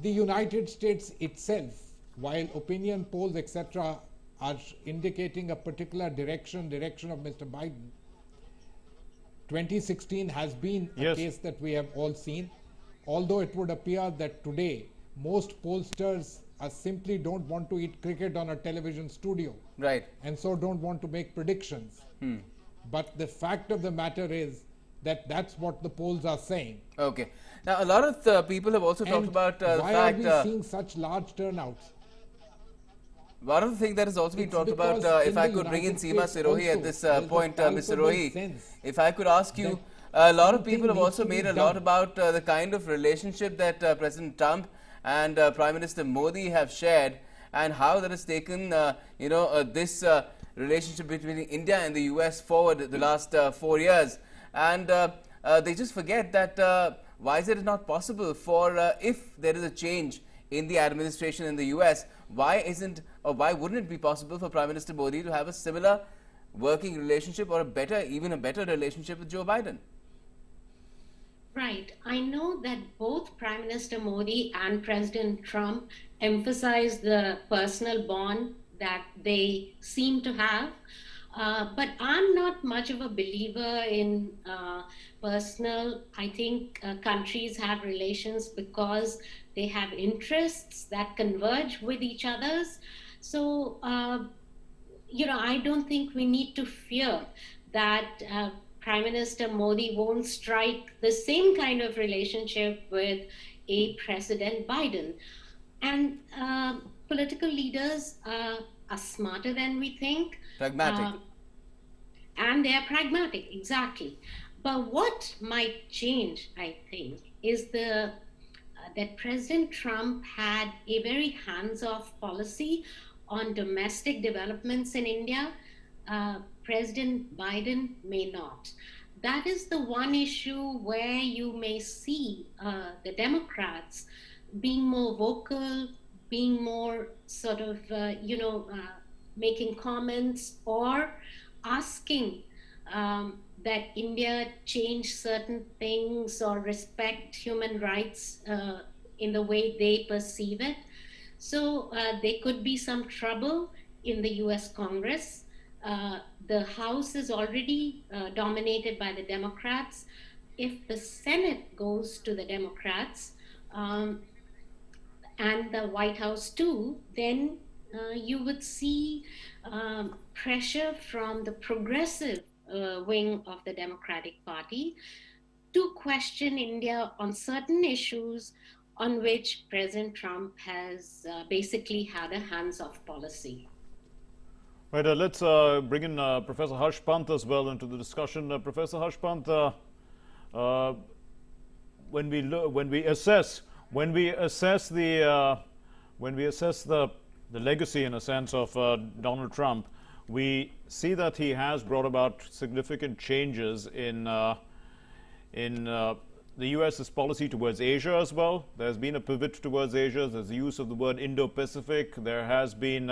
The United States itself, while opinion polls, etc., are indicating a particular direction of Mr. Biden, 2016 has been a case that we have all seen, although it would appear that today most pollsters simply don't want to eat cricket on a television studio. Right. And so don't want to make predictions. But the fact of the matter is that that's what the polls are saying. Okay. Now, a lot of people have also talked about the fact... Why are we seeing such large turnouts? One of the things that has also been talked about, if I could bring in Seema Sirohi at this point, Ms. Sirohi, if I could ask you, a lot of people have also made a lot about the kind of relationship that President Trump and Prime Minister Modi have shared, and how that has taken, this relationship between India and the US forward the last 4 years. And they just forget that why is it not possible for, if there is a change in the administration in the US, why wouldn't it be possible for Prime Minister Modi to have a similar working relationship, or even a better relationship with Joe Biden? Right. I know that both Prime Minister Modi and President Trump emphasize the personal bond that they seem to have. But I'm not much of a believer in personal. I think countries have relations because they have interests that converge with each other's. So, I don't think we need to fear that Prime Minister Modi won't strike the same kind of relationship with a President Biden. And political leaders are smarter than we think. Pragmatic. And they are pragmatic, exactly. But what might change, I think, is that President Trump had a very hands-off policy on domestic developments in India. President Biden may not. That is the one issue where you may see the Democrats being more vocal, being more sort of, making comments or asking that India change certain things or respect human rights in the way they perceive it. So there could be some trouble in the US Congress. The House is already dominated by the Democrats. If the Senate goes to the Democrats and the White House too, then you would see pressure from the progressive wing of the Democratic Party to question India on certain issues on which President Trump has basically had a hands-off policy. Right, let's bring in Professor Harsh Pant as well into the discussion. Professor Harsh Pant, when we assess the legacy, in a sense, of Donald Trump, we see that he has brought about significant changes in the U.S.'s policy towards Asia as well. There's been a pivot towards Asia. There's the use of the word Indo-Pacific. There has been,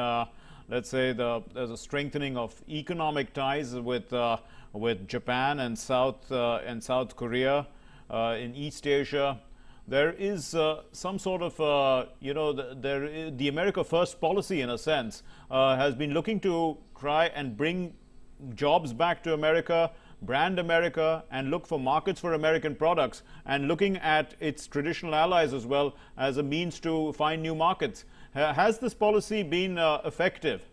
let's say, there's a strengthening of economic ties with Japan and South Korea in East Asia. There is some sort of, the America First policy, in a sense, has been looking to try and bring jobs back to America, brand America, and look for markets for American products, and looking at its traditional allies as well as a means to find new markets. Has this policy been effective?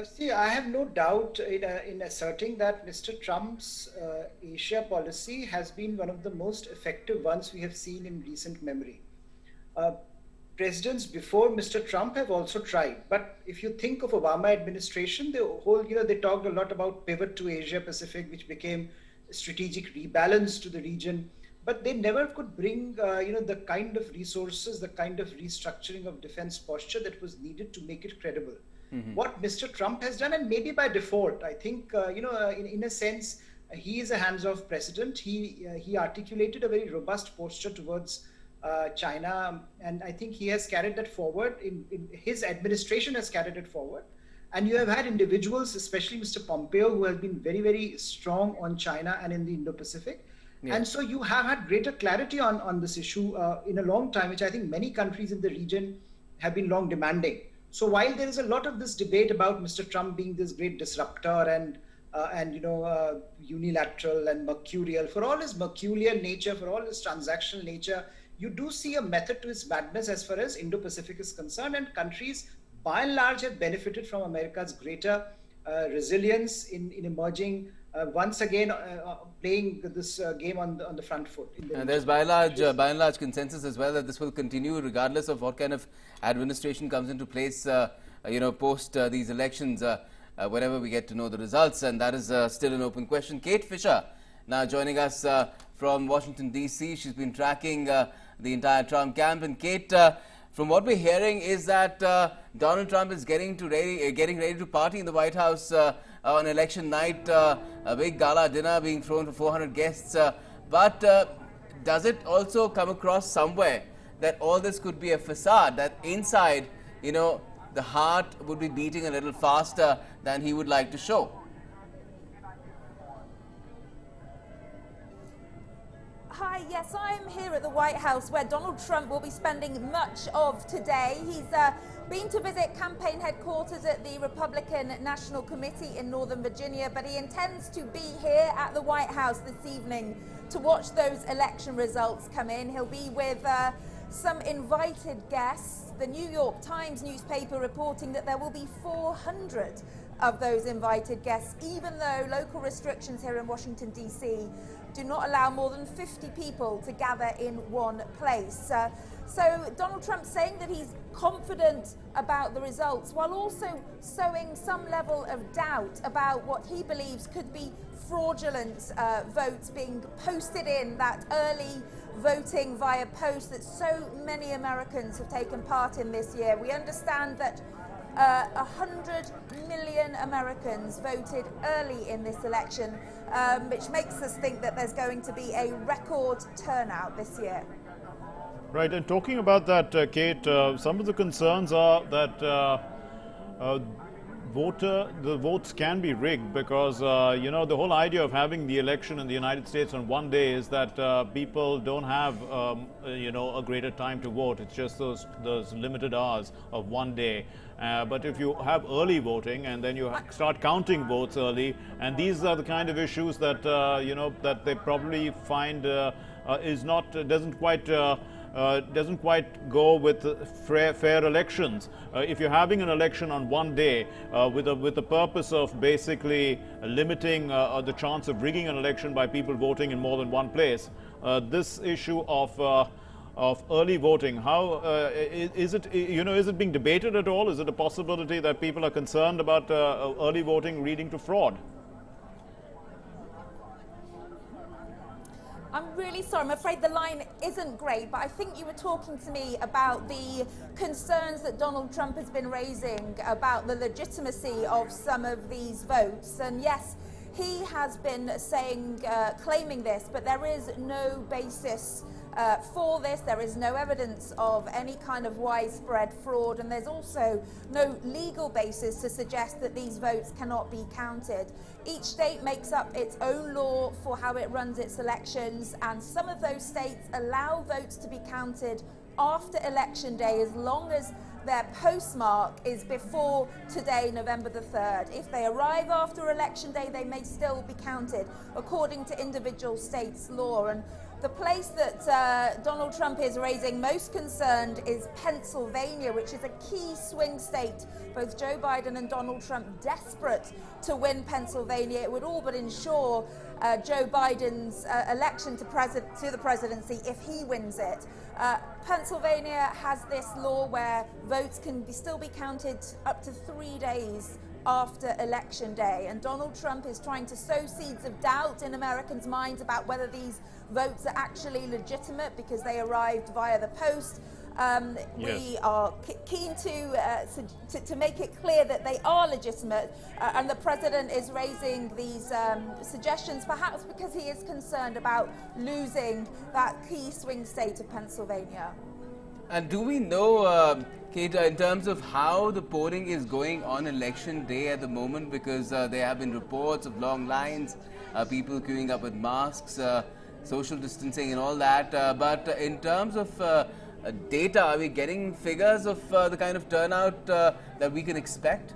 See, I have no doubt in asserting that Mr. Trump's Asia policy has been one of the most effective ones we have seen in recent memory. Presidents before Mr. Trump have also tried, but if you think of Obama administration, they talked a lot about pivot to Asia Pacific, which became a strategic rebalance to the region. but they never could bring, the kind of resources, the kind of restructuring of defense posture that was needed to make it credible. What Mr. Trump has done, and maybe by default, I think, in a sense, he is a hands-off president. He articulated a very robust posture towards China, and I think he has carried that forward. In his administration has carried it forward. And you have had individuals, especially Mr. Pompeo, who has been very, very strong on China and in the Indo-Pacific. Yeah. And so you have had greater clarity on this issue in a long time, which I think many countries in the region have been long demanding. So while there is a lot of this debate about Mr. Trump being this great disruptor and unilateral and mercurial, for all his mercurial nature, for all his transactional nature, you do see a method to his madness as far as Indo-Pacific is concerned, and countries by and large have benefited from America's greater resilience in emerging once again playing this game on the front foot. And there's by and large consensus as well that this will continue regardless of what kind of administration comes into place, post these elections, whenever we get to know the results, and that is still an open question. Kate Fisher now joining us from Washington, D.C. She's been tracking the entire Trump camp. And Kate, from what we're hearing is that Donald Trump is getting ready to party in the White House on election night, a big gala dinner being thrown for 400 guests. But does it also come across somewhere that all this could be a facade, that inside, the heart would be beating a little faster than he would like to show? Hi, yes, I'm here at the White House where Donald Trump will be spending much of today. He's been to visit campaign headquarters at the Republican National Committee in Northern Virginia, but he intends to be here at the White House this evening to watch those election results come in. He'll be with some invited guests. The New York Times newspaper reporting that there will be 400 of those invited guests, even though local restrictions here in Washington, D.C. do not allow more than 50 people to gather in one place. So Donald Trump saying that he's confident about the results, while also sowing some level of doubt about what he believes could be fraudulent votes being posted in that early voting via post that so many Americans have taken part in this year. We understand that 100 million Americans voted early in this election, which makes us think that there's going to be a record turnout this year. Right, and talking about that, Kate, some of the concerns are that the votes can be rigged because, the whole idea of having the election in the United States on one day is that people don't have, a greater time to vote. It's just those limited hours of one day. But if you have early voting and then you start counting votes early, and these are the kind of issues that, that they probably find doesn't quite go with fair elections. If you're having an election on one day with the purpose of basically limiting the chance of rigging an election by people voting in more than one place, this issue of early voting, how is it being debated at all? Is it a possibility that people are concerned about early voting leading to fraud? I'm really sorry, I'm afraid the line isn't great, but I think you were talking to me about the concerns that Donald Trump has been raising about the legitimacy of some of these votes. And yes, he has been claiming this, but there is no basis for this. There is no evidence of any kind of widespread fraud, and there's also no legal basis to suggest that these votes cannot be counted. Each state makes up its own law for how it runs its elections, and some of those states allow votes to be counted after Election Day as long as their postmark is before today, November the 3rd. If they arrive after Election Day, they may still be counted according to individual states' law. And the place that Donald Trump is raising most concern is Pennsylvania, which is a key swing state. Both Joe Biden and Donald Trump desperate to win Pennsylvania. It would all but ensure Joe Biden's election to the presidency if he wins it. Pennsylvania has this law where votes can still be counted up to 3 days after Election Day, and Donald Trump is trying to sow seeds of doubt in Americans' minds about whether these votes are actually legitimate because they arrived via the post. We are keen to make it clear that they are legitimate, and the president is raising these suggestions perhaps because he is concerned about losing that key swing state of Pennsylvania. And do we know, Kate, in terms of how the polling is going on Election Day at the moment? Because there have been reports of long lines, people queuing up with masks, social distancing and all that. But in terms of data, are we getting figures of the kind of turnout that we can expect?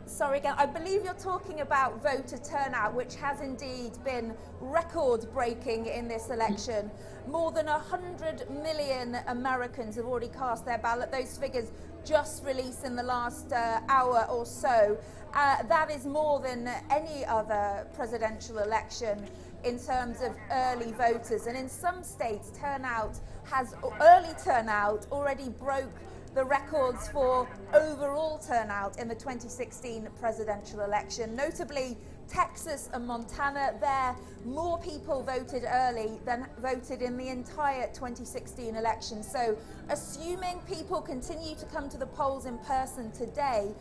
Sorry again, I believe you're talking about voter turnout, which has indeed been record-breaking in this election. More than 100 million Americans have already cast their ballot. Those figures just released in the last hour or so. That is more than any other presidential election in terms of early voters. And in some states, early turnout already broke the records for overall turnout in the 2016 presidential election. Notably, Texas and Montana, there more people voted early than voted in the entire 2016 election. So assuming people continue to come to the polls in person today,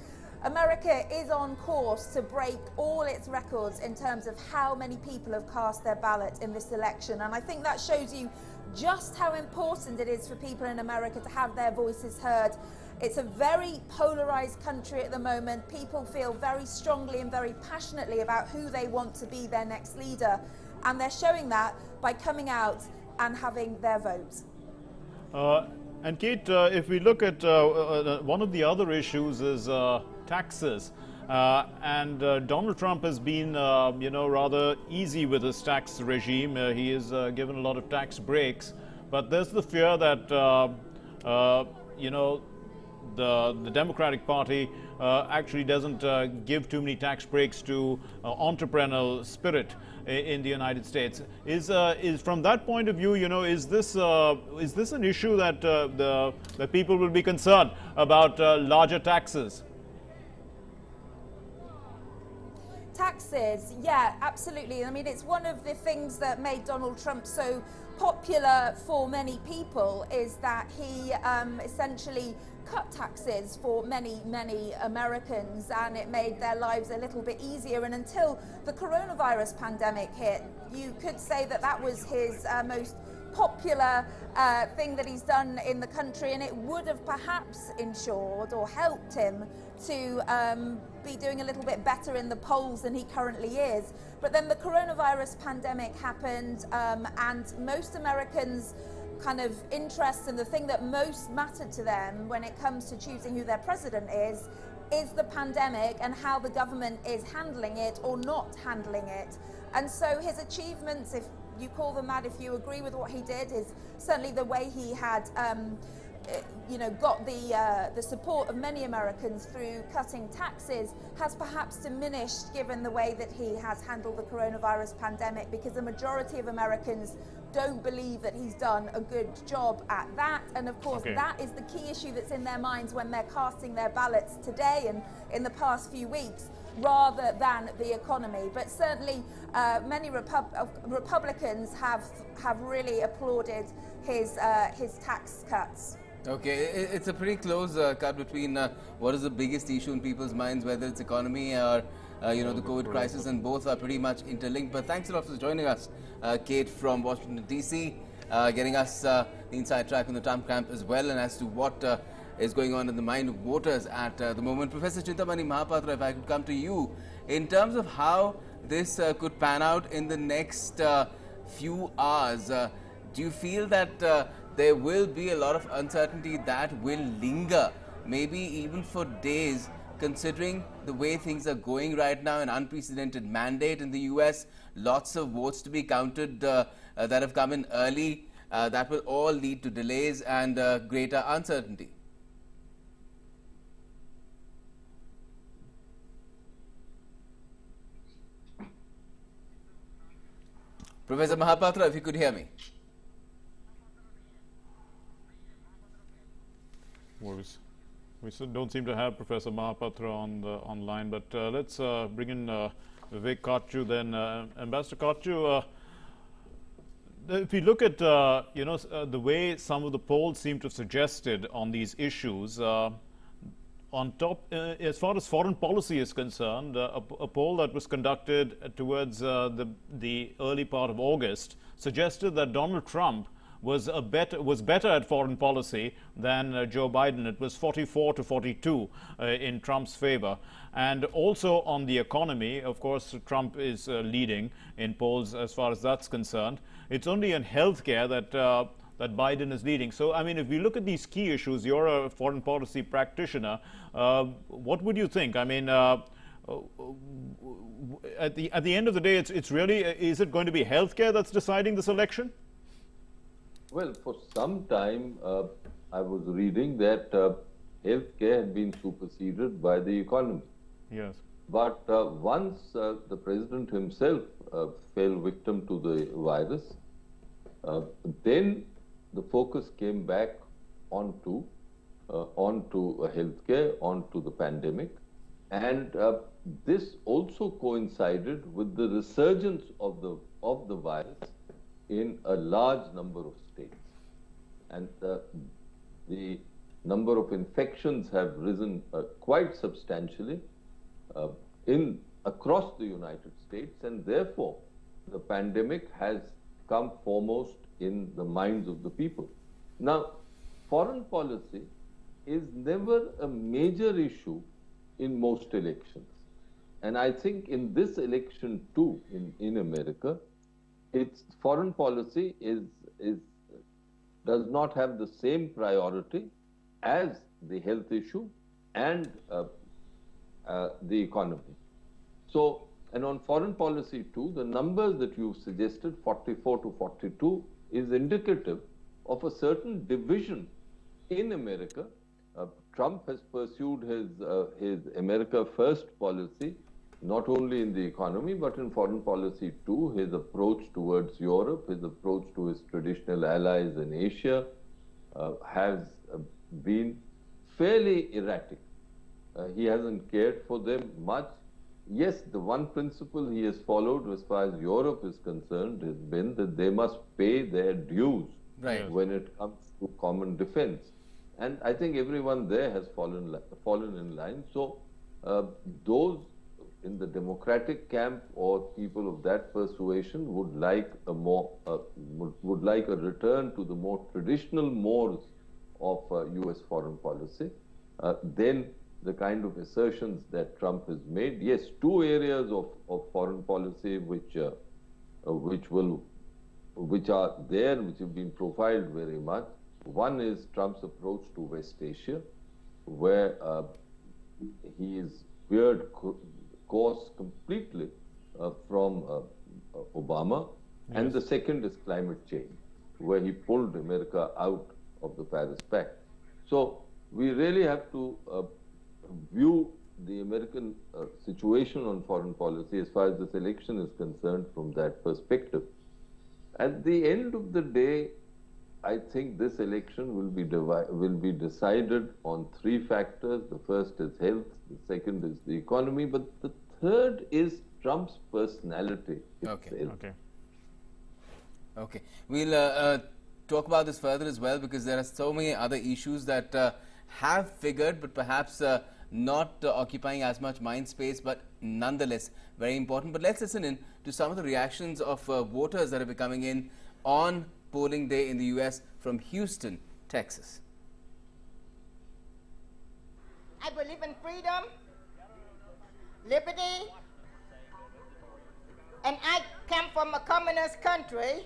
America is on course to break all its records in terms of how many people have cast their ballot in this election. And I think that shows you just how important it is for people in America to have their voices heard. It's a very polarized country at the moment. People feel very strongly and very passionately about who they want to be their next leader. And they're showing that by coming out and having their vote. And Kate, if we look at one of the other issues is taxes. And Donald Trump has been, rather easy with his tax regime. He has given a lot of tax breaks. But there's the fear that, the Democratic Party actually doesn't give too many tax breaks to entrepreneurial spirit in the United States. Is from that point of view, is this an issue that that people will be concerned about larger taxes? Taxes, yeah, absolutely. I mean, it's one of the things that made Donald Trump so popular for many people, is that he essentially cut taxes for many, many Americans, and it made their lives a little bit easier. And until the coronavirus pandemic hit, you could say that that was his most popular thing that he's done in the country, and it would have perhaps ensured or helped him to be doing a little bit better in the polls than he currently is. But then the coronavirus pandemic happened, and most Americans' kind of interests and the thing that most mattered to them when it comes to choosing who their president is the pandemic and how the government is handling it or not handling it. And so his achievements, if you call them that, if you agree with what he did, is certainly the way he had got the support of many Americans through cutting taxes has perhaps diminished given the way that he has handled the coronavirus pandemic, because the majority of Americans don't believe that he's done a good job at that. And of course, that is the key issue that's in their minds when they're casting their ballots today and in the past few weeks, rather than the economy. But certainly many Republicans have really applauded his tax cuts. Okay, it's a pretty close cut between what is the biggest issue in people's minds, whether it's economy or the COVID crisis, and both are pretty much interlinked. But thanks a lot for joining us, Kate from Washington, D.C., getting us the inside track on the Trump camp as well, and as to what is going on in the mind of voters at the moment. Professor Chintamani Mahapatra, if I could come to you, in terms of how this could pan out in the next few hours, do you feel that there will be a lot of uncertainty that will linger, maybe even for days, considering the way things are going right now, an unprecedented mandate in the US, lots of votes to be counted that have come in early, that will all lead to delays and greater uncertainty? Professor Mahapatra, if you could hear me. We still don't seem to have Professor Mahapatra on the online, but let's bring in Vivek Kachchu then. Ambassador Kachchu, if we look at the way some of the polls seem to have suggested on these issues, on top, as far as foreign policy is concerned, a poll that was conducted towards the early part of August suggested that Donald Trump was better at foreign policy than Joe Biden. It was 44 to 42 in Trump's favor. And also on the economy, of course, Trump is leading in polls as far as that's concerned. It's only in healthcare that Biden is leading. So, I mean, if we look at these key issues, you're a foreign policy practitioner. What would you think? I mean, at the end of the day, it's really, is it going to be healthcare that's deciding this election? Well, for some time, I was reading that healthcare had been superseded by the economy. Yes. But once the president himself fell victim to the virus, then the focus came back onto healthcare, onto the pandemic, and this also coincided with the resurgence of the virus in a large number of states, and the number of infections have risen quite substantially across the United States, and therefore the pandemic has come foremost in the minds of the people. Now, foreign policy is never a major issue in most elections, and I think in this election too, in America, its foreign policy does not have the same priority as the health issue and the economy. So, and on foreign policy too, the numbers that you've suggested, 44 to 42, is indicative of a certain division in America. Trump has pursued his America First policy, not only in the economy, but in foreign policy too. His approach towards Europe, his approach to his traditional allies in Asia has been fairly erratic. He hasn't cared for them much. Yes, the one principle he has followed as far as Europe is concerned has been that they must pay their dues when it comes to common defense. And I think everyone there has fallen in line. So those in the Democratic camp or people of that persuasion would like a return to the more traditional mores of U.S. foreign policy. Then the kind of assertions that Trump has made. Yes, two areas of foreign policy which are there, which have been profiled very much. One is Trump's approach to West Asia, where he is veered course completely from Obama. Yes. And the second is climate change, where he pulled America out of the Paris Pact. So we really have to view the American situation on foreign policy as far as this election is concerned from that perspective. At the end of the day, I think this election will be decided on three factors. The first is health, the second is the economy, but the third is Trump's personality itself. Okay. We'll talk about this further as well, because there are so many other issues that have figured, but perhaps not occupying as much mind space, but nonetheless very important. But let's listen in to some of the reactions of voters that are coming in on polling day in the U.S. from Houston, Texas. I believe in freedom, liberty, and I come from a communist country,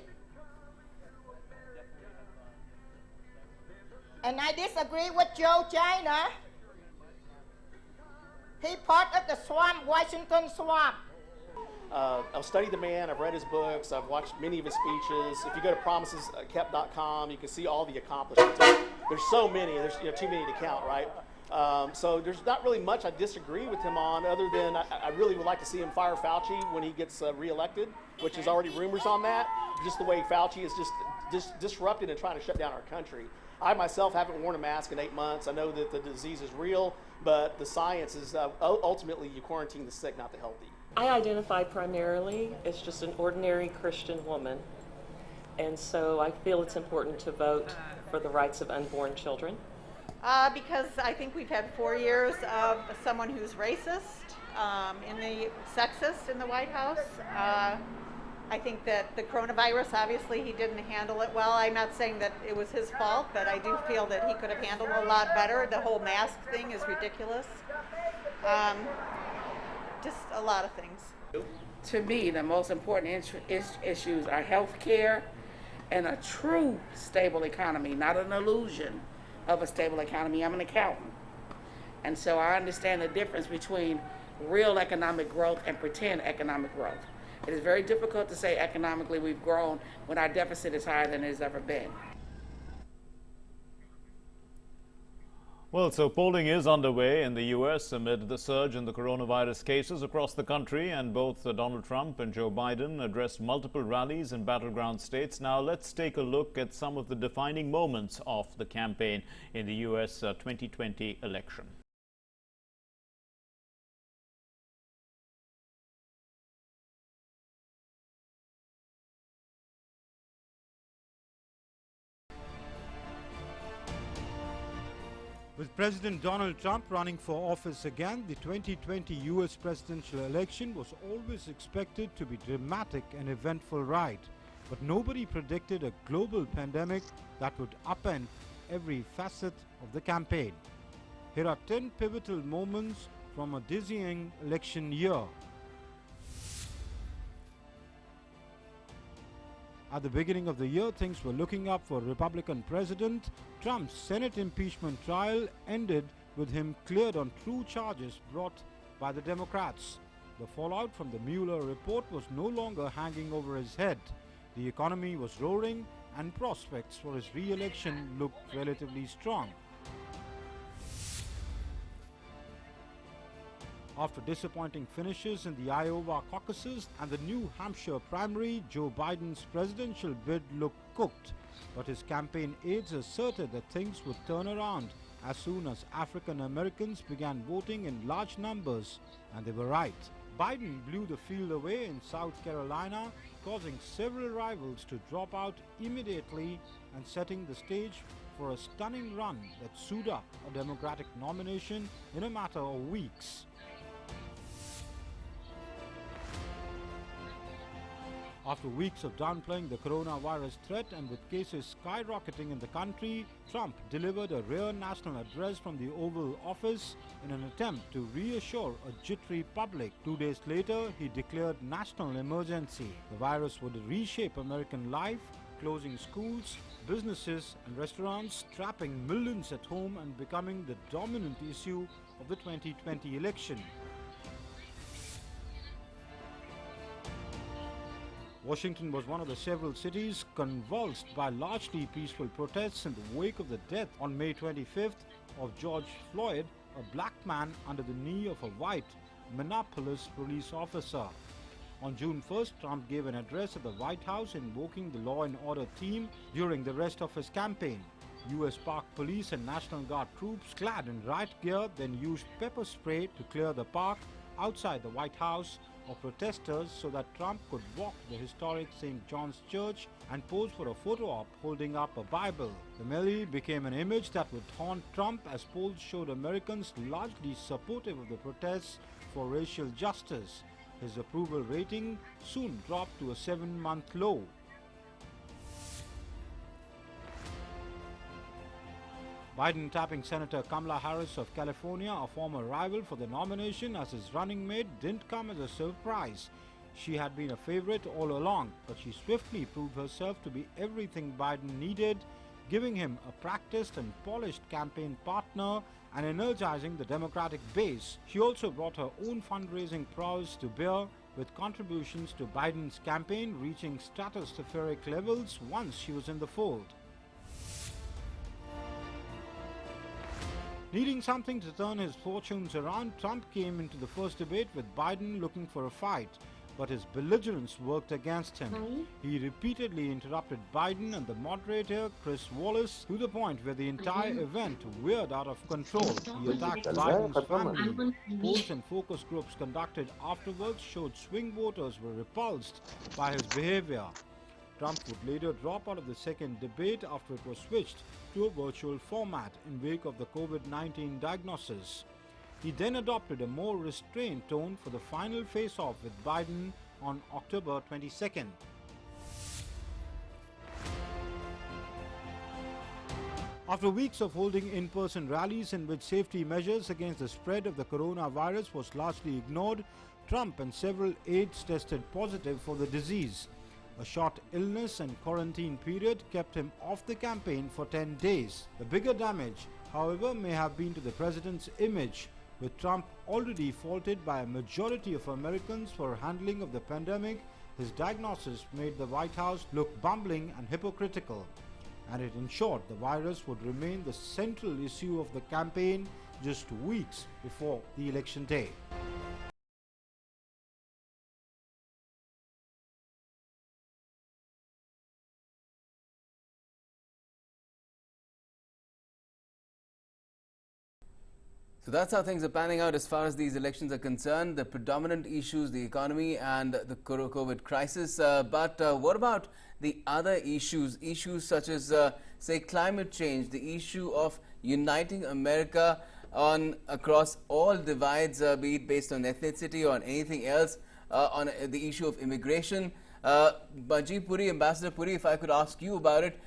and I disagree with Joe China. He part of the swamp, Washington swamp. I've studied the man, I've read his books, I've watched many of his speeches. If you go to promiseskept.com, you can see all the accomplishments. There's so many, there's too many to count, right? So there's not really much I disagree with him on, other than I really would like to see him fire Fauci when he gets reelected, which is already rumors on that. Just the way Fauci is just disrupting and trying to shut down our country. I myself haven't worn a mask in 8 months. I know that the disease is real, but the science is ultimately you quarantine the sick, not the healthy. I identify primarily as just an ordinary Christian woman, and so I feel it's important to vote for the rights of unborn children. Because I think we've had 4 years of someone who's racist, sexist in the White House. I think that the coronavirus, obviously, he didn't handle it well. I'm not saying that it was his fault, but I do feel that he could have handled it a lot better. The whole mask thing is ridiculous. Just a lot of things. To me, the most important issues are health care and a true stable economy, not an illusion of a stable economy. I'm an accountant, and so I understand the difference between real economic growth and pretend economic growth. It is very difficult to say economically we've grown when our deficit is higher than it's ever been. Well, so polling is underway in the U.S. amid the surge in the coronavirus cases across the country, and both Donald Trump and Joe Biden addressed multiple rallies in battleground states. Now, let's take a look at some of the defining moments of the campaign in the U.S. 2020 election. With President Donald Trump running for office again, the 2020 U.S. presidential election was always expected to be dramatic and eventful ride. But nobody predicted a global pandemic that would upend every facet of the campaign. Here are 10 pivotal moments from a dizzying election year. At the beginning of the year, things were looking up for Republican President. Trump's Senate impeachment trial ended with him cleared on true charges brought by the Democrats. The fallout from the Mueller report was no longer hanging over his head. The economy was roaring, and prospects for his re-election looked relatively strong. After disappointing finishes in the Iowa caucuses and the New Hampshire primary, Joe Biden's presidential bid looked cooked. But his campaign aides asserted that things would turn around as soon as African Americans began voting in large numbers, and they were right. Biden blew the field away in South Carolina, causing several rivals to drop out immediately and setting the stage for a stunning run that sewed up a Democratic nomination in a matter of weeks. After weeks of downplaying the coronavirus threat and with cases skyrocketing in the country, Trump delivered a rare national address from the Oval Office in an attempt to reassure a jittery public. 2 days later, he declared national emergency. The virus would reshape American life, closing schools, businesses and restaurants, trapping millions at home and becoming the dominant issue of the 2020 election. Washington was one of the several cities convulsed by largely peaceful protests in the wake of the death on May 25th of George Floyd, a black man under the knee of a white Minneapolis police officer. On June 1st, Trump gave an address at the White House invoking the law and order theme during the rest of his campaign. U.S. Park Police and National Guard troops clad in riot gear then used pepper spray to clear the park outside the White House of protesters so that Trump could walk the historic St. John's Church and pose for a photo op holding up a Bible. The melee became an image that would haunt Trump as polls showed Americans largely supportive of the protests for racial justice. His approval rating soon dropped to a 7-month low. Biden tapping Senator Kamala Harris of California, a former rival for the nomination, as his running mate didn't come as a surprise. She had been a favorite all along, but she swiftly proved herself to be everything Biden needed, giving him a practiced and polished campaign partner and energizing the Democratic base. She also brought her own fundraising prowess to bear, with contributions to Biden's campaign reaching stratospheric levels once she was in the fold. Needing something to turn his fortunes around, Trump came into the first debate with Biden looking for a fight, but his belligerence worked against him. He repeatedly interrupted Biden and the moderator, Chris Wallace, to the point where the entire event veered out of control. He attacked Biden's family. Polls and focus groups conducted afterwards showed swing voters were repulsed by his behavior. Trump would later drop out of the second debate after it was switched to a virtual format in wake of the COVID-19 diagnosis. He then adopted a more restrained tone for the final face-off with Biden on October 22nd. After weeks of holding in-person rallies in which safety measures against the spread of the coronavirus was largely ignored, Trump and several aides tested positive for the disease. A short illness and quarantine period kept him off the campaign for 10 days. The bigger damage, however, may have been to the president's image, with Trump already faulted by a majority of Americans for handling of the pandemic. His diagnosis made the White House look bumbling and hypocritical, and it ensured the virus would remain the central issue of the campaign just weeks before the election day. So that's how things are panning out as far as these elections are concerned. The predominant issues, the economy and the COVID crisis. But what about the other issues? Issues such as, say, climate change, the issue of uniting America across all divides, be it based on ethnicity or on anything else, on the issue of immigration. Manjeev Puri, Ambassador Puri, if I could ask you about it,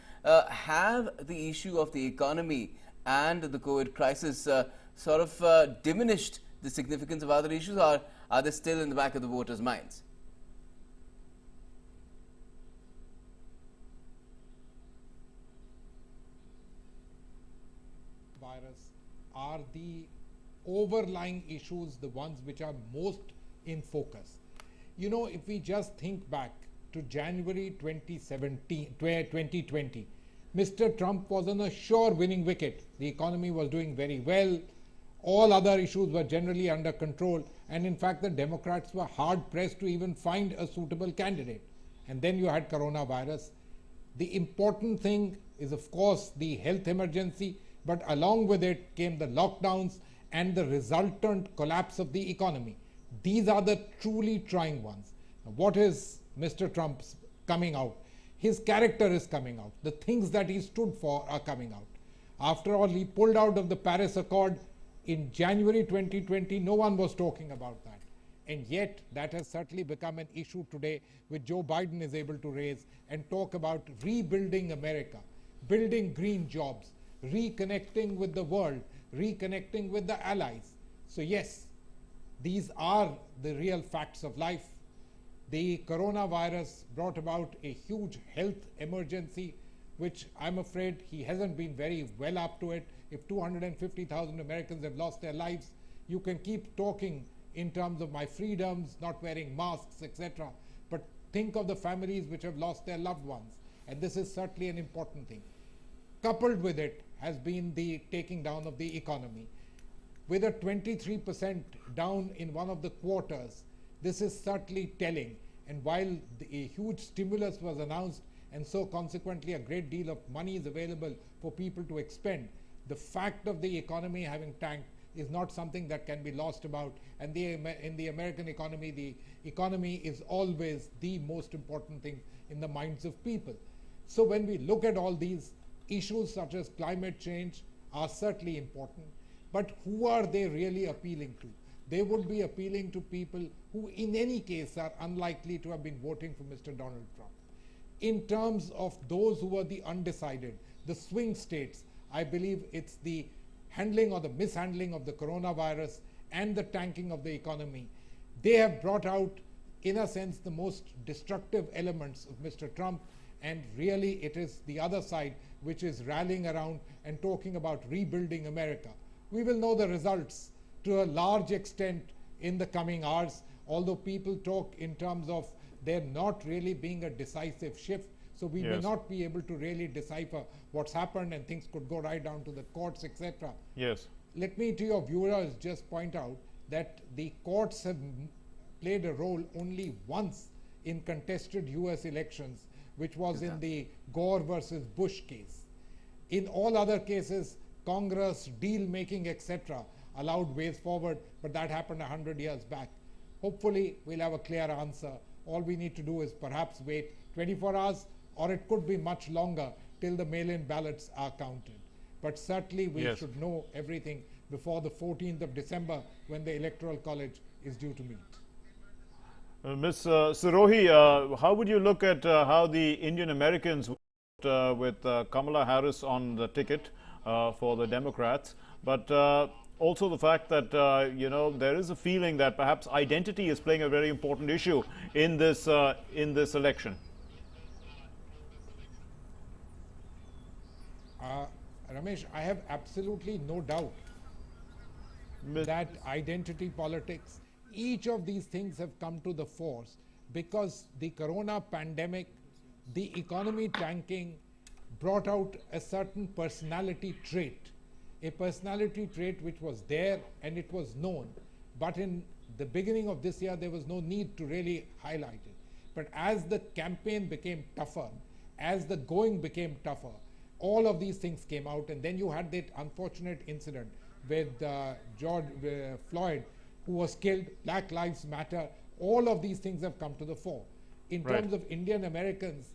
have the issue of the economy and the COVID crisis sort of diminished the significance of other issues, or are they still in the back of the voters' minds? Virus are the overlying issues, the ones which are most in focus. You know, if we just think back to January 2020, Mr. Trump was on a sure winning wicket. The economy was doing very well. All other issues were generally under control, and in fact the Democrats were hard pressed to even find a suitable candidate. And then you had coronavirus. The important thing is, of course, the health emergency, but along with it came the lockdowns and the resultant collapse of the economy. These are the truly trying ones. Now, what is Mr. Trump's coming out? His character is coming out. The things that he stood for are coming out. After all, he pulled out of the Paris Accord in January 2020. No one was talking about that. And yet, that has certainly become an issue today, which Joe Biden is able to raise and talk about rebuilding America, building green jobs, reconnecting with the world, reconnecting with the allies. So yes, these are the real facts of life. The coronavirus brought about a huge health emergency, which I'm afraid he hasn't been very well up to it. If 250,000 Americans have lost their lives, you can keep talking in terms of my freedoms, not wearing masks, etc. But think of the families which have lost their loved ones. And this is certainly an important thing. Coupled with it has been the taking down of the economy. With a 23% down in one of the quarters, this is certainly telling. And while a huge stimulus was announced, and so consequently a great deal of money is available for people to expend, the fact of the economy having tanked is not something that can be lost about. And in the American economy, the economy is always the most important thing in the minds of people. So when we look at all these issues such as climate change are certainly important, but who are they really appealing to? They would be appealing to people who in any case are unlikely to have been voting for Mr. Donald Trump. In terms of those who are the undecided, the swing states, I believe it's the handling or the mishandling of the coronavirus and the tanking of the economy. They have brought out, in a sense, the most destructive elements of Mr. Trump, and really it is the other side which is rallying around and talking about rebuilding America. We will know the results to a large extent in the coming hours, although people talk in terms of there not really being a decisive shift. So we may not be able to really decipher what's happened, and things could go right down to the courts, etc. Yes. let me to your viewers just point out that the courts have played a role only once in contested US elections, which was in the Gore versus Bush case. In all other cases, Congress, deal making, etc., allowed ways forward, but that happened 100 years back. Hopefully, we'll have a clear answer. All we need to do is perhaps wait 24 hours, or it could be much longer till the mail-in ballots are counted. But certainly, we should know everything before the 14th of December, when the Electoral College is due to meet. Ms. Sirohi, how would you look at how the Indian Americans with Kamala Harris on the ticket for the Democrats, but also the fact that you know, there is a feeling that perhaps identity is playing a very important issue in this election? Ramesh, I have absolutely no doubt that identity politics, each of these things have come to the fore because the corona pandemic, the economy tanking brought out a certain personality trait, a personality trait which was there and it was known, but in the beginning of this year there was no need to really highlight it. But as the campaign became tougher, as the going became tougher, all of these things came out, and then you had that unfortunate incident with George Floyd, who was killed. Black Lives Matter. All of these things have come to the fore. In terms of Indian Americans,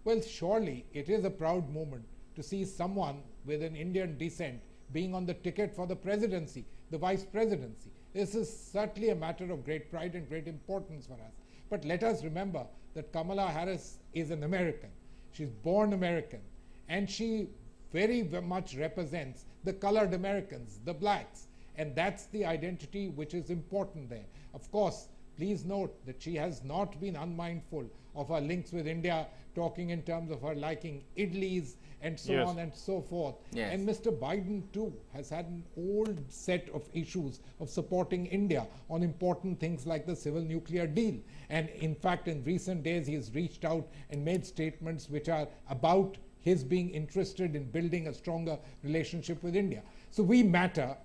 well, surely it is a proud moment to see someone with an Indian descent being on the ticket for the presidency, the vice presidency. This is certainly a matter of great pride and great importance for us. But let us remember that Kamala Harris is an American. She's born American, and she very much represents the colored Americans, the blacks, and that's the identity which is important there. Of course, please note that she has not been unmindful of her links with India, talking in terms of her liking idlis and so on and so forth. And Mr. Biden too has had an old set of issues of supporting India on important things like the civil nuclear deal. And in fact, in recent days, he has reached out and made statements which are about his being interested in building a stronger relationship with India. So we matter,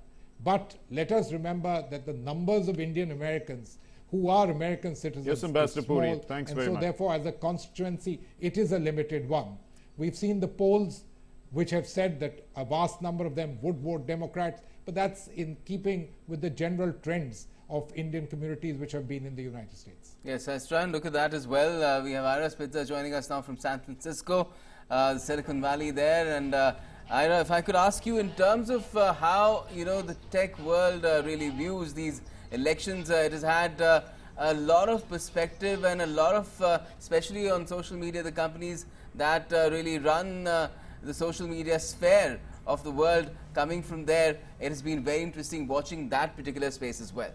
but let us remember that the numbers of Indian Americans who are American citizens Yes, Ambassador is small, Puri, thanks and very so much. therefore as a constituency it is a limited one. We've seen the polls which have said that a vast number of them would vote Democrats, but that's in keeping with the general trends of Indian communities which have been in the United States. Yes, let's try and look at that as well. We have Ira Spitzer joining us now from San Francisco, Silicon Valley there. And Ira, if I could ask you in terms of how, you know, the tech world really views these elections, it has had a lot of perspective and a lot of, especially on social media, the companies that really run the social media sphere of the world coming from there. It has been very interesting watching that particular space as well.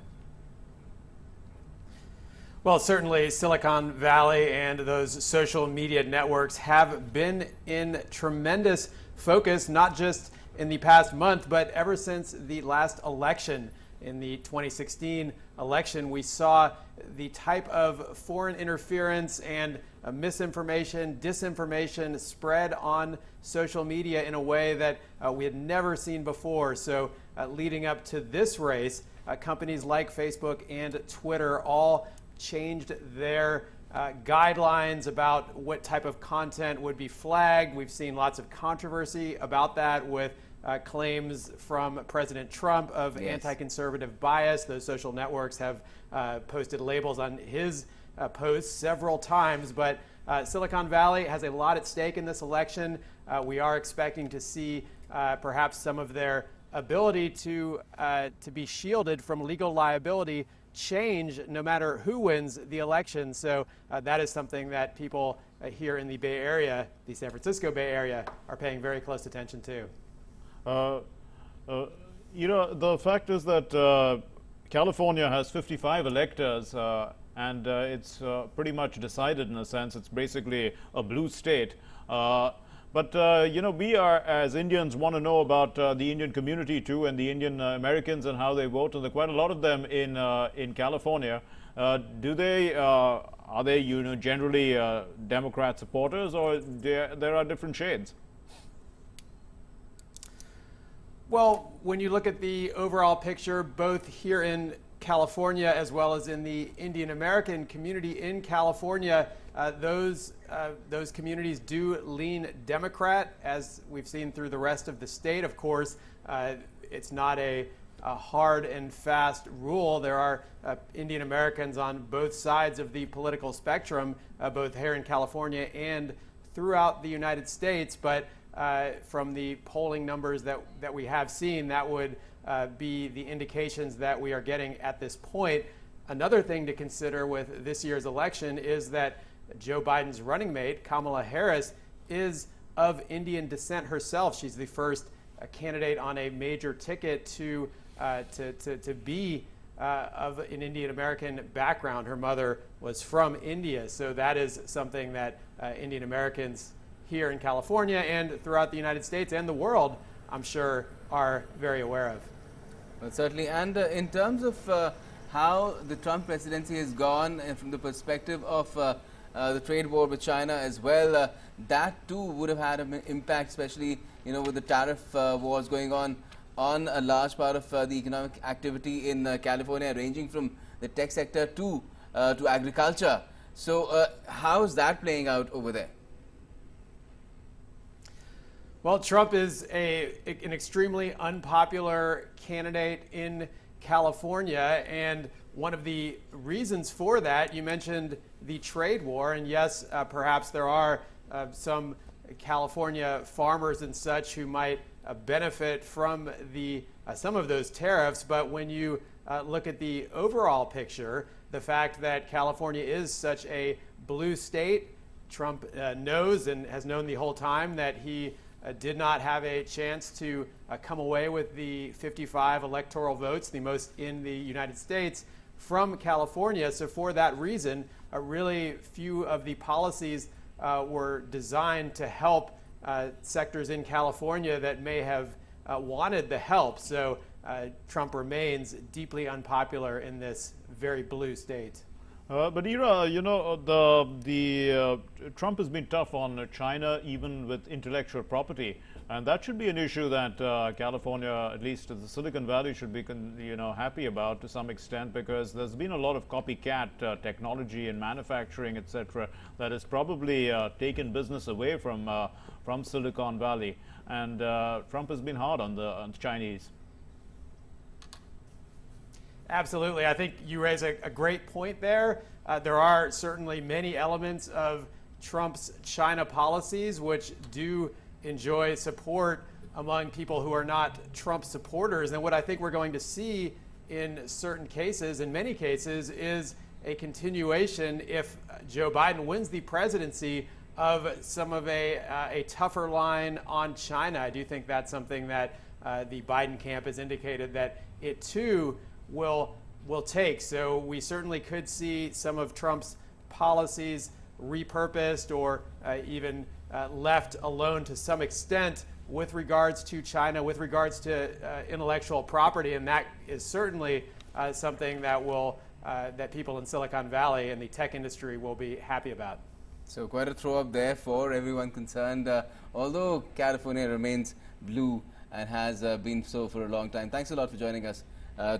Well, certainly Silicon Valley and those social media networks have been in tremendous focus, not just in the past month, but ever since the last election. In the 2016 election, we saw the type of foreign interference and misinformation, disinformation spread on social media in a way that we had never seen before. So leading up to this race, companies like Facebook and Twitter all changed their guidelines about what type of content would be flagged. We've seen lots of controversy about that with claims from President Trump of anti-conservative bias. Those social networks have posted labels on his posts several times, but Silicon Valley has a lot at stake in this election. We are expecting to see perhaps some of their ability to be shielded from legal liability change no matter who wins the election. So that is something that people here in the Bay Area, the San Francisco Bay Area, are paying very close attention to. You know, the fact is that California has 55 electors and it's pretty much decided in a sense. It's basically a blue state. But, you know, we are, as Indians, want to know about the Indian community too, and the Indian Americans and how they vote. And there are quite a lot of them in California. Are they, you know, generally Democrat supporters, or there are different shades? Well, when you look at the overall picture, both here in California as well as in the Indian American community in California, those communities do lean Democrat, as we've seen through the rest of the state. Of course, it's not a hard and fast rule. There are Indian Americans on both sides of the political spectrum, both here in California and throughout the United States. But from the polling numbers that we have seen, that would be the indications that we are getting at this point. Another thing to consider with this year's election is that Joe Biden's running mate, Kamala Harris, is of Indian descent herself. She's the first candidate on a major ticket to be of an Indian American background. Her mother was from India, so that is something that Indian Americans here in California and throughout the United States and the world, I'm sure, are very aware of. Well, certainly. And in terms of how the Trump presidency has gone, and from the perspective of the trade war with China as well, that too would have had an impact, especially with the tariff wars going on a large part of the economic activity in California, ranging from the tech sector to agriculture. So how is that playing out over there? Well, Trump is an extremely unpopular candidate in California, and one of the reasons for that, you mentioned the trade war, and yes, perhaps there are some California farmers and such who might benefit from some of those tariffs, but when you look at the overall picture, the fact that California is such a blue state, Trump knows and has known the whole time that he did not have a chance to come away with the 55 electoral votes, the most in the United States, from California. So for that reason, really few of the policies were designed to help sectors in California that may have wanted the help. So Trump remains deeply unpopular in this very blue state. But Ira, Trump has been tough on China, even with intellectual property, and that should be an issue that California, at least the Silicon Valley, should be happy about to some extent, because there's been a lot of copycat technology and manufacturing, etc., that has probably taken business away from Silicon Valley, and Trump has been hard on the Chinese. Absolutely. I think you raise a great point there. There are certainly many elements of Trump's China policies which do enjoy support among people who are not Trump supporters. And what I think we're going to see in certain cases, in many cases, is a continuation, if Joe Biden wins the presidency, of some of a tougher line on China. I do think that's something that the Biden camp has indicated that it too will take. So we certainly could see some of Trump's policies repurposed or even left alone to some extent with regards to China, with regards to intellectual property, and that is certainly something that will that people in Silicon Valley and the tech industry will be happy about. So quite a throw up there for everyone concerned, although California remains blue and has been so for a long time. Thanks a lot for joining us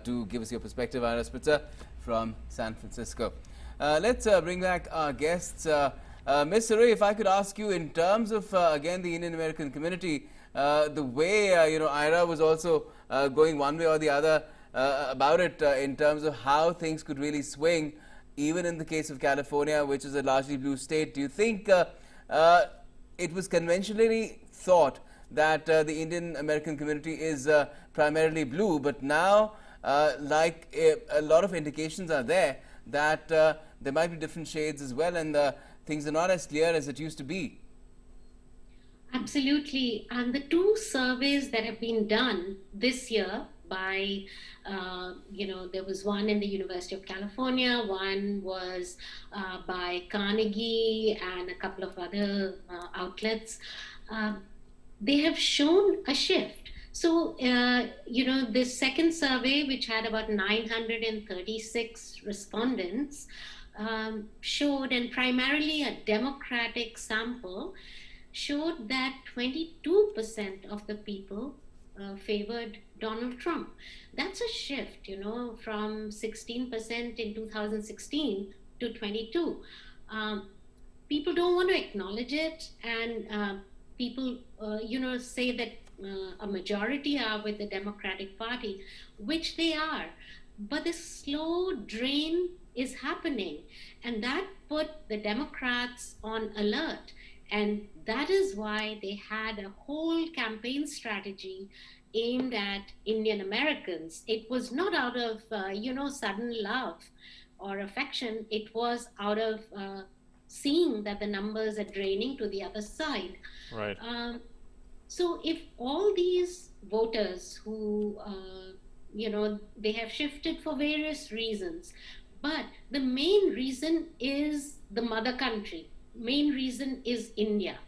to give us your perspective, Ira Spitzer from San Francisco. Let's bring back our guests. Ms. Saray, if I could ask you, in terms of, again, the Indian American community, the way, Ira was also going one way or the other about it in terms of how things could really swing, even in the case of California, which is a largely blue state. Do you think it was conventionally thought that the Indian American community is primarily blue, but now, like a lot of indications are there that there might be different shades as well, and things are not as clear as it used to be? Absolutely. And the two surveys that have been done this year by, there was one in the University of California, one was by Carnegie and a couple of other outlets. They have shown a shift. So, this second survey, which had about 936 respondents, showed, and primarily a Democratic sample, showed that 22% of the people favored Donald Trump. That's a shift, you know, from 16% in 2016 to 22. People don't want to acknowledge it, and people, you know, say that a majority are with the Democratic Party, which they are. But the slow drain is happening, and that put the Democrats on alert. And that is why they had a whole campaign strategy aimed at Indian Americans. It was not out of, you know, sudden love or affection. It was out of seeing that the numbers are draining to the other side. Right. So if all these voters who, you know, they have shifted for various reasons, but the main reason is the mother country. Main reason is India.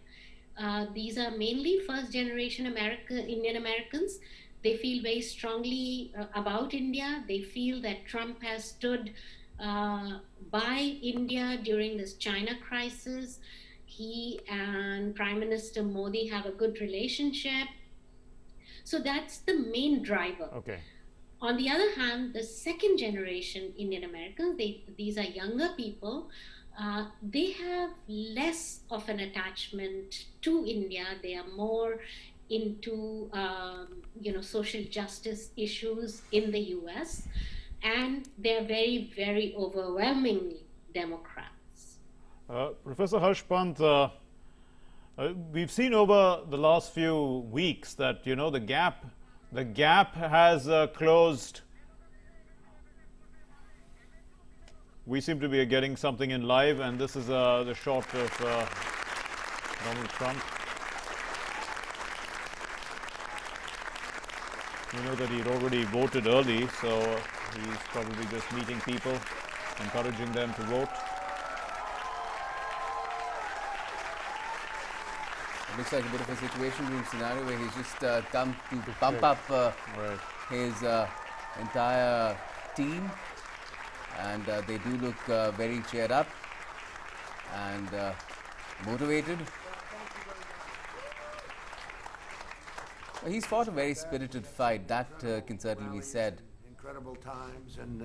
These are mainly first-generation Indian Americans. They feel very strongly about India. They feel that Trump has stood by India during this China crisis. He and Prime Minister Modi have a good relationship. So that's the main driver. Okay. On the other hand, the second generation Indian Americans, these are younger people, they have less of an attachment to India. They are more into, you know, social justice issues in the US, and they're very, very overwhelmingly Democrats. Professor Harsh Pant, we've seen over the last few weeks that, you know, the gap has closed. We seem to be getting something in live, and this is the shot of Donald Trump. We know that he'd already voted early, so he's probably just meeting people, encouraging them to vote. It looks like a bit of a situation room scenario where he's just come to pump up his entire team, and they do look very cheered up and motivated. He's fought a very spirited fight, that can certainly be said. Incredible times, and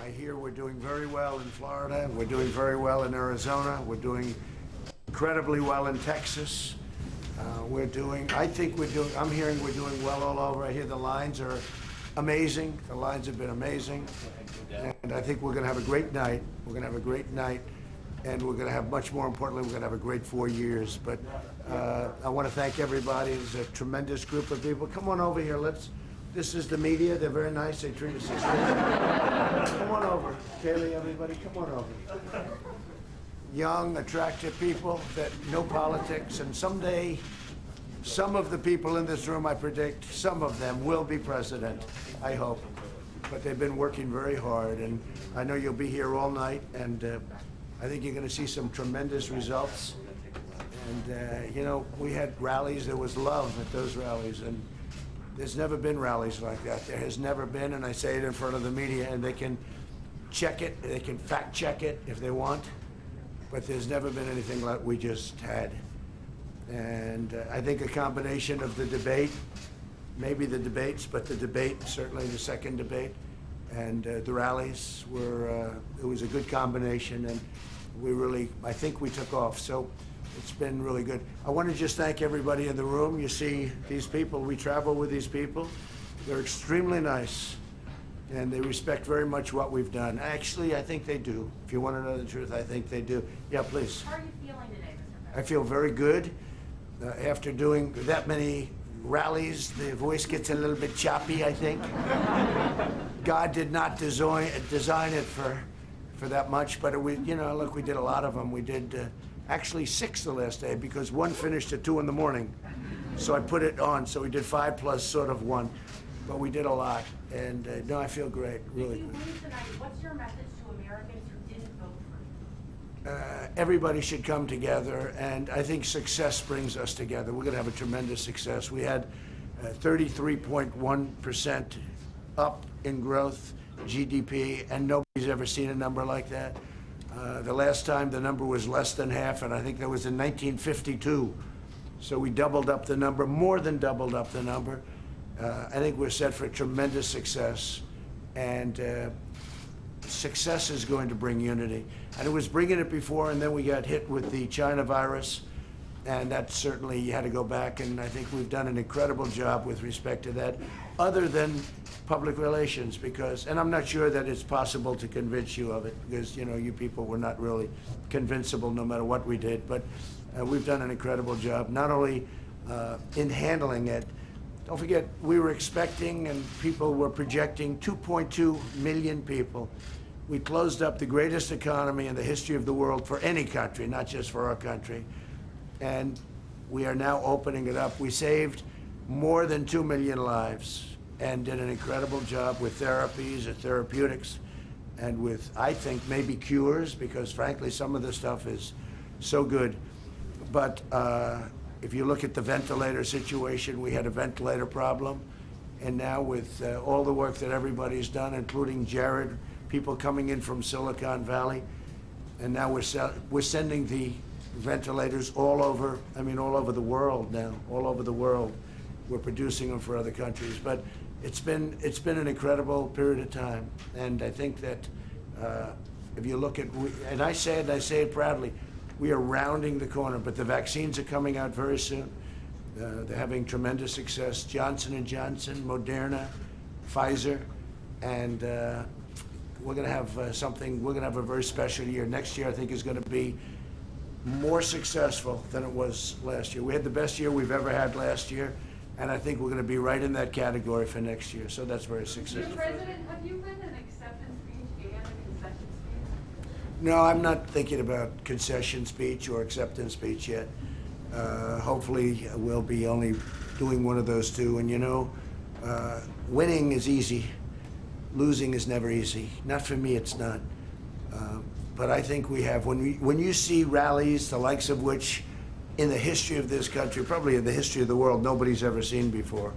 I hear we're doing very well in Florida, we're doing very well in Arizona, we're doing incredibly well in Texas. I'm hearing we're doing well all over. I hear the lines are amazing. The lines have been amazing. And I think we're going to have a great night. We're going to have a great night. And we're going to have, much more importantly, we're going to have a great 4 years. But I want to thank everybody. It's a tremendous group of people. Come on over here. This is the media. They're very nice. They treat us as Come on over. Kaylee, everybody, come on over. Young, attractive people that know politics, and someday, some of the people in this room, I predict, some of them will be president, I hope. But they've been working very hard, and I know you'll be here all night, and I think you're going to see some tremendous results. And, you know, we had rallies, there was love at those rallies, and there's never been rallies like that. There has never been, and I say it in front of the media, and they can check it, they can fact check it if they want. But there's never been anything like we just had. And I think a combination of the debate, maybe the debates, but the debate, certainly the second debate, and the rallies were, it was a good combination, and I think we took off. So it's been really good. I want to just thank everybody in the room. You see these people, we travel with these people. They're extremely nice. And they respect very much what we've done. Actually, I think they do. If you want to know the truth, I think they do. Yeah, please. How are you feeling today, Mr. President? I feel very good. After doing that many rallies, the voice gets a little bit choppy, I think. God did not design it for that much, but you know, look, we did a lot of them. We did actually 6 the last day because one finished at 2 in the morning. So I put it on, so we did 5 plus sort of 1. But we did a lot, and no, I feel great, really good. If you win tonight, what's your message to Americans who didn't vote for you? Everybody should come together, and I think success brings us together. We're going to have a tremendous success. We had 33.1% up in growth, GDP, and nobody's ever seen a number like that. The last time the number was less than half, and I think that was in 1952. So we doubled up the number, more than doubled up the number. I think we're set for tremendous success, and success is going to bring unity. And it was bringing it before, and then we got hit with the China virus, and that certainly you had to go back, and I think we've done an incredible job with respect to that, other than public relations, because, and I'm not sure that it's possible to convince you of it, because, you know, you people were not really convincible no matter what we did, but we've done an incredible job, not only in handling it. Don't forget, we were expecting and people were projecting 2.2 million people. We closed up the greatest economy in the history of the world for any country, not just for our country. And we are now opening it up. We saved more than 2 million lives and did an incredible job with therapies and therapeutics and with, I think, maybe cures, because frankly, some of the stuff is so good. But if you look at the ventilator situation, we had a ventilator problem. And now with all the work that everybody's done, including Jared, people coming in from Silicon Valley, and now we're sending the ventilators all over, I mean, all over the world now, all over the world. We're producing them for other countries. But it's been an incredible period of time. And I think that if you look at, and I say it proudly, we are rounding the corner, but the vaccines are coming out very soon. They're having tremendous success. Johnson & Johnson, Moderna, Pfizer, and we're going to have we're going to have a very special year. Next year, I think, is going to be more successful than it was last year. We had the best year we've ever had last year, and I think we're going to be right in that category for next year. So that's very successful. Mr. President, have you read an acceptance speech and a concession speech? No, I'm not thinking about concession speech or acceptance speech yet. Hopefully, we'll be only doing one of those two. And you know, winning is easy. Losing is never easy. Not for me, it's not. But I think we have, when you see rallies, the likes of which in the history of this country, probably in the history of the world, nobody's ever seen before.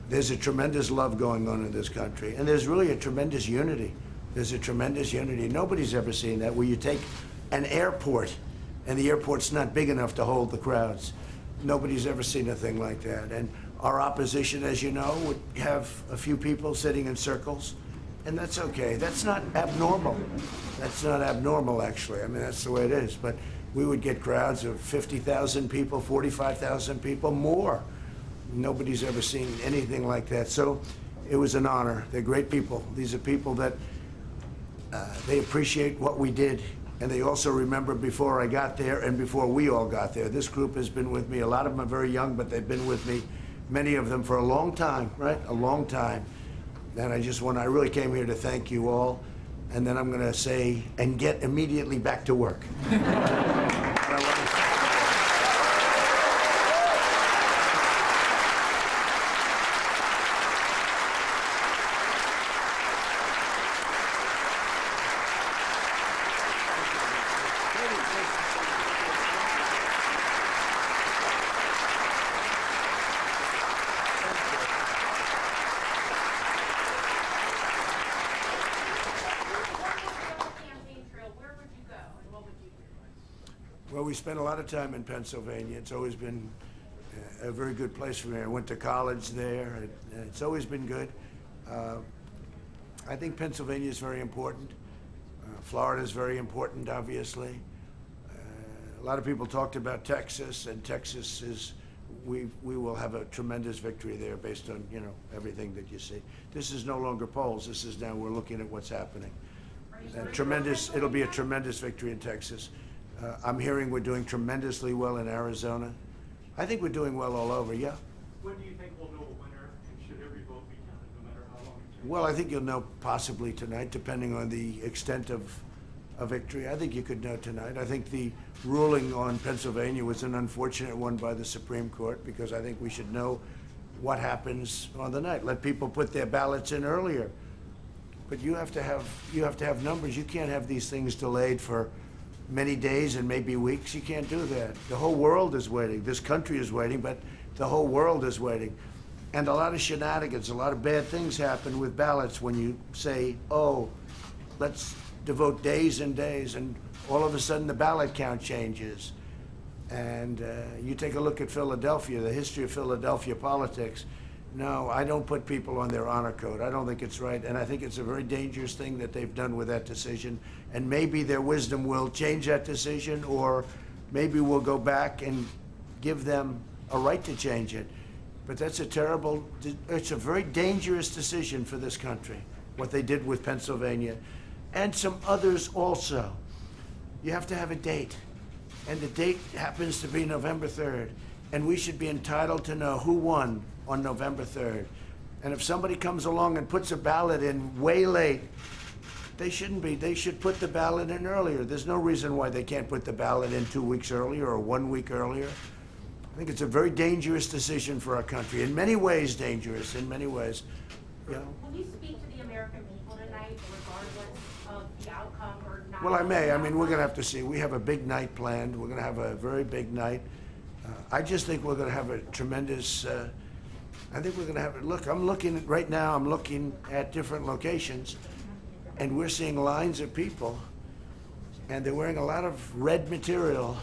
There's a tremendous love going on in this country. And there's really a tremendous unity. There's a tremendous unity. Nobody's ever seen that, where you take an airport and the airport's not big enough to hold the crowds. Nobody's ever seen a thing like that. And our opposition, as you know, would have a few people sitting in circles, and that's okay. That's not abnormal. That's not abnormal, actually. I mean, that's the way it is. But we would get crowds of 50,000 people, 45,000 people, more. Nobody's ever seen anything like that. So it was an honor. They're great people. These are people that they appreciate what we did, and they also remember before I got there and before we all got there. This group has been with me. A lot of them are very young, but they've been with me, many of them, for a long time, right? A long time. And I really came here to thank you all, and then I'm going to say, and get immediately back to work. Well, we spent a lot of time in Pennsylvania. It's always been a very good place for me. I went to college there. It's always been good. I think Pennsylvania is very important. Florida is very important, obviously. A lot of people talked about Texas, and Texas is, we will have a tremendous victory there based on, you know, everything that you see. This is no longer polls. This is now we're looking at what's happening. It'll be a tremendous victory in Texas. I'm hearing we're doing tremendously well in Arizona. I think we're doing well all over, yeah. When do you think we'll know a winner, and should every vote be counted, no matter how long it takes? Well, I think you'll know possibly tonight, depending on the extent of a victory. I think you could know tonight. I think the ruling on Pennsylvania was an unfortunate one by the Supreme Court, because I think we should know what happens on the night. Let people put their ballots in earlier. But you have to have numbers. You can't have these things delayed for many days and maybe weeks. You can't do that. The whole world is waiting. This country is waiting, but the whole world is waiting. And a lot of shenanigans, a lot of bad things happen with ballots when you say, oh, let's devote days and days, and all of a sudden the ballot count changes. And you take a look at Philadelphia, the history of Philadelphia politics. No, I don't put people on their honor code. I don't think it's right. And I think it's a very dangerous thing that they've done with that decision. And maybe their wisdom will change that decision, or maybe we'll go back and give them a right to change it. But that's a terrible, it's a very dangerous decision for this country, what they did with Pennsylvania, and some others also. You have to have a date, and the date happens to be November 3rd, and we should be entitled to know who won on November 3rd. And if somebody comes along and puts a ballot in way late, they shouldn't be. They should put the ballot in earlier. There's no reason why they can't put the ballot in 2 weeks earlier or 1 week earlier. I think it's a very dangerous decision for our country. In many ways, dangerous. In many ways. You know? Will you speak to the American people tonight, regardless of the outcome or not? Well, I may. I mean, we're going to have to see. We have a big night planned. We're going to have a very big night. I just think we're going to have a tremendous. I think we're going to have. Look, I'm looking right now. I'm looking at different locations, and we're seeing lines of people. And they're wearing a lot of red material,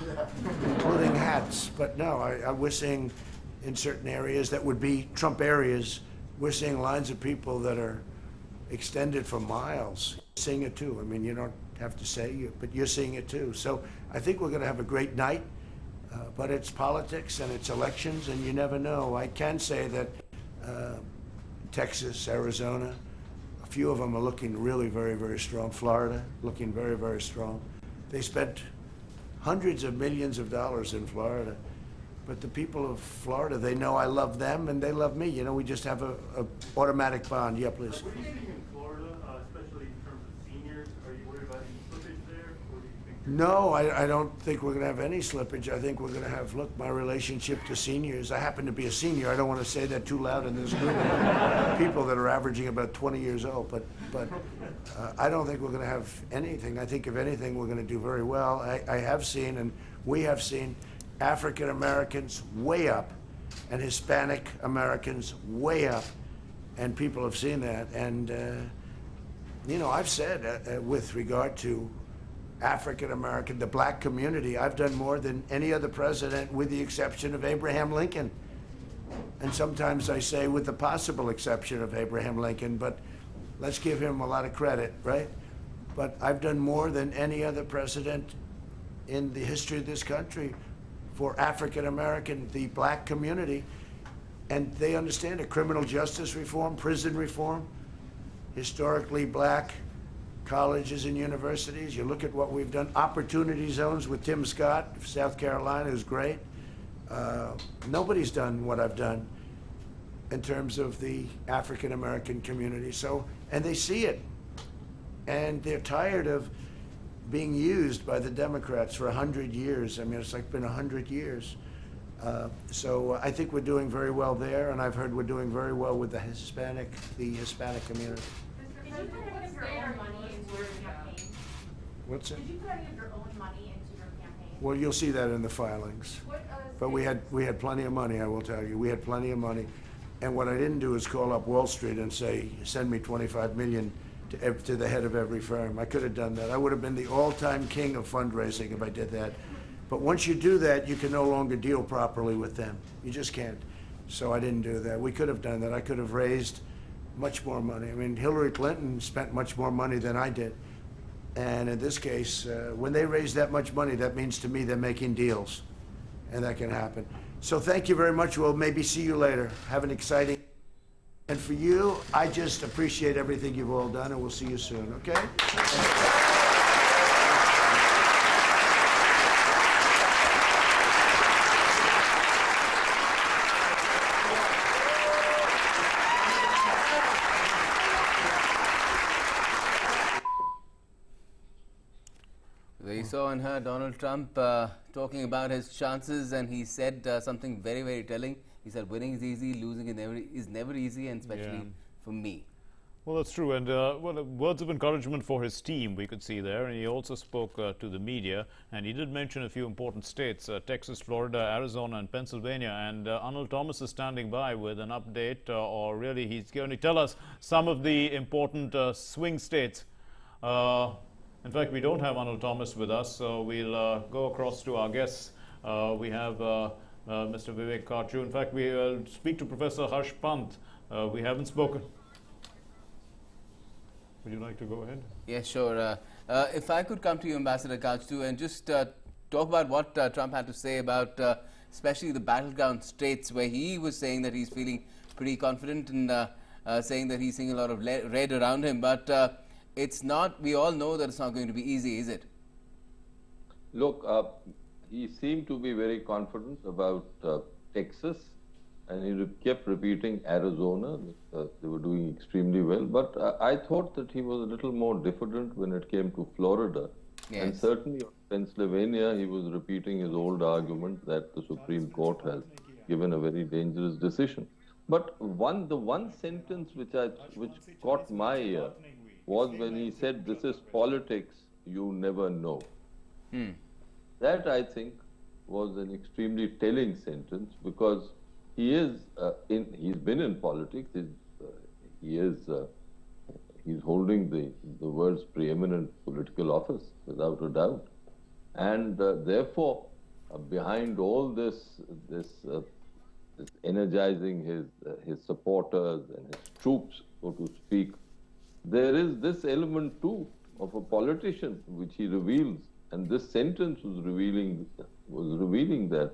including hats. But no, we're seeing in certain areas that would be Trump areas, we're seeing lines of people that are extended for miles. Seeing it too. I mean, you don't have to say it, but you're seeing it too. So I think we're going to have a great night, but it's politics and it's elections, and you never know. I can say that Texas, Arizona, a few of them are looking really very, very strong. Florida, looking very, very strong. They spent hundreds of millions of dollars in Florida. But the people of Florida, they know I love them and they love me. You know, we just have a automatic bond. Yeah, please. What are you seeing in Florida, especially in terms of seniors? Are you worried about any slippage there? Or do you think No, I don't think we're going to have any slippage. I think we're going to have, look, my relationship to seniors. I happen to be a senior. I don't want to say that too loud in this group of people that are averaging about 20 years old. But I don't think we're going to have anything. I think if anything, we're going to do very well. I have seen, and we have seen, African Americans way up and Hispanic Americans way up. And people have seen that. And, you know, I've said with regard to African American, the black community, I've done more than any other president with the exception of Abraham Lincoln. And sometimes I say with the possible exception of Abraham Lincoln, but let's give him a lot of credit, right? But I've done more than any other president in the history of this country for African American, the black community. And they understand it. Criminal justice reform, prison reform, historically black colleges and universities. You look at what we've done. Opportunity zones with Tim Scott of South Carolina, who's great. Nobody's done what I've done in terms of the African American community. So, and they see it. And they're tired of being used by the Democrats for 100 years. I mean, it's like been 100 years. So I think we're doing very well there, and I've heard we're doing very well with the Hispanic community. Did you put any of your own money into your campaign? What's it? Did you put any of your own money into your campaign? Well, you'll see that in the filings. But we had plenty of money, I will tell you. We had plenty of money. And what I didn't do is call up Wall Street and say, send me $25 million to the head of every firm. I could have done that. I would have been the all-time king of fundraising if I did that. But once you do that, you can no longer deal properly with them. You just can't. So I didn't do that. We could have done that. I could have raised much more money. I mean, Hillary Clinton spent much more money than I did. And in this case, when they raise that much money, that means to me they're making deals. And that can happen. So thank you very much. We'll maybe see you later. Have an exciting... And for you, I just appreciate everything you've all done, and we'll see you soon, okay? We saw and heard Donald Trump talking about his chances, and he said something very, very telling. He said, winning is easy, losing is never easy, and especially for me. Well, that's true. And words of encouragement for his team, we could see there. And he also spoke to the media. And he did mention a few important states, Texas, Florida, Arizona, and Pennsylvania. And Arnold Thomas is standing by with an update, or really he's going to tell us some of the important swing states. In fact, we don't have Arnold Thomas with us, so we'll go across to our guests We have Mr. Vivek Karchu. In fact, we speak to Professor Harsh Pant. We haven't spoken. Would you like to go ahead? Yeah, sure. If I could come to you, Ambassador Karchu, and just talk about what Trump had to say about especially the battleground states, where he was saying that he's feeling pretty confident and saying that he's seeing a lot of red around him. But it's not, we all know that it's not going to be easy, is it? Look, he seemed to be very confident about Texas, and he kept repeating Arizona. They were doing extremely well. But I thought that he was a little more diffident when it came to Florida. Yes. And certainly on Pennsylvania, he was repeating his old argument that the Supreme Court has given a very dangerous decision. But the one sentence which caught my ear was when he said, "This is politics, you never know." That, I think, was an extremely telling sentence, because he's been in politics. He's holding the world's preeminent political office, without a doubt, and therefore, behind all this energizing his supporters and his troops, so to speak, there is this element too of a politician which he reveals, and this sentence was revealing that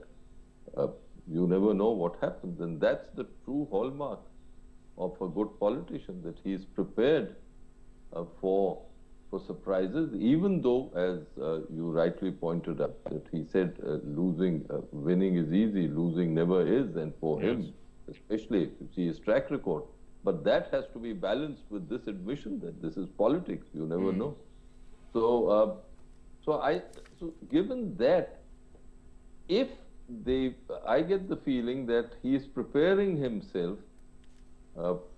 you never know what happens, and that's the true hallmark of a good politician, that he is prepared for surprises, even though, as you rightly pointed out, that he said winning is easy, losing never is, and for him, especially if you see his track record. But that has to be balanced with this admission that this is politics, you never know. So, so given that, I get the feeling that he is preparing himself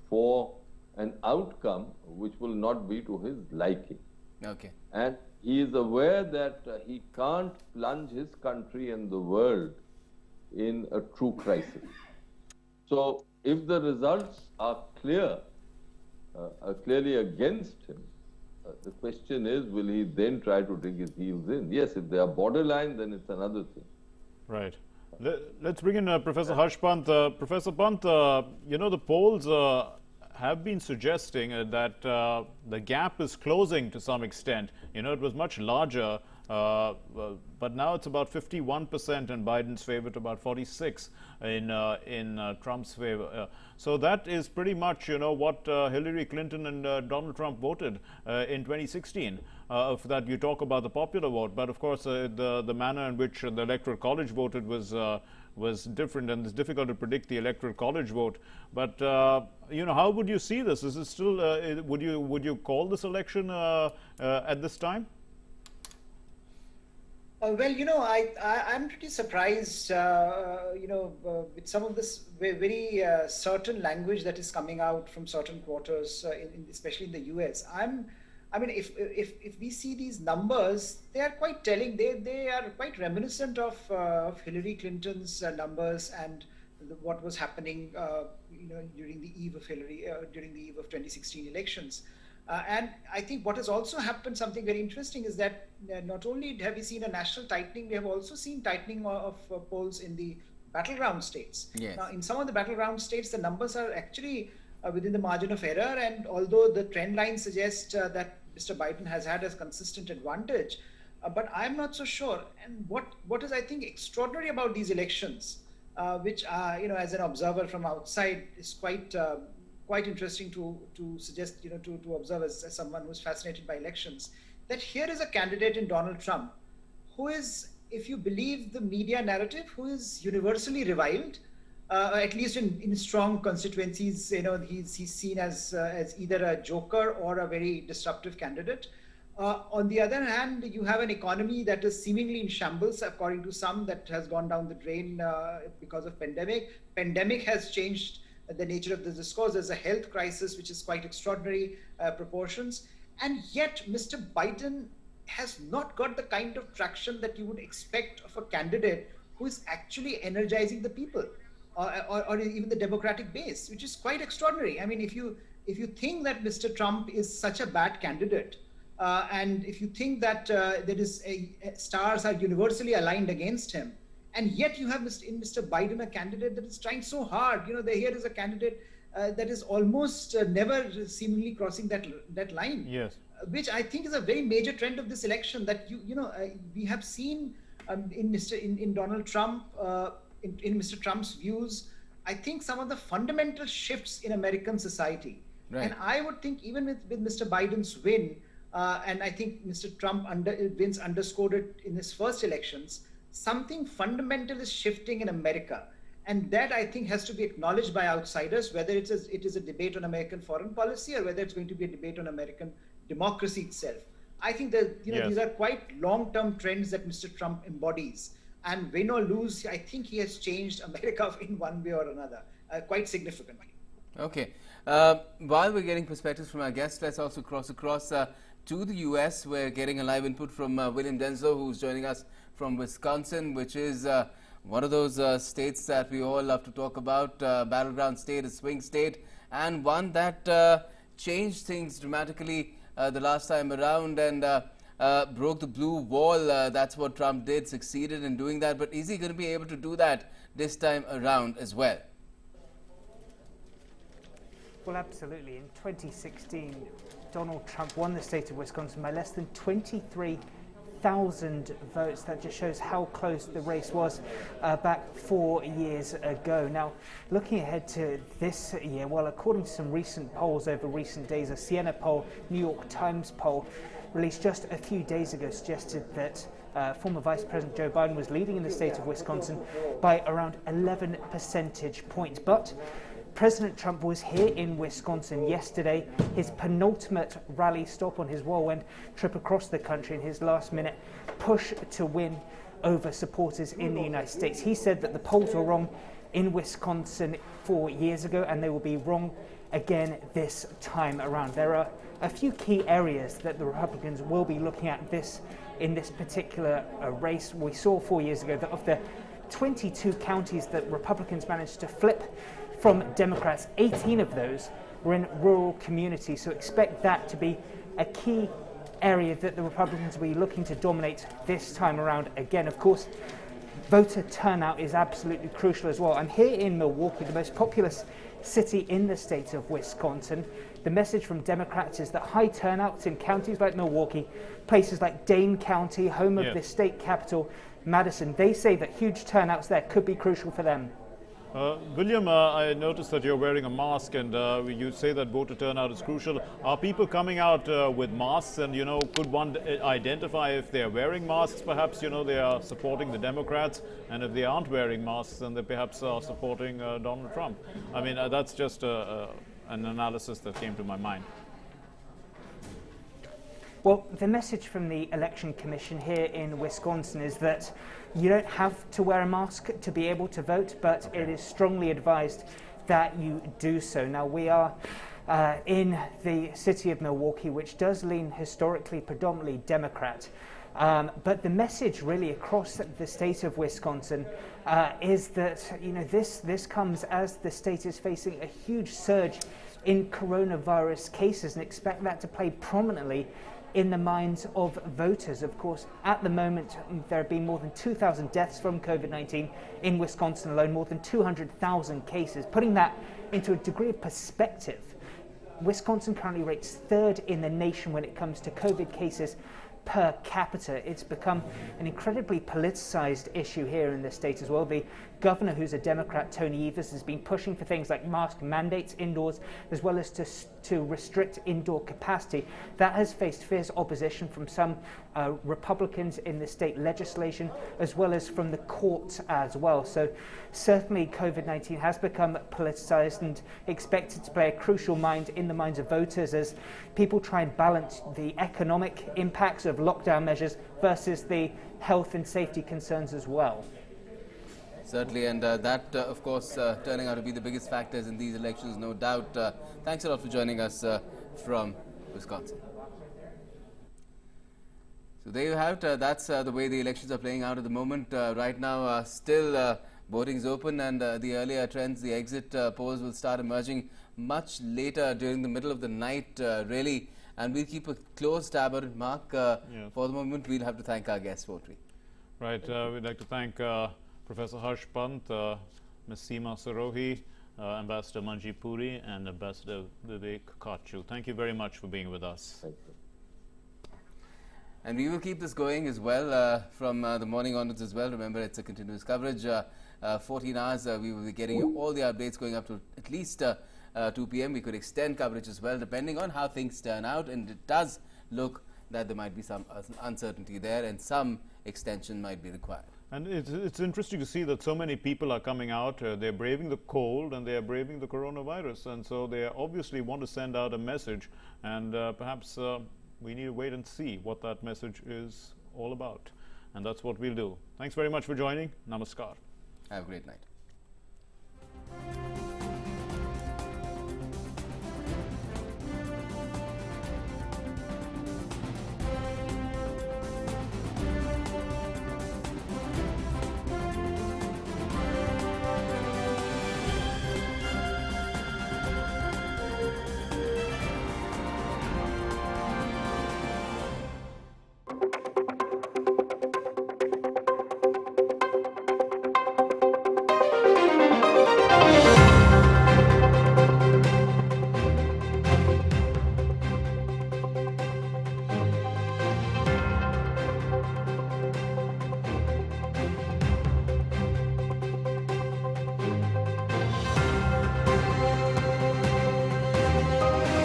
for an outcome which will not be to his liking. Okay. And he is aware that he can't plunge his country and the world in a true crisis. So if the results are clearly against him, the question is, will he then try to dig his heels in? Yes, if they are borderline, then it's another thing. Right. Let's bring in Professor Harsh Pant. Professor Pant, the polls have been suggesting that the gap is closing to some extent. It was much larger, but now it's about 51% in Biden's favor to about 46% in Trump's favor. So that is pretty much, what Hillary Clinton and Donald Trump voted in 2016. Of that you talk about the popular vote, but of course the manner in which the Electoral College voted was different, and it's difficult to predict the Electoral College vote. But how would you see this? Is it still? Would you call this election at this time? Well, I'm pretty surprised, with some of this very certain language that is coming out from certain quarters, especially in the U.S. If we see these numbers, they are quite telling. They are quite reminiscent of Hillary Clinton's numbers and what was happening, during the eve of during the eve of 2016 elections. And I think what has also happened, something very interesting, is that not only have we seen a national tightening, we have also seen tightening of polls in the battleground states. Yes. Now, in some of the battleground states, the numbers are actually within the margin of error, and although the trend line suggests that Mr. Biden has had a consistent advantage, but I'm not so sure. And what is, I think, extraordinary about these elections, which as an observer from outside is quite interesting to suggest, to observe as someone who's fascinated by elections, that here is a candidate in Donald Trump who is, if you believe the media narrative, who is universally reviled, at least in strong constituencies. He's seen as either a joker or a very disruptive candidate. On the other hand, you have an economy that is seemingly in shambles, according to some, that has gone down the drain because of pandemic. Pandemic has changed the nature of the discourse. There's a health crisis, which is quite extraordinary proportions. And yet, Mr. Biden has not got the kind of traction that you would expect of a candidate who is actually energizing the people, or even the Democratic base, which is quite extraordinary. I mean, if you think that Mr. Trump is such a bad candidate, and if you think that stars are universally aligned against him, And yet you have in Mr. Biden a candidate that is trying so hard. You know, here is a candidate that is almost never seemingly crossing that line. Yes. Which I think is a very major trend of this election, that we have seen in Donald Trump, in Mr. Trump's views, I think some of the fundamental shifts in American society. Right. And I would think even with Mr. Biden's win, and I think Mr. Trump wins underscored it in his first elections, something fundamental is shifting in America. And that, I think, has to be acknowledged by outsiders, whether it is a debate on American foreign policy or whether it's going to be a debate on American democracy itself. I think that these are quite long-term trends that Mr. Trump embodies. And win or lose, I think he has changed America in one way or another, quite significantly. Okay. While we're getting perspectives from our guests, let's also cross across to the U.S. We're getting a live input from William Denslow, who's joining us from Wisconsin, which is one of those states that we all love to talk about, battleground state, a swing state, and one that changed things dramatically the last time around and broke the blue wall. That's what Trump did, succeeded in doing that. But is he going to be able to do that this time around as well? Well, absolutely. In 2016, Donald Trump won the state of Wisconsin by less than 23,000 votes. That just shows how close the race was back 4 years ago. Now, looking ahead to this year, well, according to some recent polls over recent days, a Siena poll, New York Times poll, released just a few days ago, suggested that former Vice President Joe Biden was leading in the state of Wisconsin by around 11 percentage points. But President Trump was here in Wisconsin yesterday, his penultimate rally stop on his whirlwind trip across the country in his last-minute push to win over supporters in the United States. He said that the polls were wrong in Wisconsin 4 years ago, and they will be wrong again this time around. There are a few key areas that the Republicans will be looking at in this particular race. We saw 4 years ago that of the 22 counties that Republicans managed to flip from Democrats, 18 of those were in rural communities. So expect that to be a key area that the Republicans will be looking to dominate this time around. Again, of course, voter turnout is absolutely crucial as well. I'm here in Milwaukee, the most populous city in the state of Wisconsin. The message from Democrats is that high turnouts in counties like Milwaukee, places like Dane County, home of the state capital, Madison, they say that huge turnouts there could be crucial for them. William, I noticed that you're wearing a mask, and you say that voter turnout is crucial. Are people coming out with masks, and could one identify if they're wearing masks? Perhaps they are supporting the Democrats, and if they aren't wearing masks, then they perhaps are supporting Donald Trump. I mean, that's just an analysis that came to my mind. Well, the message from the Election Commission here in Wisconsin is that you don't have to wear a mask to be able to vote, but it is strongly advised that you do so. Now, we are in the city of Milwaukee, which does lean historically predominantly Democrat. But the message really across the state of Wisconsin is that this comes as the state is facing a huge surge in coronavirus cases, and expect that to play prominently in the minds of voters. Of course, at the moment, there have been more than 2,000 deaths from COVID-19 in Wisconsin alone, more than 200,000 cases. Putting that into a degree of perspective, Wisconsin currently rates third in the nation when it comes to COVID cases per capita. It's become an incredibly politicized issue here in the state as well. The governor, who's a Democrat, Tony Evers, has been pushing for things like mask mandates indoors, as well as to restrict indoor capacity. That has faced fierce opposition from some Republicans in the state legislation, as well as from the courts as well. So certainly COVID-19 has become politicized and expected to play a crucial mind in the minds of voters as people try and balance the economic impacts of lockdown measures versus the health and safety concerns as well. Certainly, and that, of course, turning out to be the biggest factors in these elections, no doubt. Thanks a lot for joining us from Wisconsin. So there you have it. That's the way the elections are playing out at the moment. Right now, still voting is open, and the earlier trends, the exit polls will start emerging much later during the middle of the night, really. And we'll keep a close tab on it, Mark. For the moment, we'll have to thank our guest, won't we? Right. We'd like to thank Professor Harsh Pant, Ms. Seema Sarohi, Ambassador Manjeet Puri, and Ambassador Vivek Kachu. Thank you very much for being with us. Thank you. And we will keep this going as well from the morning onwards as well. Remember, it's a continuous coverage. 14 hours, we will be getting you all the updates going up to at least 2 p.m. We could extend coverage as well, depending on how things turn out. And it does look that there might be some uncertainty there, and some extension might be required. And it's interesting to see that so many people are coming out. They're braving the cold and they're braving the coronavirus. And so they obviously want to send out a message. And perhaps we need to wait and see what that message is all about. And that's what we'll do. Thanks very much for joining. Namaskar. Have a great night.